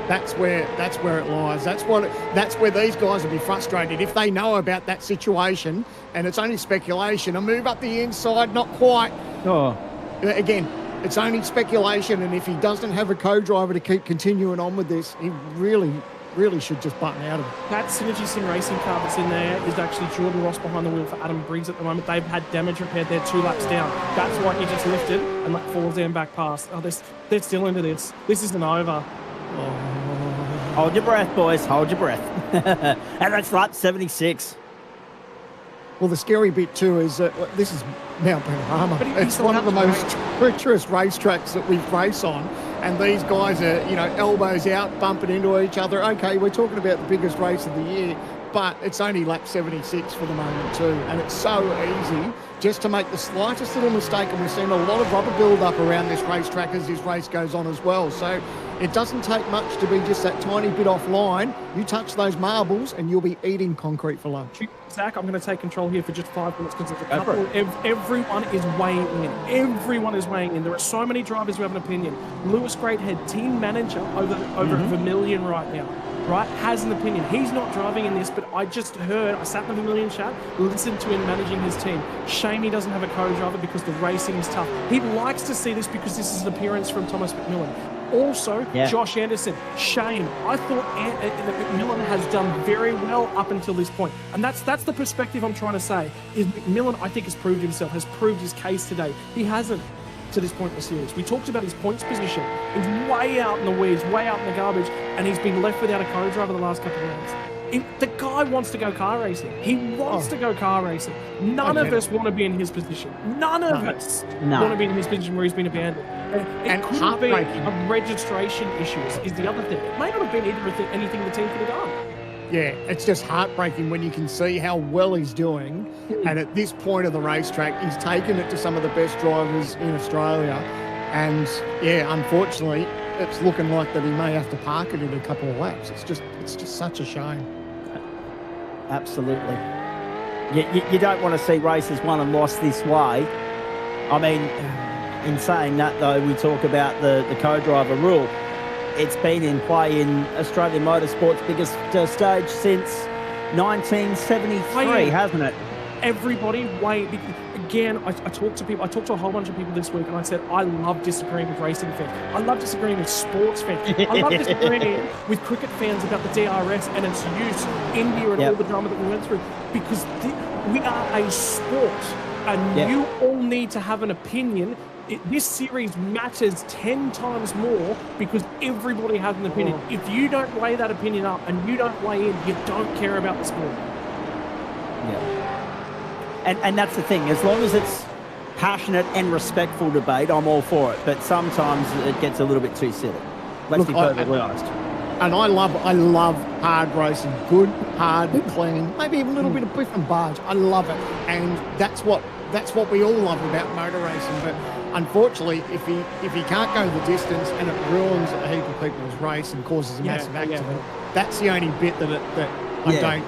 That's where it lies. That's where these guys will be frustrated if they know about that situation and it's only speculation. A move up the inside, not quite. Oh. Again, it's only speculation, and if he doesn't have a co-driver to keep continuing on with this, he really should just button out of it. That Synergy Sim racing car that's in there is actually Jordan Ross behind the wheel for Adam Briggs at the moment. They've had damage repaired. They're 2 laps down. That's why he just lifted and let falls them back past. Oh, they're still into this. This isn't over. Hold your breath, boys. Hold your breath. And that's lap 76. Well, the scary bit too is that this is Mount Panorama. It's one of the most treacherous racetracks that we race on, and these guys are, elbows out, bumping into each other. Okay, we're talking about the biggest race of the year, but it's only lap 76 for the moment too, and it's so easy just to make the slightest little mistake, and we've seen a lot of rubber build-up around this racetrack as this race goes on as well. So it doesn't take much to be just that tiny bit offline. You touch those marbles and you'll be eating concrete for lunch. Zach, I'm going to take control here for just 5 minutes because there's a couple. Everyone is weighing in. Everyone is weighing in. There are so many drivers who have an opinion. Lewis Greathead, team manager over Vermilion right now, right, has an opinion. He's not driving in this, but I just heard, I sat in the Vermilion chat, listened to him managing his team. Shame he doesn't have a co-driver because the racing is tough. He likes to see this because this is an appearance from Thomas McMillan. Also, Josh Anderson, shame. I thought that McMillan has done very well up until this point. And that's the perspective I'm trying to say, is McMillan, I think, has proved himself, has proved his case today. He hasn't to this point in the series. We talked about his points position. He's way out in the weeds, way out in the garbage, and he's been left without a co-driver the last couple of rounds. The guy wants to go car racing. He wants to go car racing. None of us want to be in his position. None of us want to be in his position where he's been abandoned. And it could be a registration issue is the other thing. It may not have been anything the team could have done. Yeah, it's just heartbreaking when you can see how well he's doing. And at this point of the racetrack, he's taken it to some of the best drivers in Australia. And yeah, unfortunately, it's looking like that he may have to park it in a couple of laps. It's just such a shame. Absolutely. You don't want to see races won and lost this way. I mean, in saying that, though, we talk about the co-driver rule. It's been in play in Australian motorsport's biggest stage since 1973, hasn't it? Everybody wait. Again, I talked to people. I talked to a whole bunch of people this week, and I said I love disagreeing with racing fans. I love disagreeing with sports fans. I love disagreeing with cricket fans about the DRS and its use, India, and all the drama that we went through. Because we are a sport, and you all need to have an opinion. This series matters 10 times more because everybody has an opinion. If you don't weigh that opinion up and you don't weigh in, you don't care about the sport. Yeah. And that's the thing. As long as it's passionate and respectful debate, I'm all for it. But sometimes it gets a little bit too silly. Let's be perfectly honest. And I love hard racing. Good, hard, clean. Maybe even a little bit of biff and barge. I love it. And that's what we all love about motor racing. But unfortunately, if he can't go the distance and it ruins a heap of people's race and causes a massive accident, that's the only bit that I don't.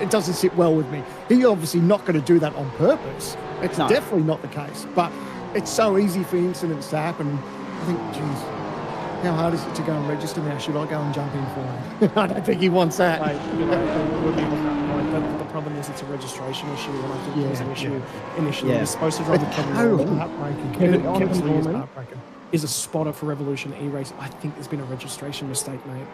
It doesn't sit well with me. He's obviously not going to do that on purpose. It's definitely not the case. But it's so easy for incidents to happen. I think, geez, how hard is it to go and register now? Should I go and jump in for him? I don't think he wants that. The problem is it's a registration issue, and I think it was an issue initially. He's supposed to drive the Kevin Norman. Kevin Norman is a spotter for Revolution E-Race. I think there's been a registration mistake, mate.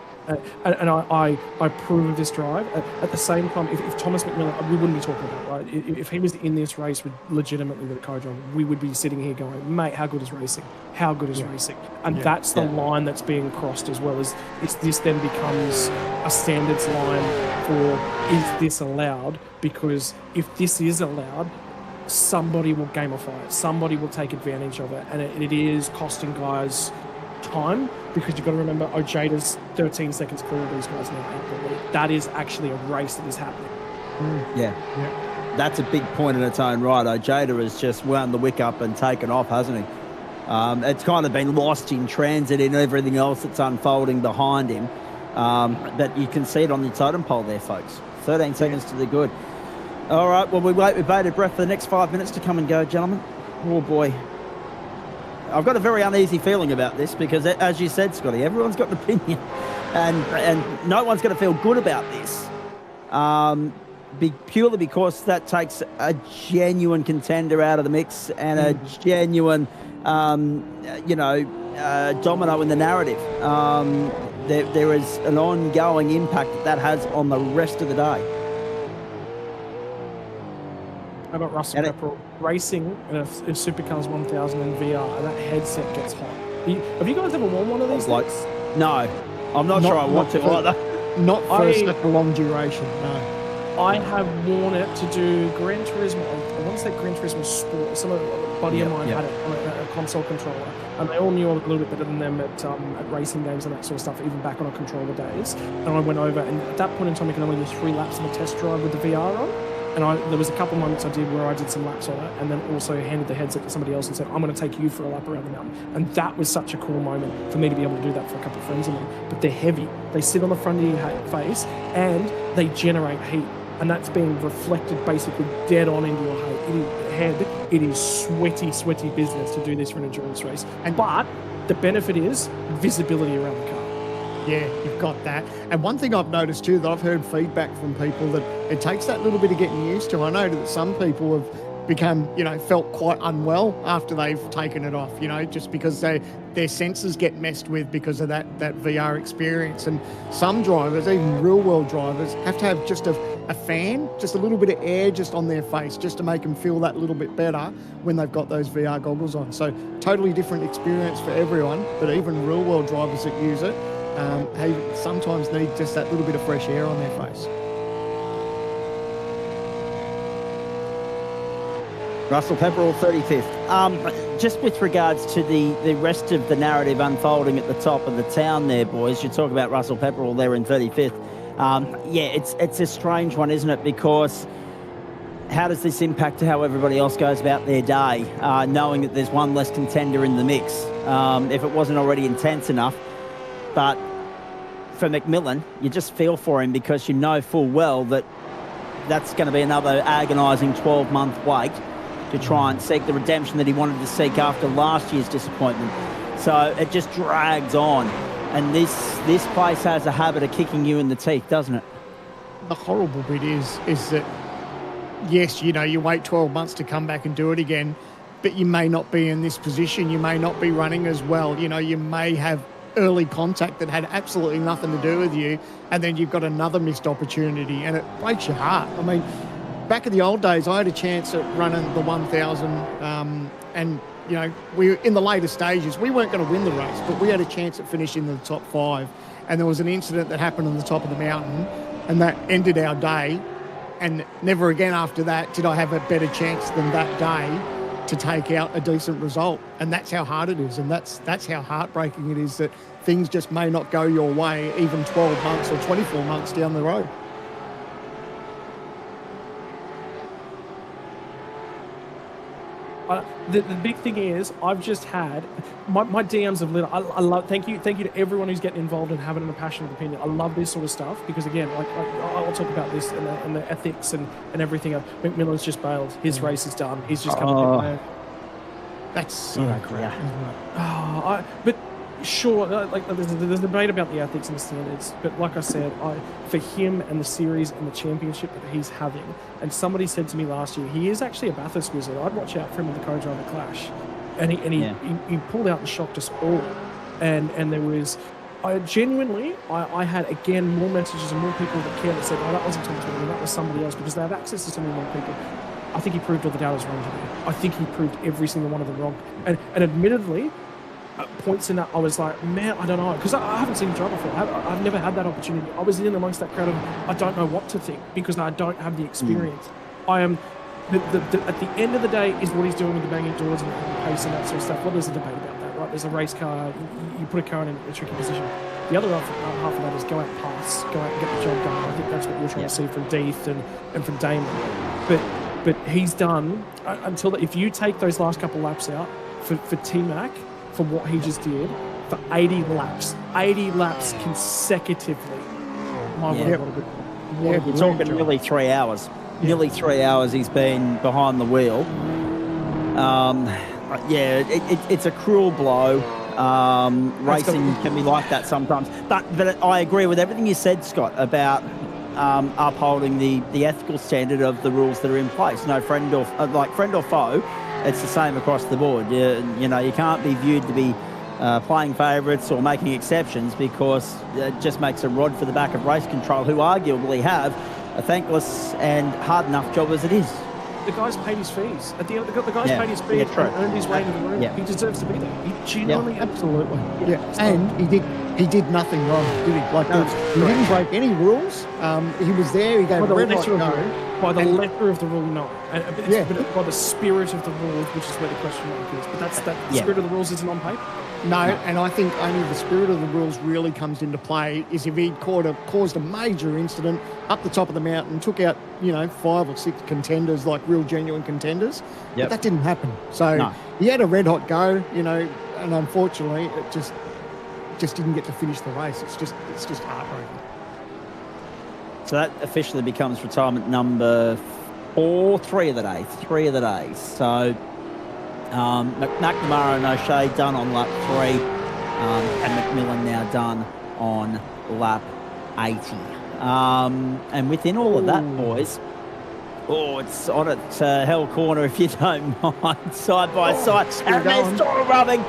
And I approve of this drive. At the same time, if Thomas McMillan, we wouldn't be talking about it, right? If he was in this race legitimately with a co-driver, we would be sitting here going, mate, how good is racing? How good is racing? And that's the line that's being crossed as well. Is this then becomes a standards line for, is this allowed? Because if this is allowed, somebody will gamify it. Somebody will take advantage of it. And it is costing guys time, because you've got to remember Ojada's 13 seconds clear of these guys now out the lead. That is actually a race that is happening. That's a big point in its own right. Ojeda has just wound the wick up and taken off, hasn't he? It's kind of been lost in transit in everything else that's unfolding behind him. But you can see it on the totem pole there, folks. 13 seconds to the good. All right, well, we wait with bated breath for the next 5 minutes to come and go, gentlemen. Oh, boy. I've got a very uneasy feeling about this because, as you said, Scotty, everyone's got an opinion. And no one's going to feel good about this. Purely because that takes a genuine contender out of the mix and a genuine, domino in the narrative. There is an ongoing impact that has on the rest of the day. How about Russell Pepperell racing in Supercars 1000 in VR, and that headset gets hot? Have you guys ever worn one of these things? No, I'm not sure I want to either. Not for long duration, no. I have worn it to do Gran Turismo. I want to say Gran Turismo Sport. Some buddy of mine had it on a console controller, and they all knew I was a little bit better than them at racing games and that sort of stuff, even back on a controller days. And I went over, and at that point in time, you can only do 3 laps in a test drive with the VR on. And there was a couple moments I did where I did some laps on it, and then also handed the headset to somebody else and said, I'm going to take you for a lap around the mountain. And that was such a cool moment for me to be able to do that for a couple of friends of mine. But they're heavy. They sit on the front of your face, and they generate heat. And that's being reflected basically dead on into your head. It is sweaty business to do this for an endurance race. But the benefit is visibility around the car. Yeah, you've got that. And one thing I've noticed too, that I've heard feedback from people, that it takes that little bit of getting used to. I know that some people have become, felt quite unwell after they've taken it off, just because their senses get messed with because of that VR experience. And some drivers, even real world drivers, have to have just a fan, just a little bit of air just on their face, just to make them feel that little bit better when they've got those VR goggles on. So totally different experience for everyone, but even real world drivers that use it, sometimes need just that little bit of fresh air on their face. Russell Pepperell, 35th. Just with regards to the rest of the narrative unfolding at the top of the town there, boys, you talk about Russell Pepperell there in 35th. It's a strange one, isn't it? Because how does this impact how everybody else goes about their day, knowing that there's one less contender in the mix, if it wasn't already intense enough? But for McMillan, you just feel for him because you know full well that that's going to be another agonising 12-month wait. to try and seek the redemption that he wanted to seek after last year's disappointment. So it just drags on. And this place has a habit of kicking you in the teeth, doesn't it? The horrible bit is that, yes, you wait 12 months to come back and do it again, but you may not be in this position. You may not be running as well. You may have early contact that had absolutely nothing to do with you, and then you've got another missed opportunity, and it breaks your heart. I mean, back in the old days, I had a chance at running the 1,000, and we in the later stages, we weren't going to win the race, but we had a chance at finishing in the top 5, and there was an incident that happened on the top of the mountain, and that ended our day, and never again after that did I have a better chance than that day to take out a decent result. And that's how hard it is, and that's how heartbreaking it is, that things just may not go your way even 12 months or 24 months down the road. The big thing is, I've just had my DMs have lit. I love. Thank you to everyone who's getting involved and having a passionate opinion. I love this sort of stuff because, again, I'll talk about this and the ethics and everything. McMillan's just bailed. His race is done. He's just coming. That's so great. But sure, there's a debate about the ethics and the standards. But like I said, for him and the series and the championship that he's having, and somebody said to me last year, he is actually a Bathurst wizard. I'd watch out for him in the co-driver clash, and he pulled out and shocked us all. And there was, I had again more messages and more people that cared that said, that wasn't Thomas Williams, that was somebody else, because they have access to so many more people. I think he proved all the doubters wrong today. I think he proved every single one of them wrong. And admittedly, at points in that, I was like, man, I don't know, because I haven't seen him drive before. I've never had that opportunity. I was in amongst that crowd of, I don't know what to think because I don't have the experience. I am. At the end of the day, is what he's doing with the banging doors and the pace and that sort of stuff. Well, there's a debate about that, right? There's a race car. You put a car in a tricky position. The other half of that is go out and pass, go out and get the job done. I think that's what you're trying to see from Deeth and from Damon. But he's done until if you take those last couple laps out for T-Mac, for what he just did, for 80 laps consecutively. You're talking nearly 3 hours. Nearly 3 hours he's been behind the wheel. It's a cruel blow. Racing can be like that sometimes. But I agree with everything you said, Scott, about upholding the ethical standard of the rules that are in place. No friend or foe. It's the same across the board. You can't be viewed to be playing favourites or making exceptions, because it just makes a rod for the back of race control, who arguably have a thankless and hard enough job as it is. The guy's paid his fees. At the end, the guy's paid his fees and earned his way into the room. He deserves to be there. He genuinely, absolutely. And he did nothing wrong, did he? He didn't break any rules. He was there. He gave a red hot go. By the letter of the rule, no. But by the spirit of the rules, which is where the question mark is. But the spirit of the rules isn't on paper. No, and I think only the spirit of the rules really comes into play is if he'd caused a major incident up the top of the mountain, took out 5 or 6 contenders, like real genuine contenders. But that didn't happen. So he had a red hot go, and unfortunately it just didn't get to finish the race. It's just heartbreaking. So that officially becomes retirement number 3 of the day. So McNamara and O'Shea done on lap 3, and McMillan now done on lap 80. And within all of that, boys, it's on at Hell Corner, if you don't mind, side by side. And they're still rubbing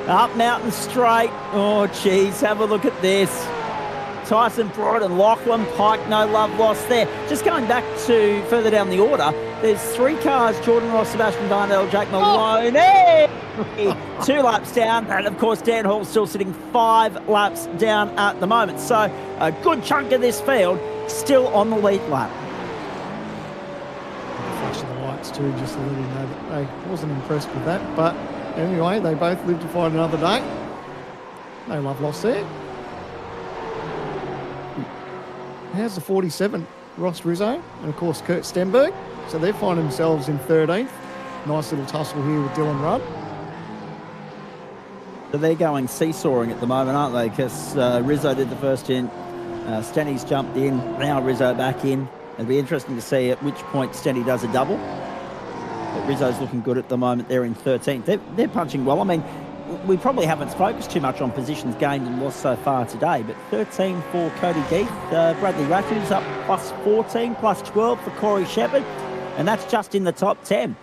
up Mountain Straight. Oh, geez, have a look at this. Tyson Broad and Lachlan Pike, no love lost there. Just going back to further down the order, there's 3 cars, Jordan Ross, Sebastian Varnell, Jake Maloney, 2 laps down, and of course Dan Hall still sitting 5 laps down at the moment. So a good chunk of this field still on the lead lap. Flashing the lights too, just to let him know that I wasn't impressed with that. But anyway, they both live to fight another day. No love lost there. How's the 47? Ross Rizzo and, of course, Kurt Stenberg. So they find themselves in 13th. Nice little tussle here with Dylan Rudd. So they're going seesawing at the moment, aren't they? Because Rizzo did the first stint. Stenny's jumped in. Now Rizzo back in. It'll be interesting to see at which point Stenny does a double. But Rizzo's looking good at the moment. They're in 13th. They're punching well. I mean, we probably haven't focused too much on positions gained and lost so far today, but 13 for Cody Deeth. Bradley Rathu's up plus 14, plus 12 for Corey Shepherd, and that's just in the top 10.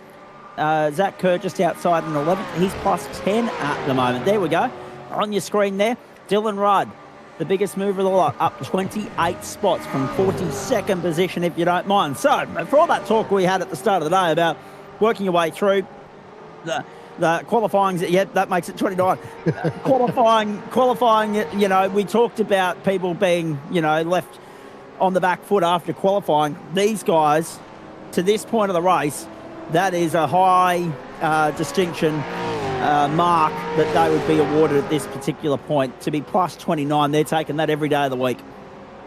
Zach Kerr just outside in 11th. He's plus 10 at the moment. There we go. On your screen there, Dylan Rudd, the biggest mover of the lot, up 28 spots from 42nd position, if you don't mind. So, for all that talk we had at the start of the day about working your way through the qualifying, yeah, that makes it 29. qualifying, you know, we talked about people being, you know, left on the back foot after qualifying. These guys, to this point of the race, that is a high distinction mark that they would be awarded at this particular point. To be plus 29, they're taking that every day of the week.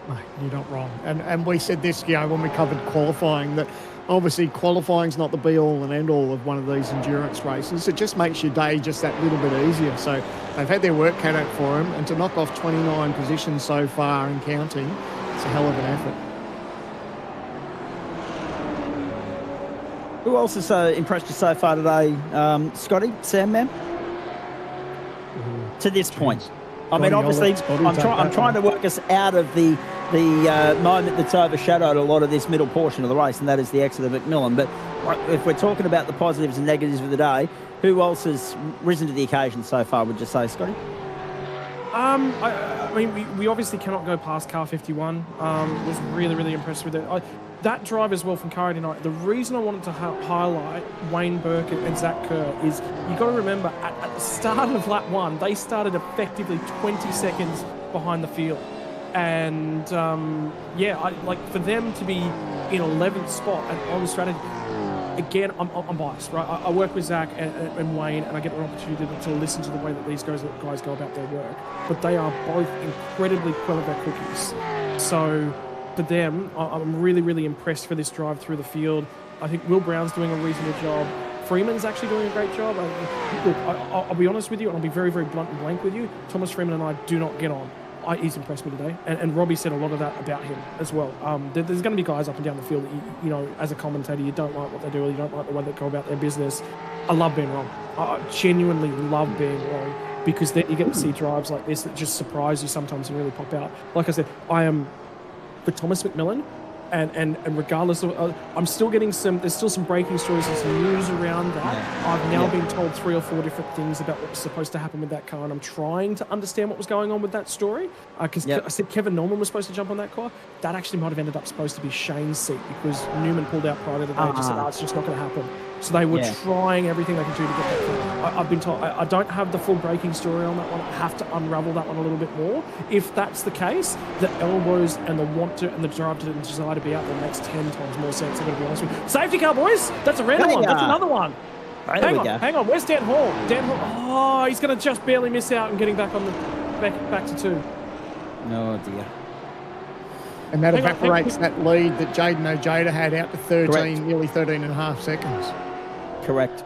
Mate, you're not wrong. And we said this, you know, when we covered qualifying, that obviously qualifying's not the be-all and end-all of one of these endurance races. It just makes your day just that little bit easier. So they've had their work cut out for them, and to knock off 29 positions so far and counting, it's a hell of an effort. Who else has impressed you so far today, Scotty, Sam, man? To this point, I mean, obviously, I'm trying to work us out of the moment that's overshadowed a lot of this middle portion of the race, and that is the exit of McMillan. But if we're talking about the positives and negatives of the day, who else has risen to the occasion so far? Would you say, Scotty? I mean, we obviously cannot go past car 51. Was really impressed with it. That drive as well from Car 89. The reason I wanted to highlight Wayne Burke and Zach Kerr is you got to remember at the start of lap 1, they started effectively 20 seconds behind the field. And for them to be in 11th spot and on strategy, again, I'm biased, right? I work with Zach and Wayne, and I get an opportunity to listen to the way that these guys go about their work. But they are both incredibly clever cookies. So for them, I'm really impressed for this drive through the field. I think Will Brown's doing a reasonable job. Freeman's actually doing a great job. I'll be honest with you, and I'll be very blunt and blank with you. Thomas Freeman and I do not get on. He's impressed me today, and Robbie said a lot of that about him as well. There's going to be guys up and down the field that you know, as a commentator, you don't like what they do, or you don't like the way they go about their business. I love being wrong. I genuinely love being wrong, because then you get to see drives like this that just surprise you sometimes and really pop out. Like I said, I am for Thomas McMillan, and regardless of, I'm still getting there's still some breaking stories and some news around that. I've now been told 3 or 4 different things about what's supposed to happen with that car, and I'm trying to understand what was going on with that story. Because I said Kevin Norman was supposed to jump on that car. That actually might have ended up supposed to be Shane's seat, because Newman pulled out prior to the day and just said, it's just not going to happen. So they were trying everything they could do to get that car. I've been told I don't have the full breaking story on that one. I have to unravel that one a little bit more. If that's the case, the elbows and the want to and the drive to and desire to be out there makes 10 times more sense. I'm going to be honest with you. Safety car, boys. That's a random one. That's another one. Hang on. Where's Dan Hall? Oh, he's going to just barely miss out and getting back on the back to 2. No dear. And that evaporates that lead that Jaden Ojeda had out to 13, nearly 13 and a half seconds. Correct.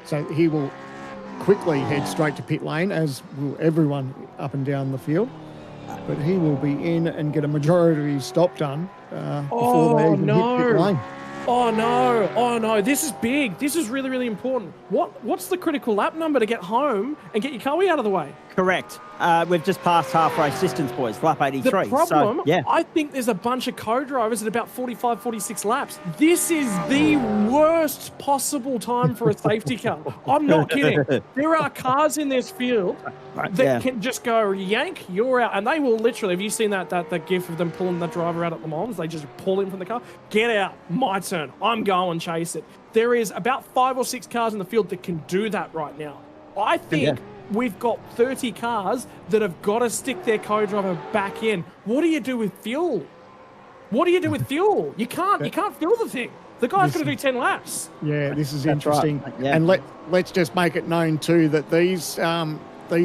So he will quickly head straight to pit lane, as will everyone up and down the field. But he will be in and get a majority of his stop done before they even hit pit lane. Oh no, this is big. This is really important. What's the critical lap number to get home and get your car out of the way? Correct. We've just passed half race distance, boys. Lap 83. The problem, so, I think there's a bunch of co-drivers at about 45, 46 laps. This is the worst possible time for a safety car. I'm not kidding. There are cars in this field that can just go yank, you're out. And they will literally, have you seen that gif of them pulling the driver out at Le Mans? They just pull him from the car. Get out. My turn. I'm going chase it. There is about 5 or 6 cars in the field that can do that right now. I think we've got 30 cars that have got to stick their co-driver back in. What do you do with fuel? You can't fuel the thing. The guy's got to do 10 laps. Yeah, this is interesting. Right. Yeah. And let's just make it known too that these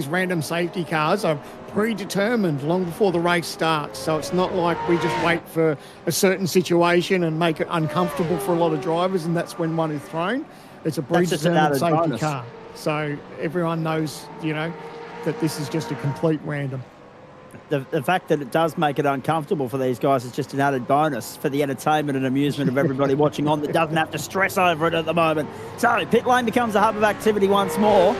random safety cars are predetermined long before the race starts. So it's not like we just wait for a certain situation and make it uncomfortable for a lot of drivers, and that's when one is thrown. It's a predetermined safety car. So everyone knows, that this is just a complete random. the fact that it does make it uncomfortable for these guys is just an added bonus for the entertainment and amusement of everybody watching on that doesn't have to stress over it at the moment. So pit lane becomes a hub of activity once more,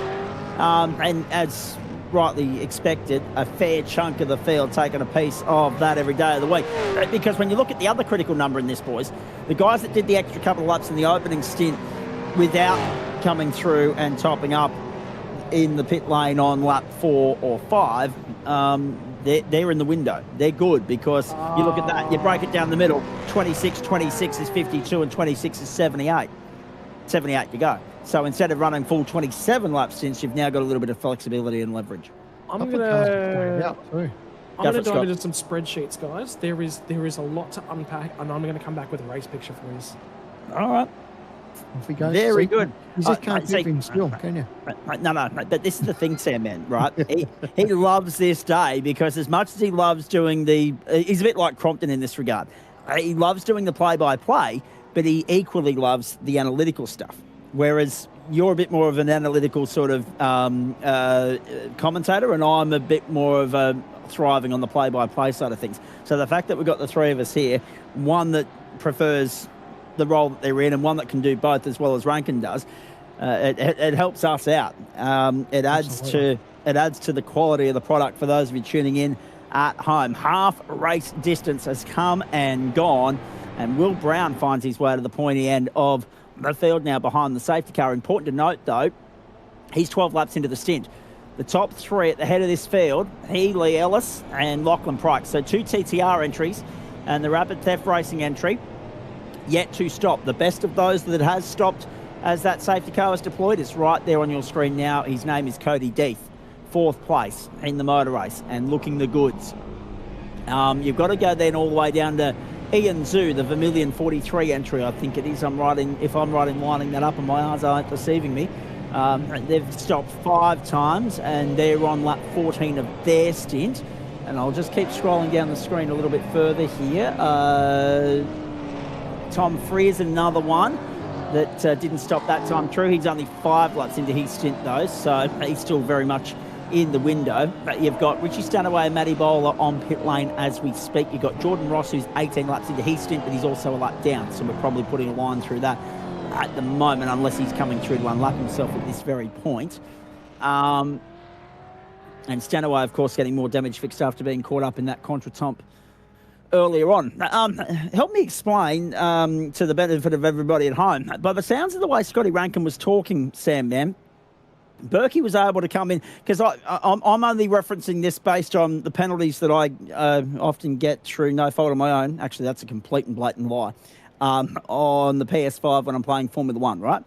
and as rightly expected, a fair chunk of the field taking a piece of that every day of the week. Because when you look at the other critical number in this, boys, the guys that did the extra couple of laps in the opening stint without coming through and topping up in the pit lane on lap 4 or 5, they're in the window. They're good because you look at that, you break it down the middle, 26 is 52 and 26 is 78. 78 to go. So instead of running full 27 laps since, you've now got a little bit of flexibility and leverage. I'm going to dive Scott. into some spreadsheets, guys. There is a lot to unpack, and I'm going to come back with a race picture for you. All right. If he goes, Very see, good. You just can't keep him still, can you? No, but this is the thing, Sam, man, right? He loves this day because as much as he loves doing he's a bit like Crompton in this regard. He loves doing the play-by-play, but he equally loves the analytical stuff. Whereas you're a bit more of an analytical sort of commentator, and I'm a bit more of a thriving on the play-by-play side of things. So the fact that we've got the three of us here, one that prefers the role that they're in and one that can do both as well as Rankin does, it helps us out. It adds to the quality of the product for those of you tuning in at home. Half race distance has come and gone, and Will Brown finds his way to the pointy end of the field now behind the safety car. Important to note, though, he's 12 laps into the stint. The top three at the head of this field, Lee Ellis and Lachlan Pryke. So 2 TTR entries and the Rapid Theft Racing entry yet to stop. The best of those that has stopped as that safety car was deployed is right there on your screen now. His name is Cody Death, 4th place in the motor race and looking the goods. You've got to go then all the way down to Ian Zhu, the Vermilion 43 entry, I think it is. If I'm right in lining that up and my eyes aren't deceiving me. They've stopped 5 times and they're on lap 14 of their stint. And I'll just keep scrolling down the screen a little bit further here. Tom Freer's another one that didn't stop that time through. He's only 5 laps into his stint though, so he's still very much in the window. But you've got Richie Stanaway and Matty Bowler on pit lane as we speak. You've got Jordan Ross, who's 18 laps into his stint, but he's also a lap down, so we're probably putting a line through that at the moment, unless he's coming through to unlap himself at this very point. And Stanaway, of course, getting more damage fixed after being caught up in that contretemps earlier on. Help me explain to the benefit of everybody at home. By the sounds of the way Scotty Rankin was talking, Sam, man, Berkey was able to come in, because I'm only referencing this based on the penalties that I often get through no fault of my own. Actually, that's a complete and blatant lie. On the PS5 when I'm playing Formula 1, right?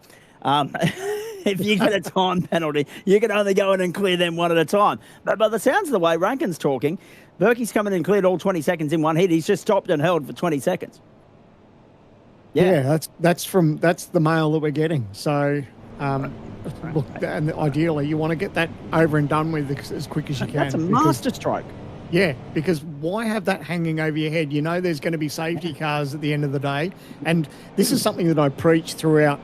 If you get a time penalty, you can only go in and clear them one at a time. But by the sounds of the way Rankin's talking, Berkey's come in and cleared all 20 seconds in one hit. He's just stopped and held for 20 seconds. Yeah, that's the mail that we're getting. So, look, and ideally you want to get that over and done with as quick as you can. That's a master stroke. Yeah, because why have that hanging over your head? You know there's going to be safety cars at the end of the day. And this is something that I preach throughout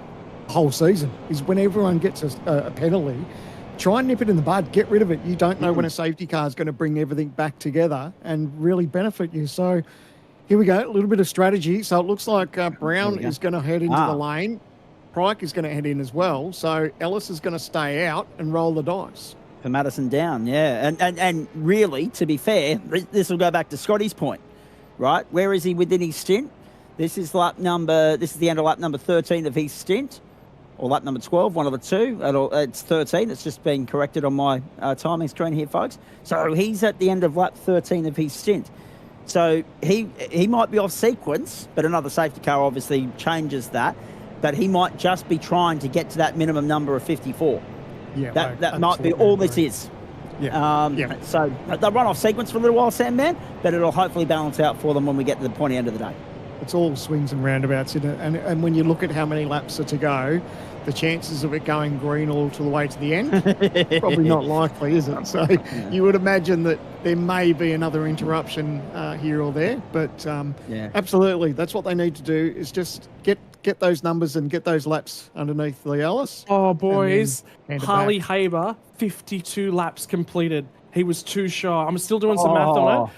the whole season, is when everyone gets a penalty, try and nip it in the bud, get rid of it. You don't know when a safety car is going to bring everything back together and really benefit you. So here we go, a little bit of strategy. So it looks like Brown is going to head into the lane. Pryke is going to head in as well. So Ellis is going to stay out and roll the dice. For Madison down, yeah. And really, to be fair, this will go back to Scotty's point, right? Where is he within his stint? This is the end of lap number 13 of his stint, or lap number 12, one of the two. It's 13. It's just been corrected on my timing screen here, folks. So he's at the end of lap 13 of his stint. So he might be off sequence, but another safety car obviously changes that. But he might just be trying to get to that minimum number of 54. Yeah, that might be all this is. Yeah. So they'll run off sequence for a little while, Sam, man, but it'll hopefully balance out for them when we get to the pointy end of the day. It's all swings and roundabouts, isn't it? And when you look at how many laps are to go, the chances of it going green all to the way to the end, probably not likely, is it? So you would imagine that there may be another interruption here or there. But absolutely, that's what they need to do, is just get those numbers and get those laps underneath the Ellis. Oh, boys. And Harley Haber, 52 laps completed. He was too shy. I'm still doing some math on it.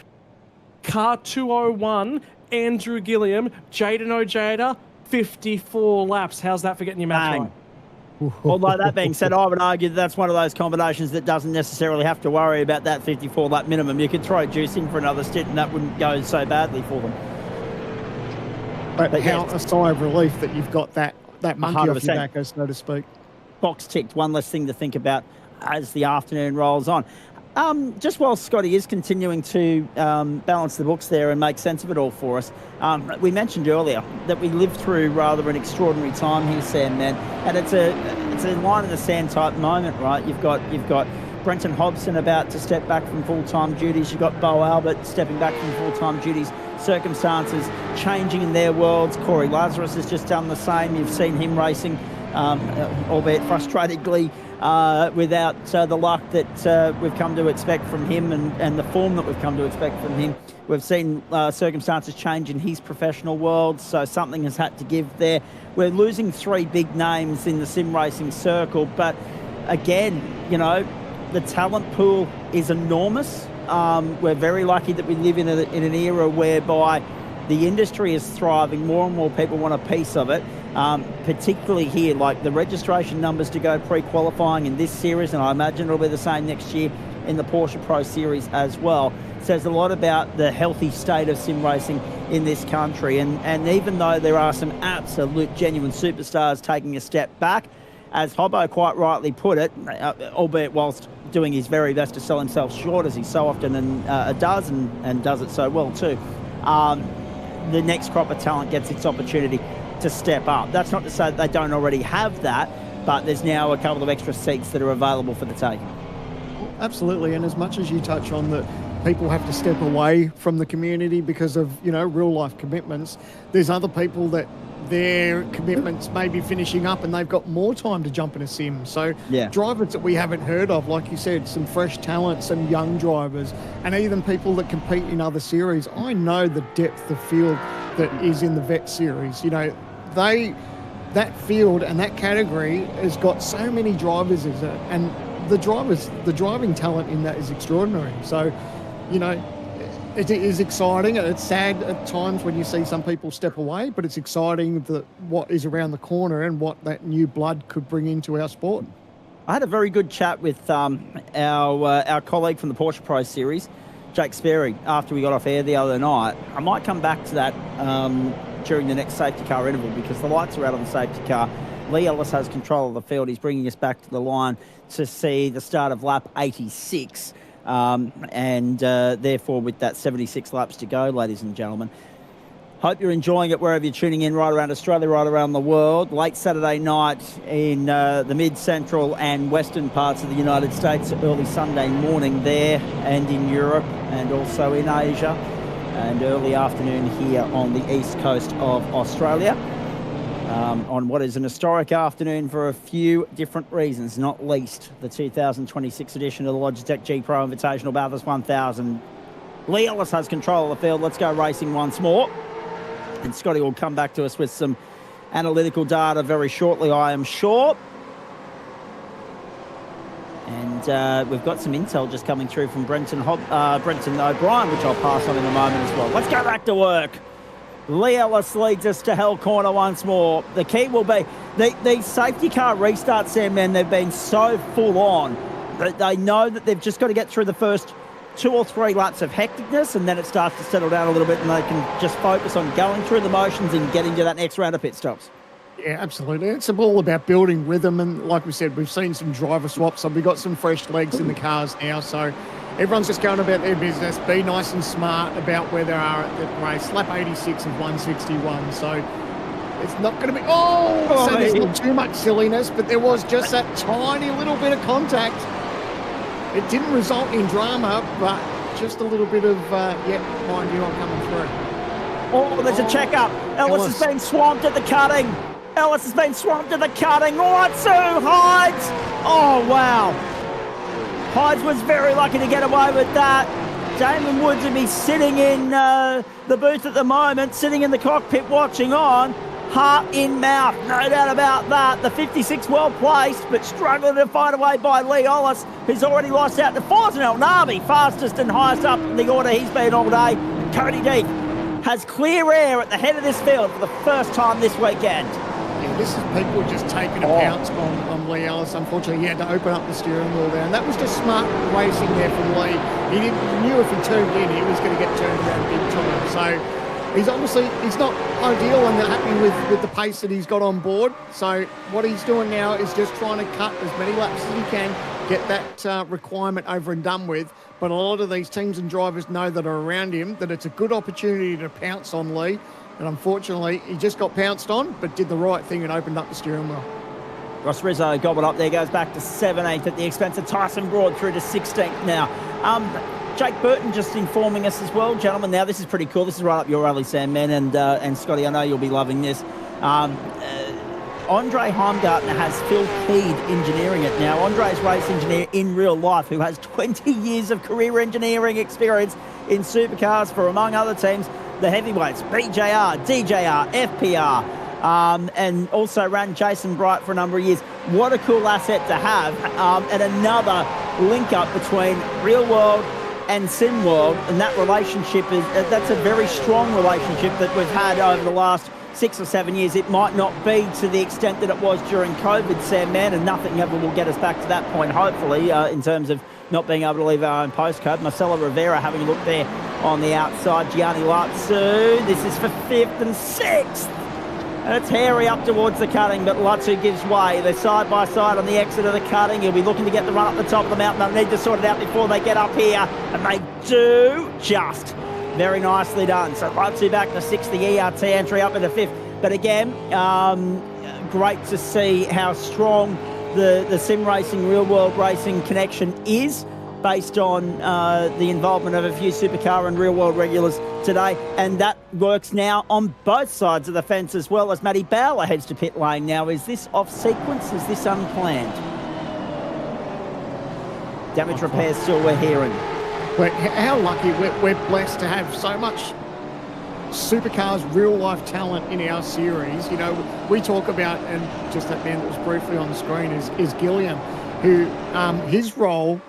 Car 201, Andrew Gilliam, Jaden Ojeda, 54 laps. How's that for getting your math right? Although that being said, I would argue that's one of those combinations that doesn't necessarily have to worry about that 54 lap minimum. You could throw Juice in for another stint and that wouldn't go so badly for them. But how a sigh of relief that you've got that monkey off your back, so to speak. Box ticked, one less thing to think about as the afternoon rolls on. Just while Scotty is continuing to balance the books there and make sense of it all for us, we mentioned earlier that we lived through rather an extraordinary time here, Sam, man. And it's a line in the sand type moment, right? You've got Brenton Hobson about to step back from full-time duties. You've got Bo Albert stepping back from full-time duties. Circumstances changing in their worlds. Corey Lazarus has just done the same. You've seen him racing, albeit frustratingly, without the luck that we've come to expect from him and the form that we've come to expect from him. We've seen circumstances change in his professional world, so something has had to give there. We're losing 3 big names in the sim racing circle, but again, you know, the talent pool is enormous. We're very lucky that we live in an era whereby the industry is thriving. More and more people want a piece of it, particularly here. Like the registration numbers to go pre-qualifying in this series, and I imagine it'll be the same next year in the Porsche Pro Series as well, says a lot about the healthy state of sim racing in this country. And even though there are some absolute genuine superstars taking a step back, as Hobbo quite rightly put it, albeit whilst doing his very best to sell himself short, as he so often does and does it so well too, the next crop of talent gets its opportunity to step up. That's not to say that they don't already have that, but there's now a couple of extra seats that are available for the taking. Absolutely, and as much as you touch on that people have to step away from the community because of, you know, real life commitments, there's other people that their commitments may be finishing up and they've got more time to jump in a sim. So drivers that we haven't heard of, like you said, some fresh talent, some young drivers, and even people that compete in other series. I know the depth of field that is in the vet series. You know, that field and that category has got so many drivers in it, and the driving talent in that is extraordinary. So, you know, it is exciting. It's sad at times when you see some people step away, but it's exciting that what is around the corner and what that new blood could bring into our sport. I had a very good chat with our colleague from the Porsche Pro Series, Jake Sperry, after we got off air the other night. I might come back to that during the next safety car interval because the lights are out on the safety car. Lee Ellis has control of the field. He's bringing us back to the line to see the start of lap 86. And therefore, with that 76 laps to go, ladies and gentlemen, hope you're enjoying it wherever you're tuning in, right around Australia, right around the world. Late Saturday night in the mid-central and western parts of the United States, early Sunday morning there, and in Europe, and also in Asia, and early afternoon here on the east coast of Australia. On what is an historic afternoon for a few different reasons, not least the 2026 edition of the Logitech G Pro Invitational Bathurst 1000. Lee Ellis has control of the field. Let's go racing once more. And Scotty will come back to us with some analytical data very shortly, I am sure. And we've got some intel just coming through from Brenton O'Brien, which I'll pass on in a moment as well. Let's go back to work. Lee Ellis leads us to hell corner once more. The key will be these safety car restarts, Sam, man, they've been so full on that they know that they've just got to get through the first 2 or 3 laps of hecticness, and then it starts to settle down a little bit and they can just focus on going through the motions and getting to that next round of pit stops. Yeah, absolutely. It's all about building rhythm, and like we said, we've seen some driver swaps, so we've got some fresh legs in the cars now, so everyone's just going about their business. Be nice and smart about where they are at the race. Lap 86 of 161, so it's not going to be... so there's not too much silliness, but there was just that tiny little bit of contact. It didn't result in drama, but just a little bit of, mind you, I'm coming through. Oh, there's a check-up. Ellis has been swamped at the cutting. Ellis has been swamped at the cutting. Ratsu Hides. Oh, wow. Hides was very lucky to get away with that. Damon Woods would be sitting in the booth at the moment, sitting in the cockpit watching on. heart in mouth, no doubt about that. The 56 well placed, but struggling to find a way by Lee Ollis, who's already lost out to Forzen El Nabi, fastest and highest up in the order he's been all day. Cody Deep has clear air at the head of this field for the first time this weekend. Yeah, this is people just taking a pounce on Lee Ellis. Unfortunately, he had to open up the steering wheel there, and that was just smart racing there from Lee. He knew if he turned in, he was going to get turned around big time. So he's not ideal and happy with the pace that he's got on board. So what he's doing now is just trying to cut as many laps as he can, get that requirement over and done with. But a lot of these teams and drivers know that are around him that it's a good opportunity to pounce on Lee. And unfortunately, he just got pounced on, but did the right thing and opened up the steering wheel. Ross Rizzo gobbled up there, goes back to 17th at the expense of Tyson Broad through to 16th now. Jake Burton just informing us as well, gentlemen. Now, this is pretty cool. This is right up your alley, Sam, man, and Scotty, I know you'll be loving this. Andre Heimgartner has Phil Keed engineering it. Now, Andre's race engineer in real life, who has 20 years of career engineering experience in supercars for, among other teams, the heavyweights, BJR, DJR, FPR, and also ran Jason Bright for a number of years. What a cool asset to have, and another link up between real world and sim world, and that relationship that's a very strong relationship that we've had over the last 6 or 7 years. It might not be to the extent that it was during COVID, Sam, man, and nothing ever will get us back to that point, hopefully, in terms of not being able to leave our own postcode. Marcelo Rivera having a look there on the outside. Gianni Latsu, this is for 5th and 6th. And it's hairy up towards the cutting, but Latsu gives way. They're side by side on the exit of the cutting. He'll be looking to get the run up the top of the mountain. They'll need to sort it out before they get up here, and they do just. Very nicely done. So Latsu back to 6th, the ERT entry up into 5th. But again, great to see how strong the sim racing, real world racing connection is based on the involvement of a few supercar and real world regulars today. And that works now on both sides of the fence as well as Matty Bowler heads to pit lane now. Is this off sequence? Is this unplanned? Damage repair still we're hearing. But how lucky we're blessed to have so much supercars, real-life talent in our series. You know, we talk about, and just that man that was briefly on the screen is Gilliam, who his role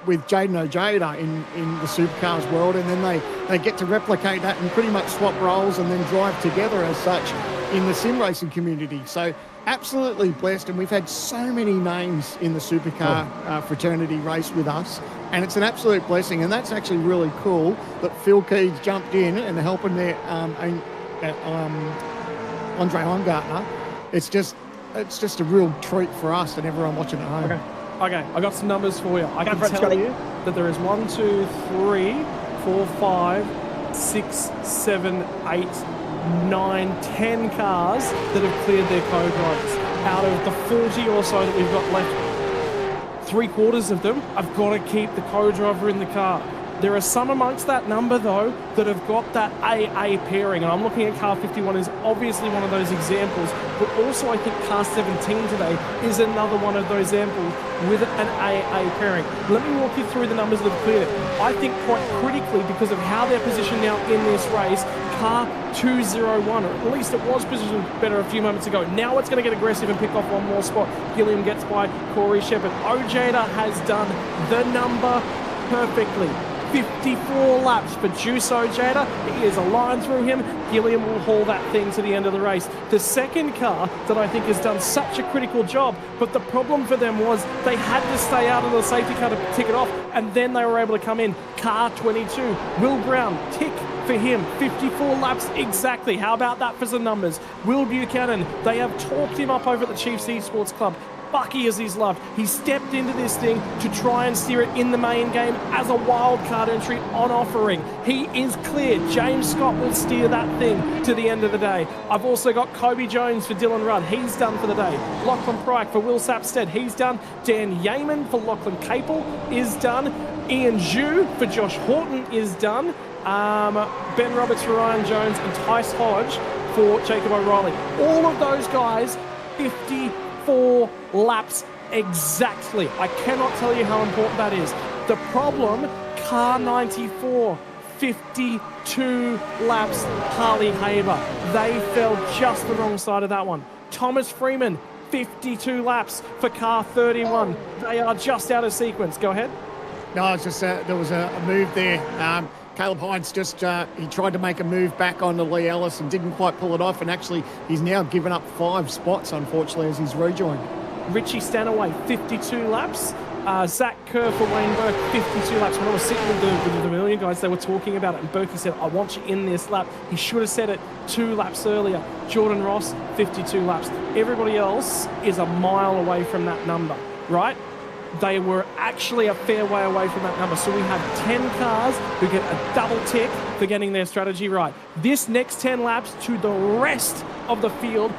with Jaden Ojeda in the supercars world, and then they get to replicate that and pretty much swap roles and then drive together as such in the sim racing community. So absolutely blessed, and we've had so many names in the supercar fraternity race with us, and it's an absolute blessing. And that's actually really cool that Phil Keeds jumped in and helping there Andre Heimgartner. It's just a real treat for us and everyone watching at home. Okay, I got some numbers for you. I can tell you that there is 1, 2, 3, 4, 5, 6, 7, 8, 9, 10 cars that have cleared their co-drivers. Out of the 40 or so that we've got left, 3/4 of them have got to keep the co-driver in the car. There are some amongst that number, though, that have got that AA pairing, and I'm looking at car 51 as obviously one of those examples, but also I think car 17 today is another one of those examples with an AA pairing. Let me walk you through the numbers that have cleared it. I think quite critically, because of how they're positioned now in this race, car 201, or at least it was positioned better a few moments ago. Now it's going to get aggressive and pick off one more spot. Gilliam gets by Corey Shepherd. Ojeda has done the number perfectly. 54 laps for Juice Ojeda. He is a line through him. Gilliam will haul that thing to the end of the race. The second car that I think has done such a critical job, but the problem for them was they had to stay out of the safety car to tick it off, and then they were able to come in. Car 22, Will Brown, tick for him. 54 laps exactly. How about that for some numbers? Will Buchanan, they have talked him up over at the Chiefs Esports Club. Bucky as he's loved. He stepped into this thing to try and steer it in the main game as a wild card entry on offering. He is cleared. James Scott will steer that thing to the end of the day. I've also got Kobe Jones for Dylan Rudd. He's done for the day. Lachlan Pryke for Will Sapstead. He's done. Dan Yeaman for Lachlan Capel is done. Ian Zhu for Josh Horton is done. Ben Roberts for Ryan Jones and Tice Hodge for Jacob O'Reilly. All of those guys, 54 laps exactly. I cannot tell you how important that is. The problem, car 94, 52 laps, Harley Haber. They fell just the wrong side of that one. Thomas Freeman, 52 laps for car 31. They are just out of sequence. Go ahead. No, it's just there was a move there. Caleb Hines just he tried to make a move back onto Lee Ellis and didn't quite pull it off, and actually he's now given up 5 spots, unfortunately, as he's rejoined. Richie Stanaway, 52 laps. Zach Kerr for Wayne Burke, 52 laps. When I was sitting with the million guys, they were talking about it, and Burke said, I want you in this lap. He should have said it 2 laps earlier. Jordan Ross, 52 laps. Everybody else is a mile away from that number, right? They were actually a fair way away from that number. So we have 10 cars who get a double tick for getting their strategy right. This next 10 laps to the rest of the field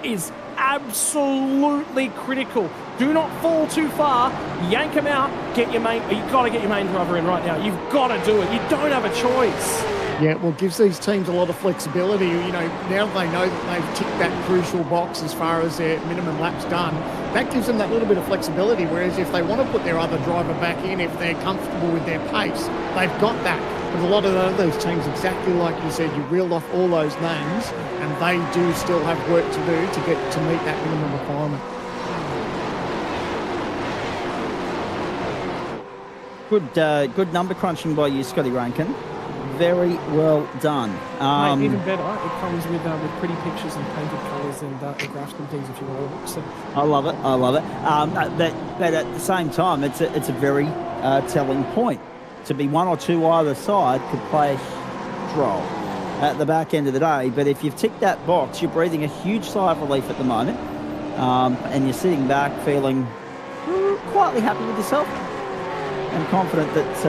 is absolutely critical. Do not fall too far. Yank them out. You've got to get your main driver in right now. You've got to do it. You don't have a choice. Yeah, well, it gives these teams a lot of flexibility. You know, now they know that they've ticked that crucial box as far as their minimum laps done. That gives them that little bit of flexibility, whereas if they want to put their other driver back in, if they're comfortable with their pace, they've got that. But a lot of those teams, exactly like you said, you reeled off all those names, and they do still have work to do to get to meet that minimum requirement. Good number crunching by you, Scotty Rankin. Very well done. Mate, even better, it comes with pretty pictures and painted colours and graphs and things if you want to look. So. I love it. But at the same time, it's a very telling point. To be one or two either side could play a role at the back end of the day. But if you've ticked that box, you're breathing a huge sigh of relief at the moment, and you're sitting back feeling quietly happy with yourself and confident that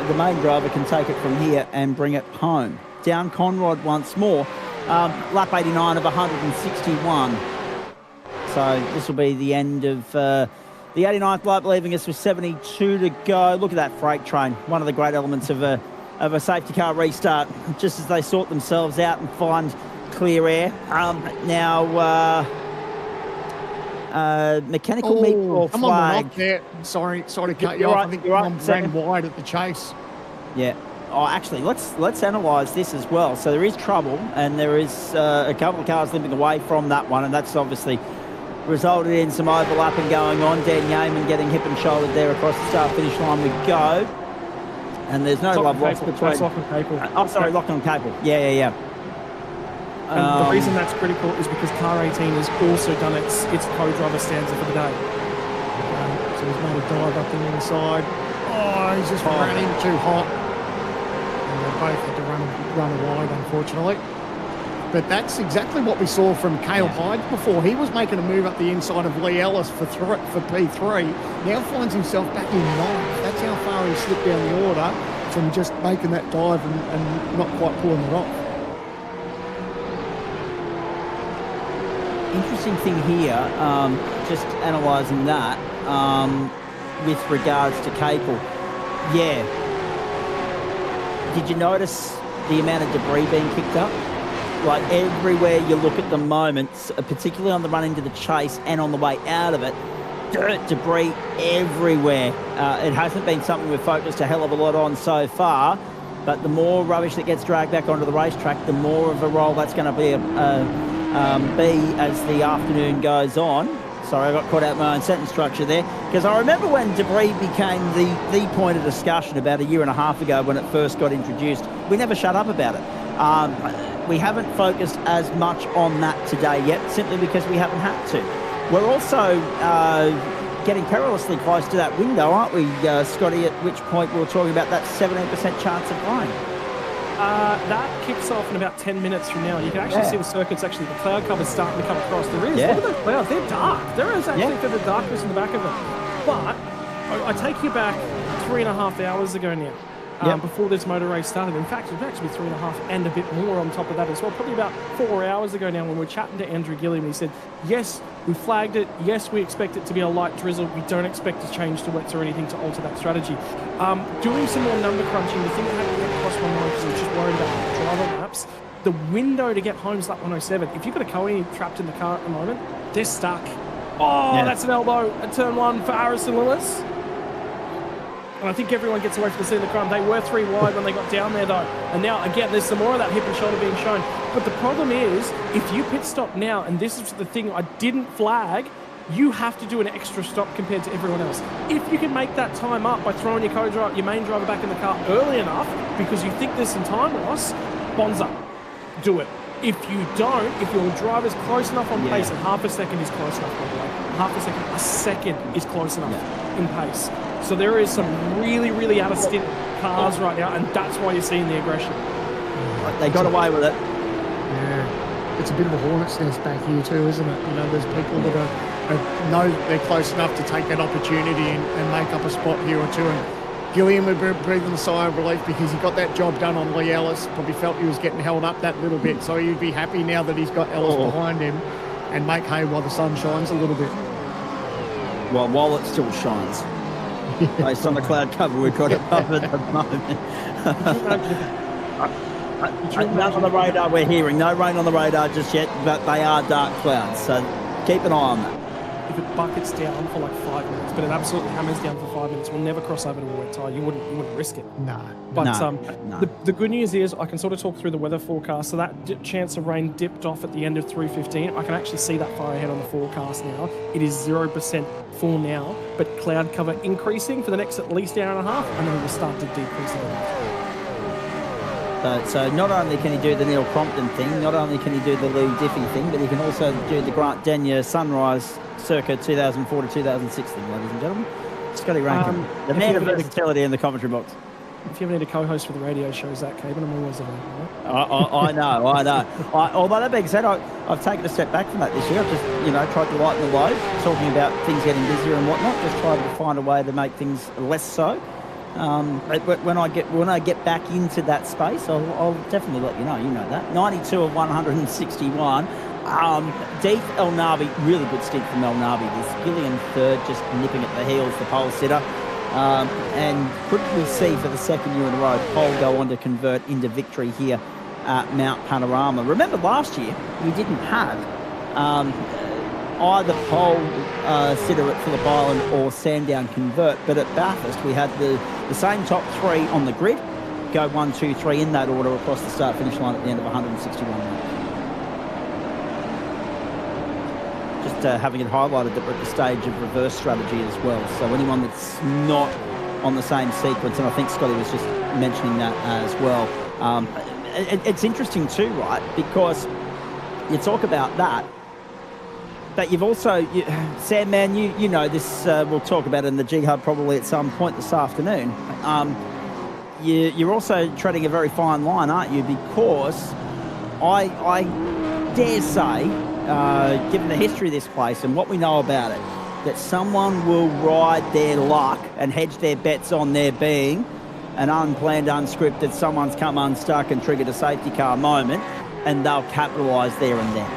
the main driver can take it from here and bring it home. Down Conrod once more, lap 89 of 161. So this will be the end of the 89th lap, leaving us with 72 to go. Look at that freight train, one of the great elements of a safety car restart, just as they sort themselves out and find clear air. Mechanical meatball come flag. on, there. Sorry to cut you You're off. right, I think you're right. one ran wide at the chase. Yeah. Oh, actually, let's analyse this as well. So there is trouble, and there is a couple of cars limping away from that one, and that's obviously resulted in some overlapping going on. Dan Yeaman getting hip and shouldered there across the start-finish line we go. And there's no love lost between... That's Lachlan Capel. Oh, sorry, Lachlan Capel. Yeah. And the reason that's critical is because car 18 has also done its co-driver stanza for the day. So he's made a dive up the inside. Oh, he's just running too hot. And they both had to run wide, unfortunately. But that's exactly what we saw from Cale Hyde before. He was making a move up the inside of Lee Ellis for P3. Now finds himself back in 9th. That's how far he slipped down the order from just making that dive and not quite pulling it off. Interesting thing here, just analysing that with regards to Capel. Yeah. Did you notice the amount of debris being kicked up? Like everywhere you look at the moment, particularly on the run into the chase and on the way out of it, dirt, debris everywhere. It hasn't been something we've focused a hell of a lot on so far, but the more rubbish that gets dragged back onto the racetrack, the more of a role that's going to be as the afternoon goes on. Sorry, I got caught out my own sentence structure there, because I remember when debris became the point of discussion about a year and a half ago when it first got introduced. We never shut up about it. We haven't focused as much on that today yet, simply because we haven't had to. We're also getting perilously close to that window, aren't we, Scotty, at which point we were talking about that 17% chance of rain. That kicks off in about 10 minutes from now. You can actually see the circuits, the cloud cover's starting to come across. There is. Look at those clouds. They're dark. There is actually a bit of darkness in the back of it. But I take you back 3.5 hours ago now. Before this motor race started. In fact, it was actually 3.5 and a bit more on top of that as well. Probably about 4 hours ago now when we were chatting to Andrew Gilliam. He said, yes, we flagged it. Yes, we expect it to be a light drizzle. We don't expect to change to wets or anything to alter that strategy. Doing some more number crunching, the thing that had to get across my mind because I was just worried about driver laps. The window to get home is lap 107. If you've got a Coe trapped in the car at the moment, they're stuck. Oh, that's an elbow at turn 1 for Harrison Lewis. And I think everyone gets away from the scene of the crime. They were 3 wide when they got down there, though. And now, again, there's some more of that hip and shoulder being shown. But the problem is, if you pit stop now, and this is the thing I didn't flag, you have to do an extra stop compared to everyone else. If you can make that time up by throwing your main driver back in the car early enough because you think there's some time loss, bonza, do it. If you don't, if your driver's close enough on pace, and half a second is close enough, by the way, a second is close enough in pace. So there is some really, really out of stint cars right now, and that's why you're seeing the aggression. They got away with it. Yeah, it's a bit of a hornet's nest back here too, isn't it? You know, there's people that know they're close enough to take that opportunity and make up a spot here or two. And Gilliam would be breathing a sigh of relief because he got that job done on Lee Ellis. Probably felt he was getting held up that little bit, so he'd be happy now that he's got Ellis behind him and make hay while the sun shines a little bit. Well, while it still shines. Based on the cloud cover we've got above at the moment. None on the radar we're hearing. No rain on the radar just yet, but they are dark clouds, so keep an eye on that. If it buckets down for like 5 minutes, but it absolutely hammers down for 5 minutes, we'll never cross over to a wet tyre. You wouldn't risk it. No. But No. The good news is I can sort of talk through the weather forecast. So that chance of rain dipped off at the end of 3:15. I can actually see that far ahead on the forecast now. It is 0% full now, but cloud cover increasing for the next at least hour and a half, and then it will start to decrease again. So not only can he do the Neil Crompton thing, not only can he do the Lee Diffie thing, but he can also do the Grant Denyer Sunrise circa 2004 to 2016, ladies and gentlemen. Scotty Rankin, the man of versatility in the commentary box. If you ever need a co-host for the radio show, Zach Caban, I'm always available. I know. Although that being said, I've taken a step back from that this year. I've just, tried to lighten the load, talking about things getting busier and whatnot. Just tried to find a way to make things less so. But when I get back into that space, I'll definitely let you know. You know that 92 of 161. Deeth El Navi, really good stint from El Navi. This Gillian third, just nipping at the heels, the pole sitter. And could we see for the second year in a row Pole go on to convert into victory here at Mount Panorama? Remember last year we didn't have either Pole sitter at Phillip Island or Sandown convert, but at Bathurst we had the same top 3 on the grid go 1, 2, 3 in that order across the start finish line at the end of 161 minutes. Having it highlighted that we're at the stage of reverse strategy as well. So anyone that's not on the same sequence, and I think Scotty was just mentioning that as well. It's interesting too, right? Because you talk about that, but you've also, Sandman, you know this, we'll talk about it in the G-Hub probably at some point this afternoon. You're also treading a very fine line, aren't you? Because I dare say, given the history of this place and what we know about it, that someone will ride their luck and hedge their bets on there being an unplanned, unscripted, someone's come unstuck and triggered a safety car moment, and they'll capitalise there and then.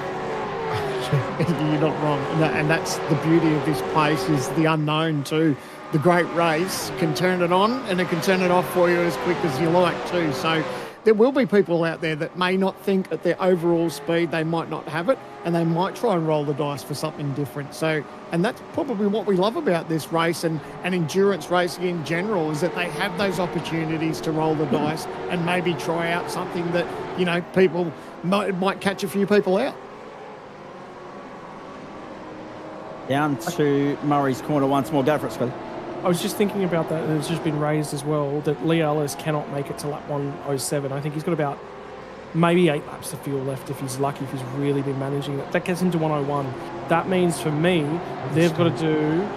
You're not wrong. And that's the beauty of this place, is the unknown too. The great race can turn it on and it can turn it off for you as quick as you like too. So there will be people out there that may not think at their overall speed they might not have it, and they might try and roll the dice for something different. So, and that's probably what we love about this race and endurance racing in general, is that they have those opportunities to roll the dice and maybe try out something that, people might catch a few people out. Down to Murray's corner once more. Go for it, Scotty. I was just thinking about that, and it's just been raised as well, that Lee Ellis cannot make it to lap 107. I think he's got about maybe 8 laps of fuel left if he's lucky, if he's really been managing it. That gets him to 101. That means for me, they've got to do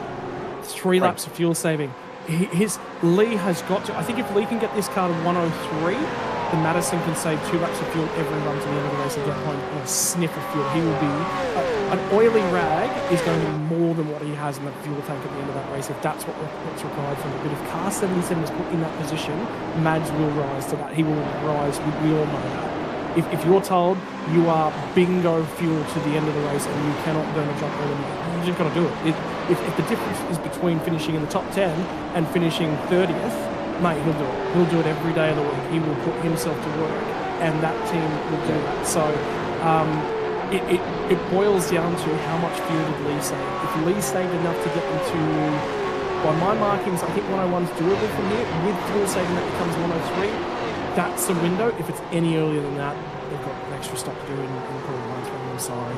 3 laps of fuel saving. Lee has got to, I think if Lee can get this car to 103, then Madison can save 2 laps of fuel every run to the end of the race and get home on a sniff of fuel. He will be, an oily rag is going to be more than what he has in the fuel tank at the end of that race, if that's what's required from him. But if car 77 is put in that position, Mads will rise to that. He will rise, we all know that. If you're told you are bingo fuel to the end of the race and you cannot burn a drop more than you just got to do it. If the difference is between finishing in the top 10 and finishing 30th, mate, he'll do it. He'll do it every day of the week. He will put himself to work, and that team will do that. So it boils down to how much fuel did Lee save. If Lee saved enough to get them to By my markings, I think 101's doable from here. With fuel saving, that becomes 103. That's the window. If it's any earlier than that, they've got an extra stop to do in probably 103. I'm sorry.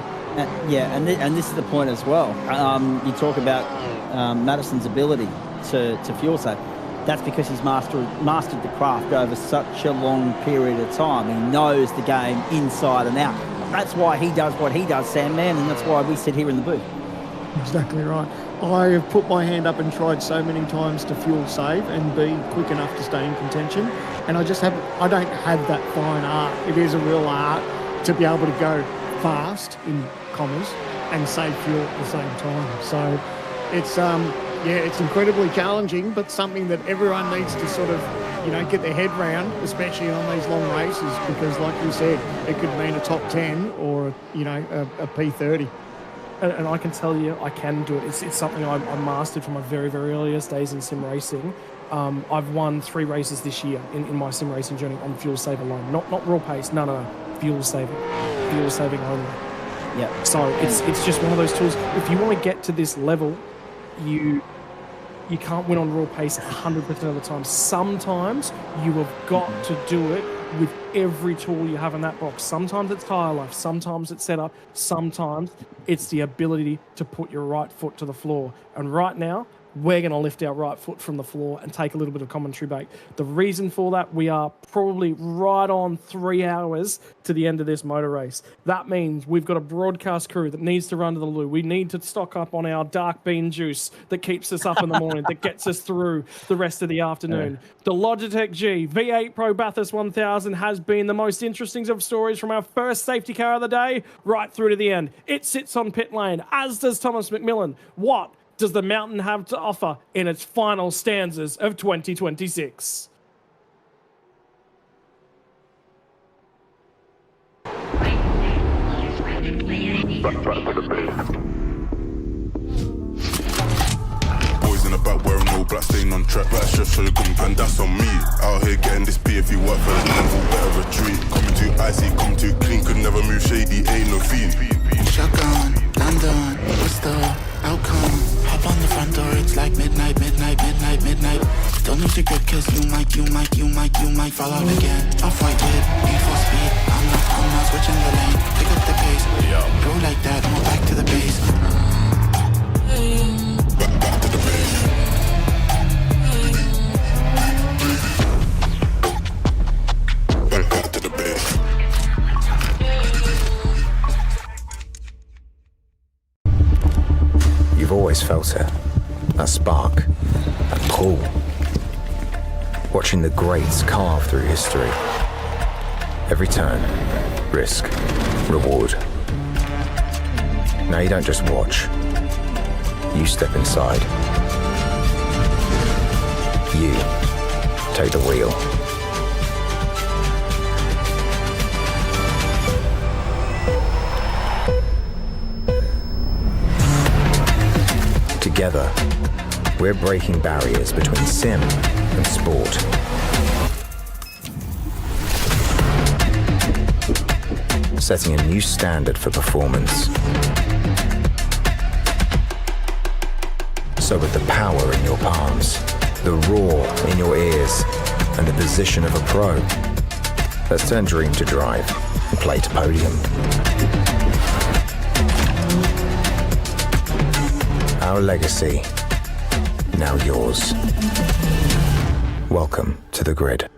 And this is the point as well. You talk about Madison's ability to fuel save. That's because he's mastered the craft over such a long period of time. He knows the game inside and out. That's why he does what he does, Sandman, and that's why we sit here in the booth. Exactly right. I have put my hand up and tried so many times to fuel save and be quick enough to stay in contention, and I don't have that fine art. It is a real art to be able to go fast, in commas, and save fuel at the same time. So it's it's incredibly challenging, but something that everyone needs to sort of, get their head round, especially on these long races, because like you said, it could mean a top 10 or, a P30. And I can tell you, I can do it. It's something I mastered from my very, very earliest days in sim racing. I've won 3 races this year in my sim racing journey on fuel save alone. Not raw pace, no. Fuel saving only. Yeah. So it's just one of those tools. If you want to get to this level, you can't win on raw pace 100% of the time. Sometimes you have got to do it with every tool you have in that box. Sometimes it's tire life, sometimes it's setup, sometimes it's the ability to put your right foot to the floor. And right now, we're going to lift our right foot from the floor and take a little bit of commentary break. The reason for that, we are probably right on 3 hours to the end of this motor race. That means we've got a broadcast crew that needs to run to the loo. We need to stock up on our dark bean juice that keeps us up in the morning, that gets us through the rest of the afternoon. Yeah. The Logitech G V8 Pro Bathurst 1000 has been the most interesting of stories from our first safety car of the day right through to the end. It sits on pit lane, as does Thomas McMillan. What does the mountain have to offer in its final stanzas of 2026? Boys in the back wearing all black, staying on track. Black shirt, show you and that's on me. Out here getting this P. If you work for the devil, better retreat. Coming too icy, come too clean. Could never move shady, ain't no fiend. Shotgun, London, what's the outcome? Hop on the front door, it's like midnight. Don't lose your grip, cause you might fall out again. Off-white whip, need for speed. I'm not switching the lane. Pick up the pace, go like that, and we're back to the base. Back to the base. Back to the base. You've always felt it. That spark, that pull. Watching the greats carve through history. Every turn, risk, reward. Now you don't just watch. You step inside. You take the wheel. Together, we're breaking barriers between sim and sport. Setting a new standard for performance. So with the power in your palms, the roar in your ears, and the position of a pro, let's turn dream to drive and play to podium. Our legacy, now yours. Welcome to the grid.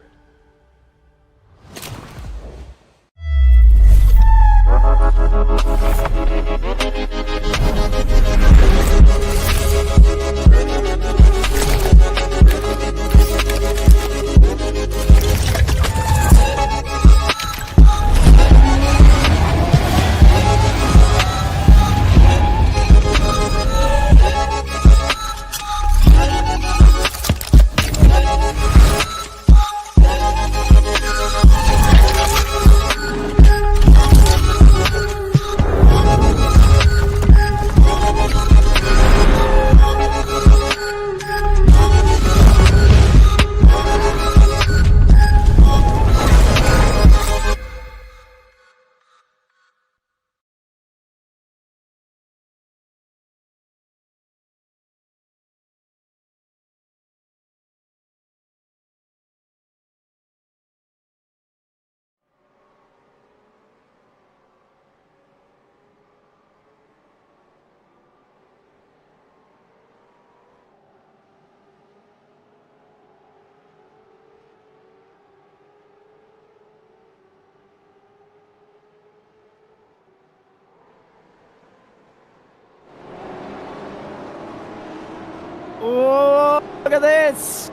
look at this.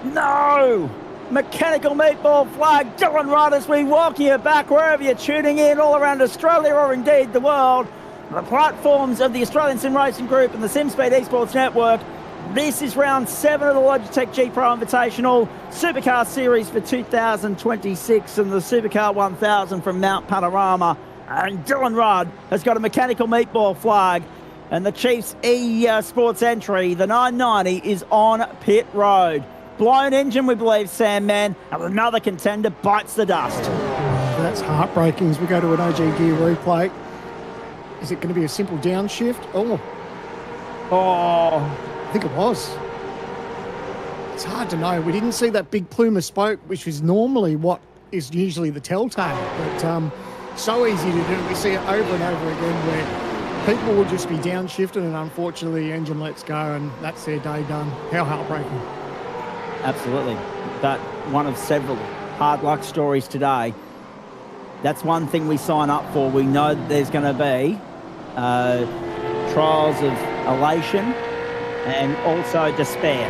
No. Mechanical meatball flag. Dylan Rudd as we welcome you back wherever you're tuning in all around Australia or indeed the world. The platforms of the Australian Sim Racing Group and the SimSpeed Esports Network. This is round 7 of the Logitech G Pro Invitational Supercar Series for 2026 and the Supercar 1000 from Mount Panorama. And Dylan Rudd has got a mechanical meatball flag. And the Chiefs Sports entry, the 990, is on pit road. Blown engine, we believe, Sandman. And another contender bites the dust. That's heartbreaking as we go to an OG gear replay. Is it going to be a simple downshift? I think it was. It's hard to know. We didn't see that big plume of smoke, which is normally what is usually the telltale. But so easy to do. We see it over and over again where people will just be downshifted and unfortunately the engine lets go and that's their day done. How heartbreaking. Absolutely. But one of several hard luck stories today. That's one thing we sign up for. We know that there's going to be trials of elation and also despair.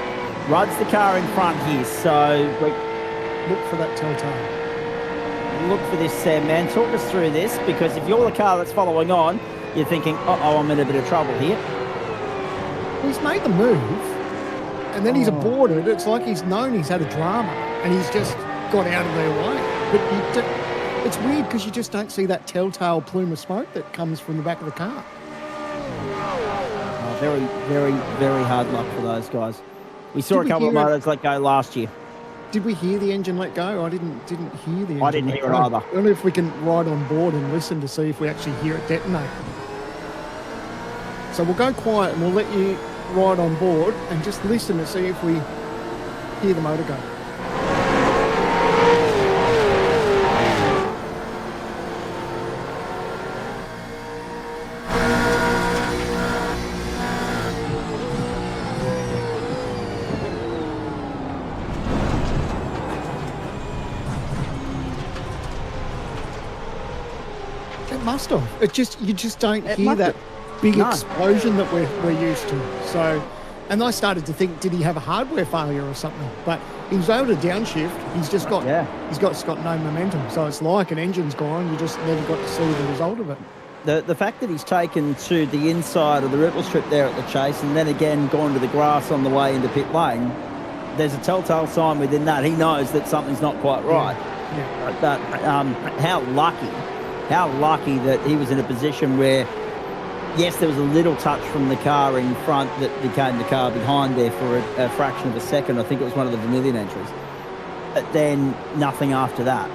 Rudd's the car in front here, so look for that telltale. Look for this, Sam, man. Talk us through this, because if you're the car that's following on, you're thinking, uh-oh, I'm in a bit of trouble here. He's made the move, and then he's aborted. It's like he's known he's had a drama, and he's just got out of their way. But it's weird because you just don't see that telltale plume of smoke that comes from the back of the car. Very, very, very hard luck for those guys. We saw a couple of motors let go last year. Did we hear the engine let go? I didn't hear the engine. I didn't hear it either. I don't know if we can ride on board and listen to see if we actually hear it detonate. So we'll go quiet and we'll let you ride on board and just listen to see if we hear the motor go. Must have. You just don't hear that big explosion that we're used to. So, and I started to think, did he have a hardware failure or something? But he was able to downshift. He's just got he's got no momentum. So it's like an engine's gone. You just never got to see the result of it. The fact that he's taken to the inside of the ripple strip there at the chase and then again gone to the grass on the way into pit lane, there's a telltale sign within that. He knows that something's not quite right. Yeah. But how lucky that he was in a position where, yes, there was a little touch from the car in front that became the car behind there for a fraction of a second. I think it was one of the Vermilion entries. But then nothing after that.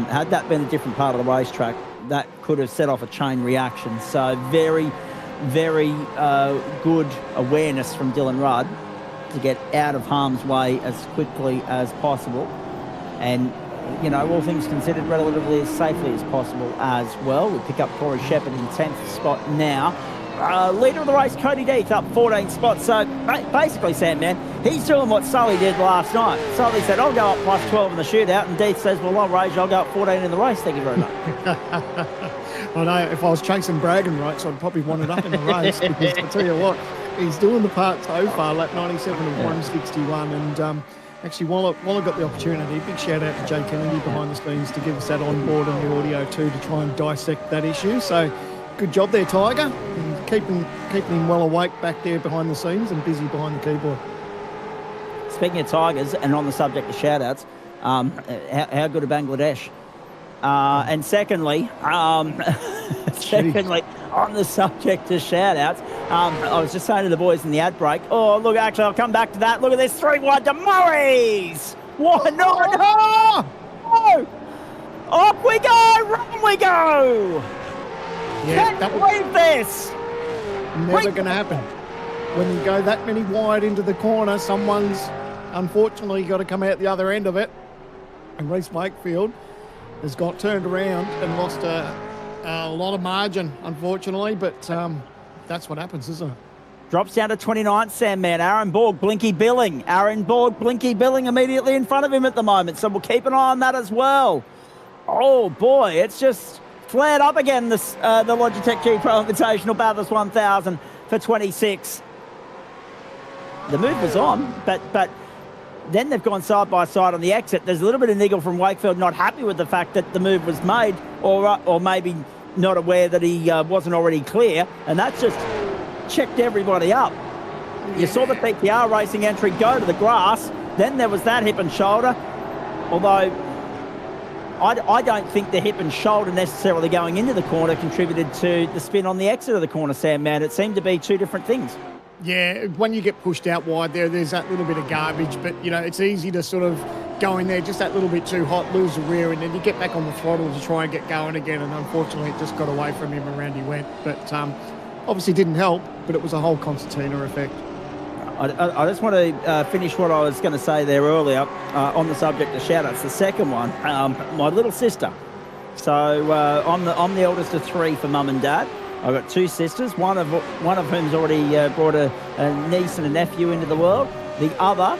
Had that been a different part of the racetrack, that could have set off a chain reaction. So very, very good awareness from Dylan Rudd to get out of harm's way as quickly as possible. And you know, all things considered, relatively as safely as possible as well. We pick up Corey Shepherd in 10th spot now. Leader of the race, Cody Deeth, up 14 spots. So basically, Sandman, he's doing what Sully did last night. Sully said, I'll go up plus 12 in the shootout. And Deeth says, well, I'll raise you, I'll go up 14 in the race. Thank you very much. I know, if I was chasing bragging rights, I'd probably want it up in the race. Because I tell you what, he's doing the part so far, lap 97 of 161. And actually, while I got the opportunity, big shout out to Jay Kennedy behind the scenes to give us that on board and the audio too to try and dissect that issue. So good job there, Tiger. And keeping him well awake back there behind the scenes and busy behind the keyboard. Speaking of Tigers, and on the subject of shout outs, how good are Bangladesh? And secondly, on the subject of shout-outs, I was just saying to the boys in the ad break, oh, look, actually, I'll come back to that. Look at this, 3 wide to Murray's. What? No! Off we go! Run we go! Yeah, Can't believe this! Never going to happen. When you go that many wide into the corner, someone's unfortunately got to come out the other end of it. And Reece Wakefield has got turned around and lost a lot of margin, unfortunately, but that's what happens, isn't it? Drops down to 29th, Sandman. Aaron Borg, Blinky Billing. Aaron Borg, Blinky Billing immediately in front of him at the moment, so we'll keep an eye on that as well. Oh, boy, it's just flared up again, the Logitech G Pro Invitational Bathurst 1000 for 26. The move was on, but then they've gone side by side on the exit. There's a little bit of niggle from Wakefield, not happy with the fact that the move was made, or maybe not aware that he wasn't already clear, and that's just checked everybody up. You saw the PTR Racing entry go to the grass, then there was that hip and shoulder, although I don't think the hip and shoulder necessarily going into the corner contributed to the spin on the exit of the corner, Sam, man. It seemed to be two different things. Yeah, when you get pushed out wide there's that little bit of garbage, but, you know, it's easy to sort of go in there just that little bit too hot, lose the rear, and then you get back on the throttle to try and get going again, and unfortunately it just got away from him and around he went. But obviously didn't help, but it was a whole concertina effect. I just want to finish what I was going to say there earlier on the subject of shout-outs. The second one, my little sister. So I'm the eldest of three for mum and dad. I've got two sisters, one of whom's already brought a niece and a nephew into the world. The other,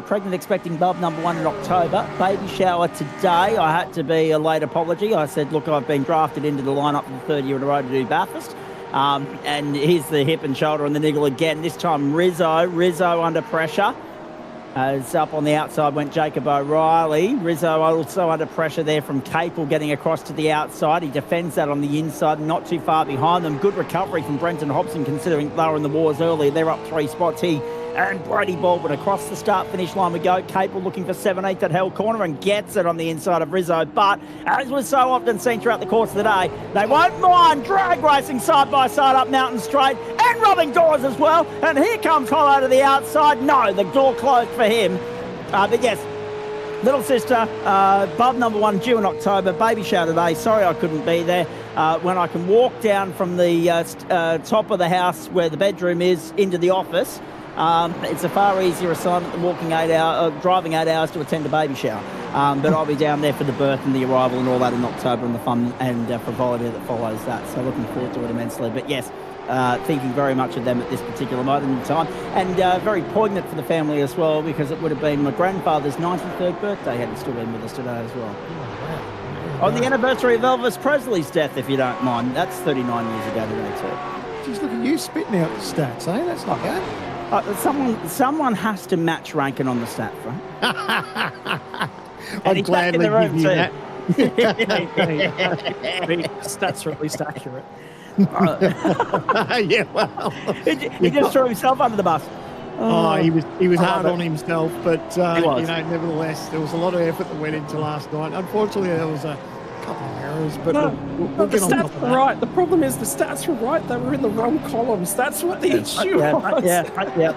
pregnant expecting bub number 1 in October. Baby shower today. I had to be a late apology. I said, look, I've been drafted into the lineup for the third year in a row to do Bathurst. And here's the hip and shoulder and the niggle again. This time Rizzo under pressure. As up on the outside went Jacob O'Reilly. Rizzo also under pressure there from Capel getting across to the outside. He defends that on the inside, not too far behind them. Good recovery from Brenton Hobson considering they were in the wars earlier. They're up 3 spots. He and Brody Baldwin across the start-finish line we go. Capel looking for 7/8 at held corner and gets it on the inside of Rizzo. But as was so often seen throughout the course of the day, they won't mind drag racing side by side up Mountain Straight and rubbing doors as well. And here comes Hollow to the outside. No, the door closed for him. But yes, little sister, bub number 1 due in October. Baby shower today. Sorry I couldn't be there. When I can walk down from the top of the house where the bedroom is into the office, it's a far easier assignment than driving 8 hours to attend a baby shower. But I'll be down there for the birth and the arrival and all that in October and the fun and frivolity that follows that. So looking forward to it immensely. But yes, thinking very much of them at this particular moment in time. And very poignant for the family as well, because it would have been my grandfather's 93rd birthday had he still been with us today as well. On the anniversary of Elvis Presley's death, if you don't mind. That's 39 years ago today too. Jeez, look at you spitting out the stats, eh? That's not bad. Someone has to match Rankin on the stat front. I'd gladly give you that. Stats are at least accurate. Yeah, well, he just threw himself under the bus. He was hard on himself, but nevertheless, there was a lot of effort that went into last night. Unfortunately, there was a couple of errors, but we'll the get on top stats of were that. right. The problem is the stats were right. They were in the wrong columns. That's what the issue was. Yeah.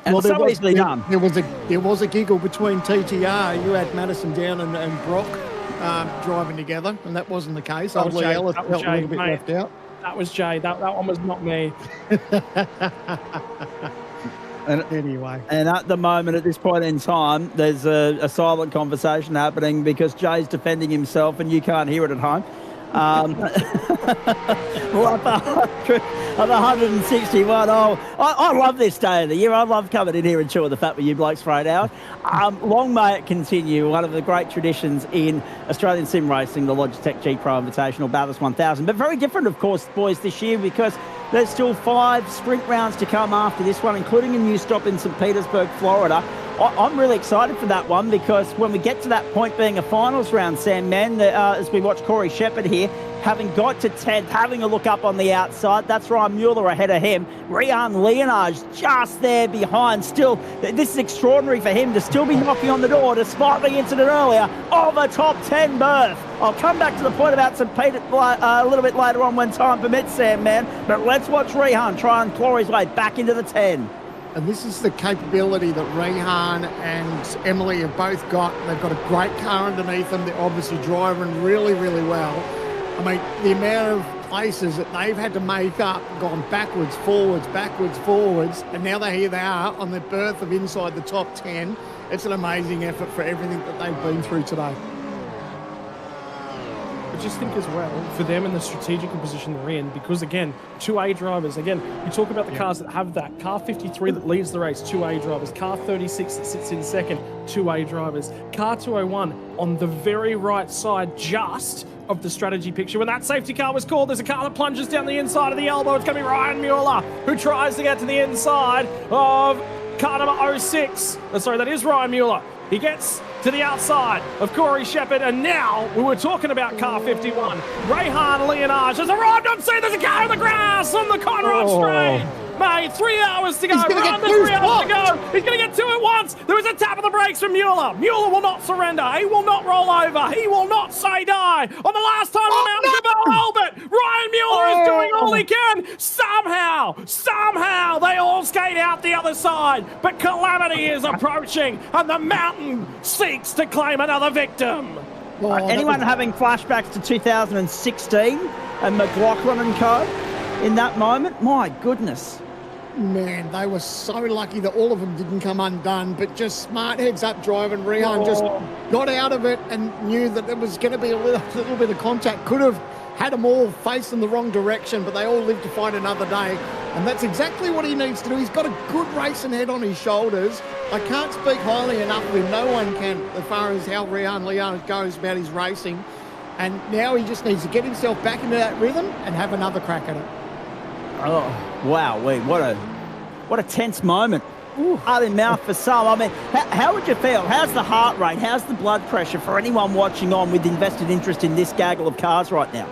Well, so easily done. There was a giggle between TTR. You had Madison down and Brock driving together, and that wasn't the case. That was Lee Jay. Ellis That felt was a little Jay, bit mate. left out. That was Jay. That one was not me. Anyway. And at the moment, at this point in time, there's a silent conversation happening because Jay's defending himself and you can't hear it at home. Lap 161. I love this day of the year. I love coming in here and chewing the fat with you blokes for 8 hours. Long may it continue. One of the great traditions in Australian sim racing, the Logitech G Pro Invitational Bathurst 1000. But very different, of course, boys, this year because there's still 5 sprint rounds to come after this one, including a new stop in St. Petersburg, Florida. I'm really excited for that one because when we get to that point being a finals round, Sam, man, as we watch Corey Shepherd here, having got to 10th, having a look up on the outside, that's Ryan Mueller ahead of him. Rian Leonard's just there behind. Still, this is extraordinary for him to still be knocking on the door, despite the incident earlier, of a top 10 berth. I'll come back to the point about St. Peter a little bit later on when time permits, Sam, man. But let's watch Rihan try and claw his way back into the 10. And this is the capability that Rehan and Emily have both got. They've got a great car underneath them. They're obviously driving really, really well. I mean, the amount of places that they've had to make up, gone backwards, forwards, and now here they are on the berth of inside the top 10. It's an amazing effort for everything that they've been through today. I just think as well, for them in the strategical position they're in, because again, 2A drivers, again, you talk about the cars that have that. Car 53 that leads the race, 2A drivers. Car 36 that sits in second, 2A drivers. Car 201 on the very right side, just of the strategy picture. When that safety car was called, there's a car that plunges down the inside of the elbow. It's going to be Ryan Mueller, who tries to get to the inside of car number 06. Sorry, that is Ryan Mueller. He gets to the outside of Corey Shepherd, and now we were talking about car 51. Rehan Leonage has arrived on scene. There's a car on the grass on the Conrad Straight. Mate, 3 hours to go. He's gonna get Run, two 3 hours to spots. go. He's going to get two at once. There is a tap of the brakes from Mueller. Mueller will not surrender. He will not roll over. He will not say die. On the last time on Mount Albert, Ryan Mueller is doing all he can. Somehow, they all skate out the other side. But calamity is approaching, and the mountain seeks to claim another victim. Anyone having flashbacks to 2016 and McLaughlin and co in that moment? My goodness. Man, they were so lucky that all of them didn't come undone, but just smart heads-up driving. Rehan just got out of it and knew that there was going to be a little bit of contact. Could have had them all facing the wrong direction, but they all lived to fight another day. And that's exactly what he needs to do. He's got a good racing head on his shoulders. I can't speak highly enough of him. No one can, as far as how Rehan Leon goes about his racing. And now he just needs to get himself back into that rhythm and have another crack at it. Oh, wow. What a tense moment. Heart in mouth for some. I mean, how would you feel? How's the heart rate? How's the blood pressure for anyone watching on with invested interest in this gaggle of cars right now?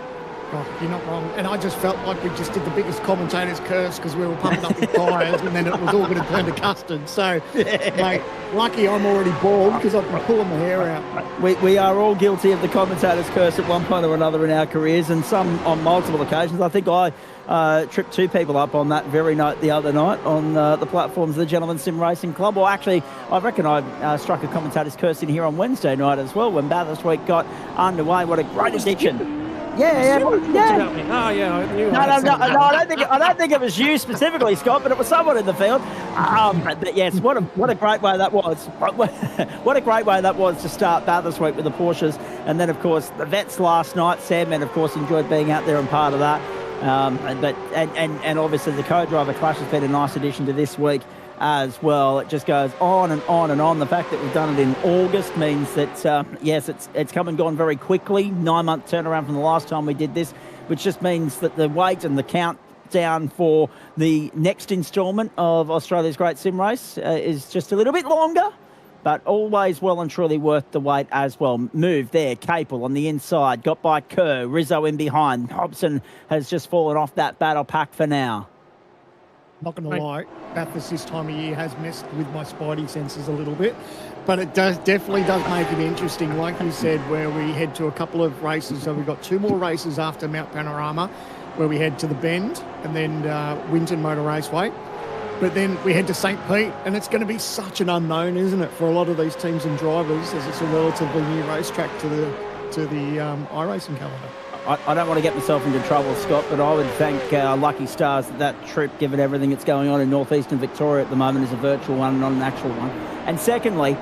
Oh, you're not wrong. And I just felt like we just did the biggest commentator's curse because we were pumping up with tyres and then it was all going to turn to custard. So, mate, lucky I'm already bald because I've been pulling my hair out. We are all guilty of the commentator's curse at one point or another in our careers, and some on multiple occasions. I think I tripped two people up on that very night the other night on the platforms of the Gentleman Sim Racing Club. Well, actually, I reckon I struck a commentator's curse in here on Wednesday night as well when Bathurst Week got underway. What a great addiction. Yeah. Oh, yeah, I knew. No, I don't think it was you specifically, Scott, but it was someone in the field. But yes, what a great way that was. What a greght way that was to start Bathurst Week with the Porsches, and then of course the vets last night. Sam, and of course enjoyed being out there and part of that. And obviously the co-driver clash has been a nice addition to this week as well. It just goes on and on and on. The fact that we've done it in August means that, yes, it's come and gone very quickly. 9-month turnaround from the last time we did this, which just means that the wait and the countdown for the next instalment of Australia's Great Sim Race is just a little bit longer, but always well and truly worth the wait as well. Move there, Capel on the inside, got by Kerr, Rizzo in behind. Hobson has just fallen off that battle pack for now. Not going to lie, Bathurst this time of year has messed with my spidey senses a little bit, but it definitely does make it interesting. Like you said, where we head to a couple of races. So we've got two more races after Mount Panorama, where we head to the Bend and then Winton Motor Raceway. But then we head to St. Pete, and it's going to be such an unknown, isn't it, for a lot of these teams and drivers, as it's a relatively new racetrack to the iRacing calendar. I don't want to get myself into trouble, Scott, but I would thank our lucky stars that trip, given everything that's going on in northeastern Victoria at the moment, is a virtual one, not an actual one. And secondly,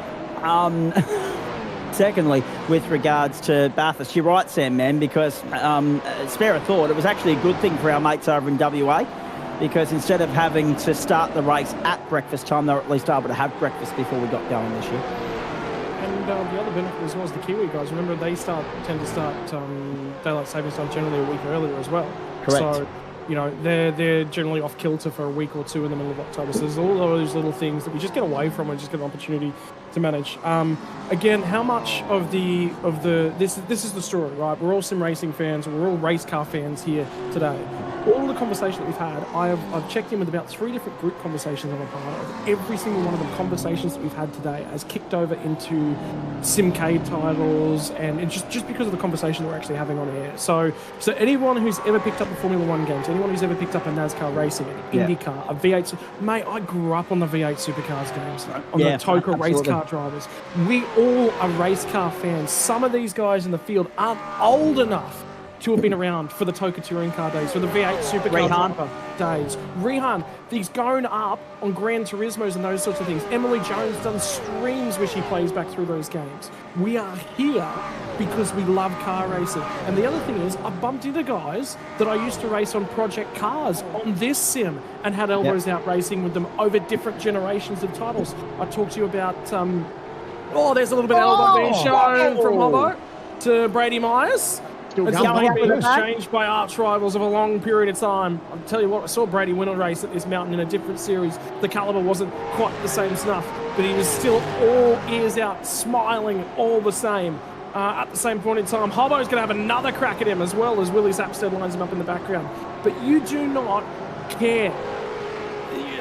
with regards to Bathurst, you're right, Sam, man, because spare a thought, it was actually a good thing for our mates over in WA, because instead of having to start the race at breakfast time, they were at least able to have breakfast before we got going this year. And the other benefit as well is the Kiwi guys. Remember, they tend to start daylight savings time generally a week earlier as well. Correct. So, you know, they're generally off kilter for a week or two in the middle of October. So there's all those little things that we just get away from and just get an opportunity to manage. Again, how much of this is the story, right? We're all sim racing fans. We're all race car fans here today. All the conversation that we've had, I've checked in with about 3 different group conversations I'm a part of. Every single one of the conversations that we've had today has kicked over into Simcade titles, and it's just because of the conversation that we're actually having on air. So anyone who's ever picked up a Formula 1 games, anyone who's ever picked up a NASCAR racing, an IndyCar, a V8, mate, I grew up on the V8 supercars games, on the TOCA race car drivers. We all are race car fans. Some of these guys in the field aren't old enough to have been around for the TOCA touring car days, for the V8 supercar driver days. Rehan, he's grown up on Gran Turismos and those sorts of things. Emily Jones done streams where she plays back through those games. We are here because we love car racing. And the other thing is, I bumped into guys that I used to race on Project Cars on this sim and had elbows out racing with them over different generations of titles. I talked to you about, there's a little bit of elbow being shown from Lobo to Brady Myers. Still It's going. only been exchanged by arch rivals of a long period of time. I'll tell you what, I saw Brady win a race at this mountain in a different series. The caliber wasn't quite the same snuff, but he was still all ears out, smiling all the same. At the same point in time, Hobbo's going to have another crack at him as well as Willie Sapstead lines him up in the background. But you do not care.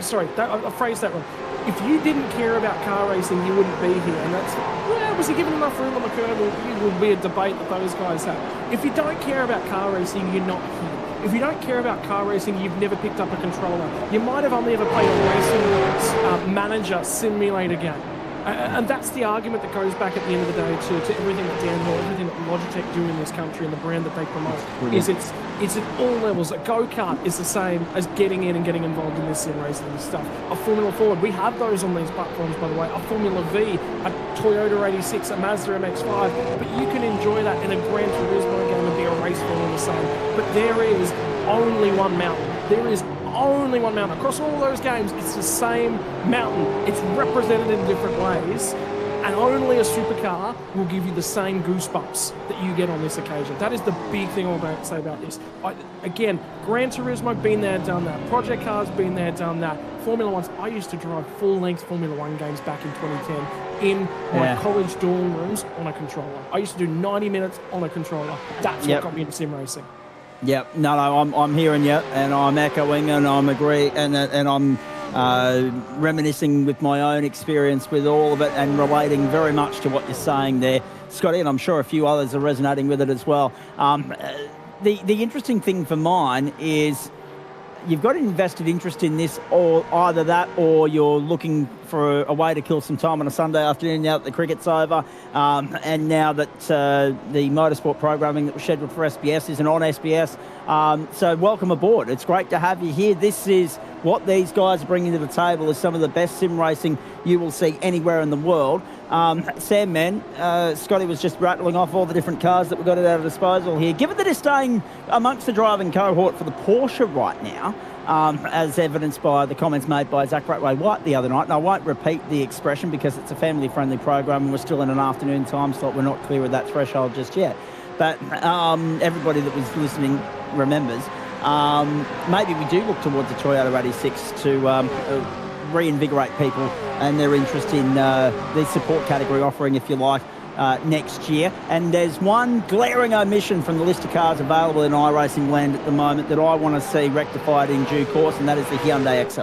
Sorry, I phrased that wrong. If you didn't care about car racing, you wouldn't be here. And that's, was he given enough room on the curb? It would be a debate that those guys have. If you don't care about car racing, you're not here. If you don't care about car racing, you've never picked up a controller. You might have only ever played a racing manager simulator game. And that's the argument that goes back at the end of the day to everything that Dan Hall, everything that Logitech do in this country and the brand that they promote. Is it's at all levels. A go-kart is the same as getting in and getting involved in this sim racing and stuff. A Formula Ford, we have those on these platforms, by the way. A Formula V, a Toyota 86, a Mazda MX-5. But you can enjoy that in a Gran Turismo game and be a race fan all the same. But there is only one mountain. There is only one mountain. Across all those games, it's the same mountain. It's represented in different ways, and only a supercar will give you the same goosebumps that you get on this occasion. That is the big thing I want to say about this. Again, Gran Turismo, been there, done that. Project Cars, been there, done that. Formula Ones, I used to drive full-length Formula One games back in 2010 in my college dorm rooms on a controller. I used to do 90 minutes on a controller. That's what got me into sim racing. Yep, no, I'm hearing you, and I'm echoing, and I'm agreeing, and I'm reminiscing with my own experience with all of it, and relating very much to what you're saying there, Scotty, and I'm sure a few others are resonating with it as well. The interesting thing for mine is you've got an invested interest in this, or either that, or you're looking for a way to kill some time on a Sunday afternoon now that the cricket's over, and now that the motorsport programming that was scheduled for SBS isn't on SBS. So welcome aboard. It's great to have you here. This is what these guys are bringing to the table, is some of the best sim racing you will see anywhere in the world. Sam, man, Scotty was just rattling off all the different cars that we've got at our disposal here. Given that he's staying amongst the driving cohort for the Porsche right now, as evidenced by the comments made by Zach Ratway-White the other night, and I won't repeat the expression because it's a family-friendly program and we're still in an afternoon time slot. We're not clear of that threshold just yet. But everybody that was listening remembers, maybe we do look towards the Toyota 86 to reinvigorate people and their interest in the support category offering, if you like, next year. And there's one glaring omission from the list of cars available in iRacing land at the moment that I want to see rectified in due course, and that is the Hyundai XL.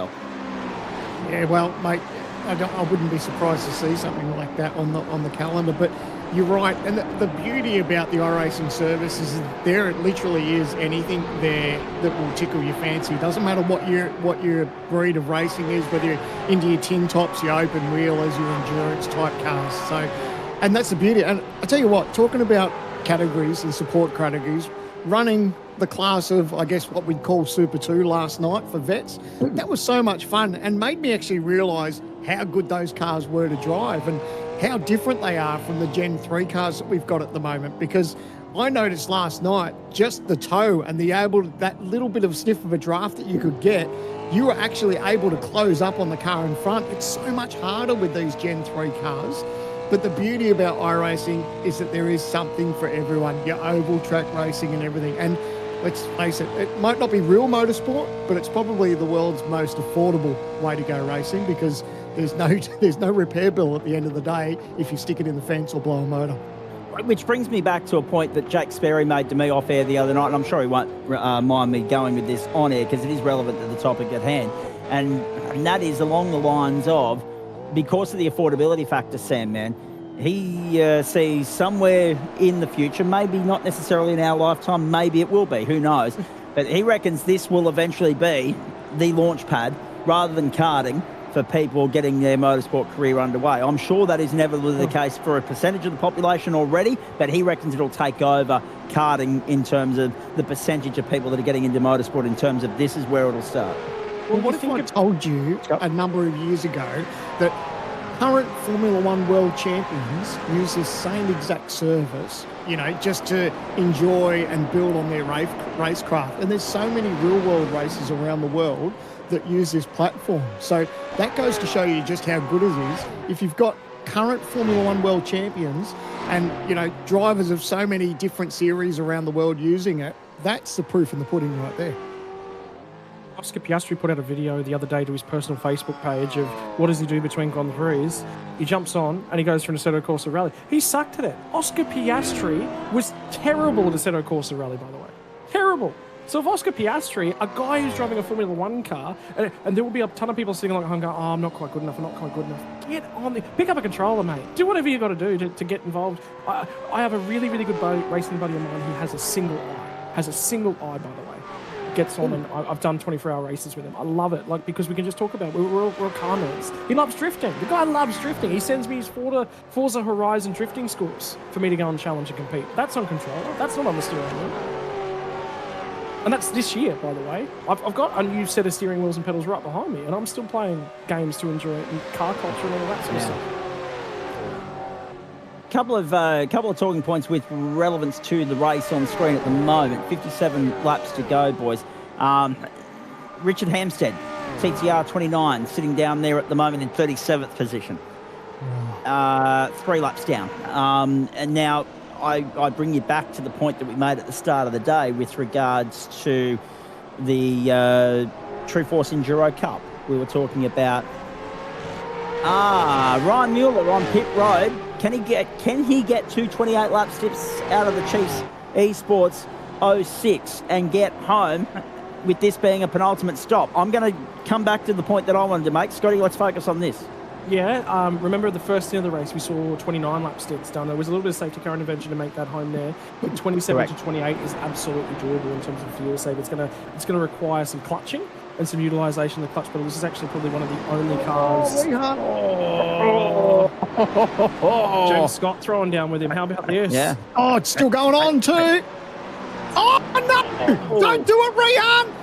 Yeah, well, mate, I wouldn't be surprised to see something like that on the calendar, but you're right. And the beauty about the iRacing service is that there literally is anything there that will tickle your fancy. It doesn't matter what your breed of racing is, whether you're into your tin tops, your open wheelers, your endurance type cars. So, and that's the beauty. And I tell you what, talking about categories and support categories, running the class of, I guess, what we'd call Super 2 last night for vets, that was so much fun and made me actually realise how good those cars were to drive and how different they are from the Gen 3 cars that we've got at the moment. Because I noticed last night, just the toe and that little bit of sniff of a draft that you could get, you were actually able to close up on the car in front. It's so much harder with these Gen 3 cars. But the beauty about iRacing is that there is something for everyone, your oval track racing and everything. And let's face it, it might not be real motorsport, but it's probably the world's most affordable way to go racing, because there's no repair bill at the end of the day if you stick it in the fence or blow a motor. Which brings me back to a point that Jake Sperry made to me off air the other night, and I'm sure he won't mind me going with this on air because it is relevant to the topic at hand. And that is along the lines of, because of the affordability factor, Sam, man, he sees somewhere in the future, maybe not necessarily in our lifetime, maybe it will be, who knows, but he reckons this will eventually be the launch pad rather than karting for people getting their motorsport career underway. I'm sure that is inevitably the case for a percentage of the population already, but he reckons it'll take over karting in terms of the percentage of people that are getting into motorsport, in terms of this is where it'll start. Well, what if I told you a number of years ago that current Formula One world champions use this same exact service, just to enjoy and build on their racecraft? And there's so many real world races around the world that use this platform. So that goes to show you just how good it is. If you've got current Formula One world champions and, you know, drivers of so many different series around the world using it, that's the proof in the pudding right there. Oscar Piastri put out a video the other day to his personal Facebook page of what does he do between Grand Prix. He jumps on and he goes for an Assetto Corsa rally. He sucked at it. Oscar Piastri was terrible at Assetto Corsa rally, by the way. Terrible. So if Oscar Piastri, a guy who's driving a Formula One car, and there will be a ton of people sitting like home going, oh, I'm not quite good enough, I'm not quite good enough. Get on the, pick up a controller, mate. Do whatever you got to do to get involved. I have a really, really good racing buddy of mine who has a single eye, by the way. Gets on, and I've done 24-hour races with him. I love it, like, because we can just talk about it. We're all car nerds. He loves drifting. The guy loves drifting. He sends me his Forza Horizon drifting scores for me to go and challenge and compete. That's on controller. That's not on the steering wheel. And that's this year, by the way. I've got a new set of steering wheels and pedals right behind me, and I'm still playing games to enjoy it, and car culture and all that sort of stuff. Couple of talking points with relevance to the race on screen at the moment. 57 laps to go, boys. Richard Hampstead, TTR 29, sitting down there at the moment in 37th position. 3 laps down. And now I bring you back to the point that we made at the start of the day with regards to the True Force Enduro Cup. We were talking about Ryan Mueller on pit road. Can he get 228 lap steps out of the Chiefs Esports 06 and get home with this being a penultimate stop? I'm going to come back to the point that I wanted to make. Scotty, let's focus on this. Yeah, remember the first end of the race, we saw 29 lap steps done. There was a little bit of safety car intervention to make that home there. But 27 to 28 is absolutely doable in terms of fuel save. It's going to require some clutching and some utilisation of the clutch pedal. This is actually probably one of the only cars. James Scott throwing down with him. How about this? Yeah. Oh, it's still going on too. Oh, no! Don't do it, Rihan!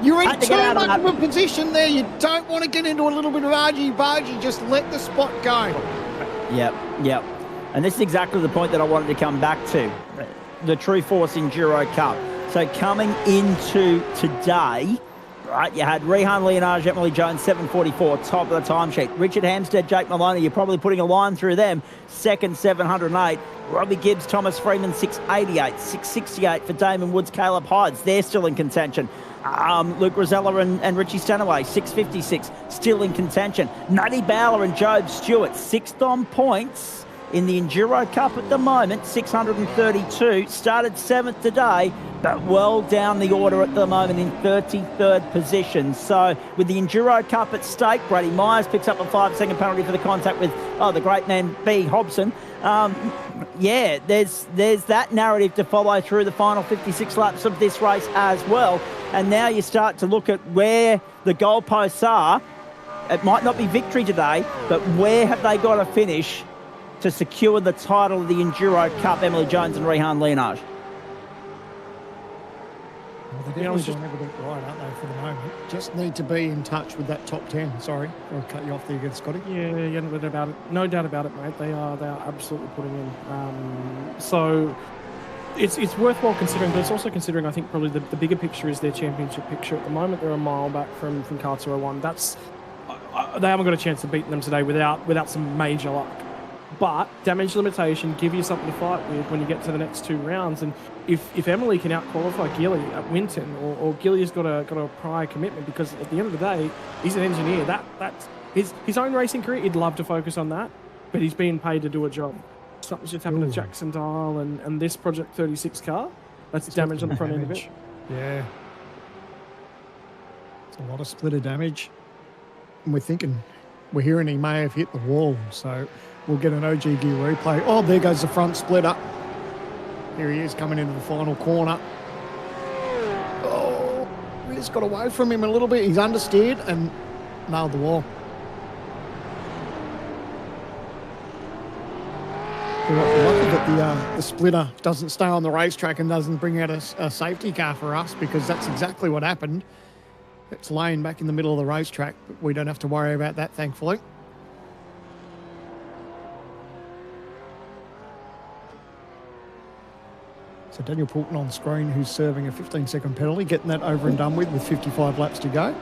You're in too much of a position there. You don't want to get into a little bit of argy-bargy. Just let the spot go. Yep. And this is exactly the point that I wanted to come back to. The True Force Enduro Cup. So coming into today, right, you had Rehan Leonage, Emily Jones, 744, top of the timesheet. Richard Hampstead, Jake Maloney, you're probably putting a line through them. Second, 708. Robbie Gibbs, Thomas Freeman, 688. 668 for Damon Woods, Caleb Hides. They're still in contention. Luke Rosella and Richie Stanaway, 656, still in contention. Nutty Bowler and Job Stewart, 6th on points in the Enduro Cup at the moment, 632. Started 7th today, but well down the order at the moment in 33rd position. So with the Enduro Cup at stake, Brady Myers picks up a 5-second penalty for the contact with the great man B. Hobson. There's that narrative to follow through the final 56 laps of this race as well. And now you start to look at where the goalposts are. It might not be victory today, but where have they got to finish to secure the title of the Enduro Cup, Emily Jones and Rehan Leonage? Well, they're definitely doing everything right, aren't they, for the moment? Just need to be in touch with that top 10. Sorry, I'll cut you off there again, Scotty. Yeah, no doubt about it, mate. They are absolutely putting in. So it's worthwhile considering, but it's also considering, I think, probably the bigger picture is their championship picture. At the moment, they're a mile back from car 201. They haven't got a chance of beating them today without some major luck. But damage limitation give you something to fight with when you get to the next 2 rounds. And if Emily can out-qualify Gilly at Winton, or Gilly's got a prior commitment, because at the end of the day, he's an engineer. That's his own racing career. He'd love to focus on that, but he's being paid to do a job. Something's just happened to Jackson Dial and this Project 36 car. That's damage on the front end of it. Yeah. It's a lot of splitter damage. And we're hearing he may have hit the wall, so we'll get an OG gear replay. Oh, there goes the front splitter. Here he is coming into the final corner. Oh, we just got away from him a little bit. He's understeered and nailed the wall. We're lucky that the splitter doesn't stay on the racetrack and doesn't bring out a safety car for us, because that's exactly what happened. It's laying back in the middle of the racetrack, but we don't have to worry about that, thankfully. So Daniel Poulton on screen, who's serving a 15-second penalty, getting that over and done with 55 laps to go.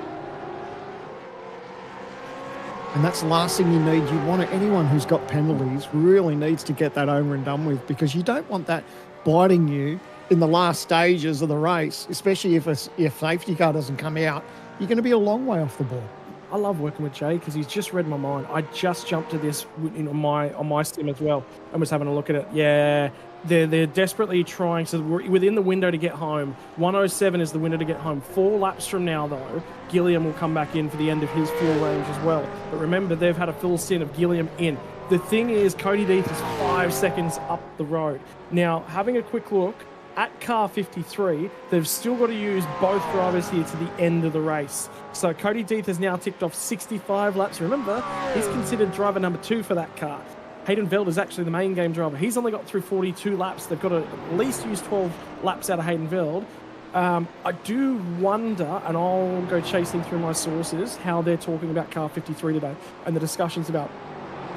And that's the last thing you need. You want anyone who's got penalties really needs to get that over and done with, because you don't want that biting you in the last stages of the race, especially if your safety car doesn't come out. You're going to be a long way off the board. I love working with Jay because he's just read my mind. I just jumped to this on my sim as well and was having a look at it. Yeah, they're desperately trying. So we're within the window to get home. 107 is the window to get home. 4 laps from now, though, Gilliam will come back in for the end of his fuel range as well. But remember, they've had a full stint of Gilliam in. The thing is, Cody Deeth is 5 seconds up the road. Now, having a quick look, at car 53, they've still got to use both drivers here to the end of the race. So Cody Deeth has now ticked off 65 laps. Remember, he's considered driver number 2 for that car. Hayden Veld is actually the main game driver. He's only got through 42 laps. They've got to at least use 12 laps out of Hayden Veld. I do wonder, and I'll go chasing through my sources, how they're talking about car 53 today and the discussions about,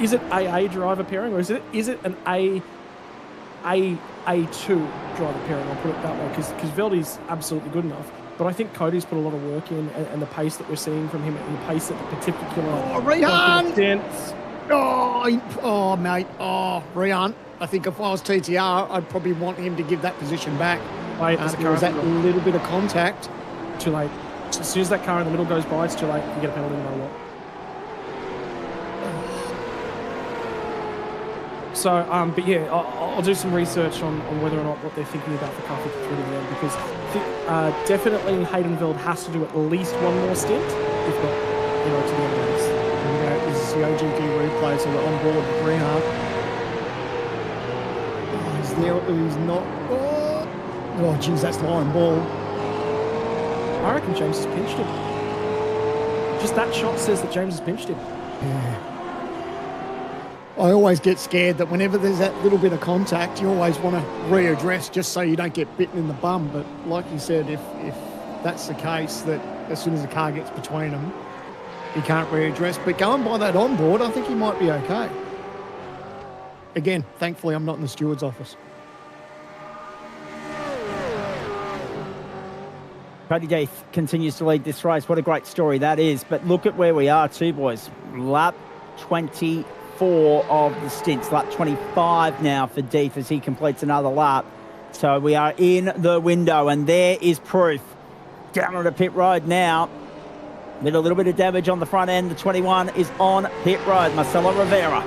is it AA driver pairing or is it an A2 driver pairing, I'll put it that way, because Veldy's absolutely good enough. But I think Cody's put a lot of work in, and the pace that we're seeing from him, and the pace at the particular... Oh, Rian! Oh, mate. Oh, Rian. I think if I was TTR, I'd probably want him to give that position back. Wait, there was that little bit of contact. Too late. As soon as that car in the middle goes by, it's too late. You get a penalty no matter what. So, but yeah, I'll do some research on whether or not what they're thinking about for car 53 to the end, because definitely Hayden Veld has to do at least one more stint, if not, to the end of the race. This is the OGT replay, so we're on board with Reinhardt. Oh, he's there, he's not. Oh, geez, that's line ball. I reckon James has pinched him. Just that shot says that James has pinched him. Yeah. I always get scared that whenever there's that little bit of contact, you always want to readdress just so you don't get bitten in the bum. But like you said, if that's the case, that as soon as the car gets between them, he can't readdress. But going by that onboard, I think he might be okay. Again, thankfully, I'm not in the steward's office. Cody Deeth continues to lead this race. What a great story that is. But look at where we are too, boys. Lap 24 of the stints. Lap 25 now for Deeth as he completes another lap. So we are in the window, and there is proof. Down on the pit road now. With a little bit of damage on the front end. The 21 is on pit road. Marcelo Rivera.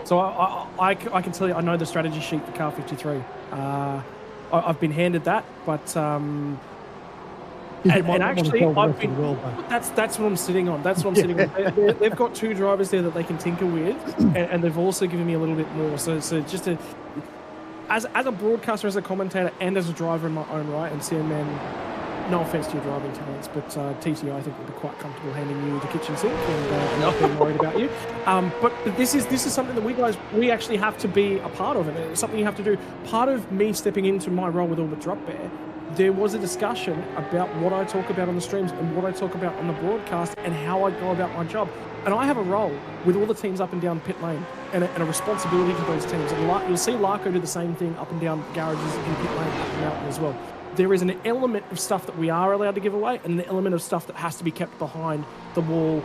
So I can tell you, I know the strategy sheet for car 53. I've been handed that, but and actually, that's what I'm sitting on. That's what I'm sitting on. They've got 2 drivers there that they can tinker with, and they've also given me a little bit more. So just as a broadcaster, as a commentator, and as a driver in my own right, and Sam, man, no offense to your driving talents, but TT, I think, will be quite comfortable handing you the kitchen sink and not being worried about you. But this is something that we actually have to be a part of, and it's something you have to do. Part of me stepping into my role with Orbit Drop Bear, there was a discussion about what I talk about on the streams and what I talk about on the broadcast and how I go about my job. And I have a role with all the teams up and down pit lane and a responsibility to those teams. And you'll see Larko do the same thing up and down garages in pit lane, up and mountain as well. There is an element of stuff that we are allowed to give away and an element of stuff that has to be kept behind the wall.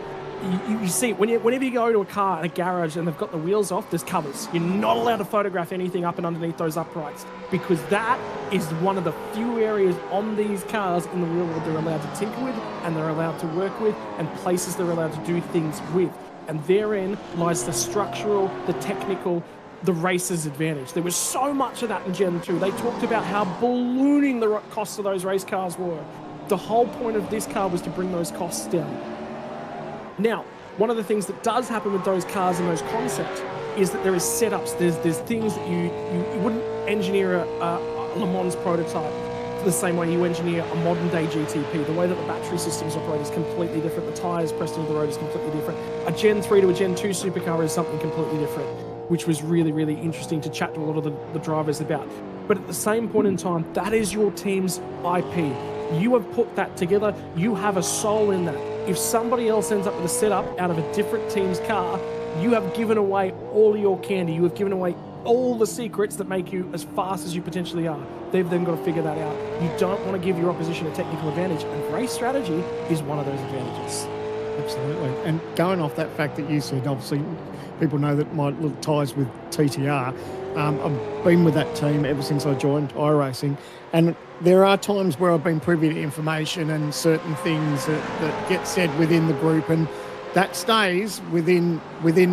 You see, whenever you go to a car in a garage and they've got the wheels off, there's covers. You're not allowed to photograph anything up and underneath those uprights, because that is one of the few areas on these cars in the real world they're allowed to tinker with and they're allowed to work with, and places they're allowed to do things with. And therein lies the structural, the technical, the racer's advantage. There was so much of that in Gen 2. They talked about how ballooning the costs of those race cars were. The whole point of this car was to bring those costs down. Now, one of the things that does happen with those cars and those concepts is that there is setups. There's things that you wouldn't engineer a Le Mans prototype the same way you engineer a modern day GTP. The way that the battery systems operate is completely different. The tyres pressed into the road is completely different. A Gen 3 to a Gen 2 supercar is something completely different, which was really, really interesting to chat to a lot of the drivers about. But at the same point in time, that is your team's IP. You have put that together. You have a soul in that. If somebody else ends up with a setup out of a different team's car, you have given away all your candy. You have given away all the secrets that make you as fast as you potentially are. They've then got to figure that out. You don't want to give your opposition a technical advantage, and race strategy is one of those advantages. Absolutely. And going off that fact that you said, obviously, people know that my little ties with TTR. I've been with that team ever since I joined iRacing, and there are times where I've been privy to information and certain things that get said within the group, and that stays within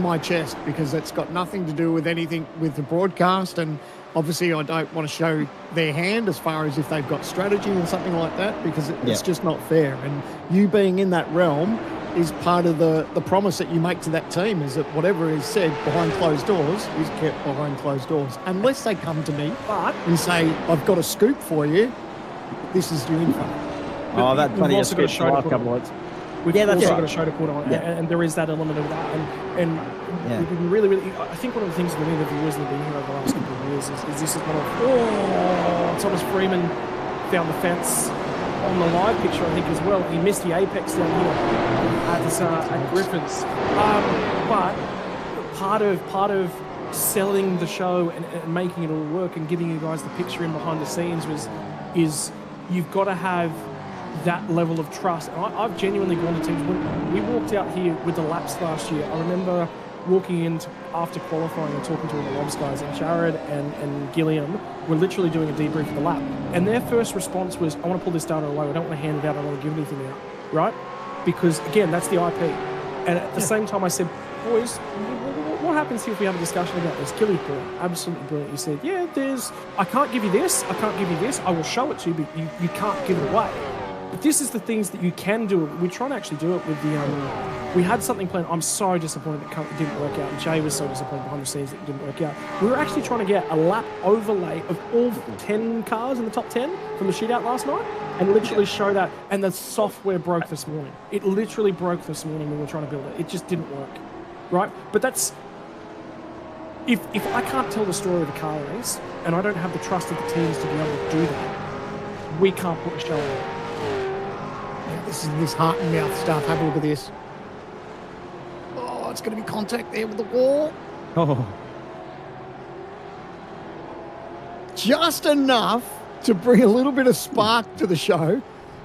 my chest because it's got nothing to do with anything with the broadcast. And obviously I don't want to show their hand as far as if they've got strategy and something like that, because it's just not fair. And you being in that realm is part of the promise that you make to that team, is that whatever is said behind closed doors is kept behind closed doors. Unless they come to me and say, I've got a scoop for you, this is your info. Oh, that's We've plenty of also got a script show the to last put couple on. of weeks. We've Yeah, that's also right. got a show to put on, Yeah. and there is that element of that. And we've been really, I think one of the things that the viewers that have been here over the last couple of years is this is one of, Thomas Freeman found the fence on the live picture, I think, as well. He missed the apex down here at Griffins. But part of selling the show and making it all work and giving you guys the picture in behind the scenes is you've got to have that level of trust. And I've genuinely gone to teams. When we walked out here with the laps last year, I remember walking in after qualifying and talking to all the Lobs guys, and Jared and Gilliam were literally doing a debrief of the lap. And their first response was, I want to pull this data away. I don't want to hand it out. I don't want to give anything out. Right? Because, again, that's the IP. And at the same time, I said, boys, what happens here if we have a discussion about this? Gilly brilliant, absolutely brilliant. He said, yeah, I can't give you this. I can't give you this. I will show it to you, but you can't give it away. But this is the things that you can do. We're trying to actually do it with the... we had something planned. I'm so disappointed it didn't work out. And Jay was so disappointed behind the scenes that it didn't work out. We were actually trying to get a lap overlay of all 10 cars in the top 10 from the shootout last night and literally show that. And the software broke this morning. It literally broke this morning when we were trying to build it. It just didn't work. Right? But that's... If I can't tell the story of a car race and I don't have the trust of the teams to be able to do that, we can't put a show on. This is this heart and mouth stuff. Have a look at this. Oh, it's going to be contact there with the wall. Oh. Just enough to bring a little bit of spark to the show.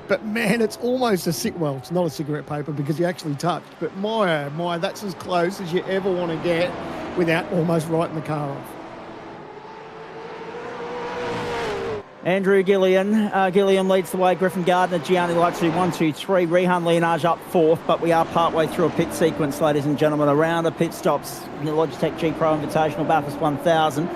But man, it's almost well, it's not a cigarette paper because you actually touched. But my, that's as close as you ever want to get without almost writing the car off. Andrew Gilliam leads the way. Griffin Gardner, Gianni Lightsu, 1, 2, 3. Rehan Leonage up fourth, but we are partway through a pit sequence, ladies and gentlemen. A round of pit stops in the Logitech G Pro Invitational Bathurst 1000.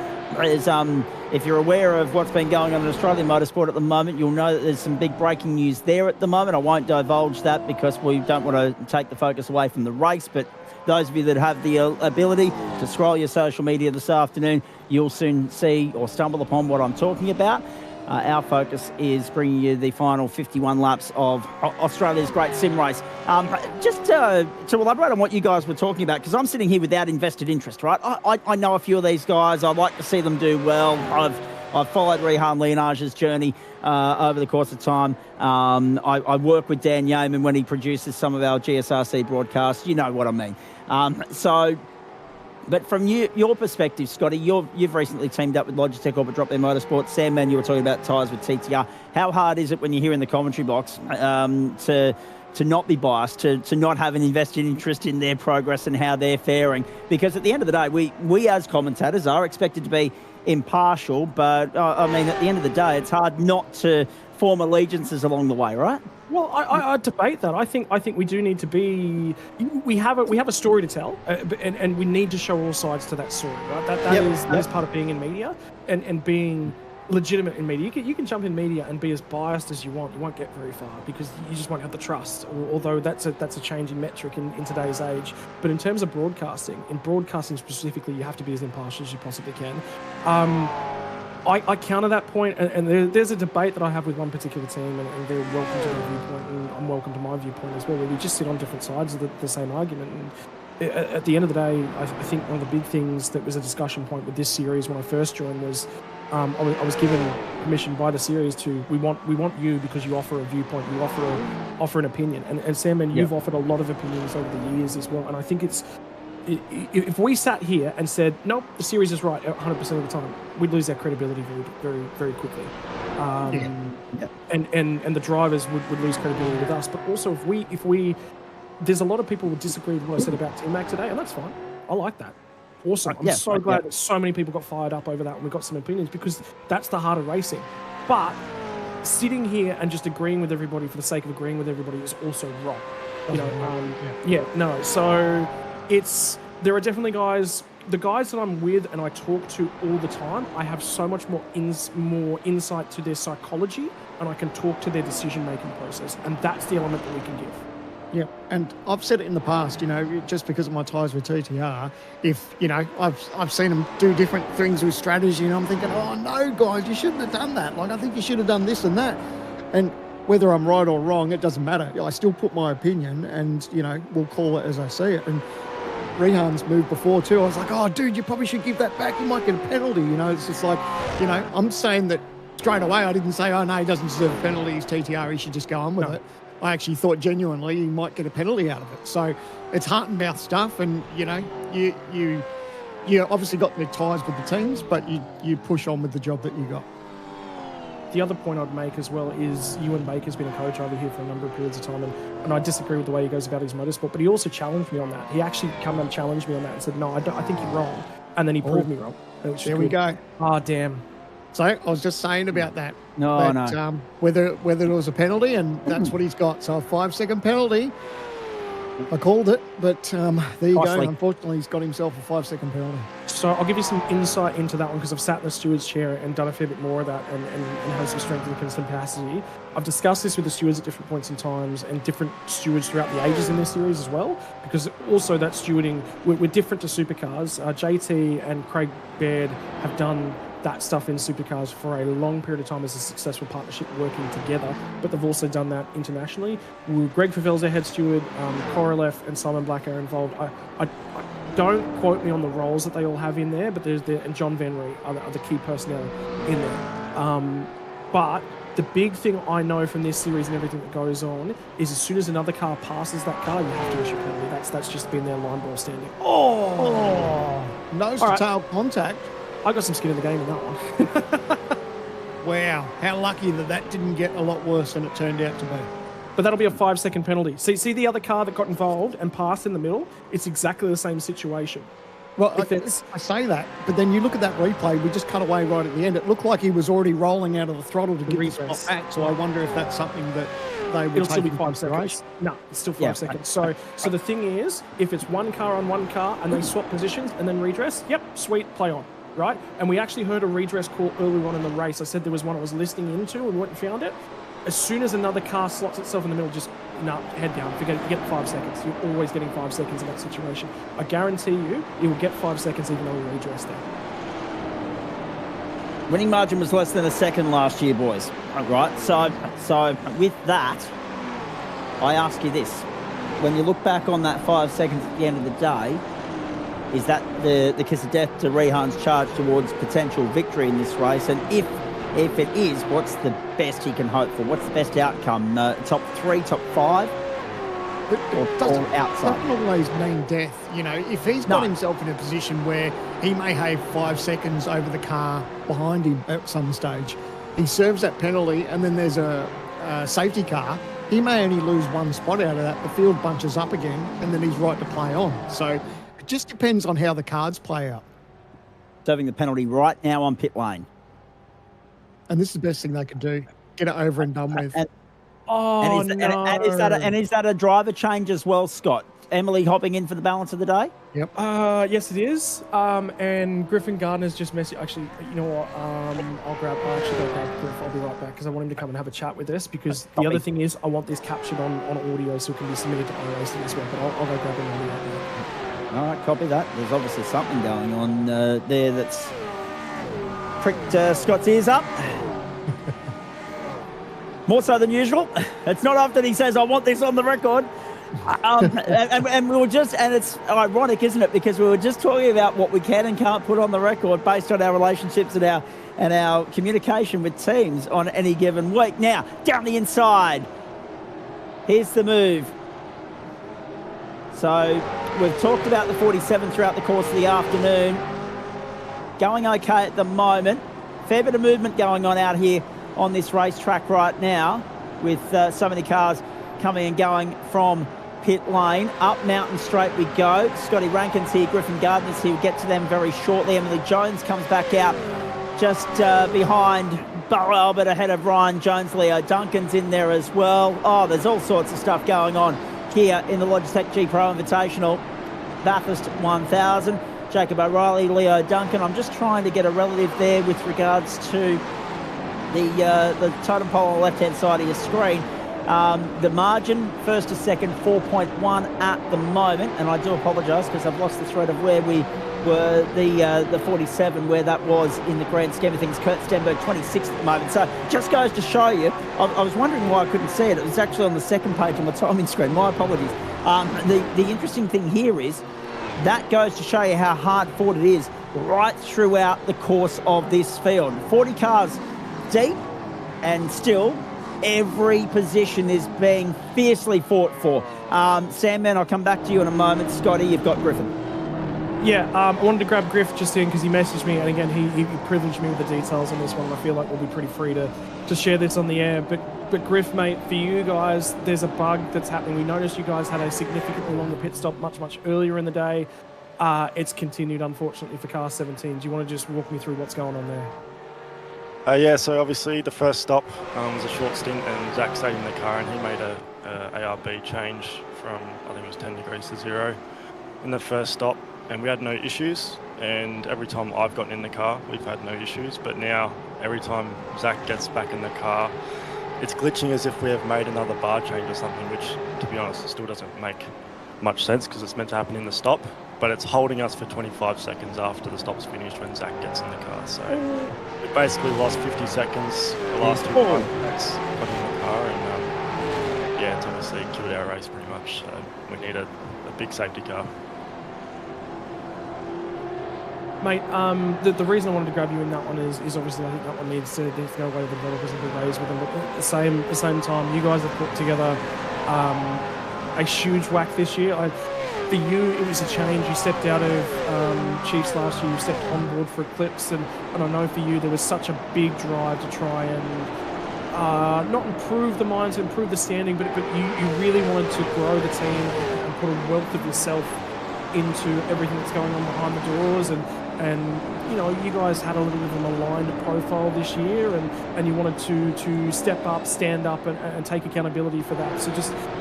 If you're aware of what's been going on in Australian motorsport at the moment, you'll know that there's some big breaking news there at the moment. I won't divulge that because we don't want to take the focus away from the race, but those of you that have the ability to scroll your social media this afternoon, you'll soon see or stumble upon what I'm talking about. Our focus is bringing you the final 51 laps of Australia's great sim race. Just to elaborate on what you guys were talking about, because I'm sitting here without invested interest, right? I know a few of these guys. I like to see them do well. I've followed Rehan Leonage's journey over the course of time. I work with Dan Yeaman when he produces some of our GSRC broadcasts. You know what I mean. But from your perspective, Scotty, you've recently teamed up with Logitech Orbit Drop Their Motorsport. Sam, man, you were talking about tyres with TTR. How hard is it when you hear in the commentary box to not be biased, to not have an invested interest in their progress and how they're faring? Because at the end of the day, we as commentators are expected to be impartial, but I mean, at the end of the day, it's hard not to form allegiances along the way, right? Well, I debate that. I think we do need to be. We have a story to tell, and we need to show all sides to that story, right? That is part of being in media and being legitimate in media. You can jump in media and be as biased as you want. You won't get very far because you just won't have the trust. Although that's a changing metric in today's age. But in terms of broadcasting, specifically, you have to be as impartial as you possibly can. I counter that point, and there's a debate that I have with one particular team, and they're welcome to their viewpoint, and I'm welcome to my viewpoint as well, where we just sit on different sides of the same argument. And at the end of the day, I think one of the big things that was a discussion point with this series when I first joined was I was given permission by the series to we want you because you offer a viewpoint, you offer an opinion, and Sam, and you've offered a lot of opinions over the years as well, and I think it's if we sat here and said, nope, the series is right 100% of the time, we'd lose our credibility very, very, very quickly. And the drivers would lose credibility with us. But also, if we there's a lot of people who disagree with what I said about T-Mac today, and that's fine. I like that. Awesome. I'm so glad that so many people got fired up over that and we got some opinions, because that's the heart of racing. But sitting here and just agreeing with everybody for the sake of agreeing with everybody is also wrong. So there are definitely guys, the guys that I'm with and I talk to all the time, I have so much more insight to their psychology, and I can talk to their decision-making process, and that's the element that we can give. Yeah, and I've said it in the past, just because of my ties with TTR, if, I've seen them do different things with strategy, and I'm thinking, oh, no, guys, you shouldn't have done that. Like, I think you should have done this and that. And whether I'm right or wrong, it doesn't matter. I still put my opinion and, we'll call it as I see it. And Rehan's moved before too. I was like, oh, dude, you probably should give that back. You might get a penalty. It's just like, I'm saying that straight away. I didn't say, oh, no, he doesn't deserve a penalty. He's TTR. He should just go on with it. I actually thought genuinely he might get a penalty out of it. So it's heart and mouth stuff. And, you obviously got the ties with the teams, but you push on with the job that you got. The other point I'd make as well is Ewan Baker's been a coach over here for a number of periods of time, and I disagree with the way he goes about his motorsport, but he also challenged me on that. He actually come and challenged me on that and said, no, I think you're wrong. And then he proved me wrong. There we go. Oh, damn. So I was just saying about that. No. Whether it was a penalty, and that's what he's got. So a 5-second penalty. I called it, but there you go. Unfortunately, he's got himself a 5-second penalty. So I'll give you some insight into that one, because I've sat in the steward's chair and done a fair bit more of that and had some strength and capacity. I've discussed this with the stewards at different points in times and different stewards throughout the ages in this series as well, because also that stewarding, we're different to supercars. JT and Craig Baird have done that stuff in supercars for a long period of time as a successful partnership working together, but they've also done that internationally. Greg Favel's our head steward, Korolev and Simon Black are involved. I don't quote me on the roles that they all have in there, but and John Van Ree are the key personnel in there. But the big thing I know from this series and everything that goes on is as soon as another car passes that car, you have to issue a penalty. That's just been their line ball standing. Nose to tail contact. I got some skin in the game in that one. Wow, how lucky that didn't get a lot worse than it turned out to be. But that'll be a 5-second penalty. See the other car that got involved and passed in the middle? It's exactly the same situation. Well, I say that, but then you look at that replay, we just cut away right at the end. It looked like he was already rolling out of the throttle to get the spot back, so I wonder if that's something that they would It'll still be 5 seconds. No, it's still 5 seconds. So the thing is, if it's one car on one car and they swap positions and then redress, yep, sweet, play on. Right? And we actually heard a redress call earlier on in the race. I said there was one I was listening into and we went and found it. As soon as another car slots itself in the middle, just head down. Forget it. You get 5 seconds. You're always getting 5 seconds in that situation. I guarantee you will get 5 seconds even though we redress there. Winning margin was less than a second last year, boys. Right? So with that, I ask you this. When you look back on that 5 seconds at the end of the day, is that the kiss of death to Rehan's charge towards potential victory in this race? And if it is, what's the best he can hope for? What's the best outcome? Top 3, top 5? Or outside? Doesn't always mean death. If he's got himself in a position where he may have 5 seconds over the car behind him at some stage, he serves that penalty and then there's a safety car, he may only lose one spot out of that. The field bunches up again and then he's right to play on. So just depends on how the cards play out. Serving the penalty right now on pit lane. And this is the best thing they could do. Get it over and done with. And is that a driver change as well, Scott? Emily hopping in for the balance of the day? Yep. Yes, it is. And Griffin Gardner's just messaged. Actually, you know what? I'll grab Griff. I'll be right back because I want him to come and have a chat with us. Because the other thing is, I want this captured on audio so it can be submitted to iRacing as well. But I'll go grab him right now. All right, copy that. There's obviously something going on there that's pricked Scott's ears up. More so than usual. It's not often he says, I want this on the record. And we were and it's ironic, isn't it? Because we were just talking about what we can and can't put on the record based on our relationships and our communication with teams on any given week. Now, down the inside. Here's the move. So we've talked about the 47 throughout the course of the afternoon. Going okay at the moment. Fair bit of movement going on out here on this racetrack right now, with so many cars coming and going from pit lane. Up Mountain Straight we go. Scotty Rankin's here, Griffin Gardner's here. We'll get to them very shortly. Emily Jones comes back out just behind Burrow Albert, ahead of Ryan Jones. Leo Duncan's in there as well. Oh, there's all sorts of stuff going on here in the Logitech G Pro Invitational. Bathurst 1000. Jacob O'Reilly, Leo Duncan. I'm just trying to get a relative there with regards to the totem pole on the left-hand side of your screen. The margin, first to second, 4.1 at the moment, and I do apologise because I've lost the thread of where we were, the 47, where that was in the grand scheme of things. Kurt Stenberg, 26th at the moment. So just goes to show you, I was wondering why I couldn't see it. It was actually on the second page on my timing screen. My apologies. The interesting thing here is that goes to show you how hard fought it is right throughout the course of this field. 40 cars deep, and still every position is being fiercely fought for. Sandman, I'll come back to you in a moment. Scotty, you've got Griffin. Yeah, I wanted to grab Griff just in because he messaged me, and again, he privileged me with the details on this one, and I feel like we'll be pretty free to share this on the air. But Griff, mate, for you guys, there's a bug that's happening. We noticed you guys had a significantly longer pit stop much earlier in the day. It's continued, unfortunately, for car 17. Do you want to just walk me through what's going on there? Yeah, so obviously the first stop was a short stint, and Zach stayed in the car and he made a ARB change from, I think it was 10 degrees to 0 in the first stop, and we had no issues. And every time I've gotten in the car, we've had no issues. But now, every time Zach gets back in the car, it's glitching as if we have made another bar change or something, which, to be honest, it still doesn't make much sense because it's meant to happen in the stop. But it's holding us for 25 seconds after the stop's finished when Zach gets in the car. So we basically lost 50 seconds the last two times Zach's got in the car, and yeah, it's obviously killed our race pretty much. So we need a big safety car. Mate, the reason I wanted to grab you in that one is obviously I think that one needs to go away to the developers and be raised with them. But at the same time, you guys have put together a huge whack this year. For you, it was a change. You stepped out of Chiefs last year. You stepped on board for Eclipse, and I know for you there was such a big drive to try and not improve the mindset, improve the standing, but you really wanted to grow the team and put a wealth of yourself into everything that's going on behind the doors, and you know, you guys had a little bit of an aligned profile this year, and you wanted to step up, stand up, and take accountability for that. So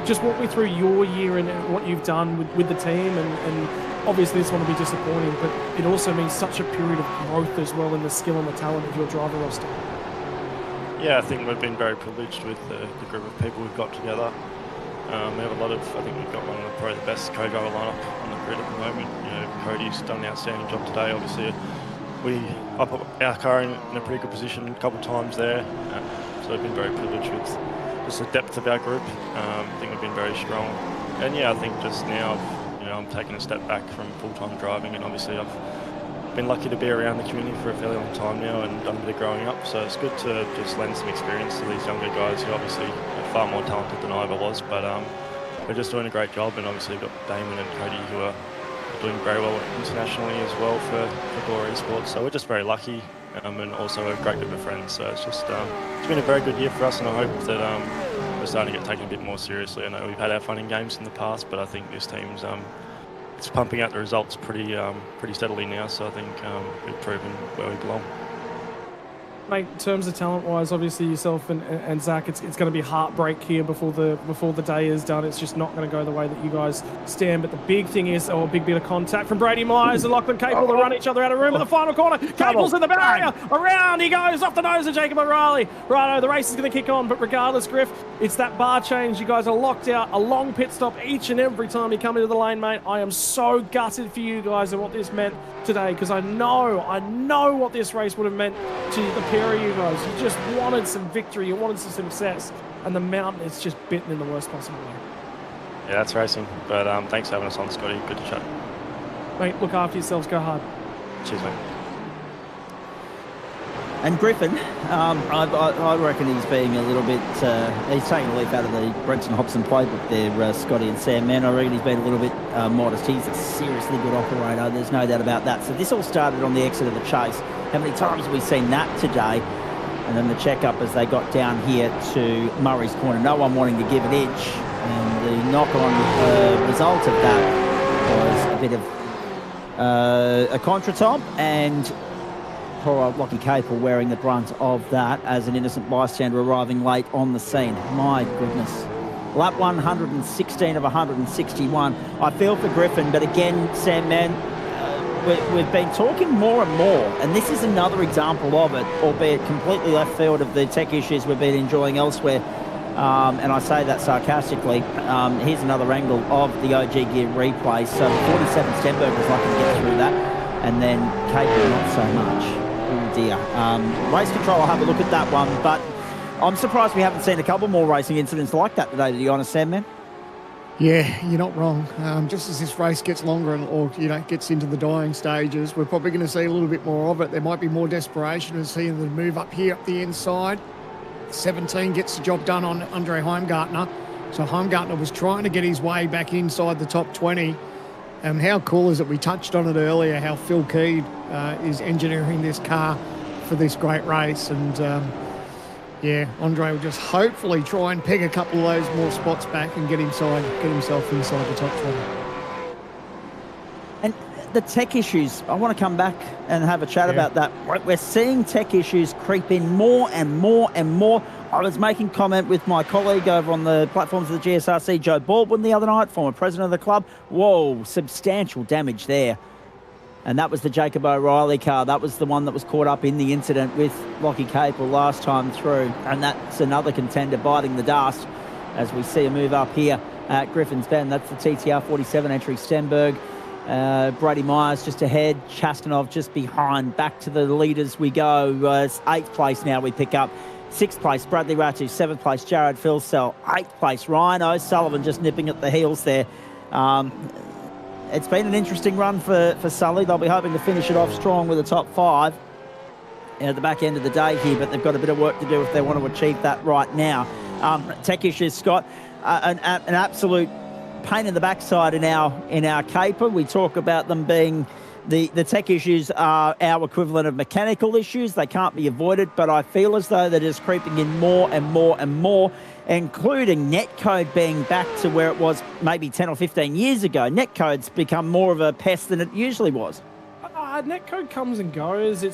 just walk me through your year and what you've done with the team, and obviously this one will be disappointing, but it also means such a period of growth as well in the skill and the talent of your driver roster. Yeah, I think we've been very privileged with the group of people we've got together. We have a lot of, I think we've got one of probably the best co-driver lineup on the grid at the moment. You know, Cody's done an outstanding job today. Obviously, we up our car in a pretty good position a couple of times there. So we've been very privileged with just the depth of our group. I think we've been very strong. And yeah, I think just now, you know, I'm taking a step back from full-time driving, and obviously I've been lucky to be around the community for a fairly long time now and done a bit of growing up. So it's good to just lend some experience to these younger guys who obviously are far more talented than I ever was. But they're just doing a great job, and obviously we've got Damon and Cody who are doing very well internationally as well for Glory Esports. So we're just very lucky, and also a great group of friends. So it's just it's been a very good year for us, and I hope that we're starting to get taken a bit more seriously. I know we've had our fun and games in the past, but I think this team's it's pumping out the results pretty steadily now. So I think we've proven where we belong. Mate, in terms of talent-wise, obviously yourself and Zach, it's going to be heartbreak here before the day is done. It's just not going to go the way that you guys stand. But the big thing is, a big bit of contact from Brady Myers and Lachlan Capel to run each other out of room in the final corner. Capel's in the barrier. Around he goes, off the nose of Jacob O'Reilly. Righto, the race is going to kick on. But regardless, Griff, it's that bar change. You guys are locked out. A long pit stop each and every time you come into the lane, mate. I am so gutted for you guys and what this meant today, because I know what this race would have meant to the pair of you guys. You just wanted some victory, you wanted some success, and the mountain is just bitten in the worst possible way. Yeah, that's racing. But thanks for having us on, Scotty. Good to chat. Mate, look after yourselves. Go hard. Cheers, mate. And Griffin, I reckon he's being a little bit, he's taking a leaf out of the Brenton Hobson playbook there, Scotty and Sam, man. I reckon he's been a little bit modest. He's a seriously good operator, there's no doubt about that. So this all started on the exit of the chase. How many times have we seen that today? And then the check-up as they got down here to Murray's Corner. No one wanting to give an inch. And the knock-on result of that was a bit of a contretemps, and poor old Lockie Capel wearing the brunt of that as an innocent bystander arriving late on the scene. My goodness. Lap 116 of 161. I feel for Griffin, but again, Sam, man, we've been talking more and more, and this is another example of it, albeit completely left field of the tech issues we've been enjoying elsewhere. And I say that sarcastically. Here's another angle of the OG gear replay. So 47 Stenberg was lucky to get through that, and then Capel not so much. Oh dear. Race control, I'll have a look at that one, but I'm surprised we haven't seen a couple more racing incidents like that today, to be honest, Sam, man. Yeah, you're not wrong. Just as this race gets longer or gets into the dying stages, we're probably going to see a little bit more of it. There might be more desperation as seeing the move up here up the inside. 17 gets the job done on Andre Heimgartner. So Heimgartner was trying to get his way back inside the top 20. And how cool is it? We touched on it earlier, how Phil Keed is engineering this car for this great race. And yeah, Andre will just hopefully try and peg a couple of those more spots back and get himself inside the top 20. And the tech issues, I want to come back and have a chat about that. We're seeing tech issues creep in more and more and more. I was making comment with my colleague over on the platforms of the GSRC, Joe Baldwin, the other night, former president of the club. Whoa, substantial damage there. And that was the Jacob O'Reilly car. That was the one that was caught up in the incident with Lockie Capel last time through. And that's another contender biting the dust as we see a move up here at Griffin's Bend. That's the TTR 47 entry, Stenberg. Brady Myers just ahead, Chastanov just behind. Back to the leaders we go. It's 8th place now we pick up. 6th place, Bradley Ratu. 7th place, Jared Philsell. 8th place, Ryan O'Sullivan just nipping at the heels there. It's been an interesting run for Sully. They'll be hoping to finish it off strong with a top 5 at the back end of the day here, but they've got a bit of work to do if they want to achieve that right now. Tech issues, Scott, an absolute pain in the backside in our caper. We talk about them being the tech issues are our equivalent of mechanical issues. They can't be avoided, but I feel as though they're just creeping in more and more and more, including netcode being back to where it was maybe 10 or 15 years ago. Netcode's become more of a pest than it usually was. Netcode comes and goes.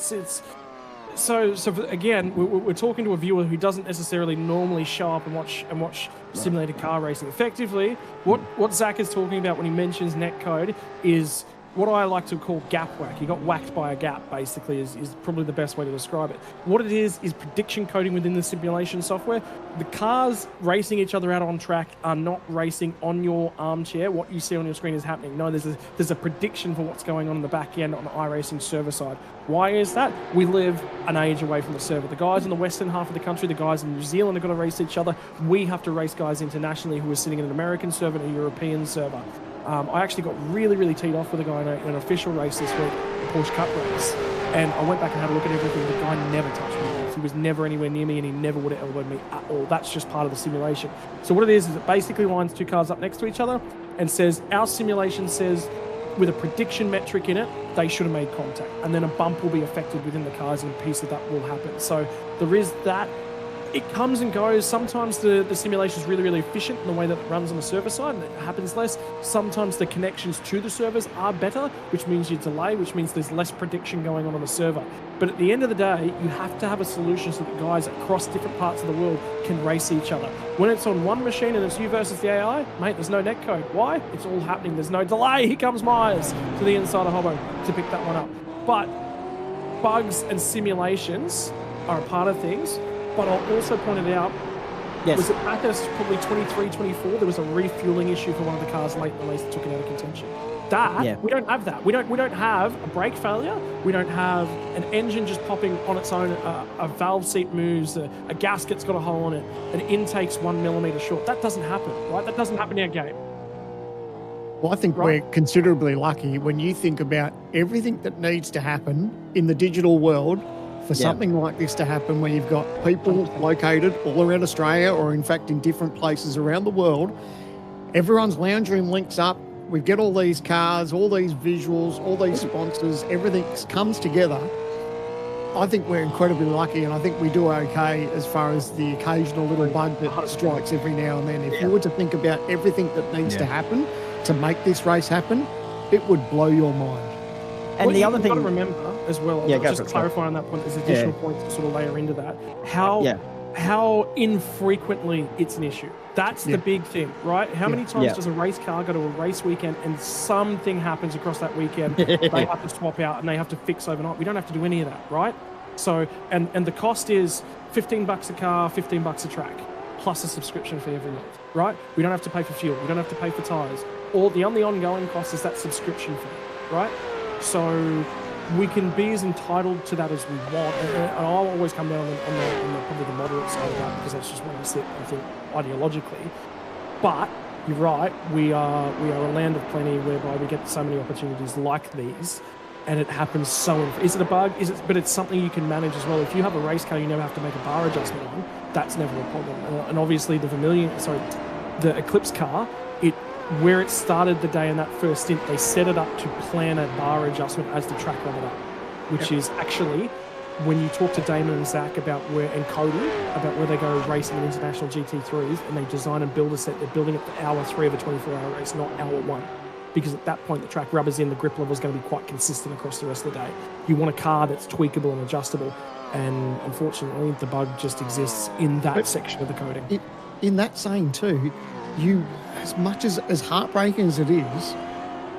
So again, we're talking to a viewer who doesn't necessarily normally show up and watch simulated car racing. Effectively, what Zach is talking about when he mentions netcode is what I like to call gap whack. You got whacked by a gap, basically, is probably the best way to describe it. What it is prediction coding within the simulation software. The cars racing each other out on track are not racing on your armchair. What you see on your screen is happening. No, there's a prediction for what's going on in the back end on the iRacing server side. Why is that? We live an age away from the server. The guys in the western half of the country, the guys in New Zealand have got to race each other. We have to race guys internationally who are sitting in an American server and a European server. I actually got really, really teed off with a guy in an official race this week, a Porsche Cup race, and I went back and had a look at everything. The guy never touched me. He was never anywhere near me, and he never would have elbowed me at all. That's just part of the simulation. So what it is it basically lines 2 cars up next to each other and says, our simulation says, with a prediction metric in it, they should have made contact, and then a bump will be affected within the cars, and a piece of that will happen. So there is that. It comes and goes. Sometimes the simulation is really, really efficient in the way that it runs on the server side, and it happens less. Sometimes the connections to the servers are better, which means you delay, which means there's less prediction going on the server. But at the end of the day, you have to have a solution so that guys across different parts of the world can race each other. When it's on one machine and it's you versus the AI, mate, there's no netcode. Why? It's all happening. There's no delay. Here comes Myers to the inside of Hobbo to pick that one up. But bugs and simulations are a part of things. But I'll also point it out, was it Bathurst probably 23, 24, there was a refueling issue for one of the cars late in the race that took it out of contention. We don't have that. We don't have a brake failure. We don't have an engine just popping on its own, a valve seat moves, a gasket's got a hole on it, an intake's 1 millimeter short. That doesn't happen, right? That doesn't happen in our game. Well, I think we're considerably lucky when you think about everything that needs to happen in the digital world for something like this to happen, where you've got people located all around Australia, or in fact in different places around the world. Everyone's lounge room links up. We get all these cars, all these visuals, all these sponsors, everything comes together. I think we're incredibly lucky, and I think we do okay as far as the occasional little bug that strikes every now and then. If you were to think about everything that needs to happen to make this race happen, it would blow your mind. And what the you've other got thing to remember as well, Yeah, go just for it, clarify on that point, there's additional points to sort of layer into that. How infrequently it's an issue. That's the big thing, right? How many times does a race car go to a race weekend and something happens across that weekend, they have to swap out and they have to fix overnight? We don't have to do any of that, right? So, and the cost is $15 a car, $15 a track, plus a subscription fee every month, right? We don't have to pay for fuel. We don't have to pay for tyres. The only ongoing cost is that subscription fee, right? So we can be as entitled to that as we want. And I'll always come down on the probably the moderate side of that, because that's just where I sit, I think, ideologically. But you're right, we are a land of plenty whereby we get so many opportunities like these, and it happens so. Is it a bug? But it's something you can manage as well. If you have a race car you never have to make a bar adjustment on, that's never a problem. And obviously the Eclipse car, where it started the day in that first stint, they set it up to plan a bar adjustment as the track ramped up, which is actually, when you talk to Damon and Zach and Cody about where they go racing in international GT3s, and they design and build a set, they're building it for hour 3 of a 24-hour race, not hour 1. Because at that point, the track rubbers in, the grip level is going to be quite consistent across the rest of the day. You want a car that's tweakable and adjustable, and unfortunately, the bug just exists in that section of the coding. In that saying too, you, as much as heartbreaking as it is,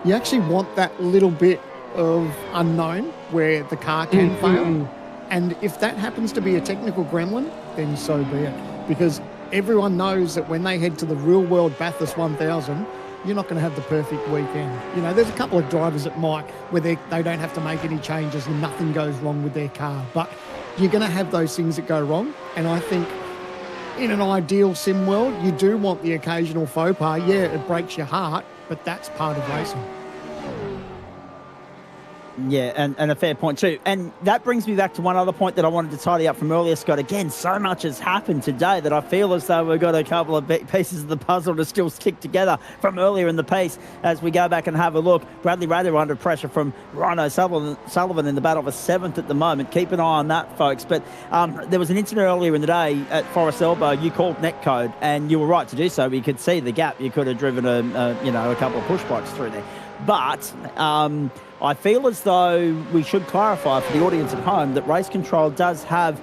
you actually want that little bit of unknown where the car can fail. And if that happens to be a technical gremlin, then so be it. Because everyone knows that when they head to the real world Bathurst 1000, you're not going to have the perfect weekend. You know, there's a couple of drivers that might, where they don't have to make any changes and nothing goes wrong with their car. But you're going to have those things that go wrong. And I think in an ideal sim world, you do want the occasional faux pas. Yeah, it breaks your heart, but that's part of racing. Yeah, and a fair point too. And that brings me back to one other point that I wanted to tidy up from earlier, Scott. Again, so much has happened today that I feel as though we've got a couple of pieces of the puzzle to still stick together from earlier in the piece as we go back and have a look. Bradley Rather under pressure from Rhino Sullivan in the battle for 7th at the moment. Keep an eye on that, folks. But there was an incident earlier in the day at Forest Elbow. You called netcode, and you were right to do so. You could see the gap. You could have driven a couple of push bikes through there. But I feel as though we should clarify for the audience at home that Race Control does have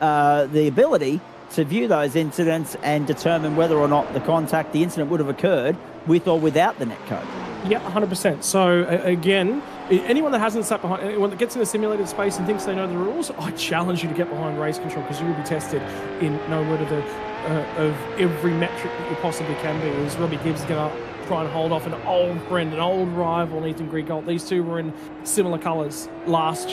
the ability to view those incidents and determine whether or not the incident would have occurred with or without the netcode. Yeah, 100%. So again, anyone that hasn't sat behind, anyone that gets in a simulated space and thinks they know the rules, I challenge you to get behind Race Control, because you will be tested in no word of every metric that you possibly can be. As Robbie Gibbs is going to try and hold off an old friend, an old rival, Ethan Grigol. These two were in similar colours last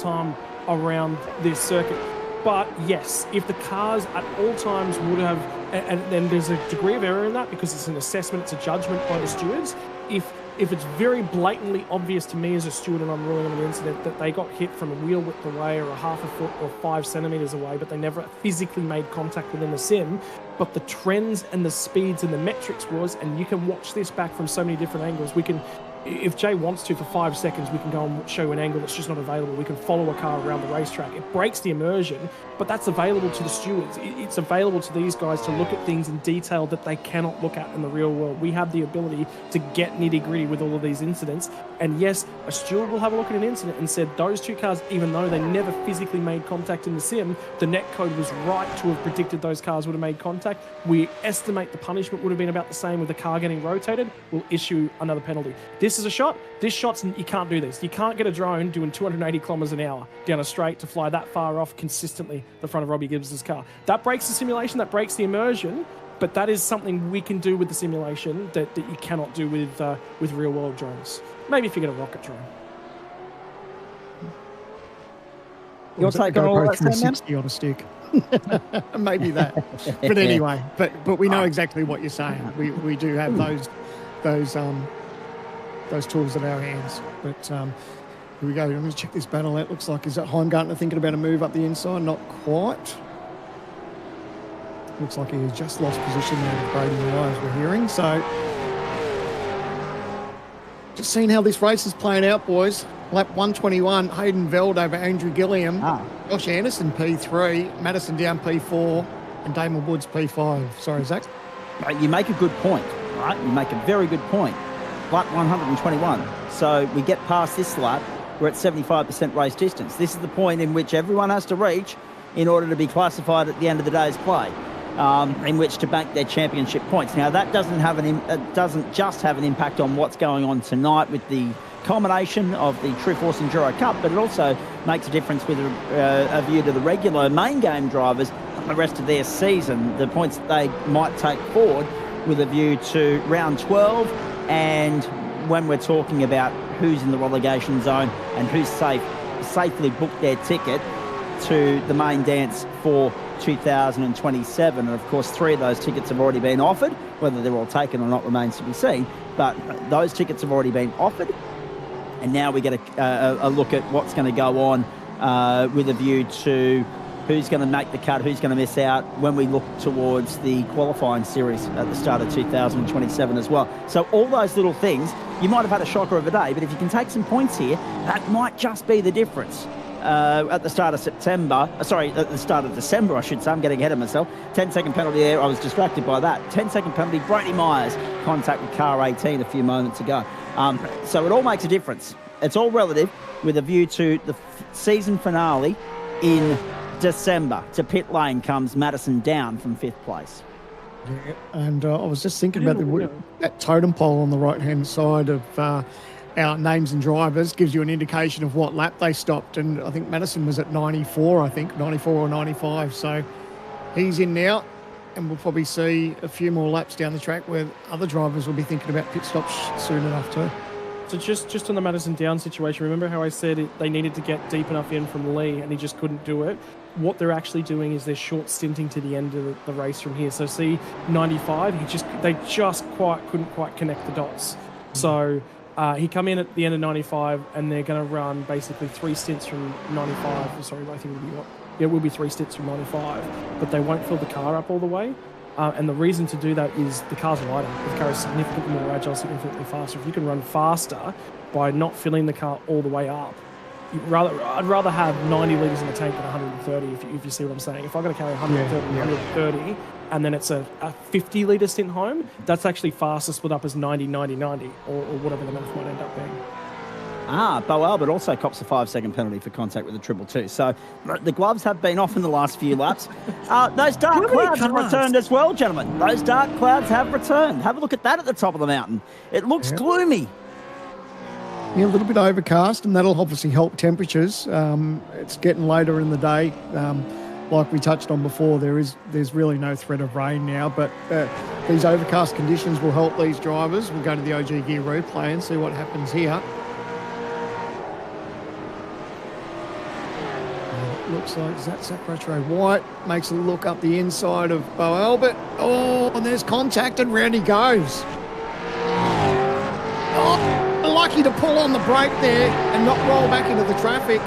time around this circuit. But yes, if the cars at all times would have, and then there's a degree of error in that because it's an assessment, it's a judgment by the stewards. If it's very blatantly obvious to me as a steward and I'm ruling on an incident that they got hit from a wheel width away or a half a foot or 5 centimetres away, but they never physically made contact within the sim, but the trends and the speeds and the metrics was, and you can watch this back from so many different angles. We can, if Jay wants to, for 5 seconds, we can go and show an angle that's just not available. We can follow a car around the racetrack. It breaks the immersion, but that's available to the stewards. It's available to these guys to look at things in detail that they cannot look at in the real world. We have the ability to get nitty-gritty with all of these incidents. And yes, a steward will have a look at an incident and said, those two cars, even though they never physically made contact in the sim, the netcode was right to have predicted those cars would have made contact. We estimate the punishment would have been about the same with the car getting rotated. We'll issue another penalty. This is a shot. This shot's, you can't do this. You can't get a drone doing 280 kilometers an hour down a straight to fly that far off consistently the front of Robbie Gibbs' car. That breaks the simulation, that breaks the immersion, but that is something we can do with the simulation that you cannot do with real world drones. Maybe if you get a rocket drone. You'll take GoPro 360 on a stick. Maybe that. But anyway, but we know exactly what you're saying. We do have those tools at our hands. But Here we go. Let me check this battle out. Looks like, is that Heimgartner thinking about a move up the inside? Not quite. Looks like he has just lost position there with Brady Myers, we're hearing. So, just seeing how this race is playing out, boys. Lap 121, Hayden Veld over Andrew Gilliam. Josh Anderson, P3. Madison Down, P4. And Damon Woods, P5. Sorry, Zach. You make a good point, right? You make a very good point. Lap 121. So we get past this lap, we're at 75% race distance. This is the point in which everyone has to reach in order to be classified at the end of the day's play, in which to bank their championship points. Now, that doesn't just have an impact on what's going on tonight with the culmination of the True Force Enduro Cup, but it also makes a difference with a view to the regular main game drivers and the rest of their season, the points that they might take forward with a view to round 12, and when we're talking about who's in the relegation zone and who's safely booked their ticket to the main dance for 2027. And of course, 3 of those tickets have already been offered. Whether they're all taken or not remains to be seen, but those tickets have already been offered. And now we get a look at what's going to go on with a view to who's going to make the cut, who's going to miss out when we look towards the qualifying series at the start of 2027 as well. So all those little things, you might have had a shocker of a day, but if you can take some points here, that might just be the difference. At the start of September, at the start of December, I should say. I'm getting ahead of myself. 10-second penalty there. I was distracted by that. 10-second penalty. Brady Myers contact with car 18 a few moments ago. So it all makes a difference. It's all relative with a view to the season finale in December. To pit lane comes Madison Down from 5th place. Yeah, and I was just thinking about that totem pole on the right-hand side of our names and drivers gives you an indication of what lap they stopped. And I think Madison was at 94, 94 or 95. So he's in now, and we'll probably see a few more laps down the track where other drivers will be thinking about pit stops soon enough too. So just on the Madison Down situation, remember how I said they needed to get deep enough in from Lee and he just couldn't do it? What they're actually doing is they're short stinting to the end of the race from here. So see 95, they just couldn't quite connect the dots. So he come in at the end of 95 and they're going to run basically 3 stints from 95. Sorry, I think it will be 3 stints from 95, but they won't fill the car up all the way. And the reason to do that is the car's lighter. The car is significantly more agile, significantly faster. If you can run faster by not filling the car all the way up, I'd rather have 90 litres in the tank than 130, if you see what I'm saying. If I've got to carry 130, and then it's a 50 litre stint home, that's actually faster split up as 90, 90, 90, or whatever the math might end up being. Bo Albert also cops a 5-second penalty for contact with the 222. So the gloves have been off in the last few laps. Those dark clouds have returned as well, gentlemen. Those dark clouds have returned. Have a look at that at the top of the mountain. It looks gloomy. Yeah, a little bit overcast, and that'll obviously help temperatures. It's getting later in the day. Like we touched on before, there's really no threat of rain now, but these overcast conditions will help these drivers. We'll go to the OG Gear replay and see what happens here. Looks like Zach Retro White makes a look up the inside of Bo Albert. Oh, and there's contact, and round he goes. Oh, lucky to pull on the brake there and not roll back into the traffic.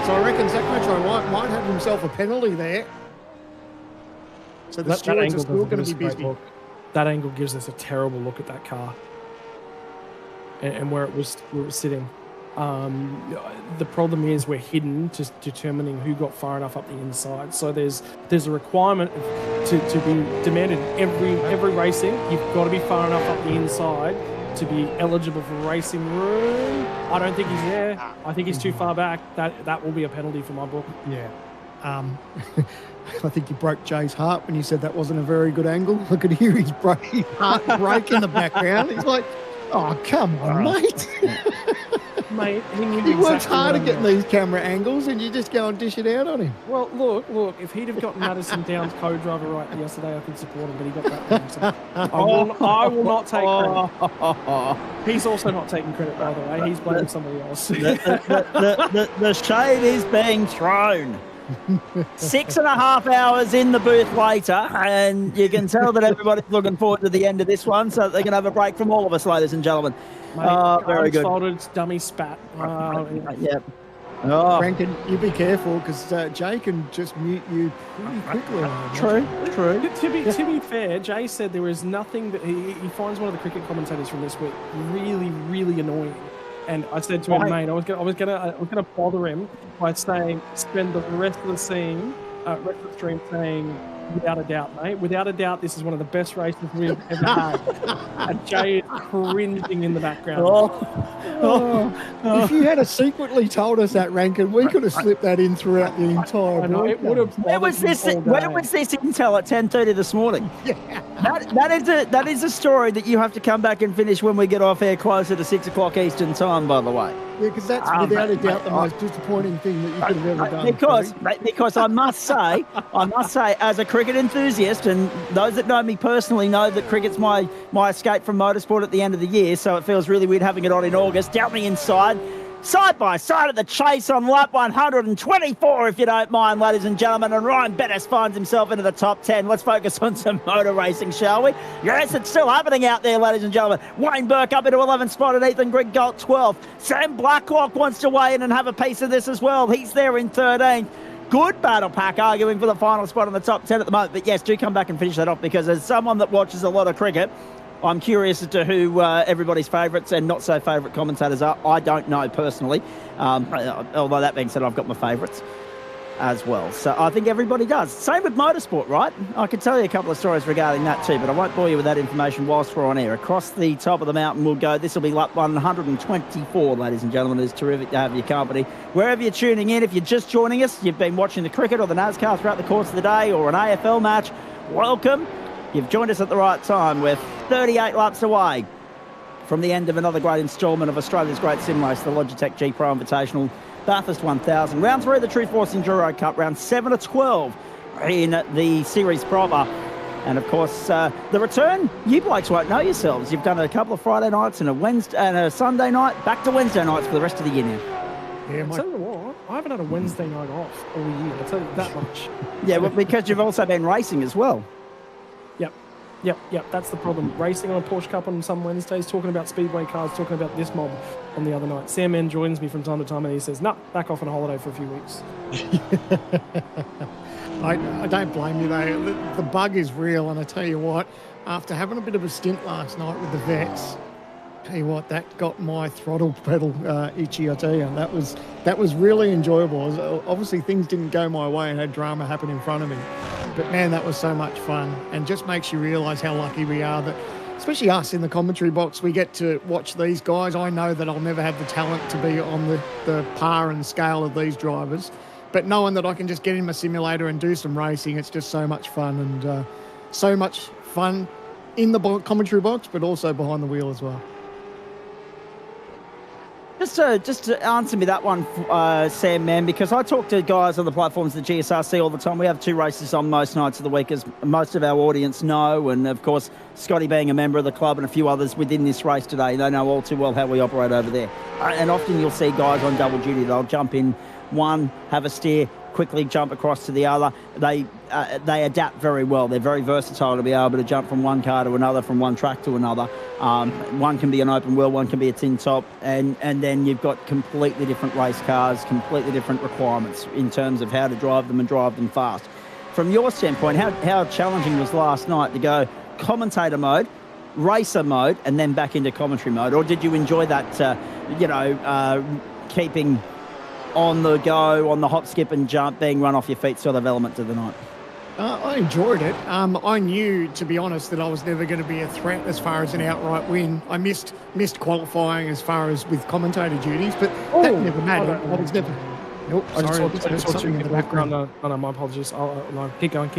So I reckon Zach Retro White might have himself a penalty there. So the stewards are still going to be busy. That angle gives us a terrible look at that car and where it was sitting. The problem is we're hidden to determining who got far enough up the inside. So there's a requirement to be demanded in every racing. You've got to be far enough up the inside to be eligible for racing room. I don't think he's there. I think he's too far back. That will be a penalty for my book. Yeah. I think you broke Jay's heart when you said that wasn't a very good angle. I could hear his heart break in the background. He's like, oh, come on, mate. Mate, he works hard at getting these camera angles, and you just go and dish it out on him. Well, look, if he'd have gotten Madison Down's co-driver right yesterday, I could support him, but he got that wrong. So I will not take credit. He's also not taking credit, by the way. He's blaming somebody else. The shade is being thrown. 6.5 hours in the booth later, and you can tell that everybody's looking forward to the end of this one, so they can have a break from all of us, ladies and gentlemen. Mate, very arms good. folded, dummy spat. Yep. Oh. Rankin, you be careful because Jay can just mute you pretty quickly. True. To be fair, Jay said there was nothing that he finds one of the cricket commentators from this week really, really annoying. And I said to him, mate, I was gonna bother him by saying, spend the rest of the stream saying, without a doubt, mate. Without a doubt, this is one of the best races we've ever had. And Jay is cringing in the background. If you had secretly told us that, Rankin, we could have slipped that in throughout the entire it would have. Where was this intel at 10:30 this morning? Yeah. That is a story that you have to come back and finish when we get off air closer to 6 o'clock Eastern time, by the way. Yeah, because that's without a doubt the most disappointing thing that you could have ever done. Because I must say, as a cricket enthusiast, and those that know me personally know that cricket's my escape from motorsport at the end of the year, so it feels really weird having it on in August. Down the inside, side by side at the chase on lap 124, if you don't mind, ladies and gentlemen, and Ryan Bettis finds himself into the top 10. Let's focus on some motor racing, shall we? Yes, it's still happening out there, ladies and gentlemen. Wayne Burke up into 11th spot and Ethan Grigg Galt 12th. Sam Blacklock wants to weigh in and have a piece of this as well. He's there in 13th. Good battle pack arguing for the final spot in the top 10 at the moment. But yes, do come back and finish that off, because as someone that watches a lot of cricket, I'm curious as to who everybody's favourites and not so favourite commentators are. I don't know personally, although that being said, I've got my favourites as well. So I think everybody does. Same with motorsport, right? I could tell you a couple of stories regarding that too, but I won't bore you with that information whilst we're on air. Across the top of the mountain we'll go. This will be lap 124, ladies and gentlemen. It's terrific to have your company. Wherever you're tuning in, if you're just joining us, you've been watching the cricket or the NASCAR throughout the course of the day, or an AFL match, welcome. You've joined us at the right time. We're 38 laps away from the end of another great instalment of Australia's great sim race, the Logitech G Pro Invitational Bathurst 1000. Round 3 of the True Force Enduro Cup, round 7 to 12 in the series proper. And of course, the return, you blokes won't know yourselves. You've done a couple of Friday nights and a Sunday night, back to Wednesday nights for the rest of the year now. Yeah, I'll tell you what, I haven't had a Wednesday night off all year. I'll tell you that much. Yeah, well, because you've also been racing as well. Yep, that's the problem. Racing on a Porsche Cup on some Wednesdays, talking about speedway cars, talking about this mob on the other night. Sam Mann joins me from time to time and he says, nah, back off on a holiday for a few weeks. I don't blame you though. The bug is real, and I tell you what, after having a bit of a stint last night with the vets, tell you what, that got my throttle pedal itchy, I tell you. That was really enjoyable. Obviously things didn't go my way and had drama happen in front of me. But man, that was so much fun, and just makes you realise how lucky we are that, especially us in the commentary box, we get to watch these guys. I know that I'll never have the talent to be on the par and scale of these drivers, but knowing that I can just get in my simulator and do some racing, it's just so much fun, and so much fun in the commentary box, but also behind the wheel as well. Just to answer me that one, Sam, man, because I talk to guys on the platforms of the GSRC all the time. We have 2 races on most nights of the week, as most of our audience know. And, of course, Scotty being a member of the club and a few others within this race today, they know all too well how we operate over there. And often you'll see guys on double duty. They'll jump in one, have a steer, quickly jump across to the other. They adapt very well. They're very versatile to be able to jump from one car to another, from one track to another. One can be an open wheel, one can be a tin top, and then you've got completely different race cars, completely different requirements in terms of how to drive them and drive them fast. From your standpoint, how challenging was last night to go commentator mode, racer mode, and then back into commentary mode? Or did you enjoy that, keeping on the go, on the hop, skip and jump, being run off your feet sort of element to the night? I enjoyed it. I knew, to be honest, that I was never going to be a threat as far as an outright win. I missed qualifying as far as with commentator duties, but that never mattered. I was never... Nope, I just saw something in the background. No, my apologies. No, keep going.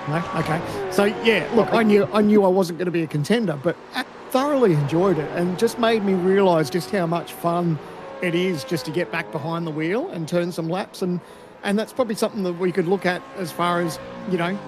No? Okay. So, yeah, look, I knew I wasn't going to be a contender, but I thoroughly enjoyed it, and just made me realise just how much fun it is just to get back behind the wheel and turn some laps, and that's probably something that we could look at as far as,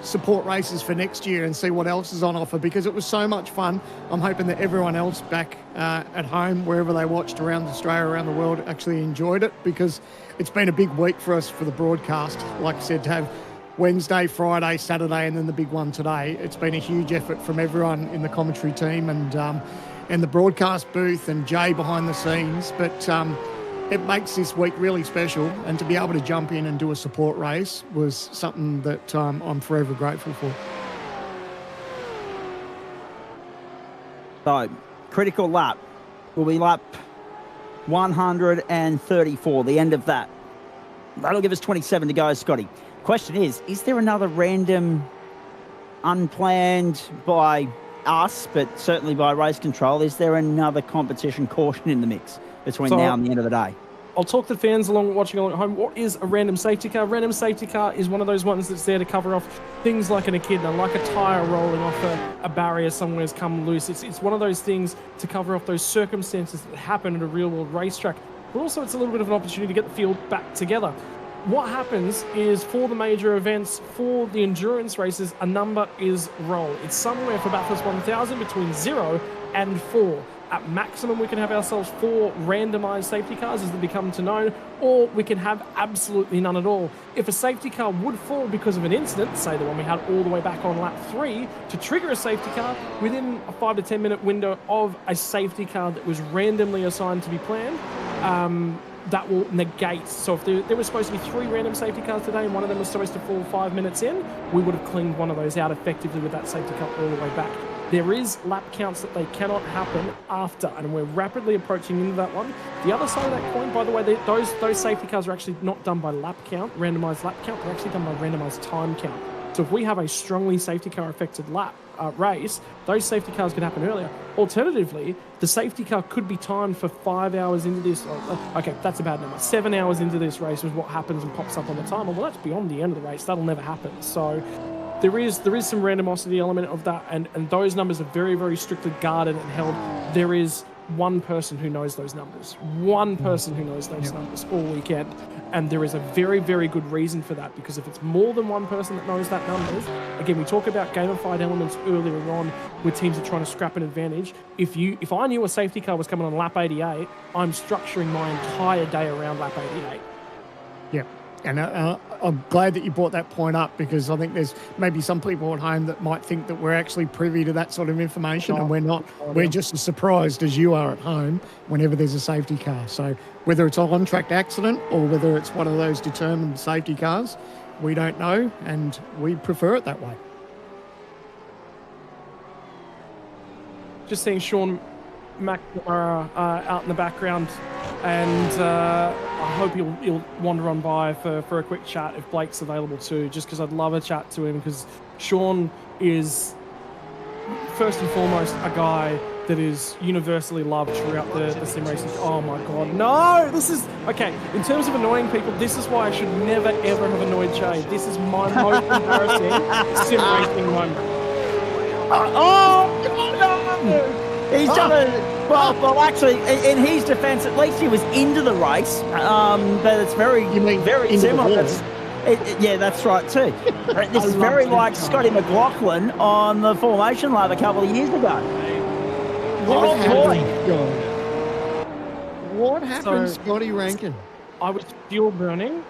support races for next year and see what else is on offer, because it was so much fun. I'm hoping that everyone else back at home, wherever they watched around Australia, around the world, actually enjoyed it, because it's been a big week for us for the broadcast. Like I said, to have Wednesday, Friday, Saturday, and then the big one today, it's been a huge effort from everyone in the commentary team, and and the broadcast booth and Jay behind the scenes. But it makes this week really special, and to be able to jump in and do a support race was something that I'm forever grateful for. So, critical lap will be lap 134, the end of that. That'll give us 27 to go, Scotty. Question is there another random, unplanned by us, but certainly by race control, is there another competition caution in the mix between now and the end of the day? I'll talk to the fans watching along at home. What is a random safety car? Random safety car is one of those ones that's there to cover off things like an echidna, like a tyre rolling off a barrier somewhere's come loose. It's one of those things to cover off those circumstances that happen at a real-world racetrack. But also it's a little bit of an opportunity to get the field back together. What happens is for the major events, for the endurance races, a number is rolled. It's somewhere for Bathurst 1000 between 0 and 4. At maximum, we can have ourselves 4 randomised safety cars as they become to know, or we can have absolutely none at all. If a safety car would fall because of an incident, say the one we had all the way back on lap 3, to trigger a safety car within a 5 to 10 minute window of a safety car that was randomly assigned to be planned, that will negate. So if there was supposed to be 3 random safety cars today and one of them was supposed to fall 5 minutes in, we would have cleaned one of those out effectively with that safety car all the way back. There is lap counts that they cannot happen after, and we're rapidly approaching into that one. The other side of that coin, by the way, those safety cars are actually not done by lap count, randomised lap count, they're actually done by randomised time count. So if we have a strongly safety car affected lap race, those safety cars could happen earlier. Alternatively, the safety car could be timed for 5 hours into this. Okay, that's a bad number. 7 hours into this race is what happens and pops up on the timer. Well, that's beyond the end of the race. That'll never happen. So there is some randomosity element of that, and those numbers are very, very strictly guarded and held. There is one person who knows those numbers. One person who knows those numbers all weekend. And there is a very, very good reason for that, because if it's more than one person that knows that numbers, again, we talk about gamified elements earlier on where teams are trying to scrap an advantage. If I knew a safety car was coming on lap 88, I'm structuring my entire day around lap 88. Yeah. And I'm glad that you brought that point up, because I think there's maybe some people at home that might think that we're actually privy to that sort of information, and we're not. We're just as surprised as you are at home whenever there's a safety car. So whether it's an on-track accident or whether it's one of those determined safety cars, we don't know, and we prefer it that way. Just seeing Sean McNamara out in the background, and I hope he'll wander on by for a quick chat if Blake's available too, just because I'd love a chat to him, because Sean is first and foremost a guy that is universally loved throughout the sim racing. Oh my god, no! This is okay. In terms of annoying people, this is why I should never ever have annoyed Jay. This is my most embarrassing sim racing moment. No! He's done well, actually, in his defence, at least he was into the race. But it's very similar. Yeah, that's right too. This is very like Scotty McLaughlin on the Formation Lab a couple of years ago. What happened, Scotty Rankin? I was fuel burning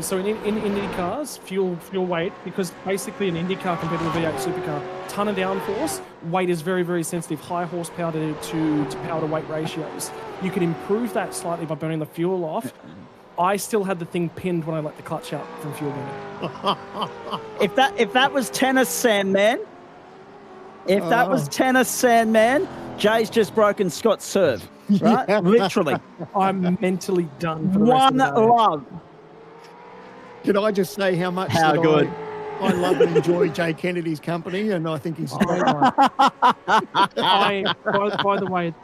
so in Indy cars, fuel weight, because basically an Indy car compared to a V8 supercar, ton of downforce, weight is very, very sensitive, high horsepower to power to weight ratios. You can improve that slightly by burning the fuel off. I still had the thing pinned when I let the clutch out from fuel burning. If that was tennis, Sandman, Jay's just broken Scott's serve. Right? Yeah. Literally. I'm mentally done for the One rest of the day. love. Can I just say how much How that good. I love and enjoy Jay Kennedy's company, and I think he's a great one. By the way,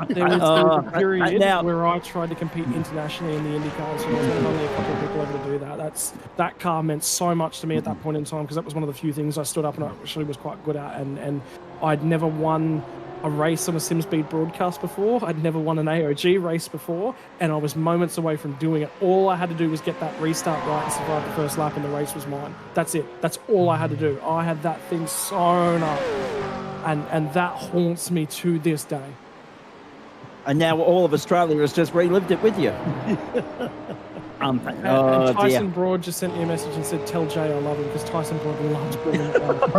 there was a period where I tried to compete internationally in the IndyCars, and there was only a couple of people able to do that. That car meant so much to me at that point in time, because that was one of the few things I stood up and I actually was quite good at, and I'd never won a race on a SimSpeed broadcast before. I'd never won an AOG race before, and I was moments away from doing it. All I had to do was get that restart right and survive the first lap, and the race was mine. That's it. That's all I had to do. I had that thing sewn up, and that haunts me to this day. And now all of Australia has just relived it with you. And oh, Tyson dear. Broad just sent me a message and said, "Tell Jay I love him," because Tyson Broad loves bringing it up.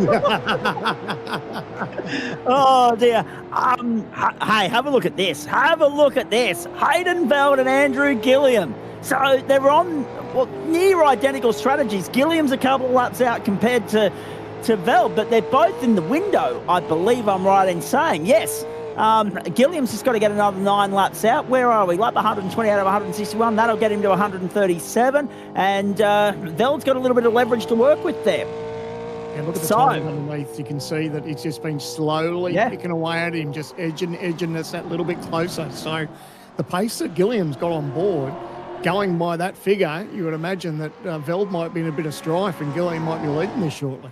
Oh, dear. Hey, have a look at this. Have a look at this. Hayden Veld and Andrew Gilliam. So they're on near identical strategies. Gilliam's a couple of laps out compared to Veld, but they're both in the window, I believe I'm right in saying. Yes. Gilliam's just got to get another 9 laps out. Where are we? Lap 120 out of 161. That'll get him to 137. And Veld's got a little bit of leverage to work with there. Yeah, look at the time underneath. You can see that it's just been slowly picking away at him, just edging us that little bit closer. So the pace that Gilliam's got on board, going by that figure, you would imagine that Veld might be in a bit of strife and Gilliam might be leading this shortly.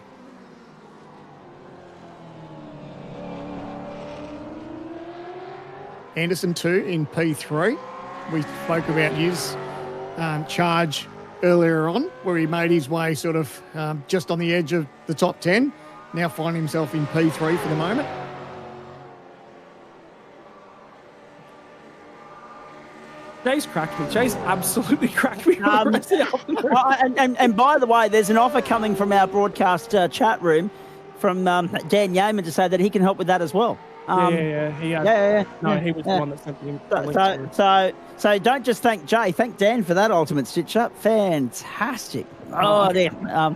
Anderson 2 in P3. We spoke about his charge earlier on, where he made his way sort of just on the edge of the top 10. Now finding himself in P3 for the moment. Jay's cracked me. Jay's absolutely cracked me. And by the way, there's an offer coming from our broadcast chat room from Dan Yeaman to say that he can help with that as well. He was the one that sent the link. So don't just thank Jay, thank Dan for that ultimate stitch up. Fantastic. Oh, dear. Oh,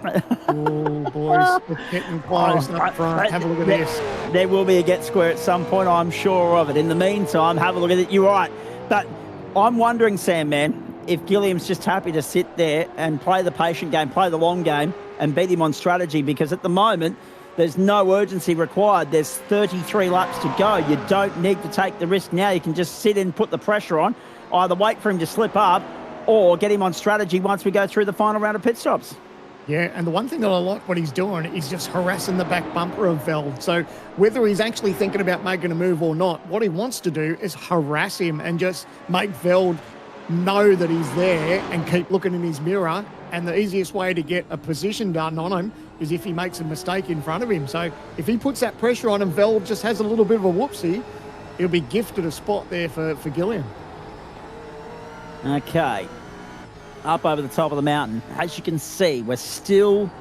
boys, we're getting close up front. Have a look at this. There will be a get square at some point, I'm sure of it. In the meantime, have a look at it. You're right. But I'm wondering, Sam, man, if Gilliam's just happy to sit there and play the patient game, play the long game, and beat him on strategy, because at the moment, there's no urgency required. There's 33 laps to go. You don't need to take the risk now. You can just sit and put the pressure on, either wait for him to slip up or get him on strategy once we go through the final round of pit stops. Yeah, and the one thing that I like what he's doing is just harassing the back bumper of Veld. So whether he's actually thinking about making a move or not, what he wants to do is harass him and just make Veld know that he's there and keep looking in his mirror. And the easiest way to get a position done on him is if he makes a mistake in front of him. So if he puts that pressure on him, Veld just has a little bit of a whoopsie, he'll be gifted a spot there for Gilliam. Okay. Up over the top of the mountain. As you can see, we're still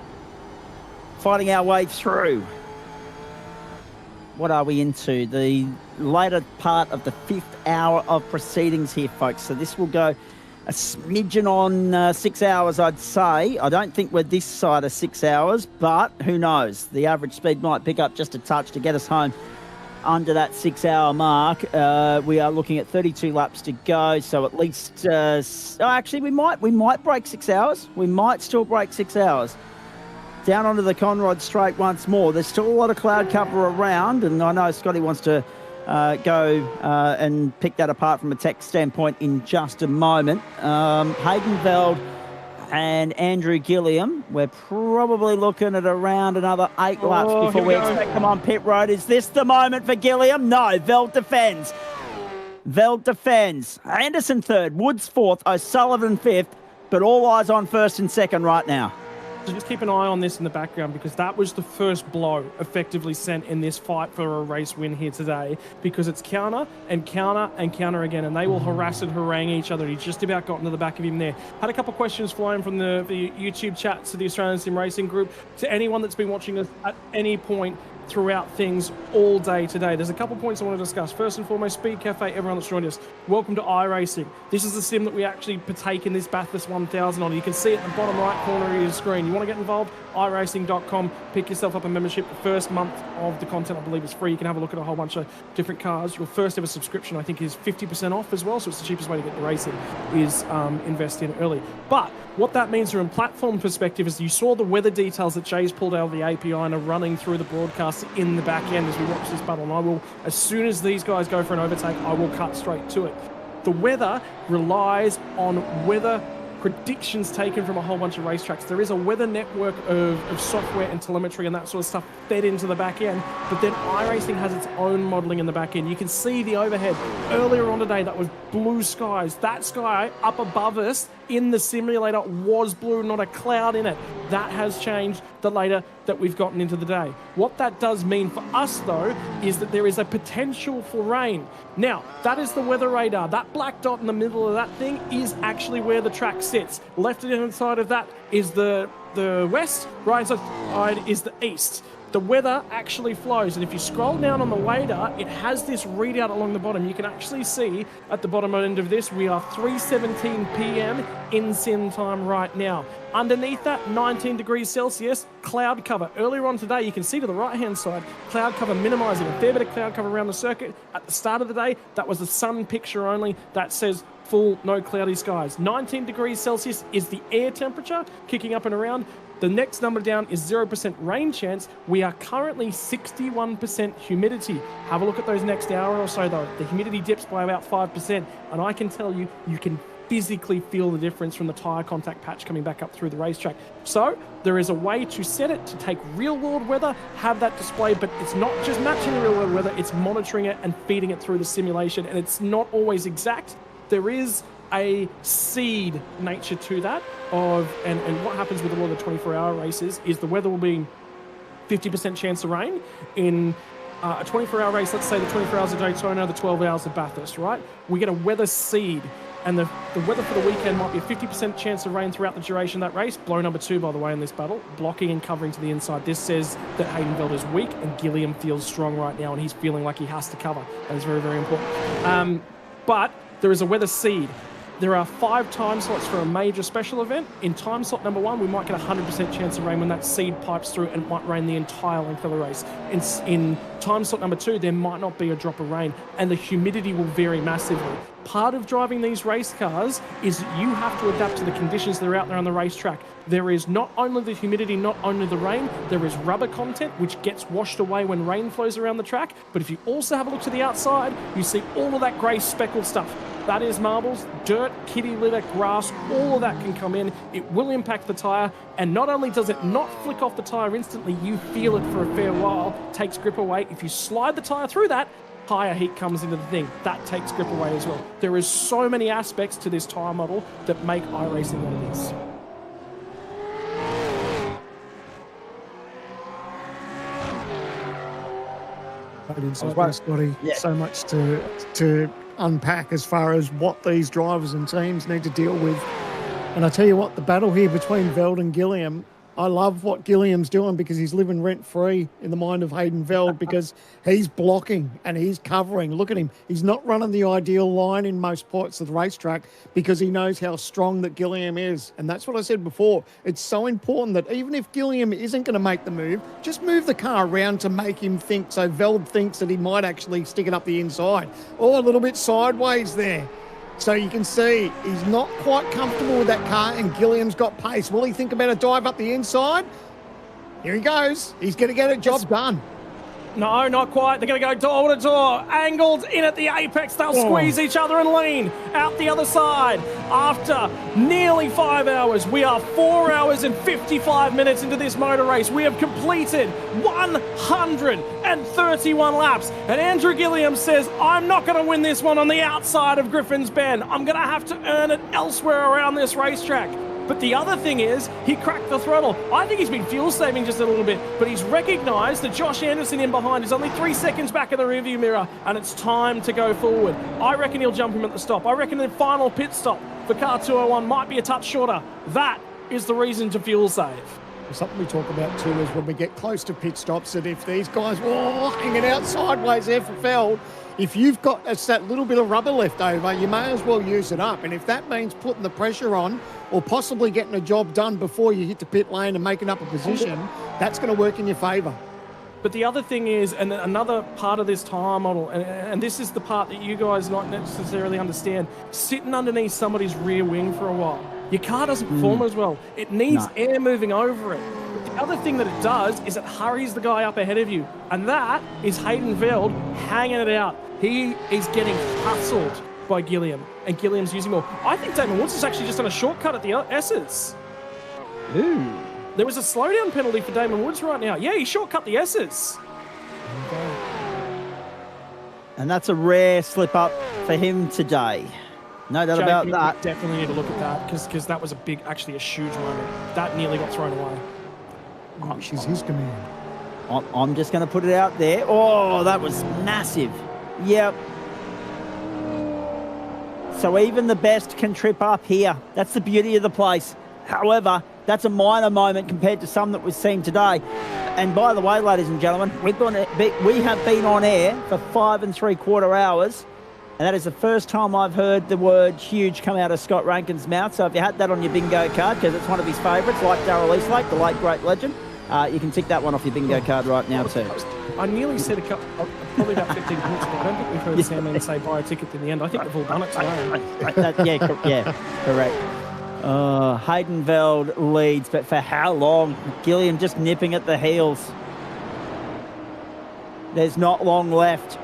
fighting our way through. What are we into? The later part of the 5th hour of proceedings here, folks. So this will go a smidgen on 6 hours, I'd say. I don't think we're this side of 6 hours, but who knows? The average speed might pick up just a touch to get us home under that 6 hour mark. We are looking at 32 laps to go, so at least actually we might break 6 hours. We might still break 6 hours. Down onto the Conrod Straight once more. There's still a lot of cloud cover around, and I know Scotty wants to go and pick that apart from a tech standpoint in just a moment. Hayden Veld and Andrew Gilliam, we're probably looking at around another 8 laps before we expect them on pit road. Is this the moment for Gilliam? No, Veld defends. Anderson 3rd, Woods 4th, O'Sullivan 5th, but all eyes on 1st and 2nd right now. So just keep an eye on this in the background, because that was the first blow effectively sent in this fight for a race win here today, because it's counter and counter and counter again, and they will harass and harangue each other. He's just about gotten to the back of him there. Had a couple of questions flying from the YouTube chats to the Australian Sim Racing group. To anyone that's been watching us at any point throughout things all day today, there's a couple of points I want to discuss. First and foremost, Speed Cafe, everyone that's joined us, welcome to iRacing. This is the sim that we actually partake in this Bathurst 1000 on. You can see it in the bottom right corner of your screen. You want to get involved? iRacing.com. Pick yourself up a membership. The first month of the content, I believe, is free. You can have a look at a whole bunch of different cars. Your first ever subscription, I think, is 50% off as well, so it's the cheapest way to get the racing is invest in early. But what that means from a platform perspective is you saw the weather details that Jay's pulled out of the API and are running through the broadcast in the back end as we watch this battle. And I will, as soon as these guys go for an overtake, I will cut straight to it. The weather relies on weather predictions taken from a whole bunch of racetracks. There is a weather network of software and telemetry and that sort of stuff fed into the back end, but then iRacing has its own modeling in the back end. You can see the overhead. Earlier on today, that was blue skies. That sky up above us in the simulator was blue, not a cloud in it. That has changed the later that we've gotten into the day. What that does mean for us, though, is that there is a potential for rain. Now, that is the weather radar. That black dot in the middle of that thing is actually where the track sits. Left-hand side of that is the west, right-hand side is the east. The weather actually flows, and if you scroll down on the radar, it has this readout along the bottom. You can actually see at the bottom end of this, we are 3:17 p.m. in sim time right now. Underneath that, 19 degrees Celsius, cloud cover. Earlier on today, you can see to the right-hand side, cloud cover minimizing. A fair bit of cloud cover around the circuit. At the start of the day, that was the sun picture only. That says full, no cloudy skies. 19 degrees Celsius is the air temperature, kicking up and around. The next number down is 0% rain chance. We are currently 61% humidity. Have a look at those next hour or so, though. The humidity dips by about 5%, and I can tell you, you can physically feel the difference from the tyre contact patch coming back up through the racetrack. So there is a way to set it to take real-world weather, have that display, but it's not just matching the real-world weather, it's monitoring it and feeding it through the simulation, and it's not always exact. There is a seed nature to that and what happens with a lot of the 24-hour races is the weather will be 50% chance of rain in a 24-hour race. Let's say the 24 hours of Daytona, the 12 hours of Bathurst, right? We get a weather seed, and the weather for the weekend might be a 50% chance of rain throughout the duration of that race. Blow number 2, by the way, in this battle, blocking and covering to the inside. This says that Hayden Veld is weak and Gilliam feels strong right now, and he's feeling like he has to cover. That is very, very important. But there is a weather seed. There are 5 time slots for a major special event. In time slot number 1, we might get a 100% chance of rain when that seed pipes through, and it might rain the entire length of the race. In time slot number 2, there might not be a drop of rain, and the humidity will vary massively. Part of driving these race cars is you have to adapt to the conditions that are out there on the racetrack. There is not only the humidity, not only the rain, there is rubber content which gets washed away when rain flows around the track. But if you also have a look to the outside, you see all of that grey speckled stuff. That is marbles, dirt, kitty litter, grass, all of that can come in. It will impact the tyre, and not only does it not flick off the tyre instantly, you feel it for a fair while, takes grip away. If you slide the tyre through that, higher heat comes into the thing. That takes grip away as well. There is so many aspects to this tyre model that make iRacing what it is. Scotty, so much to unpack as far as what these drivers and teams need to deal with. And I tell you what, the battle here between Veld and Gilliam, I love what Gilliam's doing because he's living rent-free in the mind of Hayden Veld because he's blocking and he's covering. Look at him. He's not running the ideal line in most parts of the racetrack because he knows how strong that Gilliam is. And that's what I said before. It's so important that even if Gilliam isn't going to make the move, just move the car around to make him think. So Veld thinks that he might actually stick it up the inside. Oh, a little bit sideways there. So you can see he's not quite comfortable with that car, and Gilliam's got pace. Will he think about a dive up the inside? Here he goes. He's going to get a job done. No, not quite. They're going to go door to door. Angled in at the apex. They'll squeeze each other and lean out the other side. After nearly 5 hours, we are 4 hours and 55 minutes into this motor race. We have completed 131 laps. And Andrew Gilliam says, I'm not going to win this one on the outside of Griffin's Bend. I'm going to have to earn it elsewhere around this racetrack. But the other thing is, he cracked the throttle. I think he's been fuel saving just a little bit, but he's recognised that Josh Anderson in behind is only 3 seconds back in the rearview mirror, and it's time to go forward. I reckon he'll jump him at the stop. I reckon the final pit stop for car 201 might be a touch shorter. That is the reason to fuel save. Something we talk about too is when we get close to pit stops, that if these guys hanging out sideways there for Veld, if you've got that little bit of rubber left over, you may as well use it up. And if that means putting the pressure on or possibly getting a job done before you hit the pit lane and making up a position, that's going to work in your favour. But the other thing is, and another part of this tyre model, and this is the part that you guys not necessarily understand, sitting underneath somebody's rear wing for a while, your car doesn't perform as well. It needs air moving over it. But the other thing that it does is it hurries the guy up ahead of you. And that is Hayden Veld hanging it out. He is getting hustled by Gilliam, and Gilliam's using more. I think Damon Woods has actually just done a shortcut at the S's. Ooh. There was a slowdown penalty for Damon Woods right now. Yeah, he shortcut the S's. And that's a rare slip up for him today. No doubt about that. Definitely need to look at that because that was actually a huge moment. That nearly got thrown away. Which is his command. I'm just going to put it out there. Oh, that was massive. Yep. So even the best can trip up here. That's the beauty of the place. However, that's a minor moment compared to some that we've seen today. And by the way, ladies and gentlemen, we have been on air for 5 3/4 hours. And that is the first time I've heard the word huge come out of Scott Rankin's mouth. So if you had that on your bingo card, because it's one of his favourites, like Darryl Eastlake, the late great legend, you can tick that one off your bingo card right now too. I nearly said probably about 15 minutes ago. I don't think we've heard Sandman say buy a ticket in the end. I think they've all done it today. Correct. Hayden Veld leads, but for how long? Gilliam just nipping at the heels. There's not long left.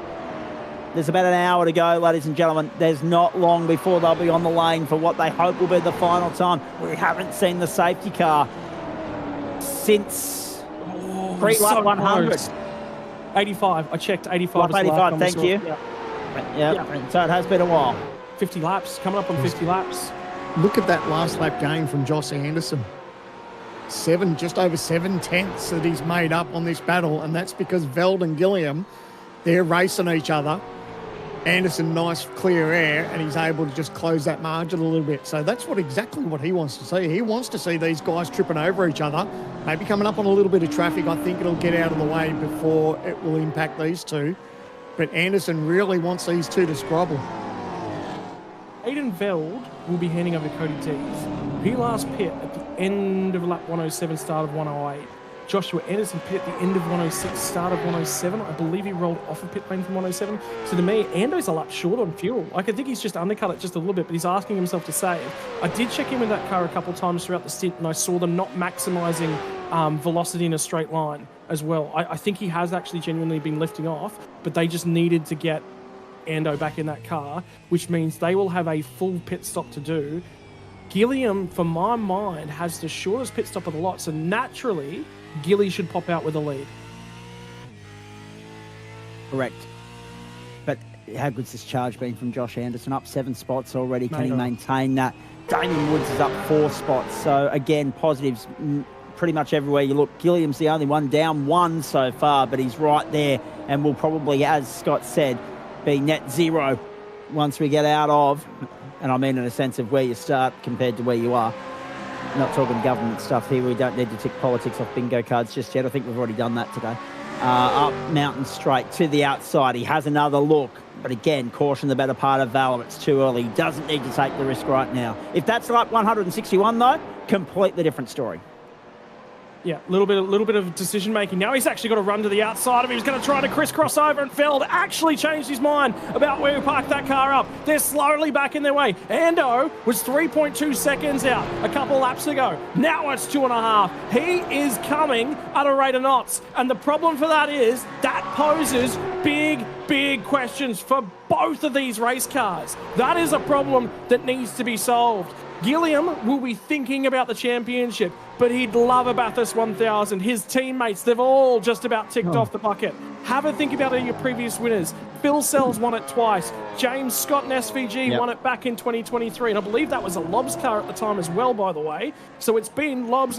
There's about an hour to go, ladies and gentlemen. There's not long before they'll be on the lane for what they hope will be the final time. We haven't seen the safety car since pre-lap 100. Close. 85. I checked 85. Lap 85, thank you. Yeah. So it has been a while. 50 laps, coming up on 50 laps. Look at that last lap gain from Josh Anderson. Just over 7/10 that he's made up on this battle, and that's because Veld and Gilliam, they're racing each other. Anderson, nice clear air, and he's able to just close that margin a little bit. So that's exactly what he wants to see. He wants to see these guys tripping over each other, maybe coming up on a little bit of traffic. I think it'll get out of the way before it will impact these two. But Anderson really wants these two to scrabble. Hayden Veld will be handing over to Cody Dees. He last pit at the end of lap 107, start of 108. Joshua Anderson pit at the end of 106, start of 107. I believe he rolled off a pit lane from 107. So to me, Ando's a lap short on fuel. I think he's just undercut it just a little bit, but he's asking himself to save. I did check in with that car a couple of times throughout the stint, and I saw them not maximising velocity in a straight line as well. I think he has actually genuinely been lifting off, but they just needed to get Ando back in that car, which means they will have a full pit stop to do. Gilliam, for my mind, has the shortest pit stop of the lot, so naturally, Gilly should pop out with a lead. Correct. But how good's this charge been from Josh Anderson? Up 7 spots already. Can he maintain that? Damon Woods is up 4 spots. So, again, positives pretty much everywhere you look. Gilliam's the only one down 1 so far, but he's right there and will probably, as Scott said, be net zero once we get out of, and I mean in a sense of where you start compared to where you are. Not talking government stuff here. We don't need to tick politics off bingo cards just yet. I think we've already done that today. Up Mountain Straight to the outside. He has another look. But again, caution the better part of Valor. It's too early. He doesn't need to take the risk right now. If that's like 161 though, completely different story. Yeah, a little bit of decision making. Now he's actually got to run to the outside of him. He's going to try to crisscross over, and Feld actually changed his mind about where he parked that car up. They're slowly back in their way. Ando was 3.2 seconds out a couple laps ago. Now it's 2.5. He is coming at a rate of knots. And the problem for that is that poses big questions for both of these race cars. That is a problem that needs to be solved. Gilliam will be thinking about the championship, but he'd love a Bathurst 1000. His teammates, they've all just about ticked off the bucket. Have a think about your previous winners. Phil Sells won it twice. James Scott and SVG won it back in 2023. And I believe that was a Lobs car at the time as well, by the way. So it's been Lobs,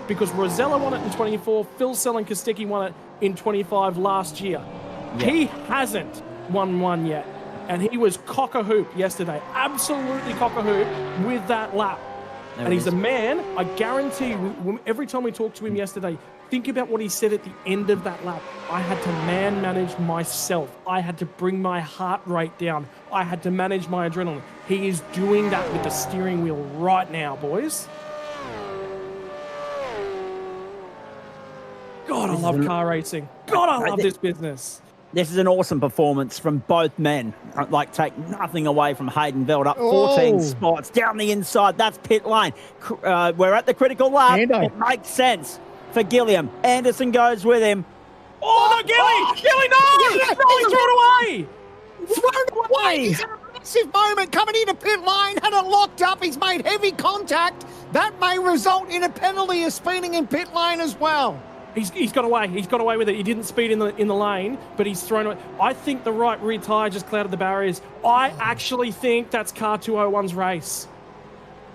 because Rosella won it in 24. Phil Sell and Kostecki won it in 25 last year. He hasn't won one yet. And he was cock-a-hoop yesterday. Absolutely cock-a-hoop with that lap. And he's a man, I guarantee you, every time we talked to him yesterday, think about what he said at the end of that lap. I had to manage myself. I had to bring my heart rate down. I had to manage my adrenaline. He is doing that with the steering wheel right now, boys. God, I love car racing. God, I love this business. This is an awesome performance from both men. Like, take nothing away from Hayden Veld, up 14 spots down the inside. That's pit lane. We're at the critical lap. It makes sense for Gilliam. Anderson goes with him. Oh, no, Gilly! Gilly, no! No, he threw it away! thrown away. He's had a massive moment coming into pit lane, had it locked up. He's made heavy contact. That may result in a penalty of speeding in pit lane as well. He's got away. He's got away with it. He didn't speed in the lane, but he's thrown away. I think the right rear tyre just clouded the barriers. I actually think that's car 201's race.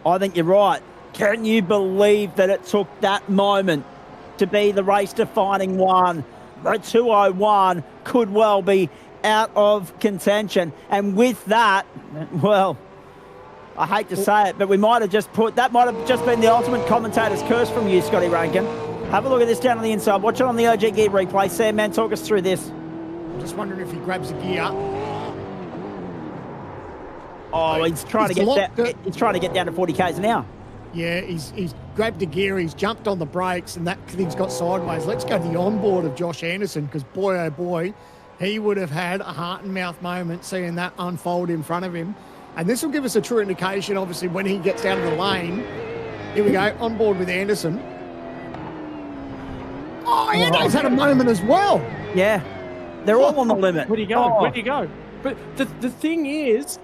I think you're right. Can you believe that it took that moment to be the race-defining one? The 201 could well be out of contention. And with that, well, I hate to say it, but that might have just been the ultimate commentator's curse from you, Scotty Rankin. Have a look at this down on the inside. Watch it on the OG Gear replay. Sam, man, talk us through this. I'm just wondering if he grabs a gear. Oh, he's trying to get down to 40 k's an hour. Yeah, he's grabbed a gear, he's jumped on the brakes, and that thing's got sideways. Let's go to the onboard of Josh Anderson, because boy, oh boy, he would have had a heart and mouth moment seeing that unfold in front of him. And this will give us a true indication, obviously, when he gets down to the lane. Here we go, on board with Anderson. Oh, Ando's had a moment as well. Yeah, they're all on the limit. Where'd he go? Where'd he go? But the thing is,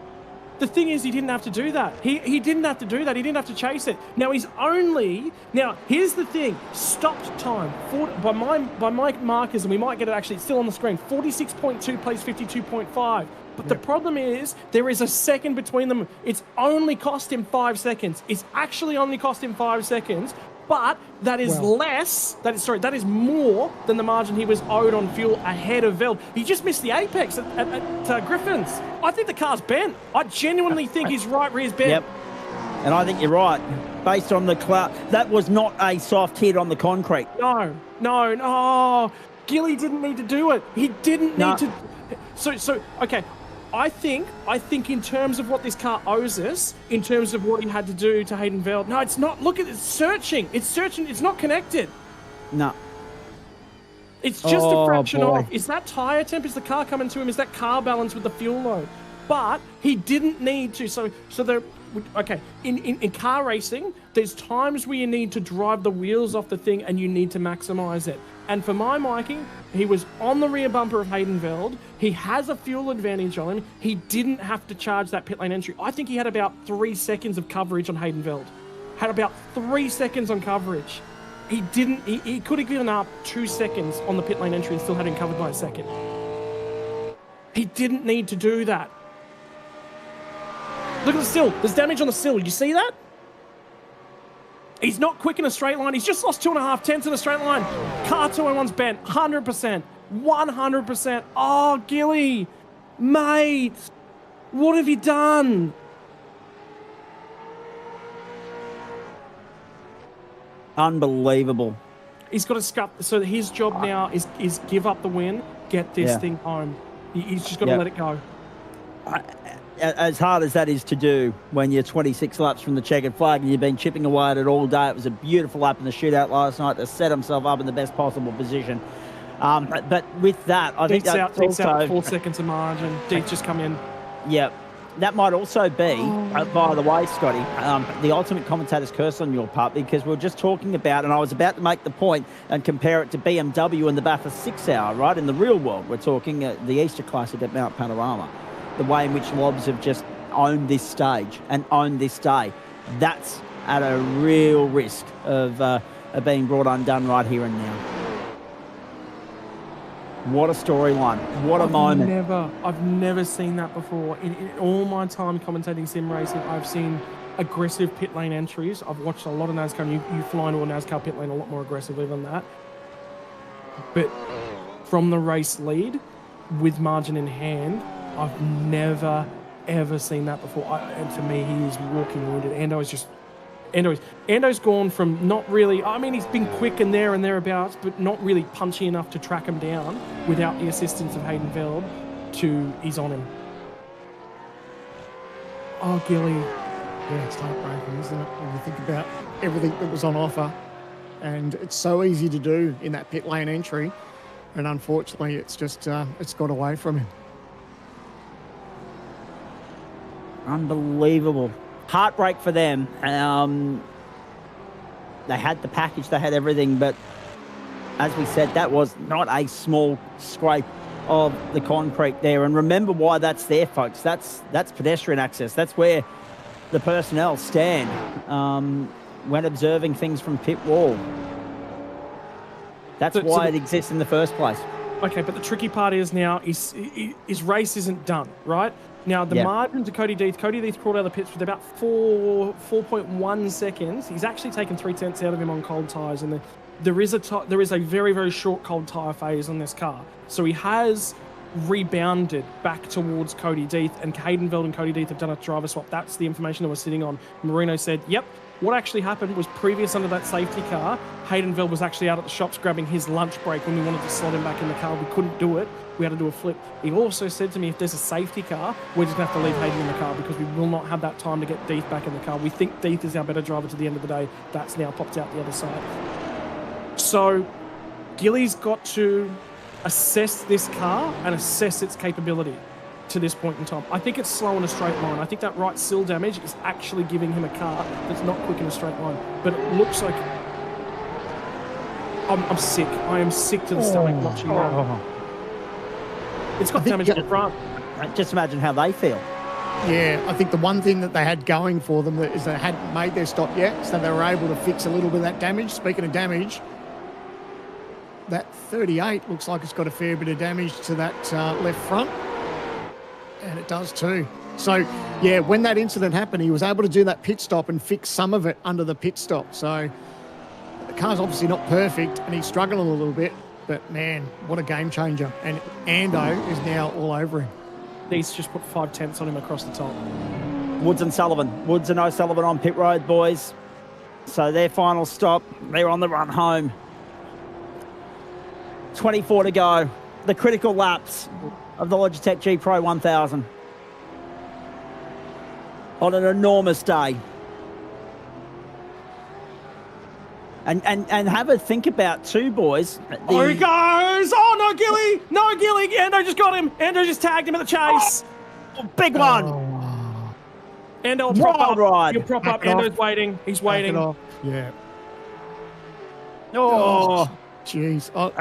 he didn't have to do that. He didn't have to do that. He didn't have to chase it. Now here's the thing. Stopped time by my markers, and we might get it actually still on the screen. 46.2 plays 52.5. But the problem is there is a second between them. It's only cost him 5 seconds. It's actually only cost him 5 seconds. But that is that is more than the margin he was owed on fuel ahead of Veld. He just missed the apex at Griffin's. I think the car's bent. I genuinely think his right rear's bent. Yep. And I think you're right. Based on the cloud, that was not a soft hit on the concrete. No. Gilly didn't need to do it. He didn't need to. So okay. I think in terms of what this car owes us, in terms of what he had to do to Hayden Veld, no, it's not. Look at it. It's searching. It's not connected. No. It's just a fraction off. Is that tyre temp? Is the car coming to him? Is that car balance with the fuel load? But he didn't need to. So there. Okay. In car racing, there's times where you need to drive the wheels off the thing and you need to maximise it. And for my miking, he was on the rear bumper of Hayden Veld. He has a fuel advantage on him. He didn't have to charge that pit lane entry. I think he had about 3 seconds of coverage on Hayden Veld. Had about 3 seconds on coverage. He didn't. He could have given up 2 seconds on the pit lane entry and still had him covered by a second. He didn't need to do that. Look at the sill. There's damage on the sill. You see that? He's not quick in a straight line. He's just lost 2.5 tenths in a straight line. Car 201's bent. 100%. 100%. Oh, Gilly. Mate. What have you done? Unbelievable. He's got to scrap. So his job now is give up the win, get this thing home. He's just got to let it go. As hard as that is to do when you're 26 laps from the checkered flag and you've been chipping away at it all day, it was a beautiful lap in the shootout last night to set himself up in the best possible position. But with that, I think that's also... out 4 seconds of margin. Deep just come in. Yep. That might also be, by the way, Scotty, the ultimate commentator's curse on your part, because we're just talking about, and I was about to make the point and compare it to BMW and the Bathurst 6 Hour, right? In the real world, we're talking the Easter Classic at Mount Panorama. The way in which Lobs have just owned this stage and owned this day. That's at a real risk of being brought undone right here and now. What a storyline. What a moment. I've never seen that before. In all my time commentating sim racing, I've seen aggressive pit lane entries. I've watched a lot of NASCAR, and you fly into a NASCAR pit lane a lot more aggressively than that. But from the race lead, with margin in hand, I've never, ever seen that before. And for me, he is walking wounded. Ando's gone from not really... I mean, he's been quick and there and thereabouts, but not really punchy enough to track him down without the assistance of Hayden Veld to... He's on him. Oh, Gilly. Yeah, it's heartbreaking, isn't it? When you think about everything that was on offer. And it's so easy to do in that pit lane entry. And unfortunately, it's just... it's got away from him. Unbelievable. Heartbreak for them. They had the package, they had everything, but as we said, that was not a small scrape of the concrete there. And remember why that's there, folks. That's pedestrian access. That's where the personnel stand when observing things from pit wall. That's why it exists in the first place. Okay, but the tricky part is now his race isn't done, right? Now, the margin to Cody Death crawled out of the pits with about 4.1 seconds. He's actually taken 3/10 out of him on cold tyres, and there is a very, very short cold tyre phase on this car. So he has rebounded back towards Cody Death, and Haydenveld and Cody Death have done a driver swap. That's the information that we're sitting on. Marino said, yep, what actually happened was previous under that safety car, Haydenveld was actually out at the shops grabbing his lunch break when we wanted to slot him back in the car. We couldn't do it. We had to do a flip. He also said to me, if there's a safety car, we're just going to have to leave Hayden in the car because we will not have that time to get Death back in the car. We think Death is our better driver to the end of the day. That's now popped out the other side. So Gilly's got to assess this car and assess its capability to this point in time. I think it's slow in a straight line. I think that right sill damage is actually giving him a car that's not quick in a straight line. But it looks like I'm sick. I am sick to the stomach watching that. It's got damage in the front. Just imagine how they feel. Yeah, I think the one thing that they had going for them is they hadn't made their stop yet, so they were able to fix a little bit of that damage. Speaking of damage, that 38 looks like it's got a fair bit of damage to that left front, and it does too. So, yeah, when that incident happened, he was able to do that pit stop and fix some of it under the pit stop. So the car's obviously not perfect, and he's struggling a little bit, but man, what a game changer. And Ando is now all over him. He's just put 5/10 on him across the top. Woods and Sullivan. Woods and O'Sullivan on pit road, boys. So their final stop, they're on the run home. 24 to go. The critical laps of the Logitech G Pro 1000. On an enormous day. And have a think about too, boys. Oh, he goes! Oh, no, Gilly! No, Gilly! Ando just got him! Ando just tagged him at the chase! Oh, big one! Ando will prop up. Ride. He'll prop up. Ando's waiting. He's waiting. Yeah. Oh, jeez. Oh.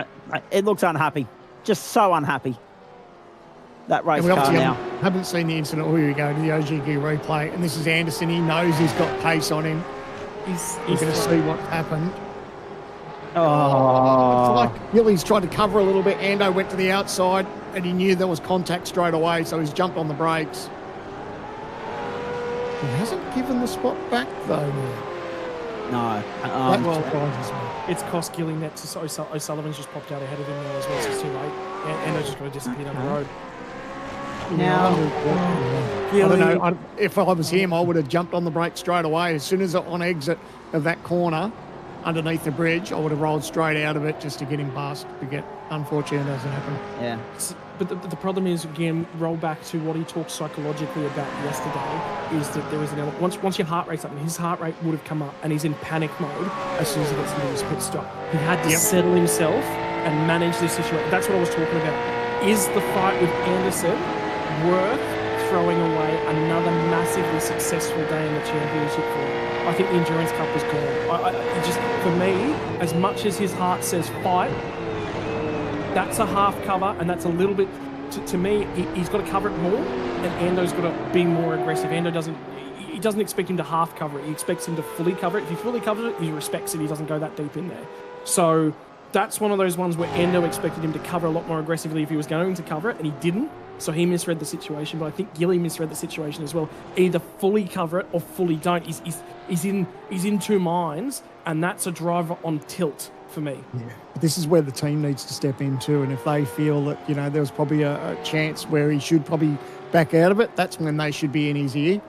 It looks unhappy. Just so unhappy. That race we car now. Haven't seen the incident. Oh, here we go to the OGG replay. And this is Anderson. He knows he's got pace on him. He's going to see what's happened. Oh. It's like Gilly's tried to cover a little bit. Ando went to the outside and he knew there was contact straight away, so he's jumped on the brakes. He hasn't given the spot back, though. No. That surprises me. It's cost Gilly net to O'Sullivan's just popped out ahead of him now as well, so it's too late. Ando's just got to disappear down the road. Now, I don't know. If I was him, I would have jumped on the brake straight away. As soon as on exit of that corner, underneath the bridge, I would have rolled straight out of it just to get him past. Unfortunately, it doesn't happen. Yeah. But the problem is, again, roll back to what he talked psychologically about yesterday, is that there is an element. Once your heart rate's up, and his heart rate would have come up, and he's in panic mode as soon as he gets into his pit stop. He had to settle himself and manage this situation. That's what I was talking about. Is the fight with Anderson worth throwing away another massively successful day in the championship for him? I think the Endurance Cup was gone. It just, for me, as much as his heart says fight, that's a half cover, and that's a little bit, to me, he's got to cover it more, and Ando's got to be more aggressive. Ando doesn't expect him to half cover it. He expects him to fully cover it. If he fully covers it, he respects it. He doesn't go that deep in there. So that's one of those ones where Ando expected him to cover a lot more aggressively if he was going to cover it, and he didn't. So he misread the situation, but I think Gilly misread the situation as well. Either fully cover it or fully don't. He's in two minds, and that's a driver on tilt for me. Yeah. But this is where the team needs to step in too, and if they feel that, there was probably a chance where he should probably back out of it, that's when they should be in his ear.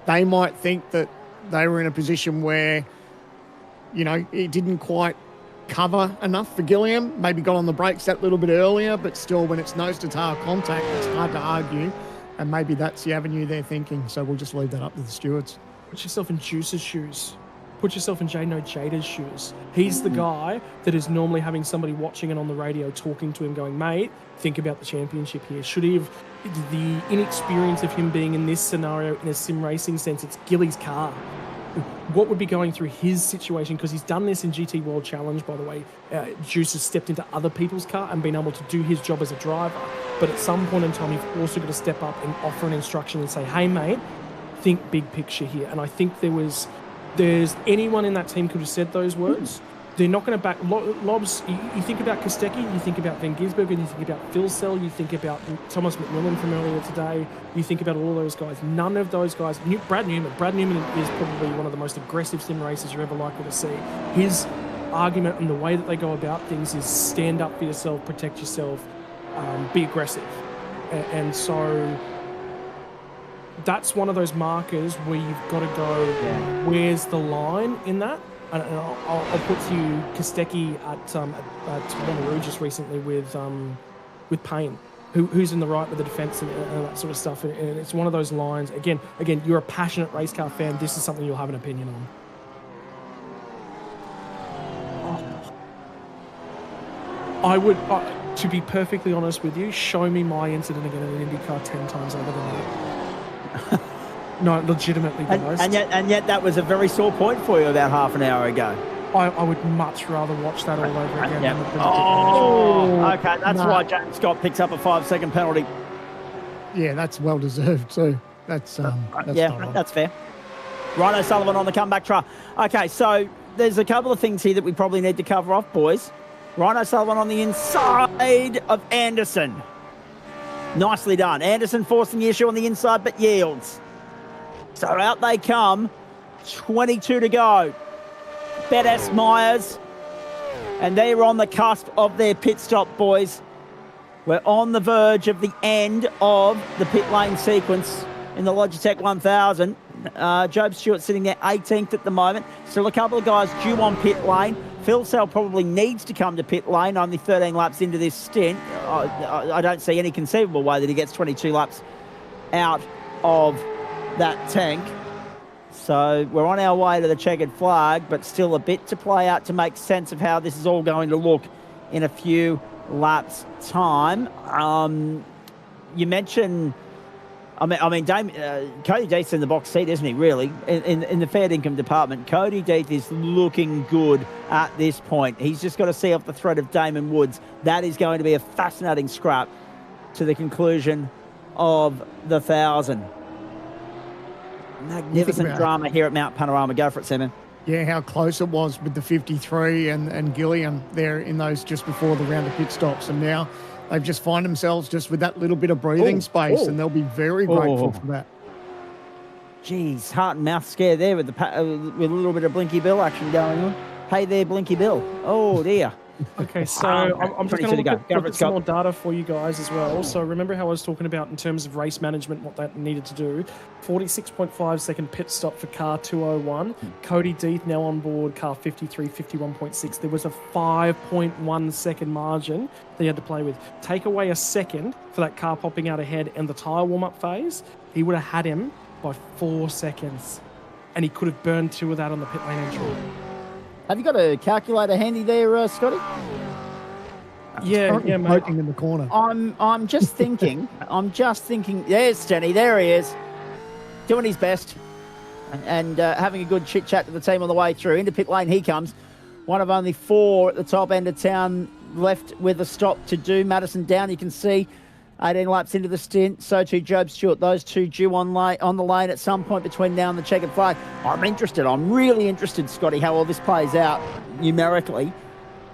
They might think that they were in a position where, it didn't quite cover enough for Gilliam, maybe got on the brakes that little bit earlier, but still when it's nose-to-tail contact, it's hard to argue, and maybe that's the avenue they're thinking, so we'll just leave that up to the stewards. Put yourself in Juice's shoes. Put yourself in Jada's shoes. He's the guy that is normally having somebody watching and on the radio talking to him going, mate, think about the championship here. Should he have, the inexperience of him being in this scenario in a sim racing sense, it's Gilly's car. what would be going through his situation, because he's done this in GT World Challenge, by the way. Juice has stepped into other people's car and been able to do his job as a driver. But at some point in time, you've also got to step up and offer an instruction and say, hey, mate, think big picture here. And I think there's anyone in that team could have said those words. They're not going to back Lobs. You think about Kostecki, you think about Van Gisbergen, you think about Phil Sell, you think about Thomas McMillan from earlier today, you think about all those guys. None of those guys. Brad Newman is probably one of the most aggressive sim racers you're ever likely to see. His argument and the way that they go about things is stand up for yourself, protect yourself, be aggressive. And so that's one of those markers where you've got to go, where's the line in that? And I'll put to you Kostecki at Wanneroo just recently with Payne, who's in the right with the defence and that sort of stuff. And it's one of those lines. Again, you're a passionate race car fan. This is something you'll have an opinion on. I would, to be perfectly honest with you, show me my incident again in an IndyCar 10 times over than that. No, legitimately, guys. And yet that was a very sore point for you about half an hour ago. I would much rather watch that all over again. Yeah. Okay, that's why James Scott picks up a 5-second penalty. Yeah, that's well deserved too. That's that's fair. Ryan O'Sullivan on the comeback try. Okay, so there's a couple of things here that we probably need to cover off, boys. Ryan O'Sullivan on the inside of Anderson. Nicely done. Anderson forcing the issue on the inside, but yields. So out they come, 22 to go. Bettis, Myers, and they're on the cusp of their pit stop, boys. We're on the verge of the end of the pit lane sequence in the Logitech 1000. Job Stewart sitting there 18th at the moment. Still a couple of guys due on pit lane. Phil Sell probably needs to come to pit lane, only 13 laps into this stint. I don't see any conceivable way that he gets 22 laps out of that tank. So we're on our way to the checkered flag, but still a bit to play out to make sense of how this is all going to look in a few laps' time. You mentioned, Cody Deeth's in the box seat, isn't he, really? In the fair income department, Cody Deeth is looking good at this point. He's just got to see off the thread of Damon Woods. That is going to be a fascinating scrap to the conclusion of the 1,000. Magnificent drama here at Mount Panorama. Go for it, Simon. Yeah, how close it was with the 53 and Gilliam there in those just before the round of pit stops. And now they've just find themselves just with that little bit of breathing space, and they'll be very grateful for that. Geez, heart and mouth scare there with a little bit of Blinky Bill action going on. Hey there, Blinky Bill. Oh, dear. Okay, so I'm just going to look at some more data for you guys as well. So remember how I was talking about in terms of race management, what that needed to do. 46.5 second pit stop for car 201. Cody Deeth now on board car 53, 51.6. There was a 5.1 second margin that he had to play with. Take away a second for that car popping out ahead and the tyre warm-up phase, he would have had him by 4 seconds. And he could have burned 2 of that on the pit lane entry. Have you got a calculator handy there, Scotty? Yeah, mate. Poking in the corner. I'm just thinking. There's Stenny. There he is, doing his best, and having a good chit chat to the team on the way through. Into pit lane he comes. One of only 4 at the top end of town left with a stop to do. Madison down. You can see 18 laps into the stint. So too Job Stewart. Those two due on the lane at some point between now and the checkered flag. I'm really interested, Scotty, how all this plays out numerically,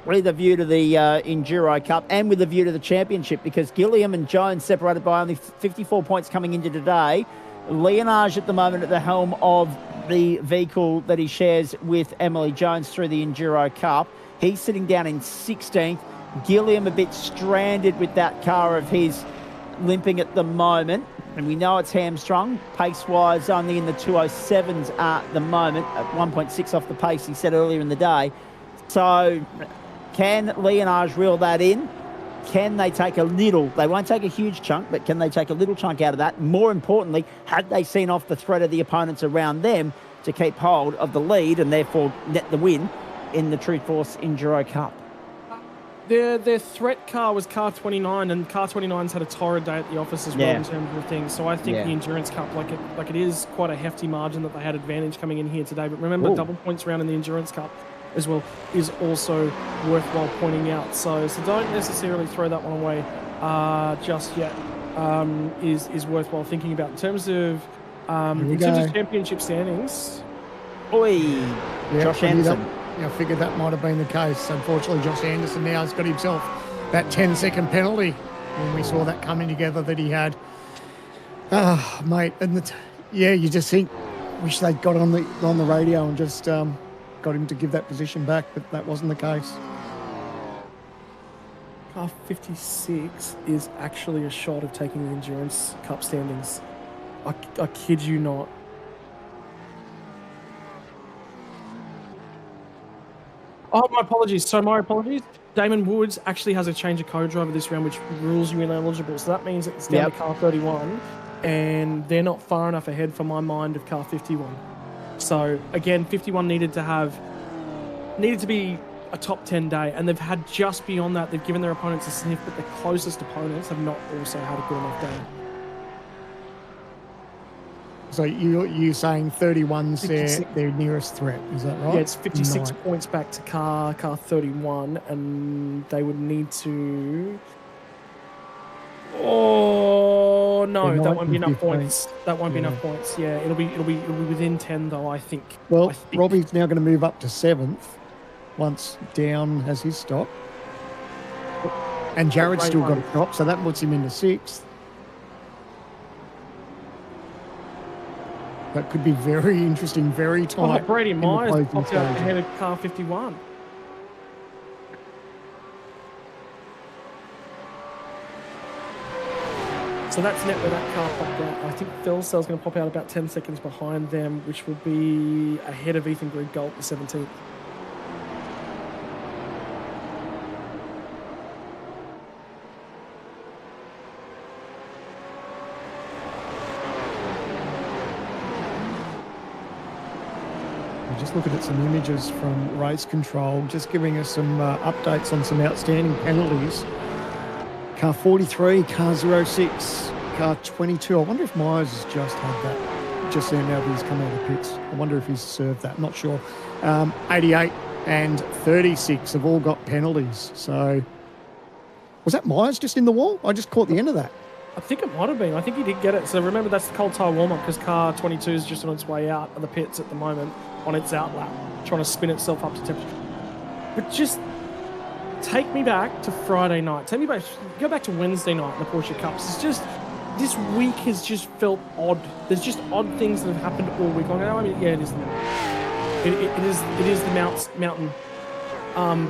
with a view to the Enduro Cup and with a view to the championship, because Gilliam and Jones separated by only 54 points coming into today. Leonage at the moment at the helm of the vehicle that he shares with Emily Jones through the Enduro Cup. He's sitting down in 16th. Gilliam a bit stranded with that car of his, limping at the moment, and we know it's hamstrung. Pace-wise, only in the 207s at the moment, at 1.6 off the pace he said earlier in the day. So can Leonage reel that in? Can they take a little, they won't take a huge chunk, but can they take a little chunk out of that? More importantly, had they seen off the thread of the opponents around them to keep hold of the lead and therefore net the win in the True Force Enduro Cup? their threat car was car 29, and car 29's had a torrid day at the office as well Yeah. in terms of things. So I think Yeah. the Endurance Cup, like it is quite a hefty margin that they had advantage coming in here today. But remember, Ooh. double points round in the Endurance Cup as well is also worthwhile pointing out. So don't necessarily throw that one away just yet. Is worthwhile thinking about in terms of championship standings. Oi, Yeah, Josh I knew that. Anderson. Yeah, I figured that might have been the case. Unfortunately, Josh Anderson now has got himself that 10-second penalty when we saw that coming together that he had. Ah, mate, and you just think, wish they'd got on the radio and just got him to give that position back, but that wasn't the case. Car 56 is actually a shot of taking the Endurance Cup standings. I kid you not. Oh, my apologies. So my apologies. Damon Woods actually has a change of co-driver this round, which rules you ineligible. So that means it's down to car 31, and they're not far enough ahead for my mind of car 51. So again, 51 needed to be a top 10 day, and they've had just beyond that. They've given their opponents a sniff, but their closest opponents have not also had a good enough day. So you're saying 31's their nearest threat, is that right? Yeah, it's 56 Nine. points back to car 31, and they would need to... Oh no, They're that won't be enough 15. points. That won't be enough points. Yeah, it'll be within 10 though, I think. Well, Robbie's now going to move up to 7th once Down has his stop. And Jared's still got a stop, so that puts him into 6th. That could be very interesting, very tight. Oh, Brady in the Myers closing popped out stages. ahead of car 51. So that's net where that car popped out. I think Phil Cell's going to pop out about 10 seconds behind them, which will be ahead of Ethan Griggold, the 17th. We're just looking at some images from race control, just giving us some updates on some outstanding penalties. Car 43, car 06, car 22. I wonder if Myers has just had that just there now that he's come out of the pits. I wonder if he's served that. Not sure. 88 and 36 have all got penalties. So was that Myers just in the wall? I just caught the end of that. I think it might have been. I think he did get it. So remember, that's the cold tire warm-up because car 22 is just on its way out of the pits at the moment on its out lap, trying to spin itself up to temperature. But just take me back to Friday night. Take me back. Go back to Wednesday night in the Porsche Cups. It's just this week has just felt odd. There's just odd things that have happened all week long. I mean, yeah, it is the mountain. It is the mountain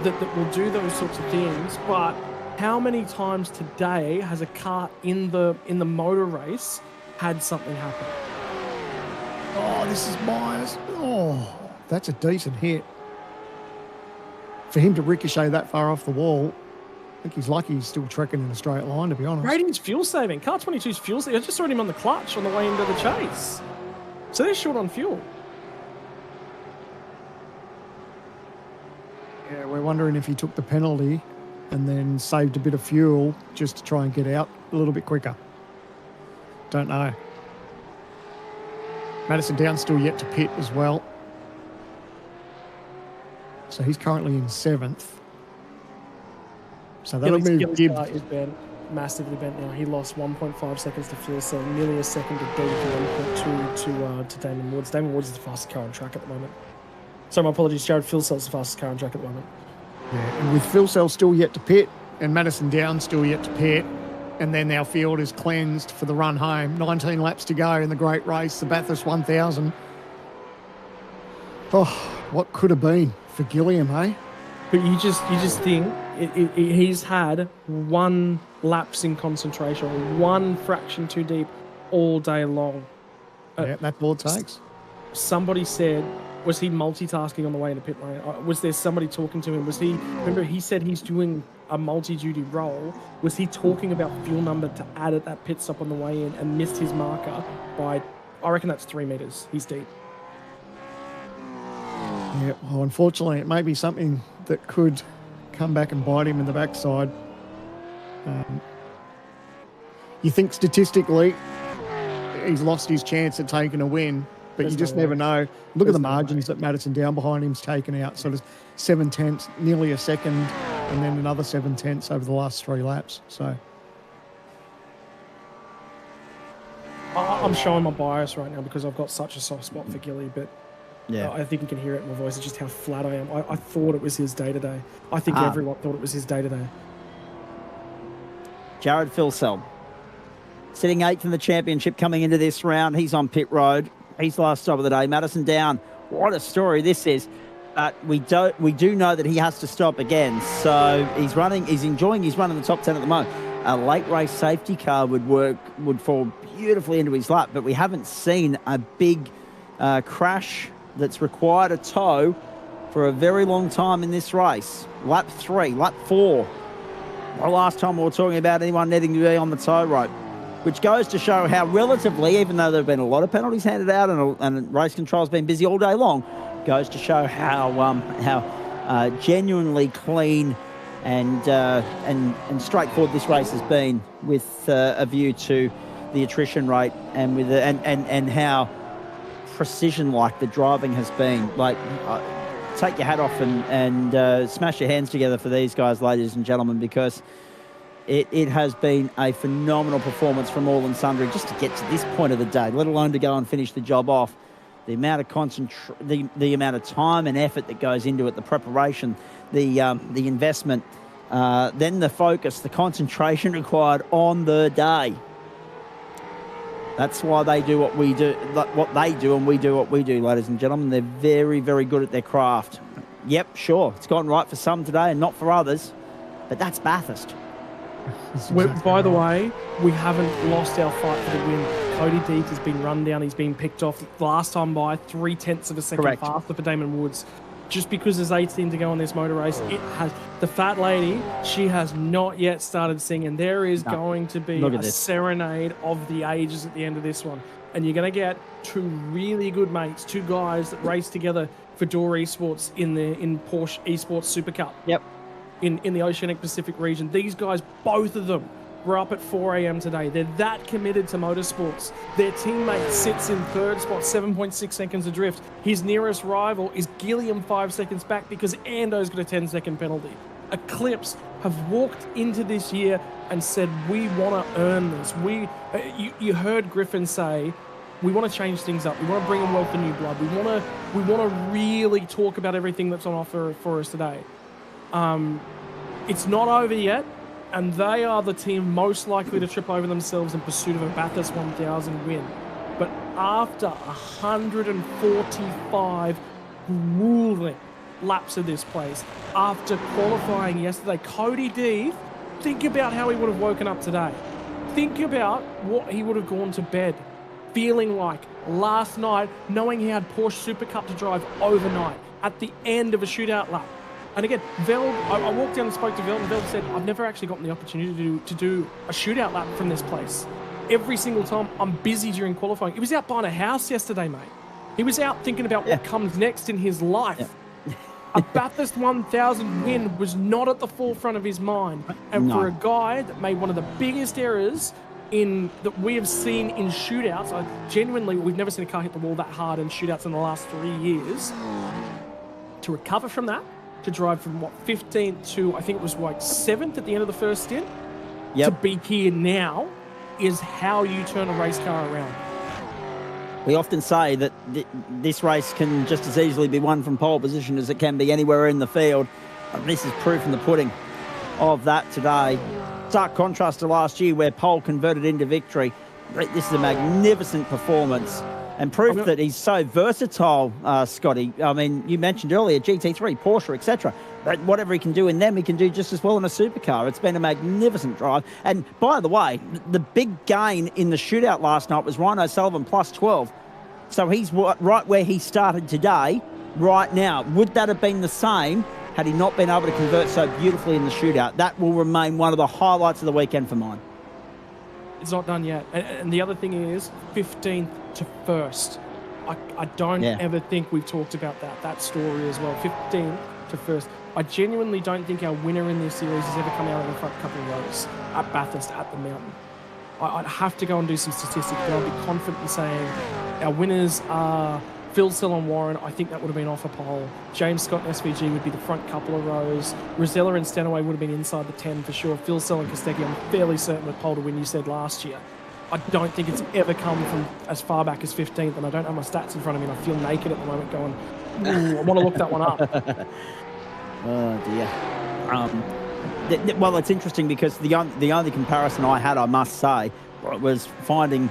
that will do those sorts of things, but. How many times today has a car in the motor race had something happen? Oh, this is Myers. Oh, that's a decent hit. For him to ricochet that far off the wall, I think he's lucky he's still trekking in a straight line, to be honest. Braden's fuel saving. Car 22's fuel saving. I just saw him on the clutch on the way into the chase. So they're short on fuel. Yeah, we're wondering if he took the penalty and then saved a bit of fuel just to try and get out a little bit quicker. Don't know. Madison Down's still yet to pit as well. So he's currently in 7th. So that'll move Gilly's car is bent, massively bent now. He lost 1.5 seconds to fuel cell, nearly a second to Deep, and 1.2 to Damon Woods. Damon Woods is the fastest car on track at the moment. So my apologies, Jared. Fuel cell's the fastest car on track at the moment. Yeah, and with Phil Cell still yet to pit and Madison Down still yet to pit, and then our field is cleansed for the run home. 19 laps to go in the great race, the Bathurst 1000. Oh, what could have been for Gilliam, eh? But you just think he's had one lapse in concentration, one fraction too deep all day long. Yeah, that's all it takes. Somebody said, was he multitasking on the way into pit lane? Was there somebody talking to him? Remember he said he's doing a multi-duty role. Was he talking about fuel number to add at that pit stop on the way in and missed his marker by, I reckon that's 3 meters. He's deep. Yeah, well, unfortunately, it may be something that could come back and bite him in the backside. You think statistically he's lost his chance at taking a win, but you just never know. Look at the margins that Madison down behind him's taken out. Sort of 7/10, nearly a second, and then another 7/10 over the last 3 laps. So I'm showing my bias right now because I've got such a soft spot for Gilly, but Yeah. I think you can hear it in my voice. It's just how flat I am. I thought it was his day today. I think everyone thought it was his day today. Jared Filsell, sitting 8th in the championship coming into this round. He's on pit road. He's last stop of the day. Madison down. What a story this is. But we do know that he has to stop again. So he's enjoying his run in the top 10 at the moment. A late race safety car would fall beautifully into his lap, but we haven't seen a big crash that's required a tow for a very long time in this race. Lap 3, lap 4. The last time we were talking about anyone needing to be on the tow rope, which goes to show how relatively, even though there have been a lot of penalties handed out and race control's been busy all day long, goes to show how genuinely clean and straightforward this race has been, with a view to the attrition rate and with and how precision-like the driving has been. Like, take your hat off and smash your hands together for these guys, ladies and gentlemen, because it has been a phenomenal performance from all and sundry just to get to this point of the day, let alone to go and finish the job off. The amount of the amount of time and effort that goes into it, the preparation, the investment, then the focus, the concentration required on the day. That's why they do what we do, and we do what we do, ladies and gentlemen. They're very, very good at their craft. Yep, sure, it's gone right for some today and not for others, but that's Bathurst. By the way, we haven't lost our fight for the win. Cody Deek has been run down. He's been picked off last time by 0.3 of a second Correct. faster for Damon Woods. Just because there's 18 to go on this motor race, it has the fat lady. She has not yet started singing. There is going to be a serenade of the ages at the end of this one, and you're going to get two really good mates, two guys that race together for Door Esports in Porsche Esports Super Cup. Yep. In the Oceanic Pacific region. These guys, both of them, were up at 4 a.m. today. They're that committed to motorsports. Their teammate sits in third spot, 7.6 seconds adrift. His nearest rival is Gilliam 5 seconds back because Ando's got a 10-second penalty. Eclipse have walked into this year and said, we want to earn this. You heard Griffin say, we want to change things up. We want to bring in wealth of new blood. We want to really talk about everything that's on offer for us today. It's not over yet, and they are the team most likely to trip over themselves in pursuit of a Bathurst 1000 win. But after 145 grueling laps of this place, after qualifying yesterday, Cody D, think about how he would have woken up today. Think about what he would have gone to bed feeling like last night, knowing he had Porsche Super Cup to drive overnight at the end of a shootout lap. And again, Veld, I walked down and spoke to Veld, and Veld said, I've never actually gotten the opportunity to do a shootout lap from this place. Every single time I'm busy during qualifying. He was out buying a house yesterday, mate. He was out thinking about what comes next in his life. A Bathurst 1000 win was not at the forefront of his mind. And for a guy that made one of the biggest errors that we have seen in shootouts, we've never seen a car hit the wall that hard in shootouts in the last 3 years. To recover from that, to drive from 15th to I think it was 7th at the end of the first stint, to be here now is how you turn a race car around. We often say that this race can just as easily be won from pole position as it can be anywhere in the field. And this is proof in the pudding of that today. Stark contrast to last year where pole converted into victory. This is a magnificent performance. And proof that he's so versatile, Scotty. I mean, you mentioned earlier GT3, Porsche, etc. But whatever he can do in them, he can do just as well in a supercar. It's been a magnificent drive. And by the way, the big gain in the shootout last night was Ryan O'Sullivan plus 12. So he's right where he started today, right now. Would that have been the same had he not been able to convert so beautifully in the shootout? That will remain one of the highlights of the weekend for mine. It's not done yet. And the other thing is 15th to 1st. I don't ever think we've talked about that story as well. 15th to 1st. I genuinely don't think our winner in this series has ever come out of the front couple of rows at Bathurst at the mountain. I'd have to go and do some statistics, but I'll be confident in saying our winners are Phil Sell and Warren. I think that would have been off a pole. James Scott and SVG would be the front couple of rows. Rosella and Stenaway would have been inside the 10 for sure. Phil Sell and Kostecki, I'm fairly certain with pole to win, you said last year. I don't think it's ever come from as far back as 15th, and I don't have my stats in front of me, and I feel naked at the moment going, ooh, I want to look that one up. Oh, dear. Well, it's interesting because the only comparison I had, I must say, was finding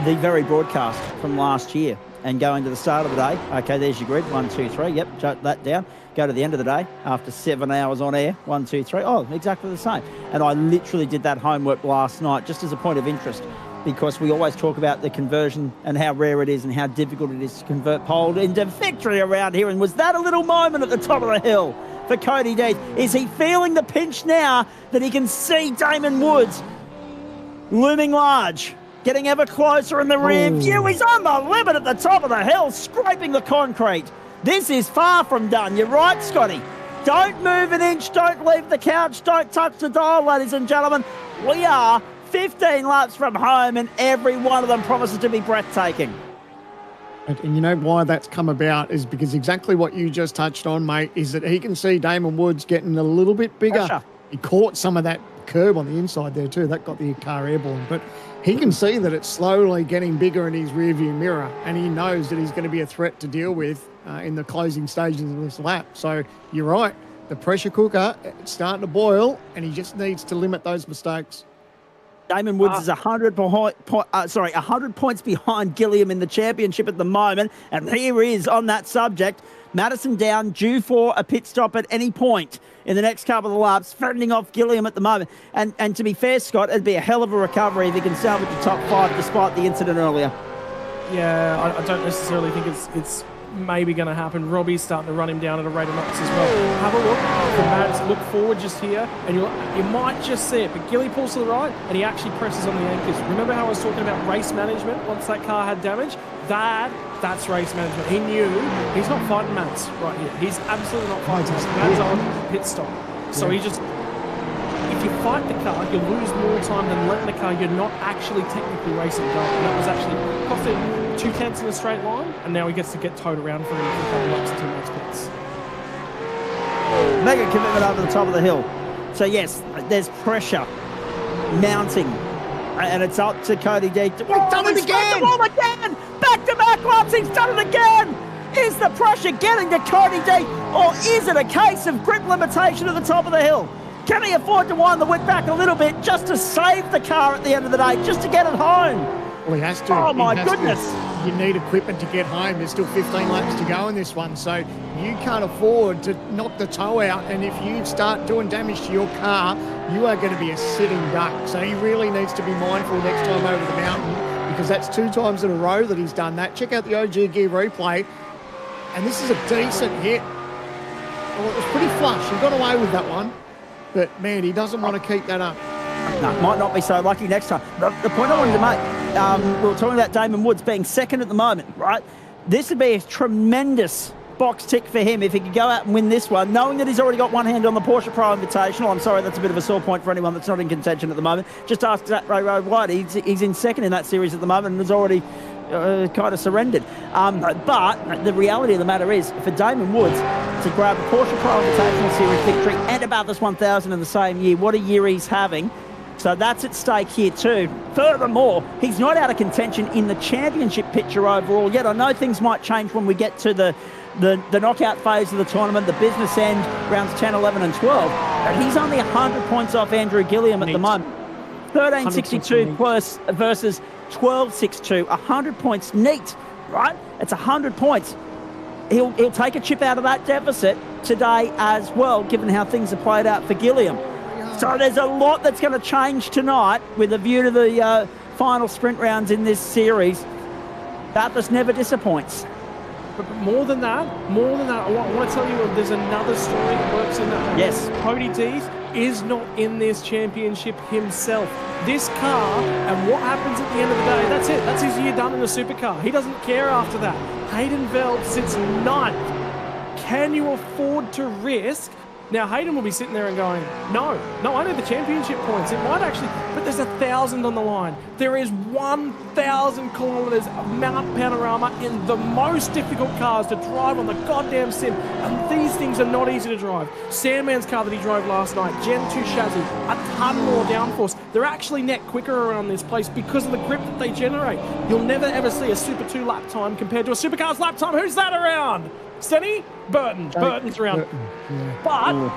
the very broadcast from last year and going to the start of the day. Okay, there's your grid. 1, 2, 3. Yep, jot that down. Go to the end of the day after 7 hours on air. 1, 2, 3. Oh, exactly the same. And I literally did that homework last night just as a point of interest, because we always talk about the conversion and how rare it is and how difficult it is to convert pole into victory around here. And was that a little moment at the top of the hill for Cody Deeth? Is he feeling the pinch now that he can see Damon Woods looming large, getting ever closer in the rear view? He's on the limit at the top of the hill, scraping the concrete. This is far from done. You're right, Scotty. Don't move an inch. Don't leave the couch. Don't touch the dial, ladies and gentlemen. We are 15 laps from home, and every one of them promises to be breathtaking. And you know why that's come about is because exactly what you just touched on, mate, is that he can see Damon Woods getting a little bit bigger. Pressure. He caught some of that curb on the inside there too. That got the car airborne. But he can see that it's slowly getting bigger in his rearview mirror, and he knows that he's going to be a threat to deal with in the closing stages of this lap. So you're right. The pressure cooker, it's starting to boil, and he just needs to limit those mistakes. Damon Woods is 100 points behind Gilliam in the championship at the moment. And here is, on that subject, Madison Down, due for a pit stop at any point in the next couple of laps, fending off Gilliam at the moment. And to be fair, Scott, it'd be a hell of a recovery if he can salvage the top 5 despite the incident earlier. Yeah, I don't necessarily think it's maybe going to happen. Robbie's starting to run him down at a rate of knots as well. Have a look. The Mads look forward just here, and you might just see it, but Gilly pulls to the right, and he actually presses on the anchors. Remember how I was talking about race management once that car had damage? That's race management. He knew he's not fighting Mads right here. He's absolutely not fighting Mads. Mads on pit stop. So he just... If you fight the car, you lose more time than letting the car. You're not actually technically racing go. And that was actually cost him 2 tenths in a straight line, and now he gets to get towed around for a couple of laps until next pits. Mega commitment over the top of the hill. So yes, there's pressure mounting, and it's up to Cody Deeth. He's done it again! Back-to-back laps, he's done it again! Is the pressure getting to Cody Deeth, or is it a case of grip limitation at the top of the hill? Can he afford to wind the whip back a little bit just to save the car at the end of the day, just to get it home? Well, he has to. Oh, my goodness. You need equipment to get home. There's still 15 laps to go in this one, so you can't afford to knock the toe out, and if you start doing damage to your car, you are going to be a sitting duck. So he really needs to be mindful next time over the mountain, because that's 2 times in a row that he's done that. Check out the OG Gear replay, and this is a decent hit. Well, it was pretty flush. He got away with that one. But, man, he doesn't want to keep that up. No, might not be so lucky next time. The point I wanted to make, we were talking about Damon Woods being second at the moment, right? This would be a tremendous box tick for him if he could go out and win this one, knowing that he's already got one hand on the Porsche Pro Invitational. I'm sorry, that's a bit of a sore point for anyone that's not in contention at the moment. Just ask Ray White. He's in second in that series at the moment and has already kind of surrendered. But the reality of the matter is, for Damon Woods to grab a Porsche Pro Invitational Series victory and a Bathurst 1000 in the same year, what a year he's having. So that's at stake here too. Furthermore, he's not out of contention in the championship picture overall yet. I know things might change when we get to the knockout phase of the tournament, the business end, rounds 10, 11 and 12. But he's only 100 points off Andrew Gilliam at the moment. 13.62 plus versus 12.62. 100 points neat, right? It's 100 points. He'll take a chip out of that deficit today as well, given how things are played out for Gilliam. So there's a lot that's going to change tonight with a view to the final sprint rounds in this series. Bathurst never disappoints. But more than that, I want to tell you there's another story that works in that. Yes. Cody Deeth is not in this championship himself. This car, and what happens at the end of the day, that's it. That's his year done in a supercar. He doesn't care after that. Hayden Veld sits 9th. Can you afford to risk? Now, Hayden will be sitting there and going, no, I know the championship points. It might actually, but there's 1,000 on the line. There is 1,000 kilometres of Mount Panorama in the most difficult cars to drive on the goddamn sim. And these things are not easy to drive. Sandman's car that he drove last night, Gen 2 chassis, a ton more downforce. They're actually net quicker around this place because of the grip that they generate. You'll never ever see a Super 2 lap time compared to a Supercars lap time. Who's that around? Stenny? Burton's around. But I'll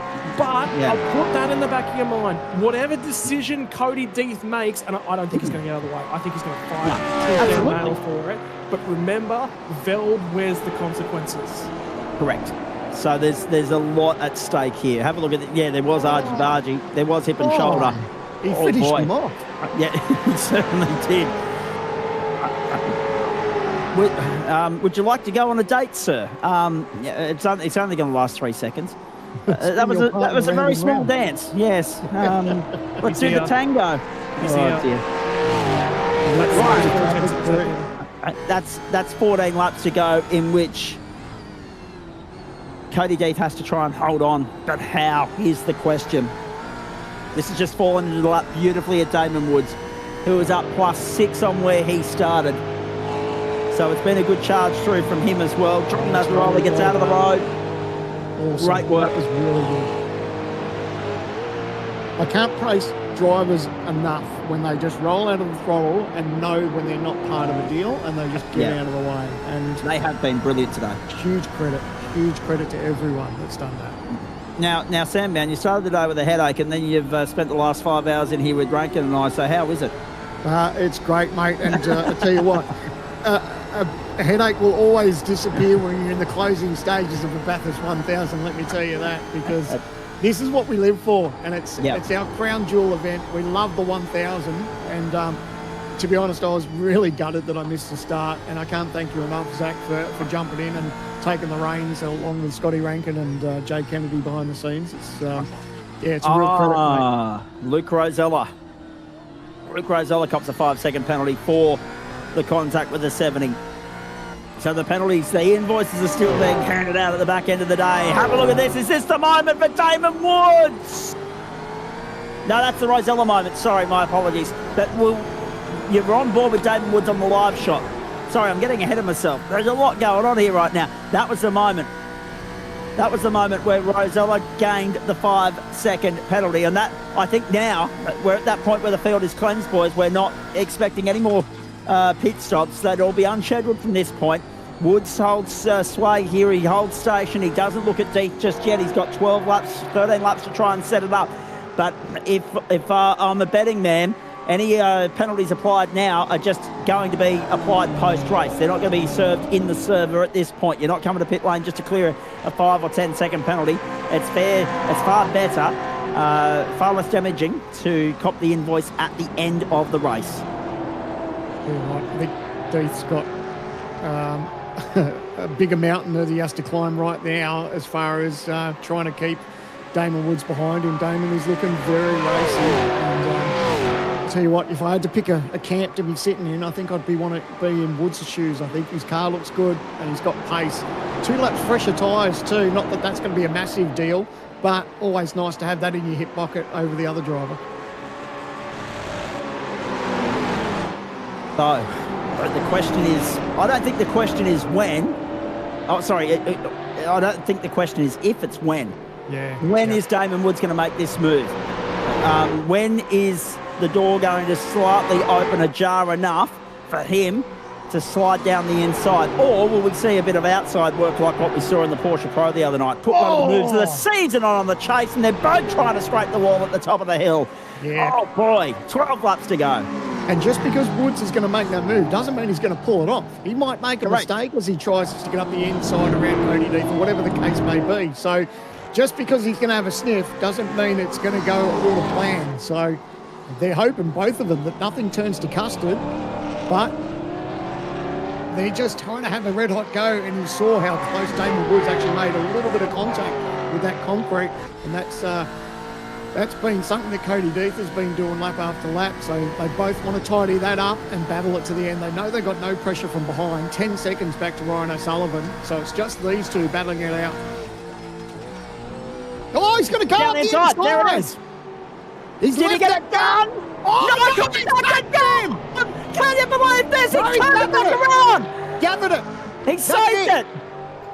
put that in the back of your mind. Whatever decision Cody Deeth makes, and I don't think he's going to get out of the way. I think he's going to fight tooth and nail for it. But remember, Veld wears the consequences. Correct. So there's a lot at stake here. Have a look at it. Yeah, there was Argy. There was hip and shoulder. He finished him off. Yeah, he certainly did. Would you like to go on a date, sir? It's only going to last 3 seconds. That was a very small dance. Yes. Let's do the tango. That's 14 laps to go, in which Cody Deeth has to try and hold on. But how is the question? This has just fallen into the lap beautifully at Damon Woods, who was up +6 on where he started. So it's been a good charge through from him as well. Jordan Mazzaroli gets out of the road. Awesome. Great work. That was really good. I can't praise drivers enough when they just roll out of the throttle and know when they're not part of a deal and they just get out of the way. And they have been brilliant today. Huge credit to everyone that's done that. Now, Sam, man, you started the day with a headache and then you've spent the last 5 hours in here with Rankin and I. So how is it? It's great, mate. And I tell you what, a headache will always disappear when you're in the closing stages of the Bathurst 1000, let me tell you that, because this is what we live for, and it's our crown jewel event. We love the 1000, and to be honest, I was really gutted that I missed the start, and I can't thank you enough, Zach, for jumping in and taking the reins along with Scotty Rankin and Jay Kennedy behind the scenes. It's it's a real credit, mate. Luke Rosella. Luke Rosella cops a 5-second penalty for the contact with the 70. So the penalties, the invoices are still being handed out at the back end of the day. Have a look at this. Is this the moment for Damon Woods? No, that's the Rosella moment. Sorry, my apologies. But you're on board with Damon Woods on the live shot. Sorry, I'm getting ahead of myself. There's a lot going on here right now. That was the moment. That was the moment where Rosella gained the 5-second penalty. And that, I think now, we're at that point where the field is cleansed, boys. We're not expecting any more pit stops. They'd all be unscheduled from this point. Woods holds sway here. He holds station. He doesn't look at Deeth just yet. He's got 13 laps to try and set it up. But if I'm a betting man, any penalties applied now are just going to be applied post-race. They're not going to be served in the server at this point. You're not coming to pit lane just to clear a 5 or 10 second penalty. It's fair. It's far better, far less damaging to cop the invoice at the end of the race. I think Deeth's got a bigger mountain that he has to climb right now as far as trying to keep Damon Woods behind him. Damon is looking very racy. And I'll tell you what, if I had to pick a camp to be sitting in, I think I'd want to be in Woods' shoes. I think his car looks good and he's got pace. 2 laps fresher tyres too. Not that that's going to be a massive deal, but always nice to have that in your hip pocket over the other driver. So, the question is, I don't think the question is when. Oh, sorry. I don't think the question is if, it's when. Yeah. When is Damon Woods going to make this move? When is the door going to slightly open ajar enough for him to slide down the inside? Or will we see a bit of outside work like what we saw in the Porsche Pro the other night? Put one of the moves of the season on the chase, and they're both trying to scrape the wall at the top of the hill. Yeah. Oh, boy. 12 laps to go. And just because Woods is going to make that move doesn't mean he's going to pull it off. He might make a mistake as he tries to get up the inside around Cody Deeth or whatever the case may be. So just because he's going to have a sniff doesn't mean it's going to go all to plan. So they're hoping, both of them, that nothing turns to custard, but they're just trying to have a red-hot go, and you saw how close Damon Woods actually made a little bit of contact with that concrete, and that's been something that Cody Deeth has been doing lap after lap. So they both want to tidy that up and battle it to the end. They know they've got no pressure from behind. 10 seconds back to Ryan O'Sullivan. So it's just these two battling it out Oh, he's going to go Down up the inside. inside. There it is. He's Did he left get it. it done? Oh, No, no, he's he's not back get him. Can you believe this? He No, he's turned it gathered back it. around. Gathered it. He saved it.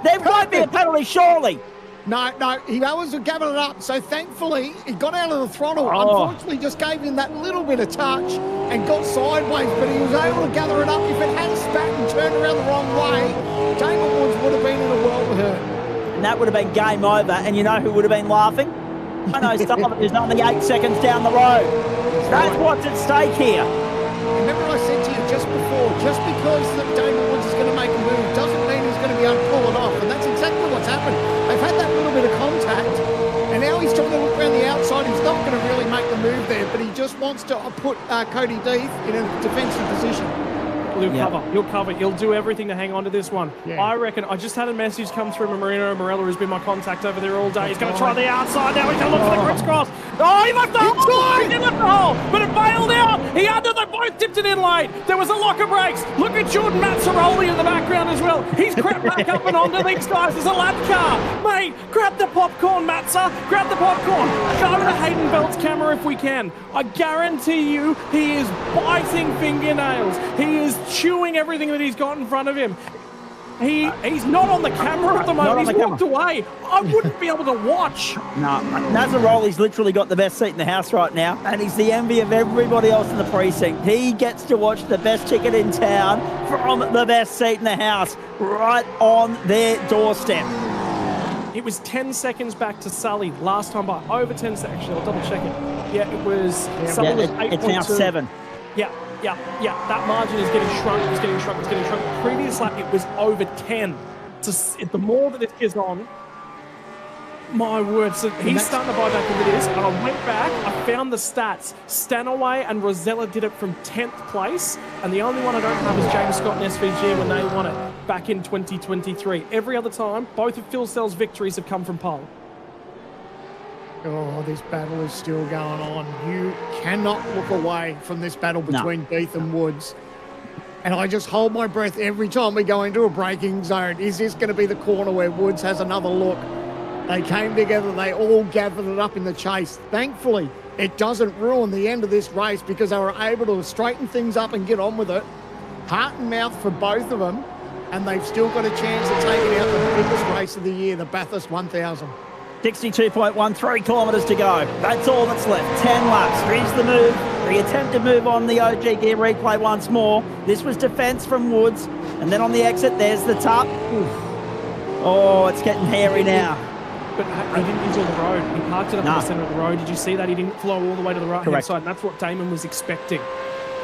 There won't be a penalty, surely. No, he was gathering it up. So thankfully, he got out of the throttle. Oh. Unfortunately, just gave him that little bit of touch and got sideways, but he was able to gather it up. If it had spat and turned around the wrong way, Damon Woods would have been in a world of hurt. And that would have been game over. And you know who would have been laughing? I know Sullivan, who's only 8 seconds down the road. That's what's at stake here. Remember I said to you just before, just because that Damon Woods is going to make a move doesn't mean he's going to be able to pull it off. And that's exactly what's happened. They've had that little bit of contact, and now he's trying to look around the outside. He's not going to really make the move there, but he just wants to put Cody Deeth in a defensive position. He'll cover. He'll do everything to hang on to this one. Yeah. I reckon. I just had a message come through from Marino Morella, who's been my contact over there all day. He's going to try the outside now. He's going to look for the crisscross. Oh, he left the hole. He left the hole, but it bailed out. He under them both dipped it in late. There was a lock of brakes. Look at Jordan Mazzaroli in the background as well. He's crept back up and onto these guys. There's a lap car. Mate, grab the popcorn, Matza. Grab the popcorn. Go to Hayden Belt's camera if we can. I guarantee you he is biting fingernails. He is chewing everything that he's got in front of him. He's not on the camera at the moment. He's walked away. I wouldn't be able to watch. No, Mazzaroli's literally got the best seat in the house right now, and he's the envy of everybody else in the precinct. He gets to watch the best ticket in town from the best seat in the house right on their doorstep. It was 10 seconds back to Sully last time by over 10 seconds. Actually, I'll double check it. Yeah, it was. Sully was 8.2. It's now 7. Yeah. That margin is getting shrunk. It's getting shrunk. Previous lap, it was over 10. So the more that this goes on, my word. So he's starting to buy back into this. And I went back. I found the stats. Stanaway and Rosella did it from 10th place. And the only one I don't have is James Scott and SVG when they won it back in 2023. Every other time, both of Phil Sell's victories have come from pole. Oh, this battle is still going on. You cannot look away from this battle between Deeth and Woods. And I just hold my breath every time we go into a braking zone. Is this going to be the corner where Woods has another look? They came together. They all gathered it up in the chase. Thankfully, it doesn't ruin the end of this race because they were able to straighten things up and get on with it. Heart and mouth for both of them. And they've still got a chance of taking out the biggest race of the year, the Bathurst 1000. 62.13 kilometres to go. That's all that's left. 10 laps. Here's the move. The attempt to move on the OG gear replay once more. This was defence from Woods. And then on the exit, there's the top. Oh, it's getting hairy now. But he didn't use all the road. He parked it up in the centre of the road. Did you see that? He didn't flow all the way to the right-hand side. And that's what Damon was expecting.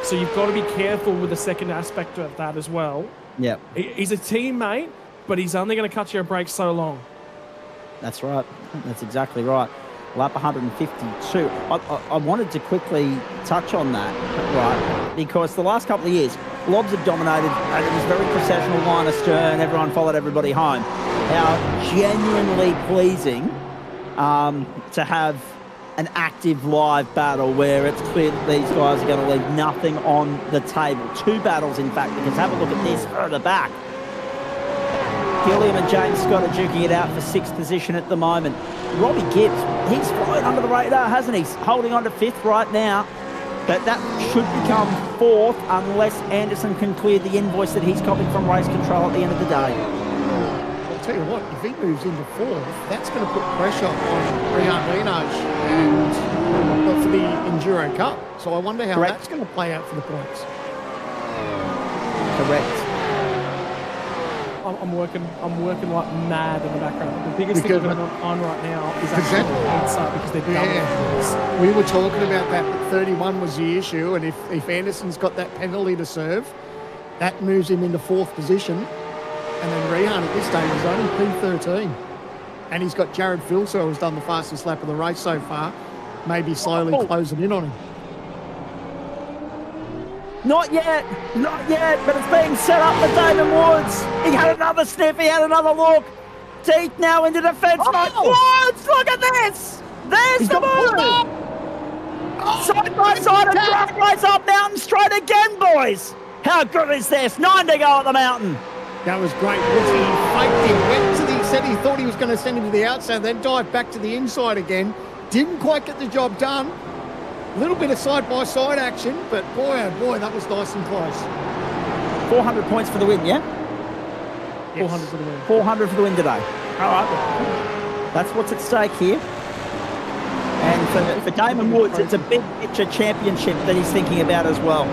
So you've got to be careful with the second aspect of that as well. Yeah. He's a teammate, but he's only going to cut you a break so long. That's right. That's exactly right. Lap 152. I wanted to quickly touch on that, right? Because the last couple of years, Lobs have dominated, and it was very processional, line astern, everyone followed everybody home. How genuinely pleasing to have an active live battle where it's clear that these guys are going to leave nothing on the table. 2 battles, in fact, because have a look at this further back. Gilliam and James Scott are duking it out for 6th position at the moment. Robbie Gibbs, he's flying under the radar, hasn't he? He's holding on to 5th right now. But that should become 4th unless Anderson can clear the invoice that he's copied from race control at the end of the day. I'll tell you what, if he moves into 4th, that's going to put pressure on Rehan Vinaj and for the Enduro Cup. So I wonder how that's going to play out for the points. Correct. I'm working like mad in the background. The biggest thing going on right now is actually inside because they're doubling. We were talking about that, but 31 was the issue, and if Anderson's got that penalty to serve, that moves him into 4th position. And then Rehan at this stage is only P13. And he's got Jared Filso, who's done the fastest lap of the race so far, maybe slowly closing in on him. Not yet, but it's being set up for Damon Woods. He had another sniff, he had another look. Deep now into defence mode. Woods, look at this. There's the move. Side by side and drag race up Mountain Straight again, boys. How good is this? 9 to go at the mountain. That was great. He faked him, went to the, said he thought he was going to send him to the outside, then dive back to the inside again. Didn't quite get the job done. A little bit of side-by-side action, but boy, oh boy, that was nice and close. 400 points for the win, yeah? Yes. 400 for the win. 400 for the win today. All right. That's what's at stake here. And for Damon Woods, it's a big picture championship that he's thinking about as well.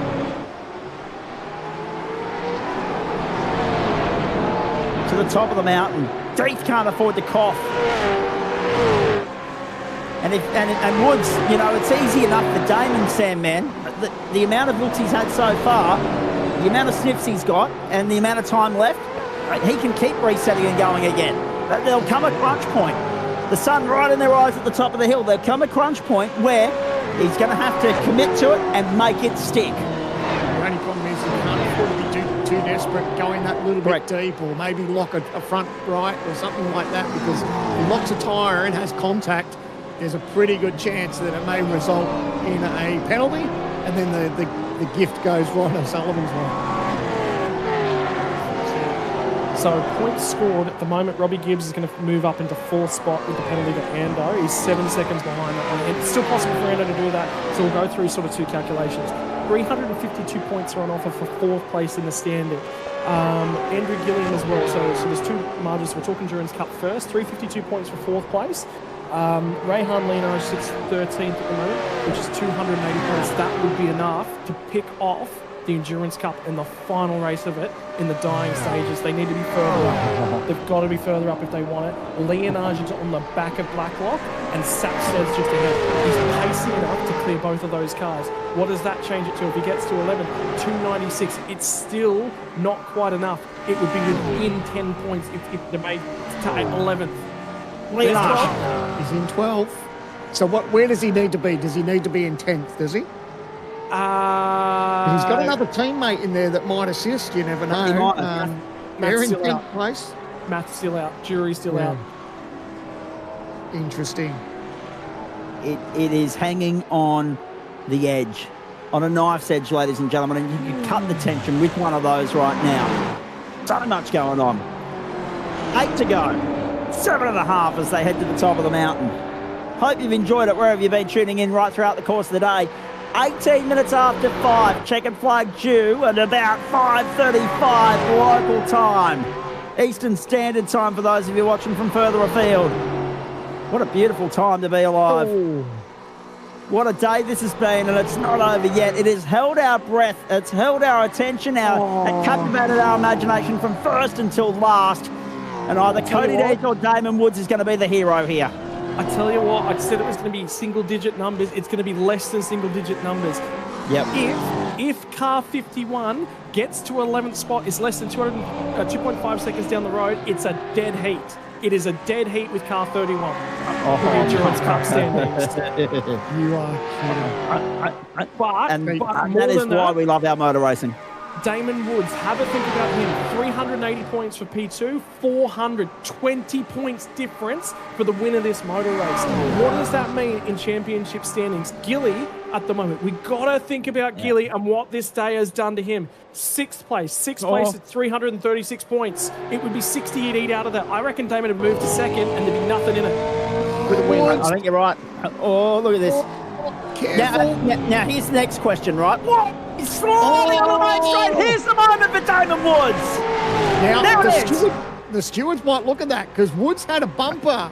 To the top of the mountain. Deeth can't afford to cough. And Woods, you know, it's easy enough for Damon, Sandman. The amount of looks he's had so far, the amount of sniffs he's got, and the amount of time left, he can keep resetting and going again. There'll come a crunch point. The sun right in their eyes at the top of the hill. There'll come a crunch point where he's going to have to commit to it and make it stick. The only problem is he can't afford to be too desperate, going that little bit deep, or maybe lock a front right or something like that, because if he locks a tyre and has contact, there's a pretty good chance that it may result in a penalty, and then the gift goes right on Sullivan's way. So points scored at the moment. Robbie Gibbs is going to move up into fourth spot with the penalty to Ando. He's 7 seconds behind that one. It's still possible for Ando to do that. So we'll go through sort of two calculations. 352 points are on offer for fourth place in the standing. Andrew Gilliam as well. So there's two margins. We're talking Endurance Cup first. 352 points for fourth place. Rayhan Lino sits 13th at the moment, which is 280 points. That would be enough to pick off the Endurance Cup in the final race of it in the dying stages. They need to be further up. They've got to be further up if they want it. Leonage is on the back of Blacklock, and Sapsted's just ahead. He's pacing enough to clear both of those cars. What does that change it to? If he gets to 11th, 296, it's still not quite enough. It would be within 10 points if they made to 11th. Leonage is in 12th. So where does he need to be? Does he need to be in 10th, does he? He's got another teammate in there that might assist. You never know. They're in 10th place. Matt's still out. Jury's still out. Interesting. It is hanging on the edge, on a knife's edge, ladies and gentlemen, and you can cut the tension with one of those right now. So much going on. 8 to go. 7.5 as they head to the top of the mountain. Hope you've enjoyed it wherever you've been tuning in right throughout the course of the day. 18 minutes after 5, checkered flag due at about 5:35 local time. Eastern Standard Time for those of you watching from further afield. What a beautiful time to be alive. Ooh. What a day this has been, and it's not over yet. It has held our breath, it's held our attention, it captivated our imagination from first until last. And either Cody Deeth or Damon Woods is going to be the hero here. I tell you what, I said it was going to be single-digit numbers. It's going to be less than single-digit numbers. Yep. If car 51 gets to 11th spot, is less than 2.5 seconds down the road, it's a dead heat. It is a dead heat with car 31. The Endurance Cup standings. You are kidding. But that is why we love our motor racing. Damon Woods, have a think about him. 380 points for P2, 420 points difference for the win of this motor race. What does that mean in championship standings? Gilly, at the moment, we got to think about Gilly and what this day has done to him. Sixth place at 336 points. It would be 60 he'd eat out of that. I reckon Damon would move to second and there'd be nothing in it. With a win. I think you're right. Oh, look at this. Now, here's the next question, right? What? He's sliding on the main straight. Here's the moment for Damon Woods. Now, the stewards might look at that because Woods had a bumper,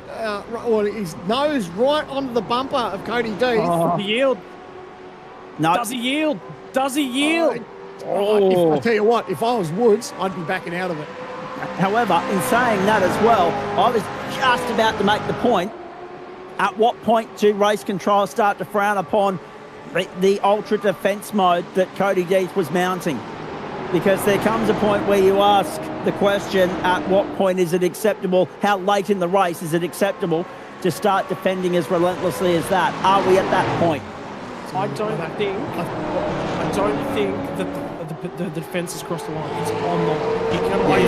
or his nose right onto the bumper of Cody Deeth. Does he yield? No. Does he yield? Does he yield? I tell you what, if I was Woods, I'd be backing out of it. However, in saying that as well, I was just about to make the point. At what point do race control start to frown upon the ultra defence mode that Cody Deeth was mounting? Because there comes a point where you ask the question, at what point is it acceptable? How late in the race is it acceptable to start defending as relentlessly as that? Are we at that point? I don't think that the defence has crossed the line. It's on the line. You cannot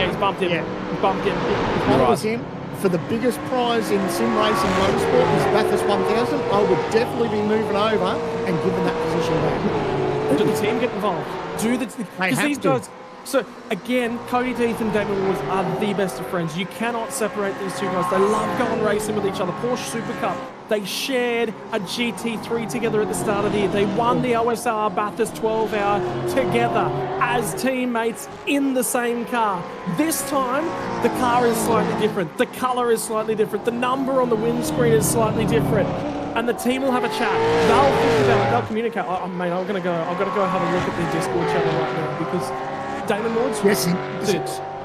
he's bumped him. He's bumped him. If I was him, for the biggest prize in sim racing motorsport is Bathurst 1000, I would definitely be moving over and giving that position back. Do the team get involved? Because these guys, So again, Cody Death and Damon Woods are the best of friends. You cannot separate these two guys. They love going racing with each other. Porsche Super Cup, they shared a GT3 together at the start of the year. They won the OSR Bathurst 12 Hour together as teammates in the same car. This time, the car is slightly different. The colour is slightly different. The number on the windscreen is slightly different. And the team will have a chat. They'll think about it. They'll communicate. Mate, I've got to go have a look at their Discord channel right now because Damon Woods,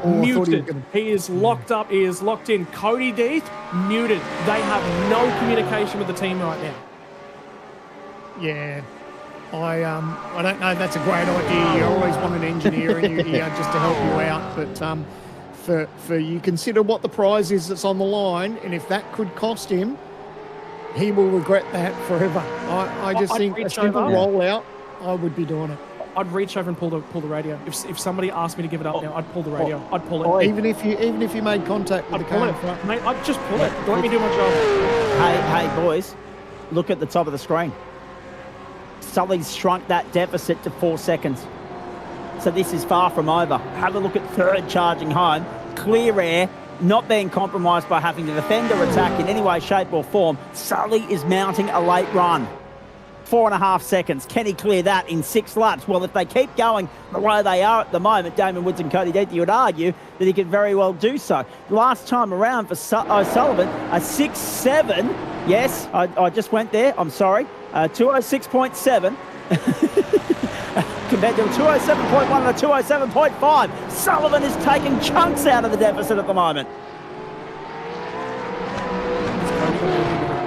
muted. He is locked up. He is locked in. Cody Death, muted. They have no communication with the team right now. Yeah. I don't know. That's a great idea. You always want an engineer in your ear just to help you out. But for you consider what the prize is that's on the line, and if that could cost him, he will regret that forever. I just think a simple rollout, I would be doing it. I'd reach over and pull the radio. If somebody asked me to give it up now, I'd pull the radio. I'd pull it. Even if you made contact with the car in front. Mate, I'd just pull it. Let me do my job. Hey, boys, look at the top of the screen. Sully's shrunk that deficit to 4 seconds. So this is far from over. Have a look at third charging home. Clear air, not being compromised by having to defend or attack in any way, shape or form. Sully is mounting a late run. 4.5 seconds. Can he clear that in 6 laps? Well, if they keep going the way they are at the moment, Damon Woods and Cody Death, you would argue that he could very well do so. Last time around for O'Sullivan, a 6.7. Yes, I just went there. I'm sorry. 206.7. Compared to a 207.1 and a 207.5. Sullivan is taking chunks out of the deficit at the moment.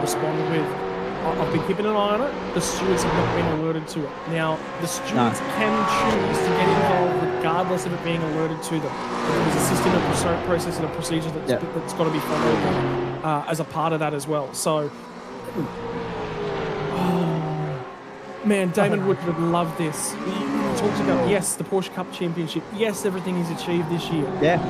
Respond with, I've been keeping an eye on it. The stewards have not been alerted to it. Now, the stewards can choose to get involved regardless of it being alerted to them. There's a system, a process, and a procedure that's got to be followed as a part of that as well. So, man, Damon Wood would love this. He talks about, yes, the Porsche Cup Championship. Yes, everything he's achieved this year. Yeah.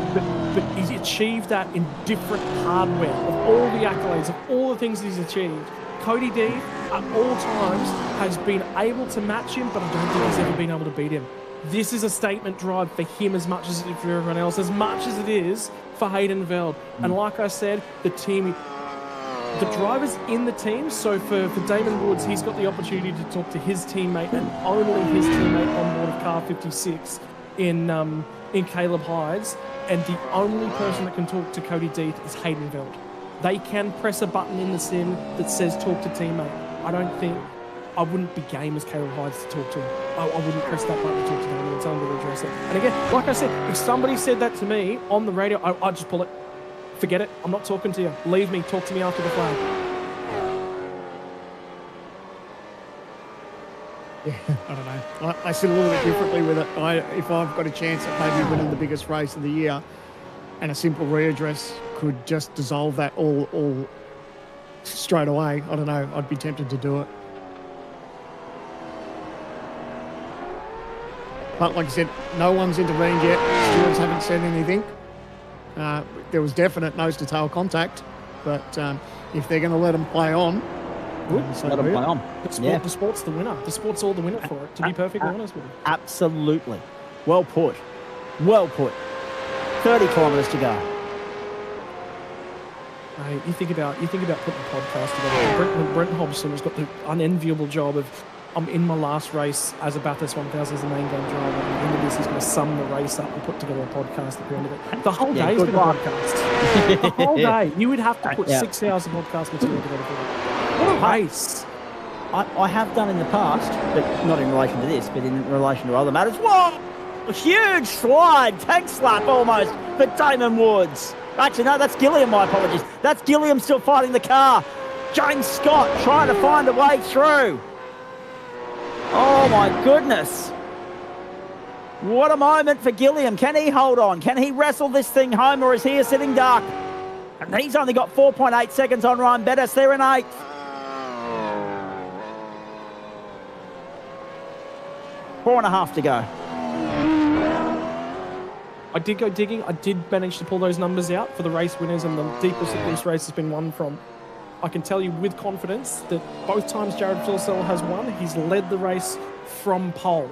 But he's achieved that in different hardware, of all the accolades, of all the things he's achieved. Cody D, at all times, has been able to match him, but I don't think he's ever been able to beat him. This is a statement drive for him as much as it is for everyone else, as much as it is for Hayden Veld. And like I said, the driver's in the team, so for Damon Woods, he's got the opportunity to talk to his teammate and only his teammate on board of car 56 in Caleb Hydes, and the only person that can talk to Cody Death is Hayden Veld. They can press a button in the sim that says talk to teammate. I wouldn't be game as Caleb Hydes to talk to him. I wouldn't press that button to talk to him and tell him to address it. And again, like I said, if somebody said that to me on the radio, I'd just pull it. Forget it. I'm not talking to you. Leave me. Talk to me after the flag. Yeah, I don't know. I sit a little bit differently with it. If I've got a chance at maybe winning the biggest race of the year, and a simple readdress could just dissolve that all straight away, I don't know. I'd be tempted to do it. But like I said, no one's intervened yet. Stewards haven't said anything. There was definite nose-to-tail contact, but if they're going to let them play on, so let them play on. The sport's the winner. The sport's all the winner for it, to be perfectly honest with you. Absolutely. Well put. Well put. 30 kilometres to go. You think about putting a podcast together. Brent Hobson has got the unenviable job of, I'm in my last race as a Bathurst 1000 as the main game driver. And at the end of this, he's going to sum the race up and put together a podcast at the end of it. The whole day's been a podcast. The whole day. You would have to put 6 hours of podcast material together for it. What a race. I have done in the past, but not in relation to this, but in relation to other matters. Whoa! A huge slide, tank slap almost for Damon Woods. Actually, no, that's Gilliam, my apologies. That's Gilliam still fighting the car. James Scott trying to find a way through. Oh my goodness. What a moment for Gilliam. Can he hold on? Can he wrestle this thing home, or is he a sitting duck? And he's only got 4.8 seconds on Ryan Bettis. They're in 8th. Four and a half to go. I did go digging. I did manage to pull those numbers out for the race winners and the deepest that this race has been won from. I can tell you with confidence that both times Jared Philsell has won, he's led the race from pole.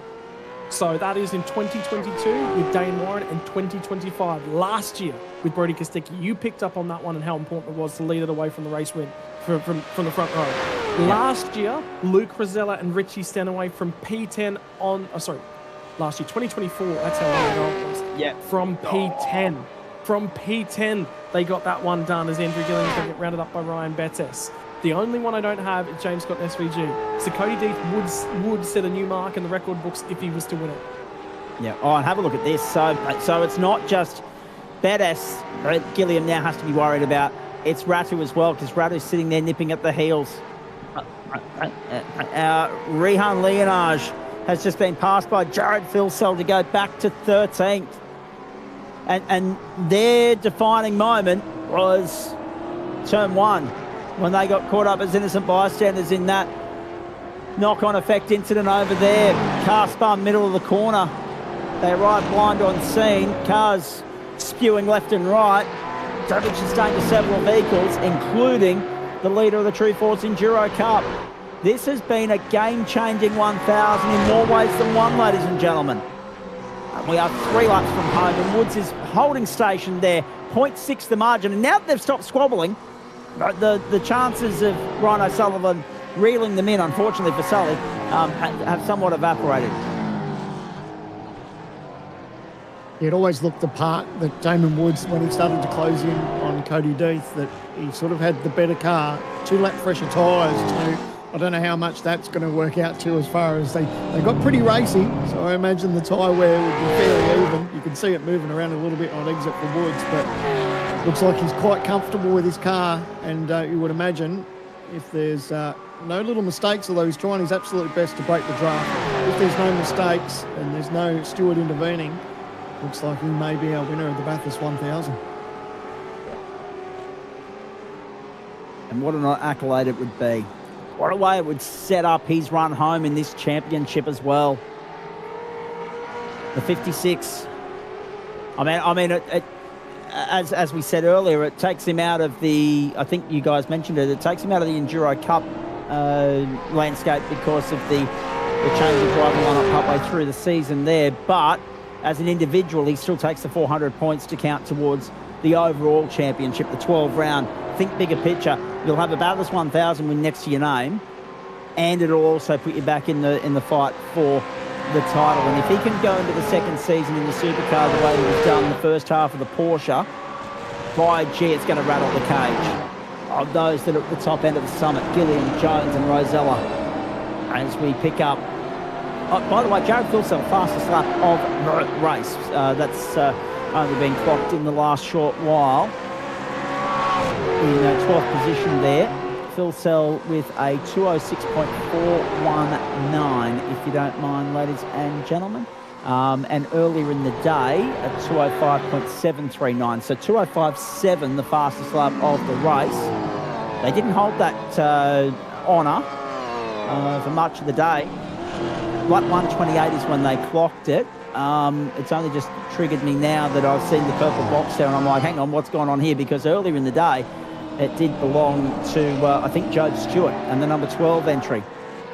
So that is in 2022 with Dane Warren and 2025. Last year with Brody Kostecki. You picked up on that one and how important it was to lead it away from the race win, from the front row. Last year, Luke Rosella and Richie Stenaway from P10 on... last year, 2024. That's how long ago it was. Yeah. From P10. From P10, they got that one done as Andrew Gilliam's going to get rounded up by Ryan Bettes. The only one I don't have is James Scott and SVG. So Cody Death would set a new mark in the record books if he was to win it. Yeah. Oh, and have a look at this. So it's not just Bettes that Gilliam now has to be worried about. It's Ratu as well, because Ratu's sitting there nipping at the heels. Rehan Leonage has just been passed by Jared Filsell to go back to 13th. And their defining moment was turn 1, when they got caught up as innocent bystanders in that knock-on effect incident over there. Car spun middle of the corner. They arrived blind on scene. Cars spewing left and right. Damage sustained to several vehicles, including the leader of the True Force Enduro Cup. This has been a game-changing 1,000 in more ways than one, ladies and gentlemen. And we are 3 laps from home, and Woods is holding station there. 0.6 the margin, and now that they've stopped squabbling, the chances of Ryan O'Sullivan reeling them in, unfortunately for Sully, have somewhat evaporated. It always looked the part that Damon Woods, when he started to close in on Cody Death, that he sort of had the better car, 2 lap fresher tyres too. I don't know how much that's going to work out to, as far as they got pretty racy, so I imagine the tyre wear would be fairly even. You can see it moving around a little bit on exit for Woods, but looks like he's quite comfortable with his car, and you would imagine if there's no little mistakes, although he's trying his absolute best to break the draft, if there's no mistakes and there's no steward intervening, looks like he may be our winner of the Bathurst 1000. And what an accolade it would be. What a way it would set up his run home in this championship as well. The 56. I mean, as we said earlier, it takes him out of the, I think you guys mentioned it, it takes him out of the Enduro Cup landscape because of the change of driving lineup partway through the season there. But as an individual, he still takes the 400 points to count towards the overall championship, the 12 round. Think bigger picture. You'll have a Bathurst 1000 win next to your name, and it'll also put you back in the fight for the title. And if he can go into the second season in the supercar the way that he's done the first half of the Porsche, by gee, it's going to rattle the cage of those that are at the top end of the summit, Gilliam, Jones and Rosella. As we pick up, by the way, Jared Filsell, fastest lap of the race. That's only been clocked in the last short while. In 12th position there. Filsell with a 206.419, if you don't mind, ladies and gentlemen. And earlier in the day, a 205.739. So 205.7, the fastest lap of the race. They didn't hold that honour for much of the day. Lap 128 is when they clocked it. It's only just triggered me now that I've seen the purple box there, and I'm like, hang on, what's going on here? Because earlier in the day, it did belong to, I think, Joe Stewart and the number 12 entry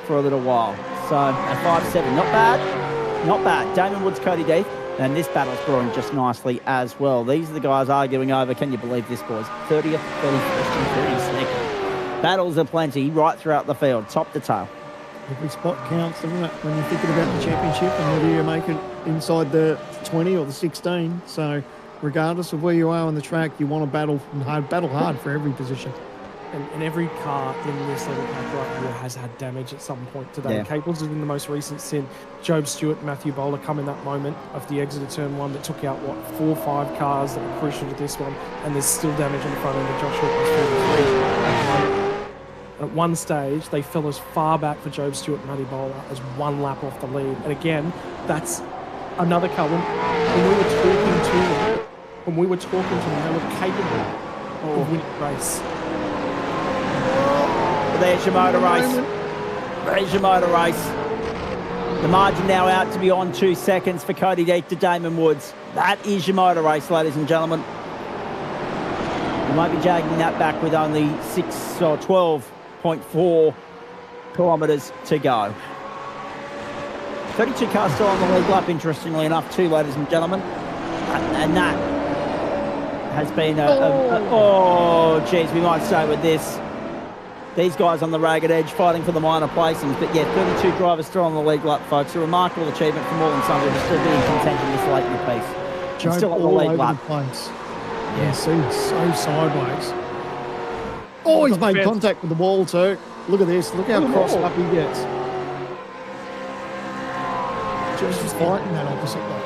for a little while. So, a 5.7, not bad. Not bad. Damon Woods, Cody Death, and this battle's growing just nicely as well. These are the guys arguing over, can you believe this, boys? 30th, 31st and 32nd. Battles are plenty right throughout the field, top to tail. Every spot counts, doesn't it, when you're thinking about the championship and whether you make it inside the 20 or the 16. So regardless of where you are on the track, you want to battle hard for every position. And every car in this little pack right here has had damage at some point today. Yeah. Cables is in the most recent sin. Job Stewart and Matthew Bowler come in that moment of the exit of turn 1 that took out, 4 or 5 cars that were crucial to this one. And there's still damage on the front end of Josh Hawkins. At one stage, they fell as far back for Job Stewart and Matty Bowler as 1 lap off the lead. And again, that's another car. When we were talking to them, they were capable of winning the race. There's your motor race. There's your motor race. The margin now out to beyond 2 seconds for Cody Death to Damon Woods. That is your motor race, ladies and gentlemen. You might be jagging that back with only 6 or 12.4 kilometres to go. 32 cars still on the lead lap, interestingly enough, too, ladies and gentlemen. And that has been geez, we might stay with this. These guys on the ragged edge fighting for the minor placings. But yeah, 32 drivers still on the lead lap, folks. A remarkable achievement from all and sundry to still be in contention this late in the piece. Joe Still on the all lead over lap. the place. Yeah, seems so sideways. Oh, he's made contact with the wall too. Look at this. Look how crossed up he gets. Just fighting that opposite way.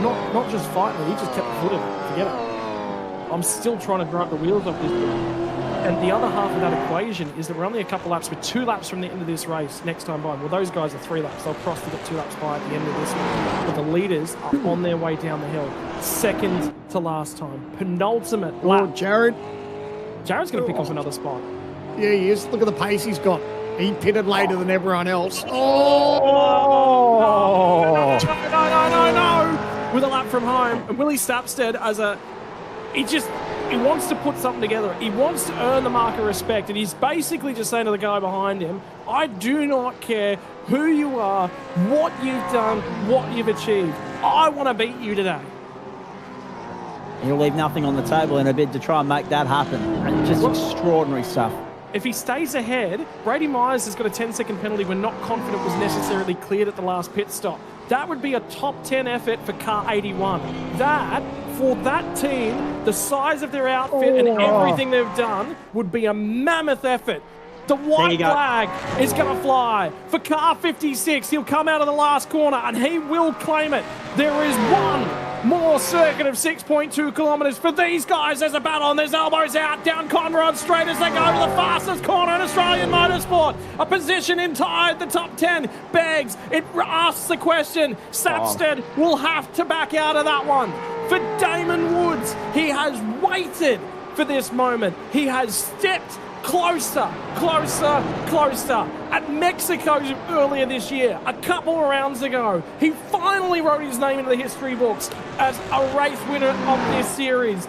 Not just fighting it, he just kept the foot in it. Forget it. I'm still trying to drive the wheels off this thing. And the other half of that equation is that we're only a couple laps. We're 2 laps from the end of this race next time by. Well, those guys are 3 laps. They'll cross to get 2 laps by at the end of this one. But the leaders are on their way down the hill. Second to last time. Penultimate lap. Jared's going to pick up another spot. Yeah, he is. Look at the pace he's got. He pitted later than everyone else. No. With a lap from home. And Willie Stapstead he wants to put something together. He wants to earn the mark of respect. And he's basically just saying to the guy behind him, I do not care who you are, what you've done, what you've achieved. I want to beat you today. He'll leave nothing on the table in a bid to try and make that happen. And just extraordinary stuff. If he stays ahead, Brady Myers has got a 10-second penalty we're not confident was necessarily cleared at the last pit stop. That would be a top 10 effort for car 81. That, for that team, the size of their outfit and everything they've done, would be a mammoth effort. The white flag is going to fly for car 56. He'll come out of the last corner and he will claim it. There is one more circuit of 6.2 kilometres for these guys. There's a battle and there's elbows out down Conrad Straight as they go to the fastest corner in Australian motorsport. A position inside the top 10 begs. It asks the question. Sapstead will have to back out of that one. For Damon Woods, he has waited for this moment. He has stepped closer. At Mexico earlier this year, a couple of rounds ago, he finally wrote his name into the history books as a race winner of this series.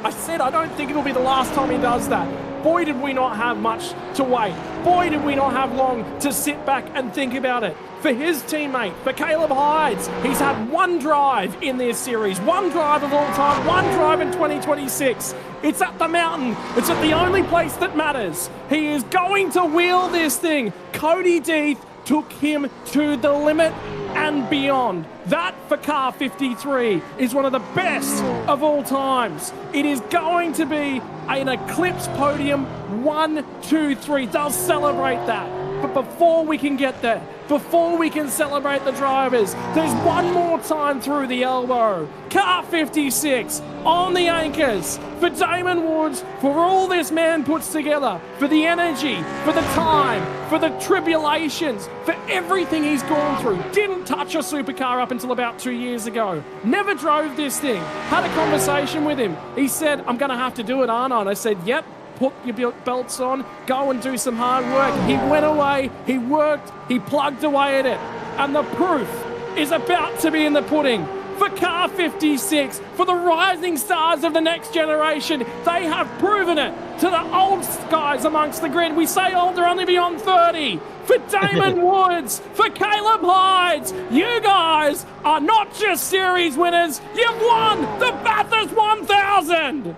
I said I don't think it'll be the last time he does that. Boy, did we not have much to wait. Boy, did we not have long to sit back and think about it. For his teammate, for Caleb Hydes, he's had one drive in this series. One drive of all time, one drive in 2026. It's at the mountain. It's at the only place that matters. He is going to wheel this thing. Cody Deeth took him to the limit and beyond. That, for car 53, is one of the best of all times. It is going to be an Eclipse podium 1, 2, 3. They'll celebrate that. But before we can get there, before we can celebrate the drivers, there's one more time through the elbow. Car 56 on the anchors for Damon Woods, for all this man puts together, for the energy, for the time, for the tribulations, for everything he's gone through. Didn't touch a supercar up until about 2 years ago. Never drove this thing. Had a conversation with him. He said, I'm going to have to do it, aren't I? And I said, yep. Put your belts on, go and do some hard work. He went away, he worked, he plugged away at it. And the proof is about to be in the pudding. For car 56, for the rising stars of the next generation, they have proven it to the old guys amongst the grid. We say old, they're only beyond 30. For Damon Woods, for Caleb Hydes, you guys are not just series winners, you've won the Bathurst 1000!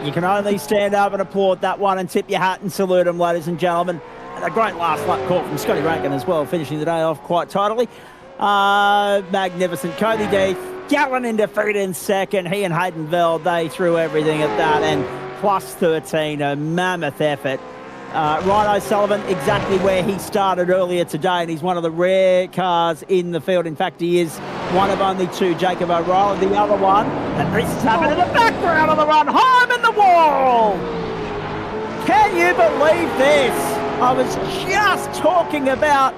You can only stand up and applaud that one and tip your hat and salute them, ladies and gentlemen. And a great last lap call from Scotty Rankin as well, finishing the day off quite tidily. Magnificent. Cody Deeth, Gallon in defeat in second. He and Hayden Veld, they threw everything at that. And plus 13, a mammoth effort. Ryan O'Sullivan, exactly where he started earlier today, and he's one of the rare cars in the field. In fact, he is one of only 2, Jacob O'Reilly, the other one. And this is happening in the background of the run, home in the wall! Can you believe this? I was just talking about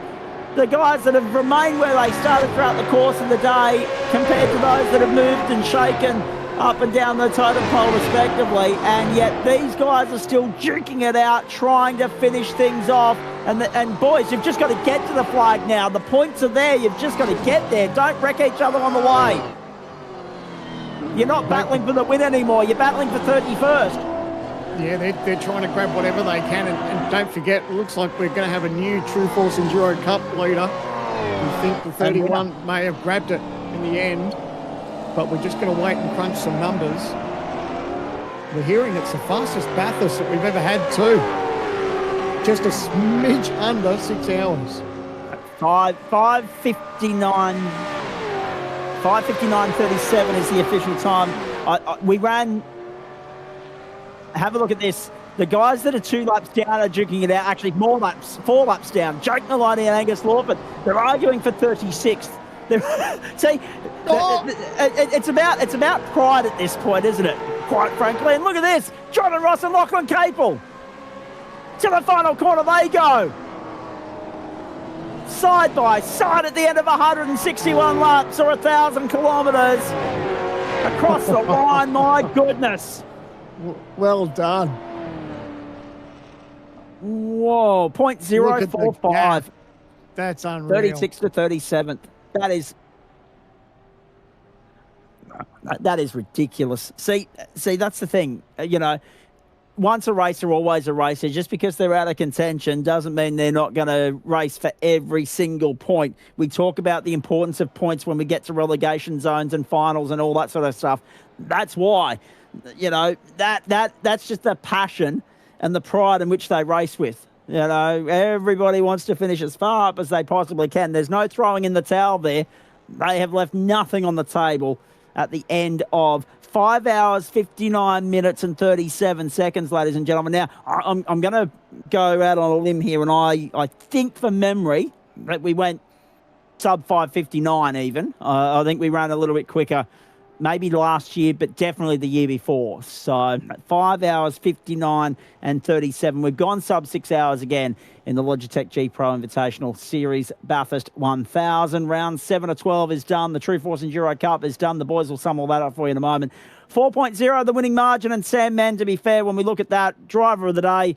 the guys that have remained where they started throughout the course of the day compared to those that have moved and shaken up and down the totem pole respectively, and yet these guys are still duking it out, trying to finish things off. And boys, you've just got to get to the flag now. The points are there. You've just got to get there. Don't wreck each other on the way. You're not battling for the win anymore. You're battling for 31st. Yeah, they're trying to grab whatever they can. And don't forget, it looks like we're going to have a new True Force Enduro Cup leader. We think the 31 may have grabbed it in the end, but we're just going to wait and crunch some numbers. We're hearing it's the fastest Bathurst that we've ever had too. Just a smidge under 6 hours. 5:59:37 is the official time. We ran. Have a look at this. The guys that are 2 laps down are duking it out. Actually, 4 laps down. Jake Maloney and Angus Lawford. They're arguing for 36th. See, it's about pride at this point, isn't it? Quite frankly. And look at this. Jordan Ross and Lachlan Capel. To the final corner they go. Side by side at the end of 161 laps or 1,000 kilometres. Across the line, my goodness. Well done. Whoa, 0.045. That's unreal. 36 to 37th. That is ridiculous. See, that's the thing. Once a racer, always a racer. Just because they're out of contention doesn't mean they're not going to race for every single point. We talk about the importance of points when we get to relegation zones and finals and all that sort of stuff. That's why, that's just the passion and the pride in which they race with. Everybody wants to finish as far up as they possibly can. There's no throwing in the towel there. They have left nothing on the table at the end of 5 hours, 59 minutes and 37 seconds, ladies and gentlemen. Now, I'm going to go out on a limb here, and I think from memory that we went sub 5:59 even. I think we ran a little bit quicker, maybe last year, but definitely the year before. So 5 hours, 59 and 37. We've gone sub 6 hours again in the Logitech G Pro Invitational Series Bathurst 1000. Round 7 of 12 is done. The True Force Enduro Cup is done. The boys will sum all that up for you in a moment. 4.0 the winning margin, and Sam Mann, to be fair, when we look at that, driver of the day,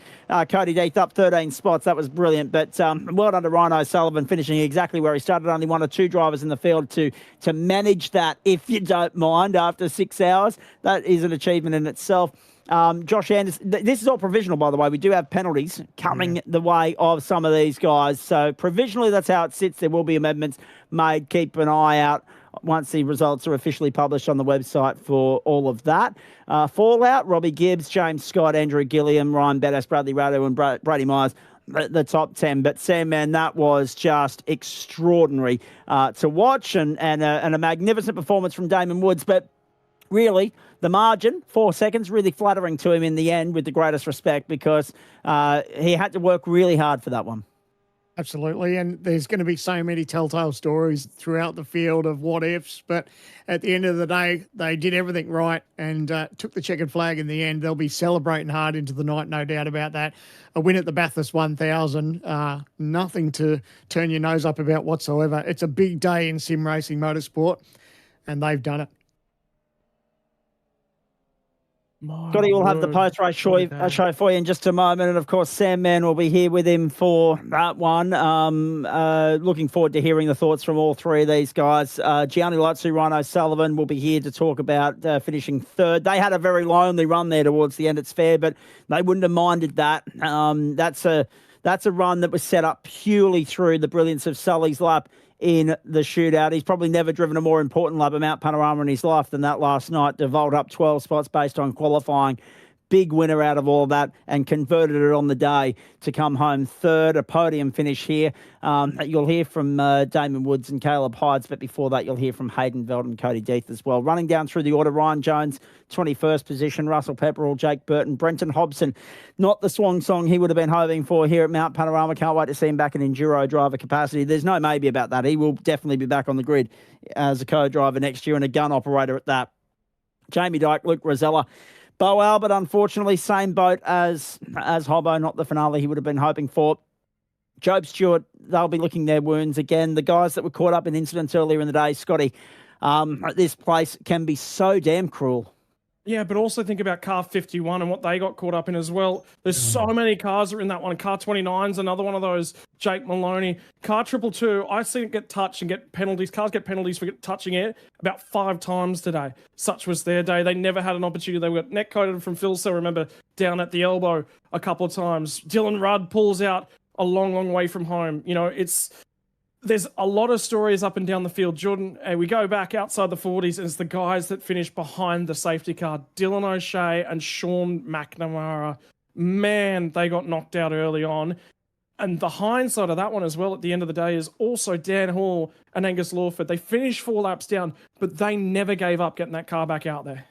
Cody Death up 13 spots. That was brilliant. But well done to Rhino Sullivan, finishing exactly where he started. Only 1 or 2 drivers in the field to manage that, if you don't mind, after 6 hours. That is an achievement in itself. Josh Anderson, this is all provisional, by the way. We do have penalties coming the way of some of these guys. So provisionally, that's how it sits. There will be amendments made. Keep an eye out once the results are officially published on the website for all of that. Fallout, Robbie Gibbs, James Scott, Andrew Gilliam, Ryan Bettis, Bradley Rado and Brady Myers, the top 10. But Sam, man, that was just extraordinary to watch, and a magnificent performance from Damon Woods. But really, the margin, 4 seconds, really flattering to him in the end, with the greatest respect, because he had to work really hard for that one. Absolutely, and there's going to be so many telltale stories throughout the field of what ifs, but at the end of the day, they did everything right and took the checkered flag in the end. They'll be celebrating hard into the night, no doubt about that. A win at the Bathurst 1000, nothing to turn your nose up about whatsoever. It's a big day in sim racing motorsport, and they've done it. Scotty will have the post-race show for you in just a moment. And, of course, Sam Mann will be here with him for that one. Looking forward to hearing the thoughts from all 3 of these guys. Gianni Lotsu, Rhino Sullivan will be here to talk about finishing 3rd. They had a very lonely run there towards the end, it's fair, but they wouldn't have minded that. That's a run that was set up purely through the brilliance of Sully's lap in the shootout. He's probably never driven a more important lap of Mount Panorama in his life than that last night, to vault up 12 spots based on qualifying. Big winner out of all that, and converted it on the day to come home 3rd, a podium finish here. You'll hear from Damon Woods and Caleb Hides, but before that, you'll hear from Hayden Veld and Cody Death as well. Running down through the order, Ryan Jones, 21st position, Russell Pepperell, Jake Burton, Brenton Hobson, not the swan song he would have been hoping for here at Mount Panorama. Can't wait to see him back in enduro driver capacity. There's no maybe about that. He will definitely be back on the grid as a co-driver next year, and a gun operator at that. Jamie Dyke, Luke Rosella, Bo Albert, unfortunately, same boat as Hobbo, not the finale he would have been hoping for. Job Stewart, they'll be licking their wounds again. The guys that were caught up in incidents earlier in the day, Scotty, this place can be so damn cruel. Yeah, but also think about car 51 and what they got caught up in as well. There's so many cars that are in that one. Car 29's another one of those. Jake Maloney. Car 222, I've seen it get touched and get penalties. Cars get penalties for touching it about 5 times today. Such was their day. They never had an opportunity. They got neck coated from Phil, so remember, down at the elbow a couple of times. Dylan Rudd pulls out a long, long way from home. You know, there's a lot of stories up and down the field. Jordan, we go back outside the 40s, and it's the guys that finish behind the safety car. Dylan O'Shea and Sean McNamara. Man, they got knocked out early on. And the hindsight of that one as well at the end of the day is also Dan Hall and Angus Lawford. They finished 4 laps down, but they never gave up getting that car back out there.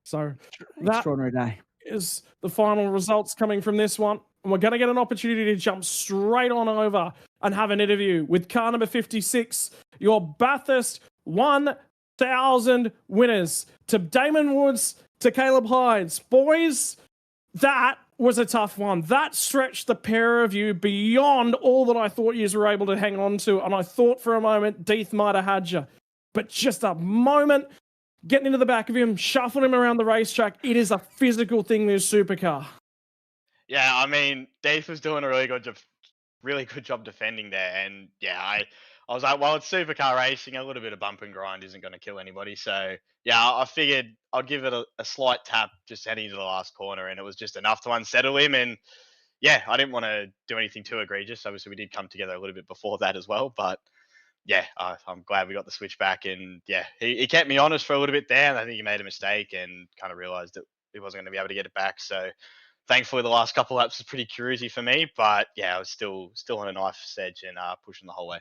So that Extraordinary day. is the final results coming from this one. And we're going to get an opportunity to jump straight on over and have an interview with car number 56, your Bathurst 1000 winners. To Damon Woods, to Caleb Hydes. Boys, that was a tough one. That stretched the pair of you beyond all that I thought you were able to hang on to. And I thought for a moment Deeth might have had you. But just a moment, getting into the back of him, shuffling him around the racetrack. It is a physical thing, this supercar. Yeah, I mean, Deeth was doing a really good job defending there, and yeah, I was like, well, it's supercar racing, a little bit of bump and grind isn't going to kill anybody, so yeah, I figured I'd give it a slight tap just heading into the last corner, and it was just enough to unsettle him, and yeah, I didn't want to do anything too egregious. Obviously, we did come together a little bit before that as well, but yeah, I'm glad we got the switch back, and yeah, he kept me honest for a little bit there, and I think he made a mistake and kind of realised that he wasn't going to be able to get it back, so thankfully the last couple of laps was pretty cruisy for me, but yeah, I was still on a nice edge and pushing the whole way.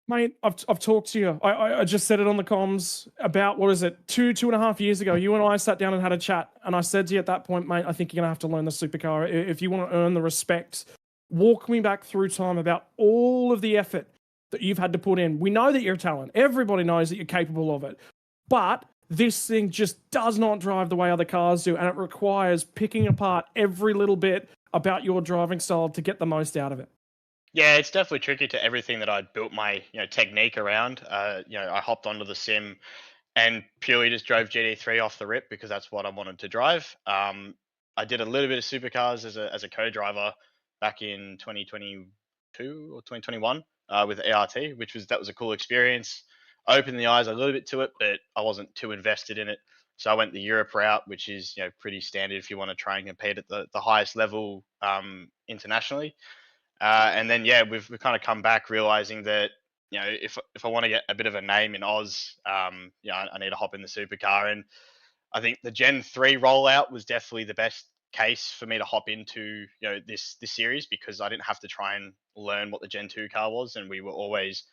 Mate, I've talked to you. I just said it on the comms about, what is it, 2.5 years ago. You and I sat down and had a chat, and I said to you at that point, mate, I think you're going to have to learn the supercar. If you want to earn the respect, walk me back through time about all of the effort that you've had to put in. We know that you're a talent. Everybody knows that you're capable of it. But this thing just does not drive the way other cars do, and it requires picking apart every little bit about your driving style to get the most out of it. Yeah, it's definitely tricky to everything that I'd built my technique around. I hopped onto the sim and purely just drove GT3 off the rip because that's what I wanted to drive. I did a little bit of supercars as a co-driver back in 2022 or 2021 with ERT, that was a cool experience. Opened the eyes a little bit to it, but I wasn't too invested in it. So I went the Europe route, which is pretty standard if you want to try and compete at the highest level internationally. And then we've kind of come back realizing that if I want to get a bit of a name in Oz, I need to hop in the supercar. And I think the Gen 3 rollout was definitely the best case for me to hop into this series, because I didn't have to try and learn what the Gen 2 car was, and we were always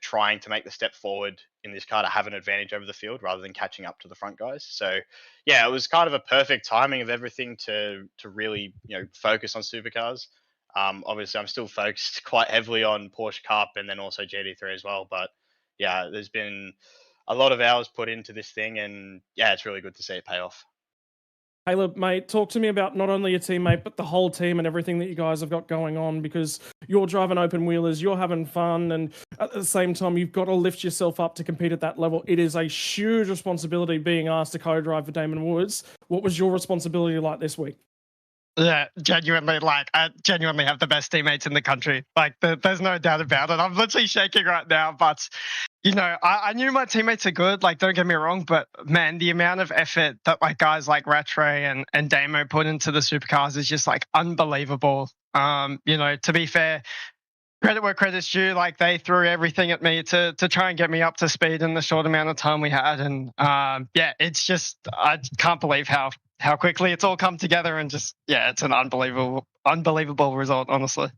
trying to make the step forward in this car to have an advantage over the field rather than catching up to the front guys. So yeah, it was kind of a perfect timing of everything to really focus on supercars. Obviously I'm still focused quite heavily on Porsche Cup and then also GT3 as well, but yeah, there's been a lot of hours put into this thing, and yeah, it's really good to see it pay off. Caleb, mate, talk to me about not only your teammate, but the whole team and everything that you guys have got going on, because you're driving open wheelers, you're having fun, and at the same time, you've got to lift yourself up to compete at that level. It is a huge responsibility being asked to co-drive for Damon Woods. What was your responsibility like this week? Yeah, genuinely, I genuinely have the best teammates in the country. There's no doubt about it. I'm literally shaking right now, but I knew my teammates are good. Don't get me wrong, but man, the amount of effort that guys like Rattray and Damo put into the supercars is just unbelievable. To be fair, credit where credit's due. They threw everything at me to try and get me up to speed in the short amount of time we had, and it's just, I can't believe how quickly it's all come together, and just it's an unbelievable result, honestly.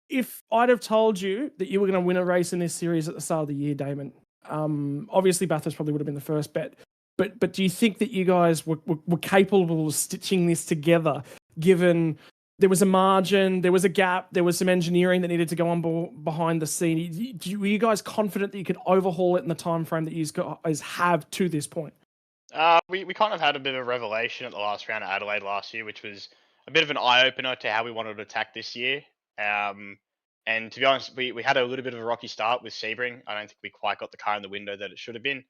If I'd have told you that you were going to win a race in this series at the start of the year, Damon, obviously Bathurst probably would have been the first bet, but do you think that you guys were capable of stitching this together, given there was a margin, there was a gap, there was some engineering that needed to go on behind the scene? Were you guys confident that you could overhaul it in the time frame that you guys have to this point? We kind of had a bit of a revelation at the last round at Adelaide last year, which was a bit of an eye-opener to how we wanted to attack this year. And to be honest, we had a little bit of a rocky start with Sebring. I don't think we quite got the car in the window that it should have been,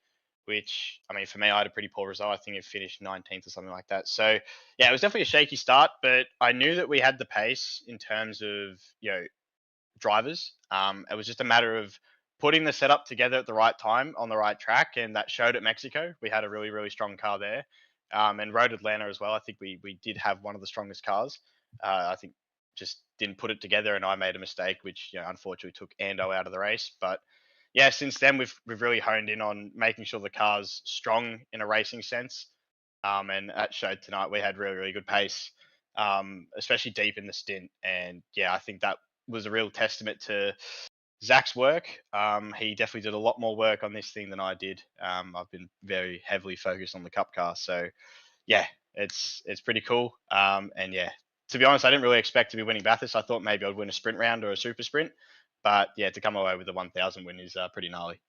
which, I mean, for me, I had a pretty poor result. I think it finished 19th or something like that. So, yeah, it was definitely a shaky start, but I knew that we had the pace in terms of, drivers. It was just a matter of putting the setup together at the right time on the right track, and that showed at Mexico. We had a really, really strong car there, and Road Atlanta as well. I think we did have one of the strongest cars. I think just didn't put it together, and I made a mistake, which unfortunately took Ando out of the race. But yeah, since then we've really honed in on making sure the car's strong in a racing sense, and that showed tonight. We had really, really good pace, especially deep in the stint, and yeah, I think that was a real testament to Zach's work. He definitely did a lot more work on this thing than I did. I've been very heavily focused on the Cup car, so yeah, it's pretty cool. And yeah, to be honest, I didn't really expect to be winning Bathurst. I thought maybe I'd win a sprint round or a super sprint, but yeah, to come away with the 1,000 win is pretty gnarly.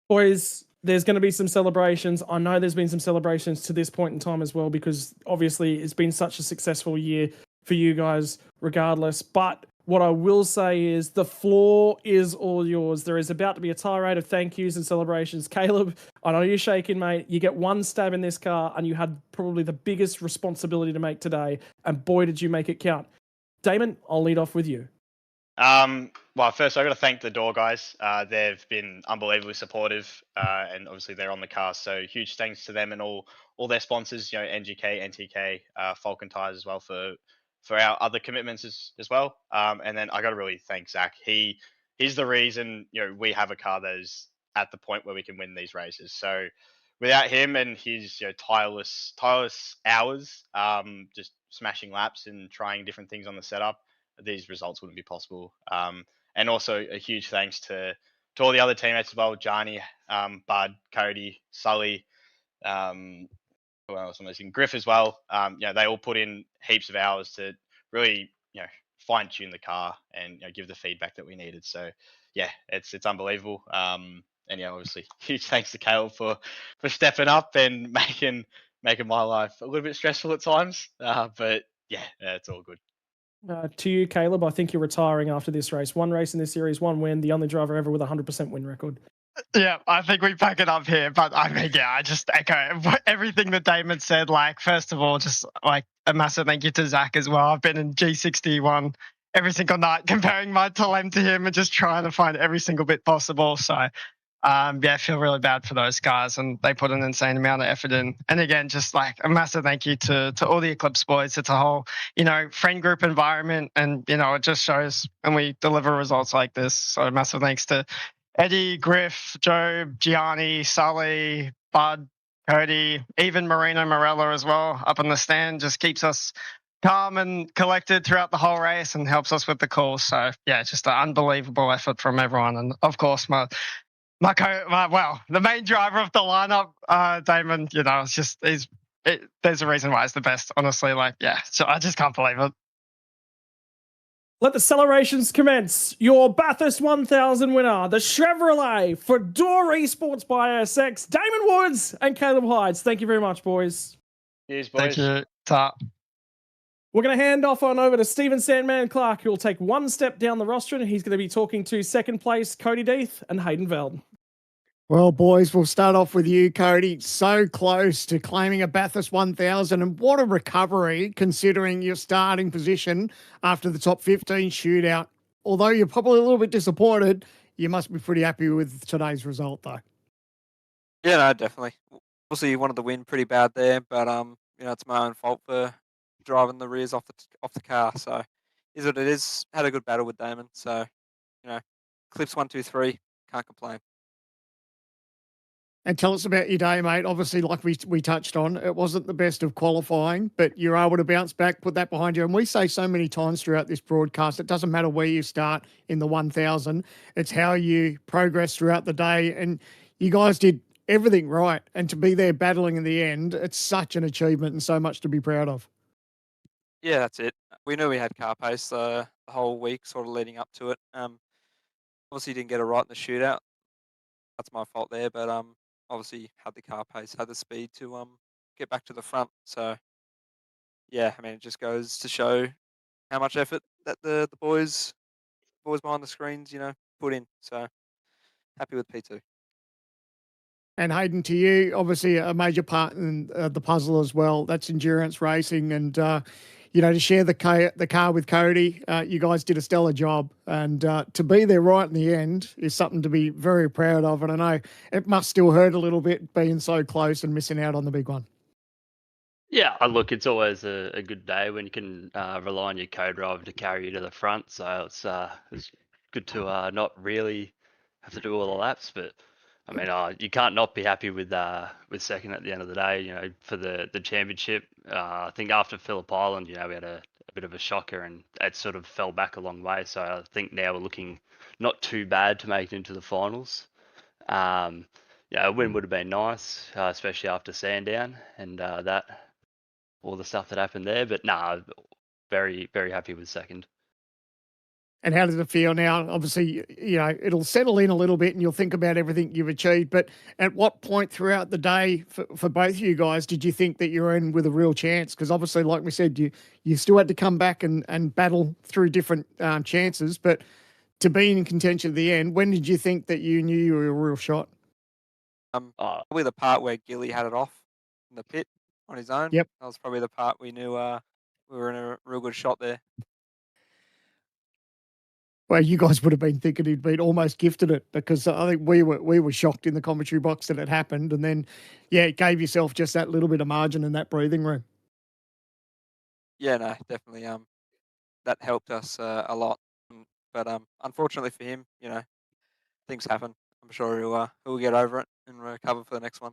Boys, there's going to be some celebrations. I know there's been some celebrations to this point in time as well, because obviously it's been such a successful year for you guys regardless. But what I will say is the floor is all yours. There is about to be a tirade of thank yous and celebrations. Caleb, I know you're shaking, mate. You get one stab in this car, and you had probably the biggest responsibility to make today. And boy, did you make it count. Damon, I'll lead off with you. Well, first I've got to thank the door guys. They've been unbelievably supportive, and obviously they're on the car. So huge thanks to them and all their sponsors. NGK, NTK, Falcon Tires as well for our other commitments as well. And then I got to really thank Zach. He's the reason we have a car that is at the point where we can win these races. So without him and his tireless hours, just smashing laps and trying different things on the setup, these results wouldn't be possible. And also a huge thanks to all the other teammates as well, Johnny, Bud, Cody, Sully, who else am I missing? Griff as well. They all put in heaps of hours to really, fine tune the car and give the feedback that we needed. So yeah, it's unbelievable. And yeah, obviously huge thanks to Caleb for stepping up and making my life a little bit stressful at times. But yeah, it's all good. To you, Caleb, I think you're retiring after this race. One race in this series, one win, the only driver ever with a 100% win record. Yeah, I think we pack it up here. But I mean, yeah, I just echo everything that Damon said. Like, first of all, just like a massive thank you to Zach as well. I've been in G61 every single night comparing my time to him and just trying to find every single bit possible. So, yeah, I feel really bad for those guys, and they put an insane amount of effort in. And again, just like a massive thank you to all the Eclipse boys. It's a whole, friend group environment, and, it just shows when we deliver results like this. So massive thanks to Eddie, Griff, Job, Gianni, Sully, Bud, Cody, even Marino Morella as well up in the stand, just keeps us calm and collected throughout the whole race and helps us with the calls. So yeah, just an unbelievable effort from everyone. And of course, the main driver of the lineup, Damon, it's just, there's a reason why it's the best, honestly. Like, yeah, so I just can't believe it. Let the celebrations commence. Your Bathurst 1000 winner, the Chevrolet Fedora Esports by ASX, Damon Woods and Caleb Hides. Thank you very much, boys. Cheers, boys. Thank you. Ta. We're going to hand off on over to Stephen Sandman Clark, who will take one step down the roster, and he's going to be talking to second place Cody Deeth and Hayden Veld. Well, boys, we'll start off with you, Cody. So close to claiming a Bathurst 1000, and what a recovery considering your starting position after the top 15 shootout. Although you're probably a little bit disappointed, you must be pretty happy with today's result, though. Yeah, no, definitely. Obviously, you wanted to win pretty bad there, but it's my own fault for driving the rears off the car. So, is what it is. Had a good battle with Damon. So, clips 1, 2, 3. Can't complain. And tell us about your day, mate. Obviously, like we touched on, it wasn't the best of qualifying, but you're able to bounce back, put that behind you. And we say so many times throughout this broadcast, it doesn't matter where you start in the 1000. It's how you progress throughout the day. And you guys did everything right. And to be there battling in the end, it's such an achievement and so much to be proud of. Yeah, that's it. We knew we had car pace the whole week, sort of leading up to it. Obviously, didn't get it right in the shootout. That's my fault there, but obviously had the car pace, had the speed to get back to the front. So yeah, I mean, it just goes to show how much effort that the boys boys behind the screens, put in. So happy with P2. And Hayden, to you, obviously a major part in the puzzle as well. That's endurance racing, and to share the car with Cody, you guys did a stellar job, and to be there right in the end is something to be very proud of. And I know it must still hurt a little bit being so close and missing out on the big one. Yeah, look, it's always a good day when you can rely on your co-driver to carry you to the front. So it's good to not really have to do all the laps, but I mean, you can't not be happy with second at the end of the day. For the championship. I think after Phillip Island, we had a bit of a shocker, and it sort of fell back a long way. So I think now we're looking not too bad to make it into the finals. A win would have been nice, especially after Sandown and all the stuff that happened there. But very, very happy with second. And how does it feel now? Obviously, it'll settle in a little bit and you'll think about everything you've achieved. But at what point throughout the day for both of you guys did you think that you were in with a real chance? Because obviously, like we said, you still had to come back and battle through different chances. But to be in contention at the end, when did you think that you knew you were a real shot? Probably the part where Gilly had it off in the pit on his own. Yep. That was probably the part we knew we were in a real good shot there. Well, you guys would have been thinking he'd been almost gifted it, because I think we were shocked in the commentary box that it happened, and then it gave yourself just that little bit of margin and that breathing room. Yeah, no, definitely. That helped us a lot, but unfortunately for him, things happen. I'm sure he'll get over it and recover for the next one.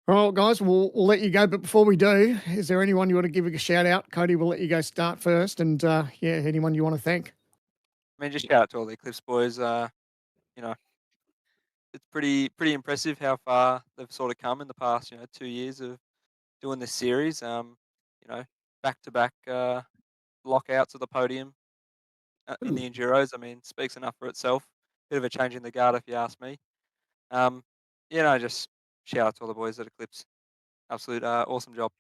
All right, guys, we'll let you go. But before we do, is there anyone you want to give a shout out? Cody, we'll let you go start first. And anyone you want to thank? I mean, just shout out to all the Eclipse boys. It's pretty impressive how far they've sort of come in the past, 2 years of doing this series. Back to back lockouts of the podium in the Enduros. I mean, speaks enough for itself. Bit of a change in the guard, if you ask me. Just shout out to all the boys at Eclipse. Absolute awesome job.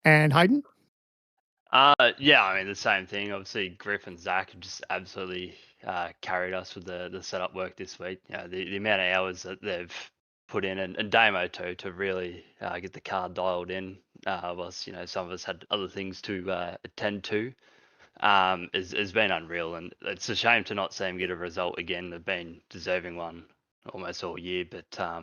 And Hayden? I mean, the same thing. Obviously, Griff and Zach have just absolutely carried us with the setup work this week. The amount of hours that they've put in, and Damo too, to really get the car dialed in, whilst some of us had other things to attend to, has been unreal. And it's a shame to not see them get a result again. They've been deserving one almost all year, but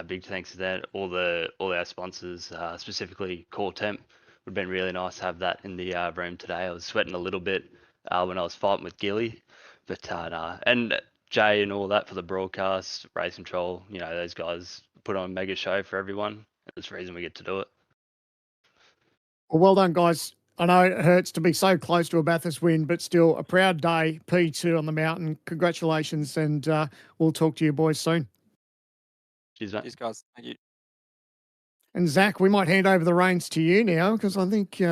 big thanks to that. All our sponsors, specifically Core Temp. Would have been really nice to have that in the room today. I was sweating a little bit when I was fighting with Gilly, but and Jay and all that for the broadcast, Race Control, those guys put on a mega show for everyone. That's the reason we get to do it. Well done, guys. I know it hurts to be so close to a Bathurst win, but still a proud day, P2 on the mountain. Congratulations, and we'll talk to you boys soon. Cheers, mate. Cheers, guys. Thank you. And Zach, we might hand over the reins to you now, because I think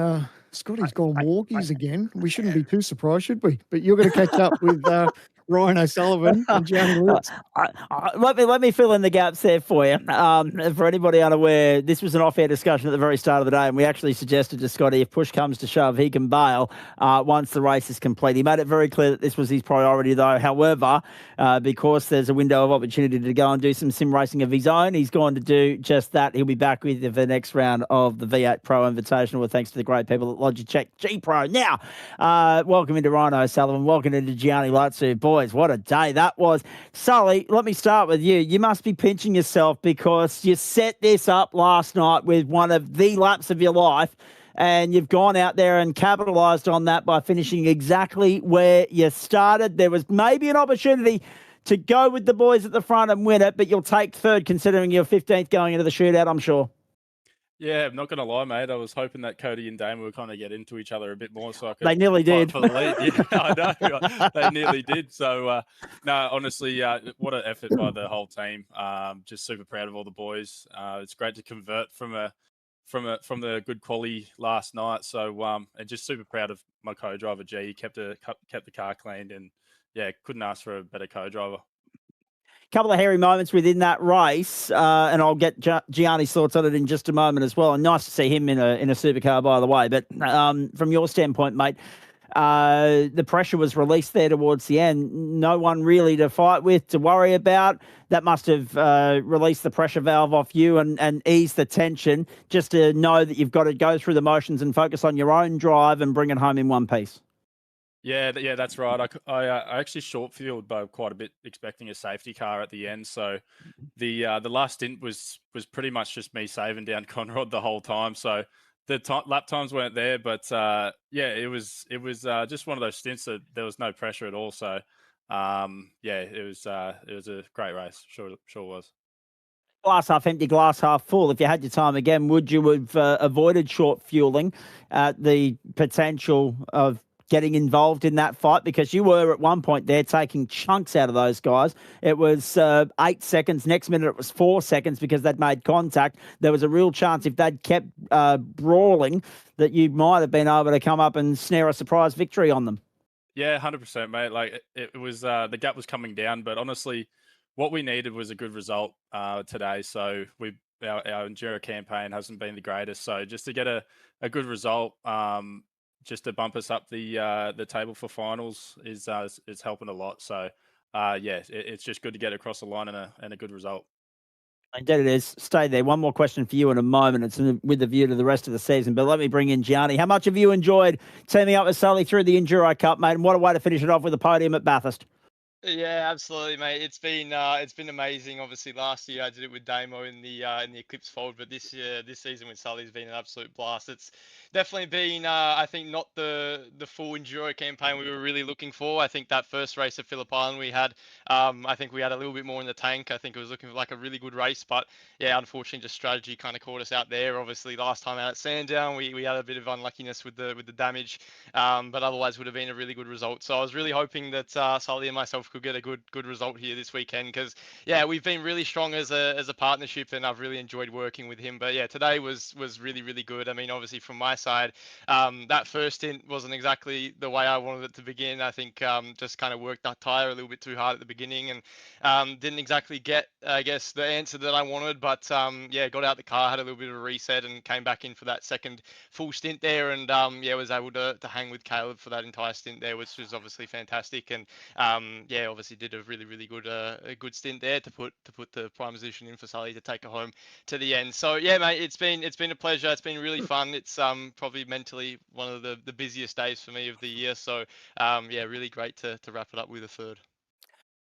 Scotty's gone walkies again. We shouldn't be too surprised, should we? But you're going to catch up with Ryan O'Sullivan and Gianni Lutz. Let me fill in the gaps there for you. For anybody unaware, this was an off-air discussion at the very start of the day, and we actually suggested to Scotty, if push comes to shove, he can bail once the race is complete. He made it very clear that this was his priority, though. However, because there's a window of opportunity to go and do some sim racing of his own, he's going to do just that. He'll be back with you for the next round of the V8 Pro Invitational, with thanks to the great people at Logitech G Pro. Now, welcome into Ryan O'Sullivan. Welcome into Gianni Latsu. Boys, what a day that was. Sully, let me start with you. You must be pinching yourself because you set this up last night with one of the laps of your life, and you've gone out there and capitalised on that by finishing exactly where you started. There was maybe an opportunity to go with the boys at the front and win it, but you'll take third considering you're 15th going into the shootout, I'm sure. Yeah, I'm not going to lie, mate. I was hoping that Cody and Dame would kind of get into each other a bit more, so I could. They nearly fight did. for the lead. Yeah, I know. They nearly did. So, no, honestly, what an effort by the whole team. Just super proud of all the boys. It's great to convert from the good quality last night. So, and just super proud of my co-driver G. He kept the car cleaned, and couldn't ask for a better co-driver. couple of hairy moments within that race, and I'll get Gianni's thoughts on it in just a moment as well. And nice to see him in a supercar, by the way. But from your standpoint, mate, the pressure was released there towards the end. No one really to fight with, to worry about. That must have released the pressure valve off you and eased the tension, just to know that you've got to go through the motions and focus on your own drive and bring it home in one piece. Yeah, that's right. I actually short fueled by quite a bit, expecting a safety car at the end. So the last stint was pretty much just me saving down Conrad the whole time. So the lap times weren't there, but yeah, it was just one of those stints that there was no pressure at all. So yeah, it was a great race. Sure was. Glass half empty, glass half full. If you had your time again, would you have avoided short fueling at the potential of getting involved in that fight? Because you were at one point there taking chunks out of those guys. It was 8 seconds. Next minute it was 4 seconds because they'd made contact. There was a real chance if they'd kept brawling that you might have been able to come up and snare a surprise victory on them. Yeah, 100%, mate. Like it was the gap was coming down, but honestly, what we needed was a good result today. So our enduro campaign hasn't been the greatest. So just to get a good result, just to bump us up the table for finals is helping a lot. So yeah, it's just good to get across the line and a good result. Indeed it is. Stay there. One more question for you in a moment. It's with the view to the rest of the season. But let me bring in Gianni. How much have you enjoyed teaming up with Sully through the Enduro Cup, mate? And what a way to finish it off with a podium at Bathurst. Yeah, absolutely, mate. It's been amazing. Obviously, last year I did it with Damo in the Eclipse Fold, but this season with Sully's been an absolute blast. It's definitely been, I think, not the full enduro campaign we were really looking for. I think that first race at Phillip Island we had, I think we had a little bit more in the tank. I think it was looking like a really good race, but yeah, unfortunately, just strategy kind of caught us out there. Obviously, last time out at Sandown, we had a bit of unluckiness with the damage, but otherwise would have been a really good result. So I was really hoping that Sully and myself could get a good result here this weekend, because yeah, we've been really strong as a partnership, and I've really enjoyed working with him. But yeah, today was really good. I mean, obviously from my side, that first stint wasn't exactly the way I wanted it to begin. I think just kind of worked that tire a little bit too hard at the beginning, and didn't exactly get, I guess, the answer that I wanted. But yeah, got out the car, had a little bit of a reset, and came back in for that second full stint there, and yeah, was able to hang with Caleb for that entire stint there, which was obviously fantastic. And yeah, obviously did a really good a good stint there to put the prime position in for Sully to take it home to the end. So yeah, mate, it's been a pleasure. It's been really fun. It's probably mentally one of the busiest days for me of the year. So yeah, really great to wrap it up with a third.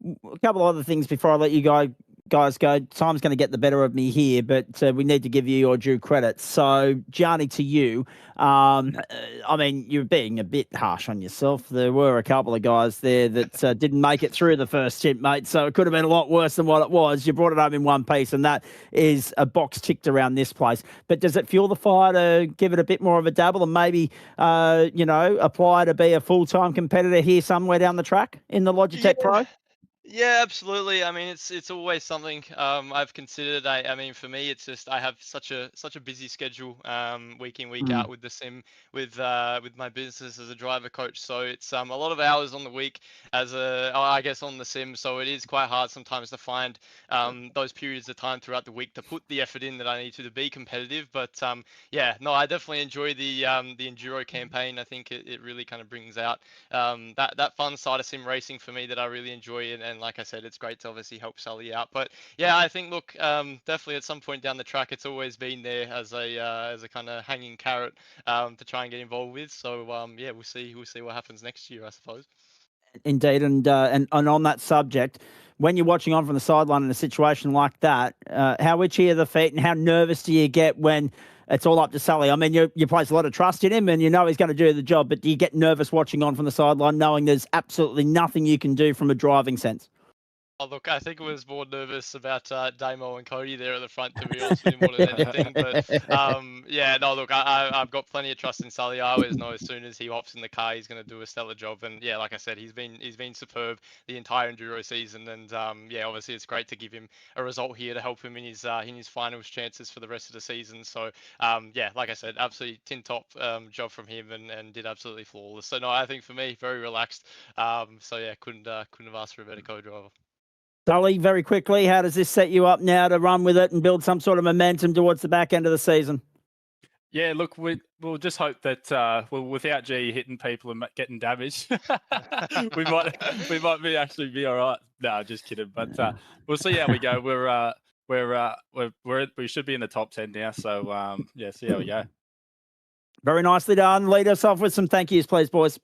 A couple of other things before I let you guys go. Time's going to get the better of me here, but we need to give you your due credit. So, Gianni, to you, I mean, you're being a bit harsh on yourself. There were a couple of guys there that didn't make it through the first stint, mate, so it could have been a lot worse than what it was. You brought it home in one piece, and that is a box ticked around this place. But does it fuel the fire to give it a bit more of a dabble and maybe, apply to be a full-time competitor here somewhere down the track in the Logitech Pro? Yeah, absolutely. I mean, it's always something I've considered. I mean, for me, it's just I have such a busy schedule, week in week out with the sim, with my business as a driver coach. So it's a lot of hours on the week I guess on the sim. So it is quite hard sometimes to find those periods of time throughout the week to put the effort in that I need to be competitive. But yeah, no, I definitely enjoy the enduro campaign. I think it really kind of brings out that fun side of sim racing for me that I really enjoy, and like I said, it's great to obviously help Sully out. But yeah, I think look, definitely at some point down the track, it's always been there as a kind of hanging carrot to try and get involved with. So yeah, we'll see what happens next year, I suppose. Indeed, and on that subject, when you're watching on from the sideline in a situation like that, how itchy are the feet, and how nervous do you get when it's all up to Sully? I mean, you place a lot of trust in him, and you know he's going to do the job, but do you get nervous watching on from the sideline, knowing there's absolutely nothing you can do from a driving sense? Oh, look, I think I was more nervous about Damo and Cody there at the front, to be honest with him, more than anything. But yeah, no, look, I've got plenty of trust in Sully. I always know as soon as he hops in the car, he's going to do a stellar job. And yeah, like I said, he's been superb the entire enduro season. And yeah, obviously it's great to give him a result here to help him in his finals chances for the rest of the season. So yeah, like I said, absolutely tin top job from him, and did absolutely flawless. So no, I think for me, very relaxed. So yeah, couldn't have asked for a better co-driver. Sully, very quickly, how does this set you up now to run with it and build some sort of momentum towards the back end of the season? Yeah, look, we'll just hope that without G hitting people and getting damaged, we might be all right. No, just kidding. But we'll see how we go. We should be in the top 10 now. So yeah, see how we go. Very nicely done. Lead us off with some thank yous, please, boys.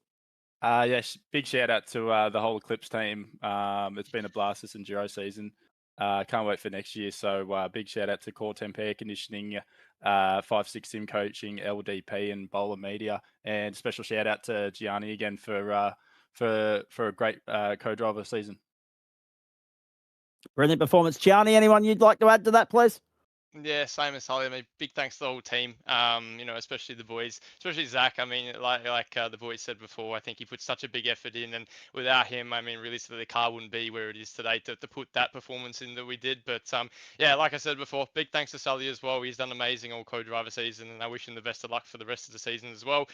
Big shout out to the whole Eclipse team. It's been a blast this enduro season. Can't wait for next year. So big shout out to Core Temp Air Conditioning, 5-6 Sim Coaching, LDP, and Bowler Media, and special shout out to Gianni again for a great co-driver season. Brilliant performance, Gianni. Anyone you'd like to add to that, please? Yeah, same as Holly. I mean, big thanks to the whole team. Especially the boys, especially Zach. I mean, like the boys said before, I think he put such a big effort in, and without him, I mean, realistically, the car wouldn't be where it is today to put that performance in that we did. But yeah, like I said before, big thanks to Sully as well. He's done amazing all co-driver season, and I wish him the best of luck for the rest of the season as well.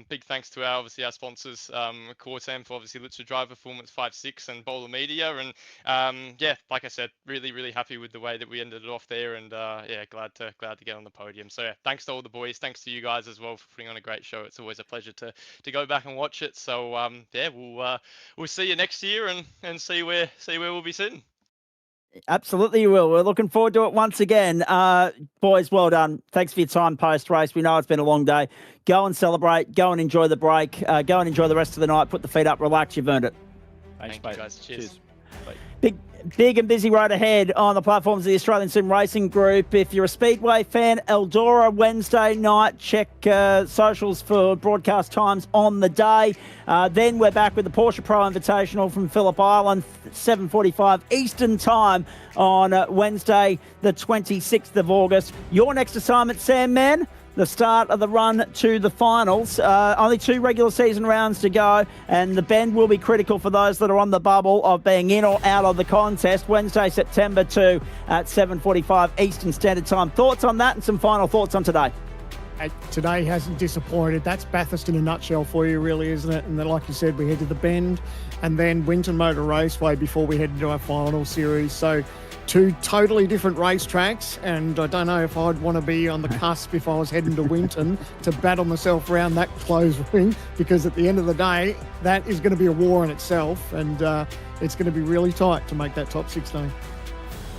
Big thanks to our sponsors, Core Temp, for obviously Lutzer Drive Performance 5-6 and Bowler Media, and yeah, like I said, really happy with the way that we ended it off there, and yeah, glad to get on the podium. So yeah, thanks to all the boys, thanks to you guys as well for putting on a great show. It's always a pleasure to go back and watch it. So yeah, we'll see you next year and see where we'll be sitting. Absolutely, you will. We're looking forward to it once again. Boys, well done. Thanks for your time post-race. We know it's been a long day. Go and celebrate. Go and enjoy the break. Go and enjoy the rest of the night. Put the feet up. Relax. You've earned it. Thanks, Thank you guys. Cheers. Big and busy road ahead on the platforms of the Australian Sim Racing Group. If you're a Speedway fan, Eldora Wednesday night. Check socials for broadcast times on the day. Then we're back with the Porsche Pro Invitational from Phillip Island, 7:45 Eastern Time on Wednesday, the 26th of August. Your next assignment, Sam Man, the start of the run to the finals. Only 2 regular season rounds to go, and the bend will be critical for those that are on the bubble of being in or out of the contest. Wednesday, September 2 at 7:45 Eastern Standard Time. Thoughts on that and some final thoughts on today? Today hasn't disappointed. That's Bathurst in a nutshell for you, really, isn't it? And then, like you said, we head to the bend and then Winton Motor Raceway before we head into our final series. So 2 totally different racetracks, and I don't know if I'd want to be on the cusp if I was heading to Winton to battle myself around that closed ring, because at the end of the day, that is going to be a war in itself, and it's going to be really tight to make that top 16.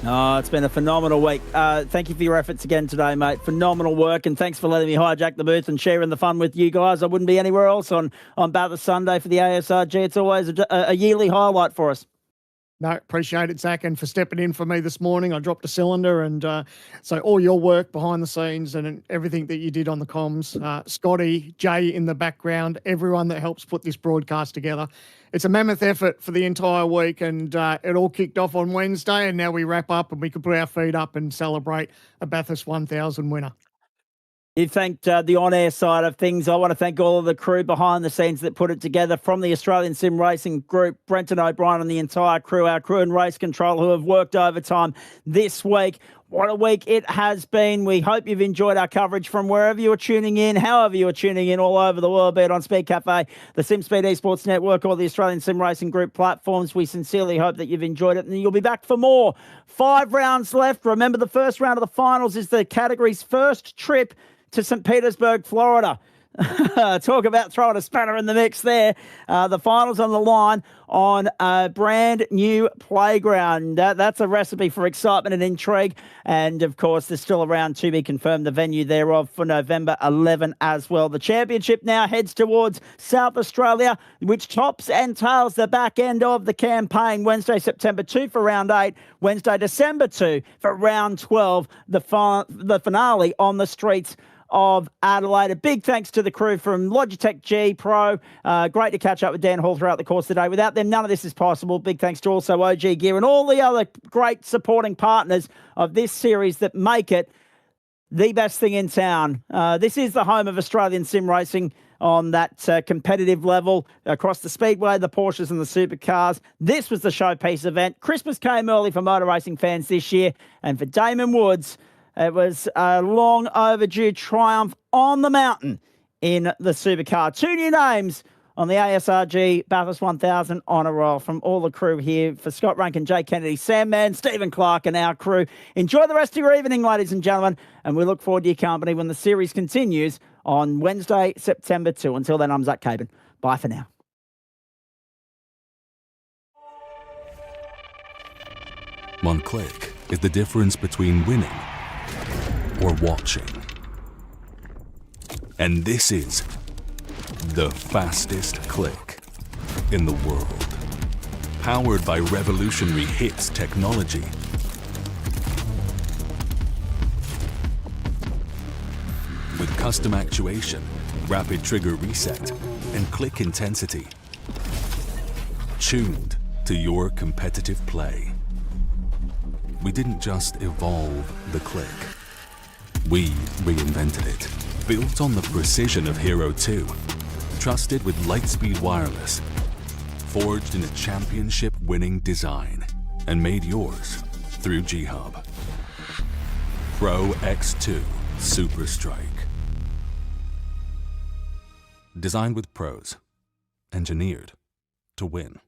Oh, it's been a phenomenal week. Thank you for your efforts again today, mate. Phenomenal work, and thanks for letting me hijack the booth and sharing the fun with you guys. I wouldn't be anywhere else on Bathurst Sunday for the ASRG. It's always a yearly highlight for us. No, appreciate it, Zach, and for stepping in for me this morning. I dropped a cylinder, and so all your work behind the scenes and everything that you did on the comms, Scotty, Jay in the background, everyone that helps put this broadcast together. It's a mammoth effort for the entire week, and it all kicked off on Wednesday, and now we wrap up and we can put our feet up and celebrate a Bathurst 1000 winner. You thanked the on-air side of things. I want to thank all of the crew behind the scenes that put it together, from the Australian Sim Racing Group, Brenton O'Brien and the entire crew, our crew and race control who have worked overtime this week. What a week it has been. We hope you've enjoyed our coverage from wherever you are tuning in, however you are tuning in all over the world, be it on Speed Cafe, the SimSpeed Esports Network, or the Australian Sim Racing Group platforms. We sincerely hope that you've enjoyed it, and you'll be back for more. 5 rounds left. Remember, the first round of the finals is the category's first trip to St. Petersburg, Florida. Talk about throwing a spanner in the mix there. The finals on the line on a brand new playground. That's a recipe for excitement and intrigue. And of course, there's still a round to be confirmed, the venue thereof for November 11 as well. The championship now heads towards South Australia, which tops and tails the back end of the campaign. Wednesday, September 2 for round 8. Wednesday, December 2 for round 12. The finale on the streets of Adelaide. A big thanks to the crew from Logitech G Pro. Great to catch up with Dan Hall throughout the course of the day. Without them, none of this is possible. Big thanks to also OG Gear and all the other great supporting partners of this series that make it the best thing in town. This is the home of Australian sim racing on that competitive level across the Speedway, the Porsches and the Supercars. This was the showpiece event. Christmas came early for motor racing fans this year, and for Damon Woods, it was a long overdue triumph on the mountain in the Supercar. 2 new names on the ASRG Bathurst 1000 Honour Roll. From all the crew here, for Scott Rankin, Jake Kennedy, Sam Mann, Stephen Clark and our crew, enjoy the rest of your evening, ladies and gentlemen, and we look forward to your company when the series continues on Wednesday, September 2. Until then, I'm Zach Caban. Bye for now. One click is the difference between winning or watching. And this is the fastest click in the world. Powered by revolutionary HITS technology. With custom actuation, rapid trigger reset, and click intensity. Tuned to your competitive play. We didn't just evolve the click. We reinvented it. Built on the precision of Hero 2. Trusted with Lightspeed Wireless. Forged in a championship-winning design. And made yours through G-Hub. Pro X2 Super Strike. Designed with pros. Engineered to win.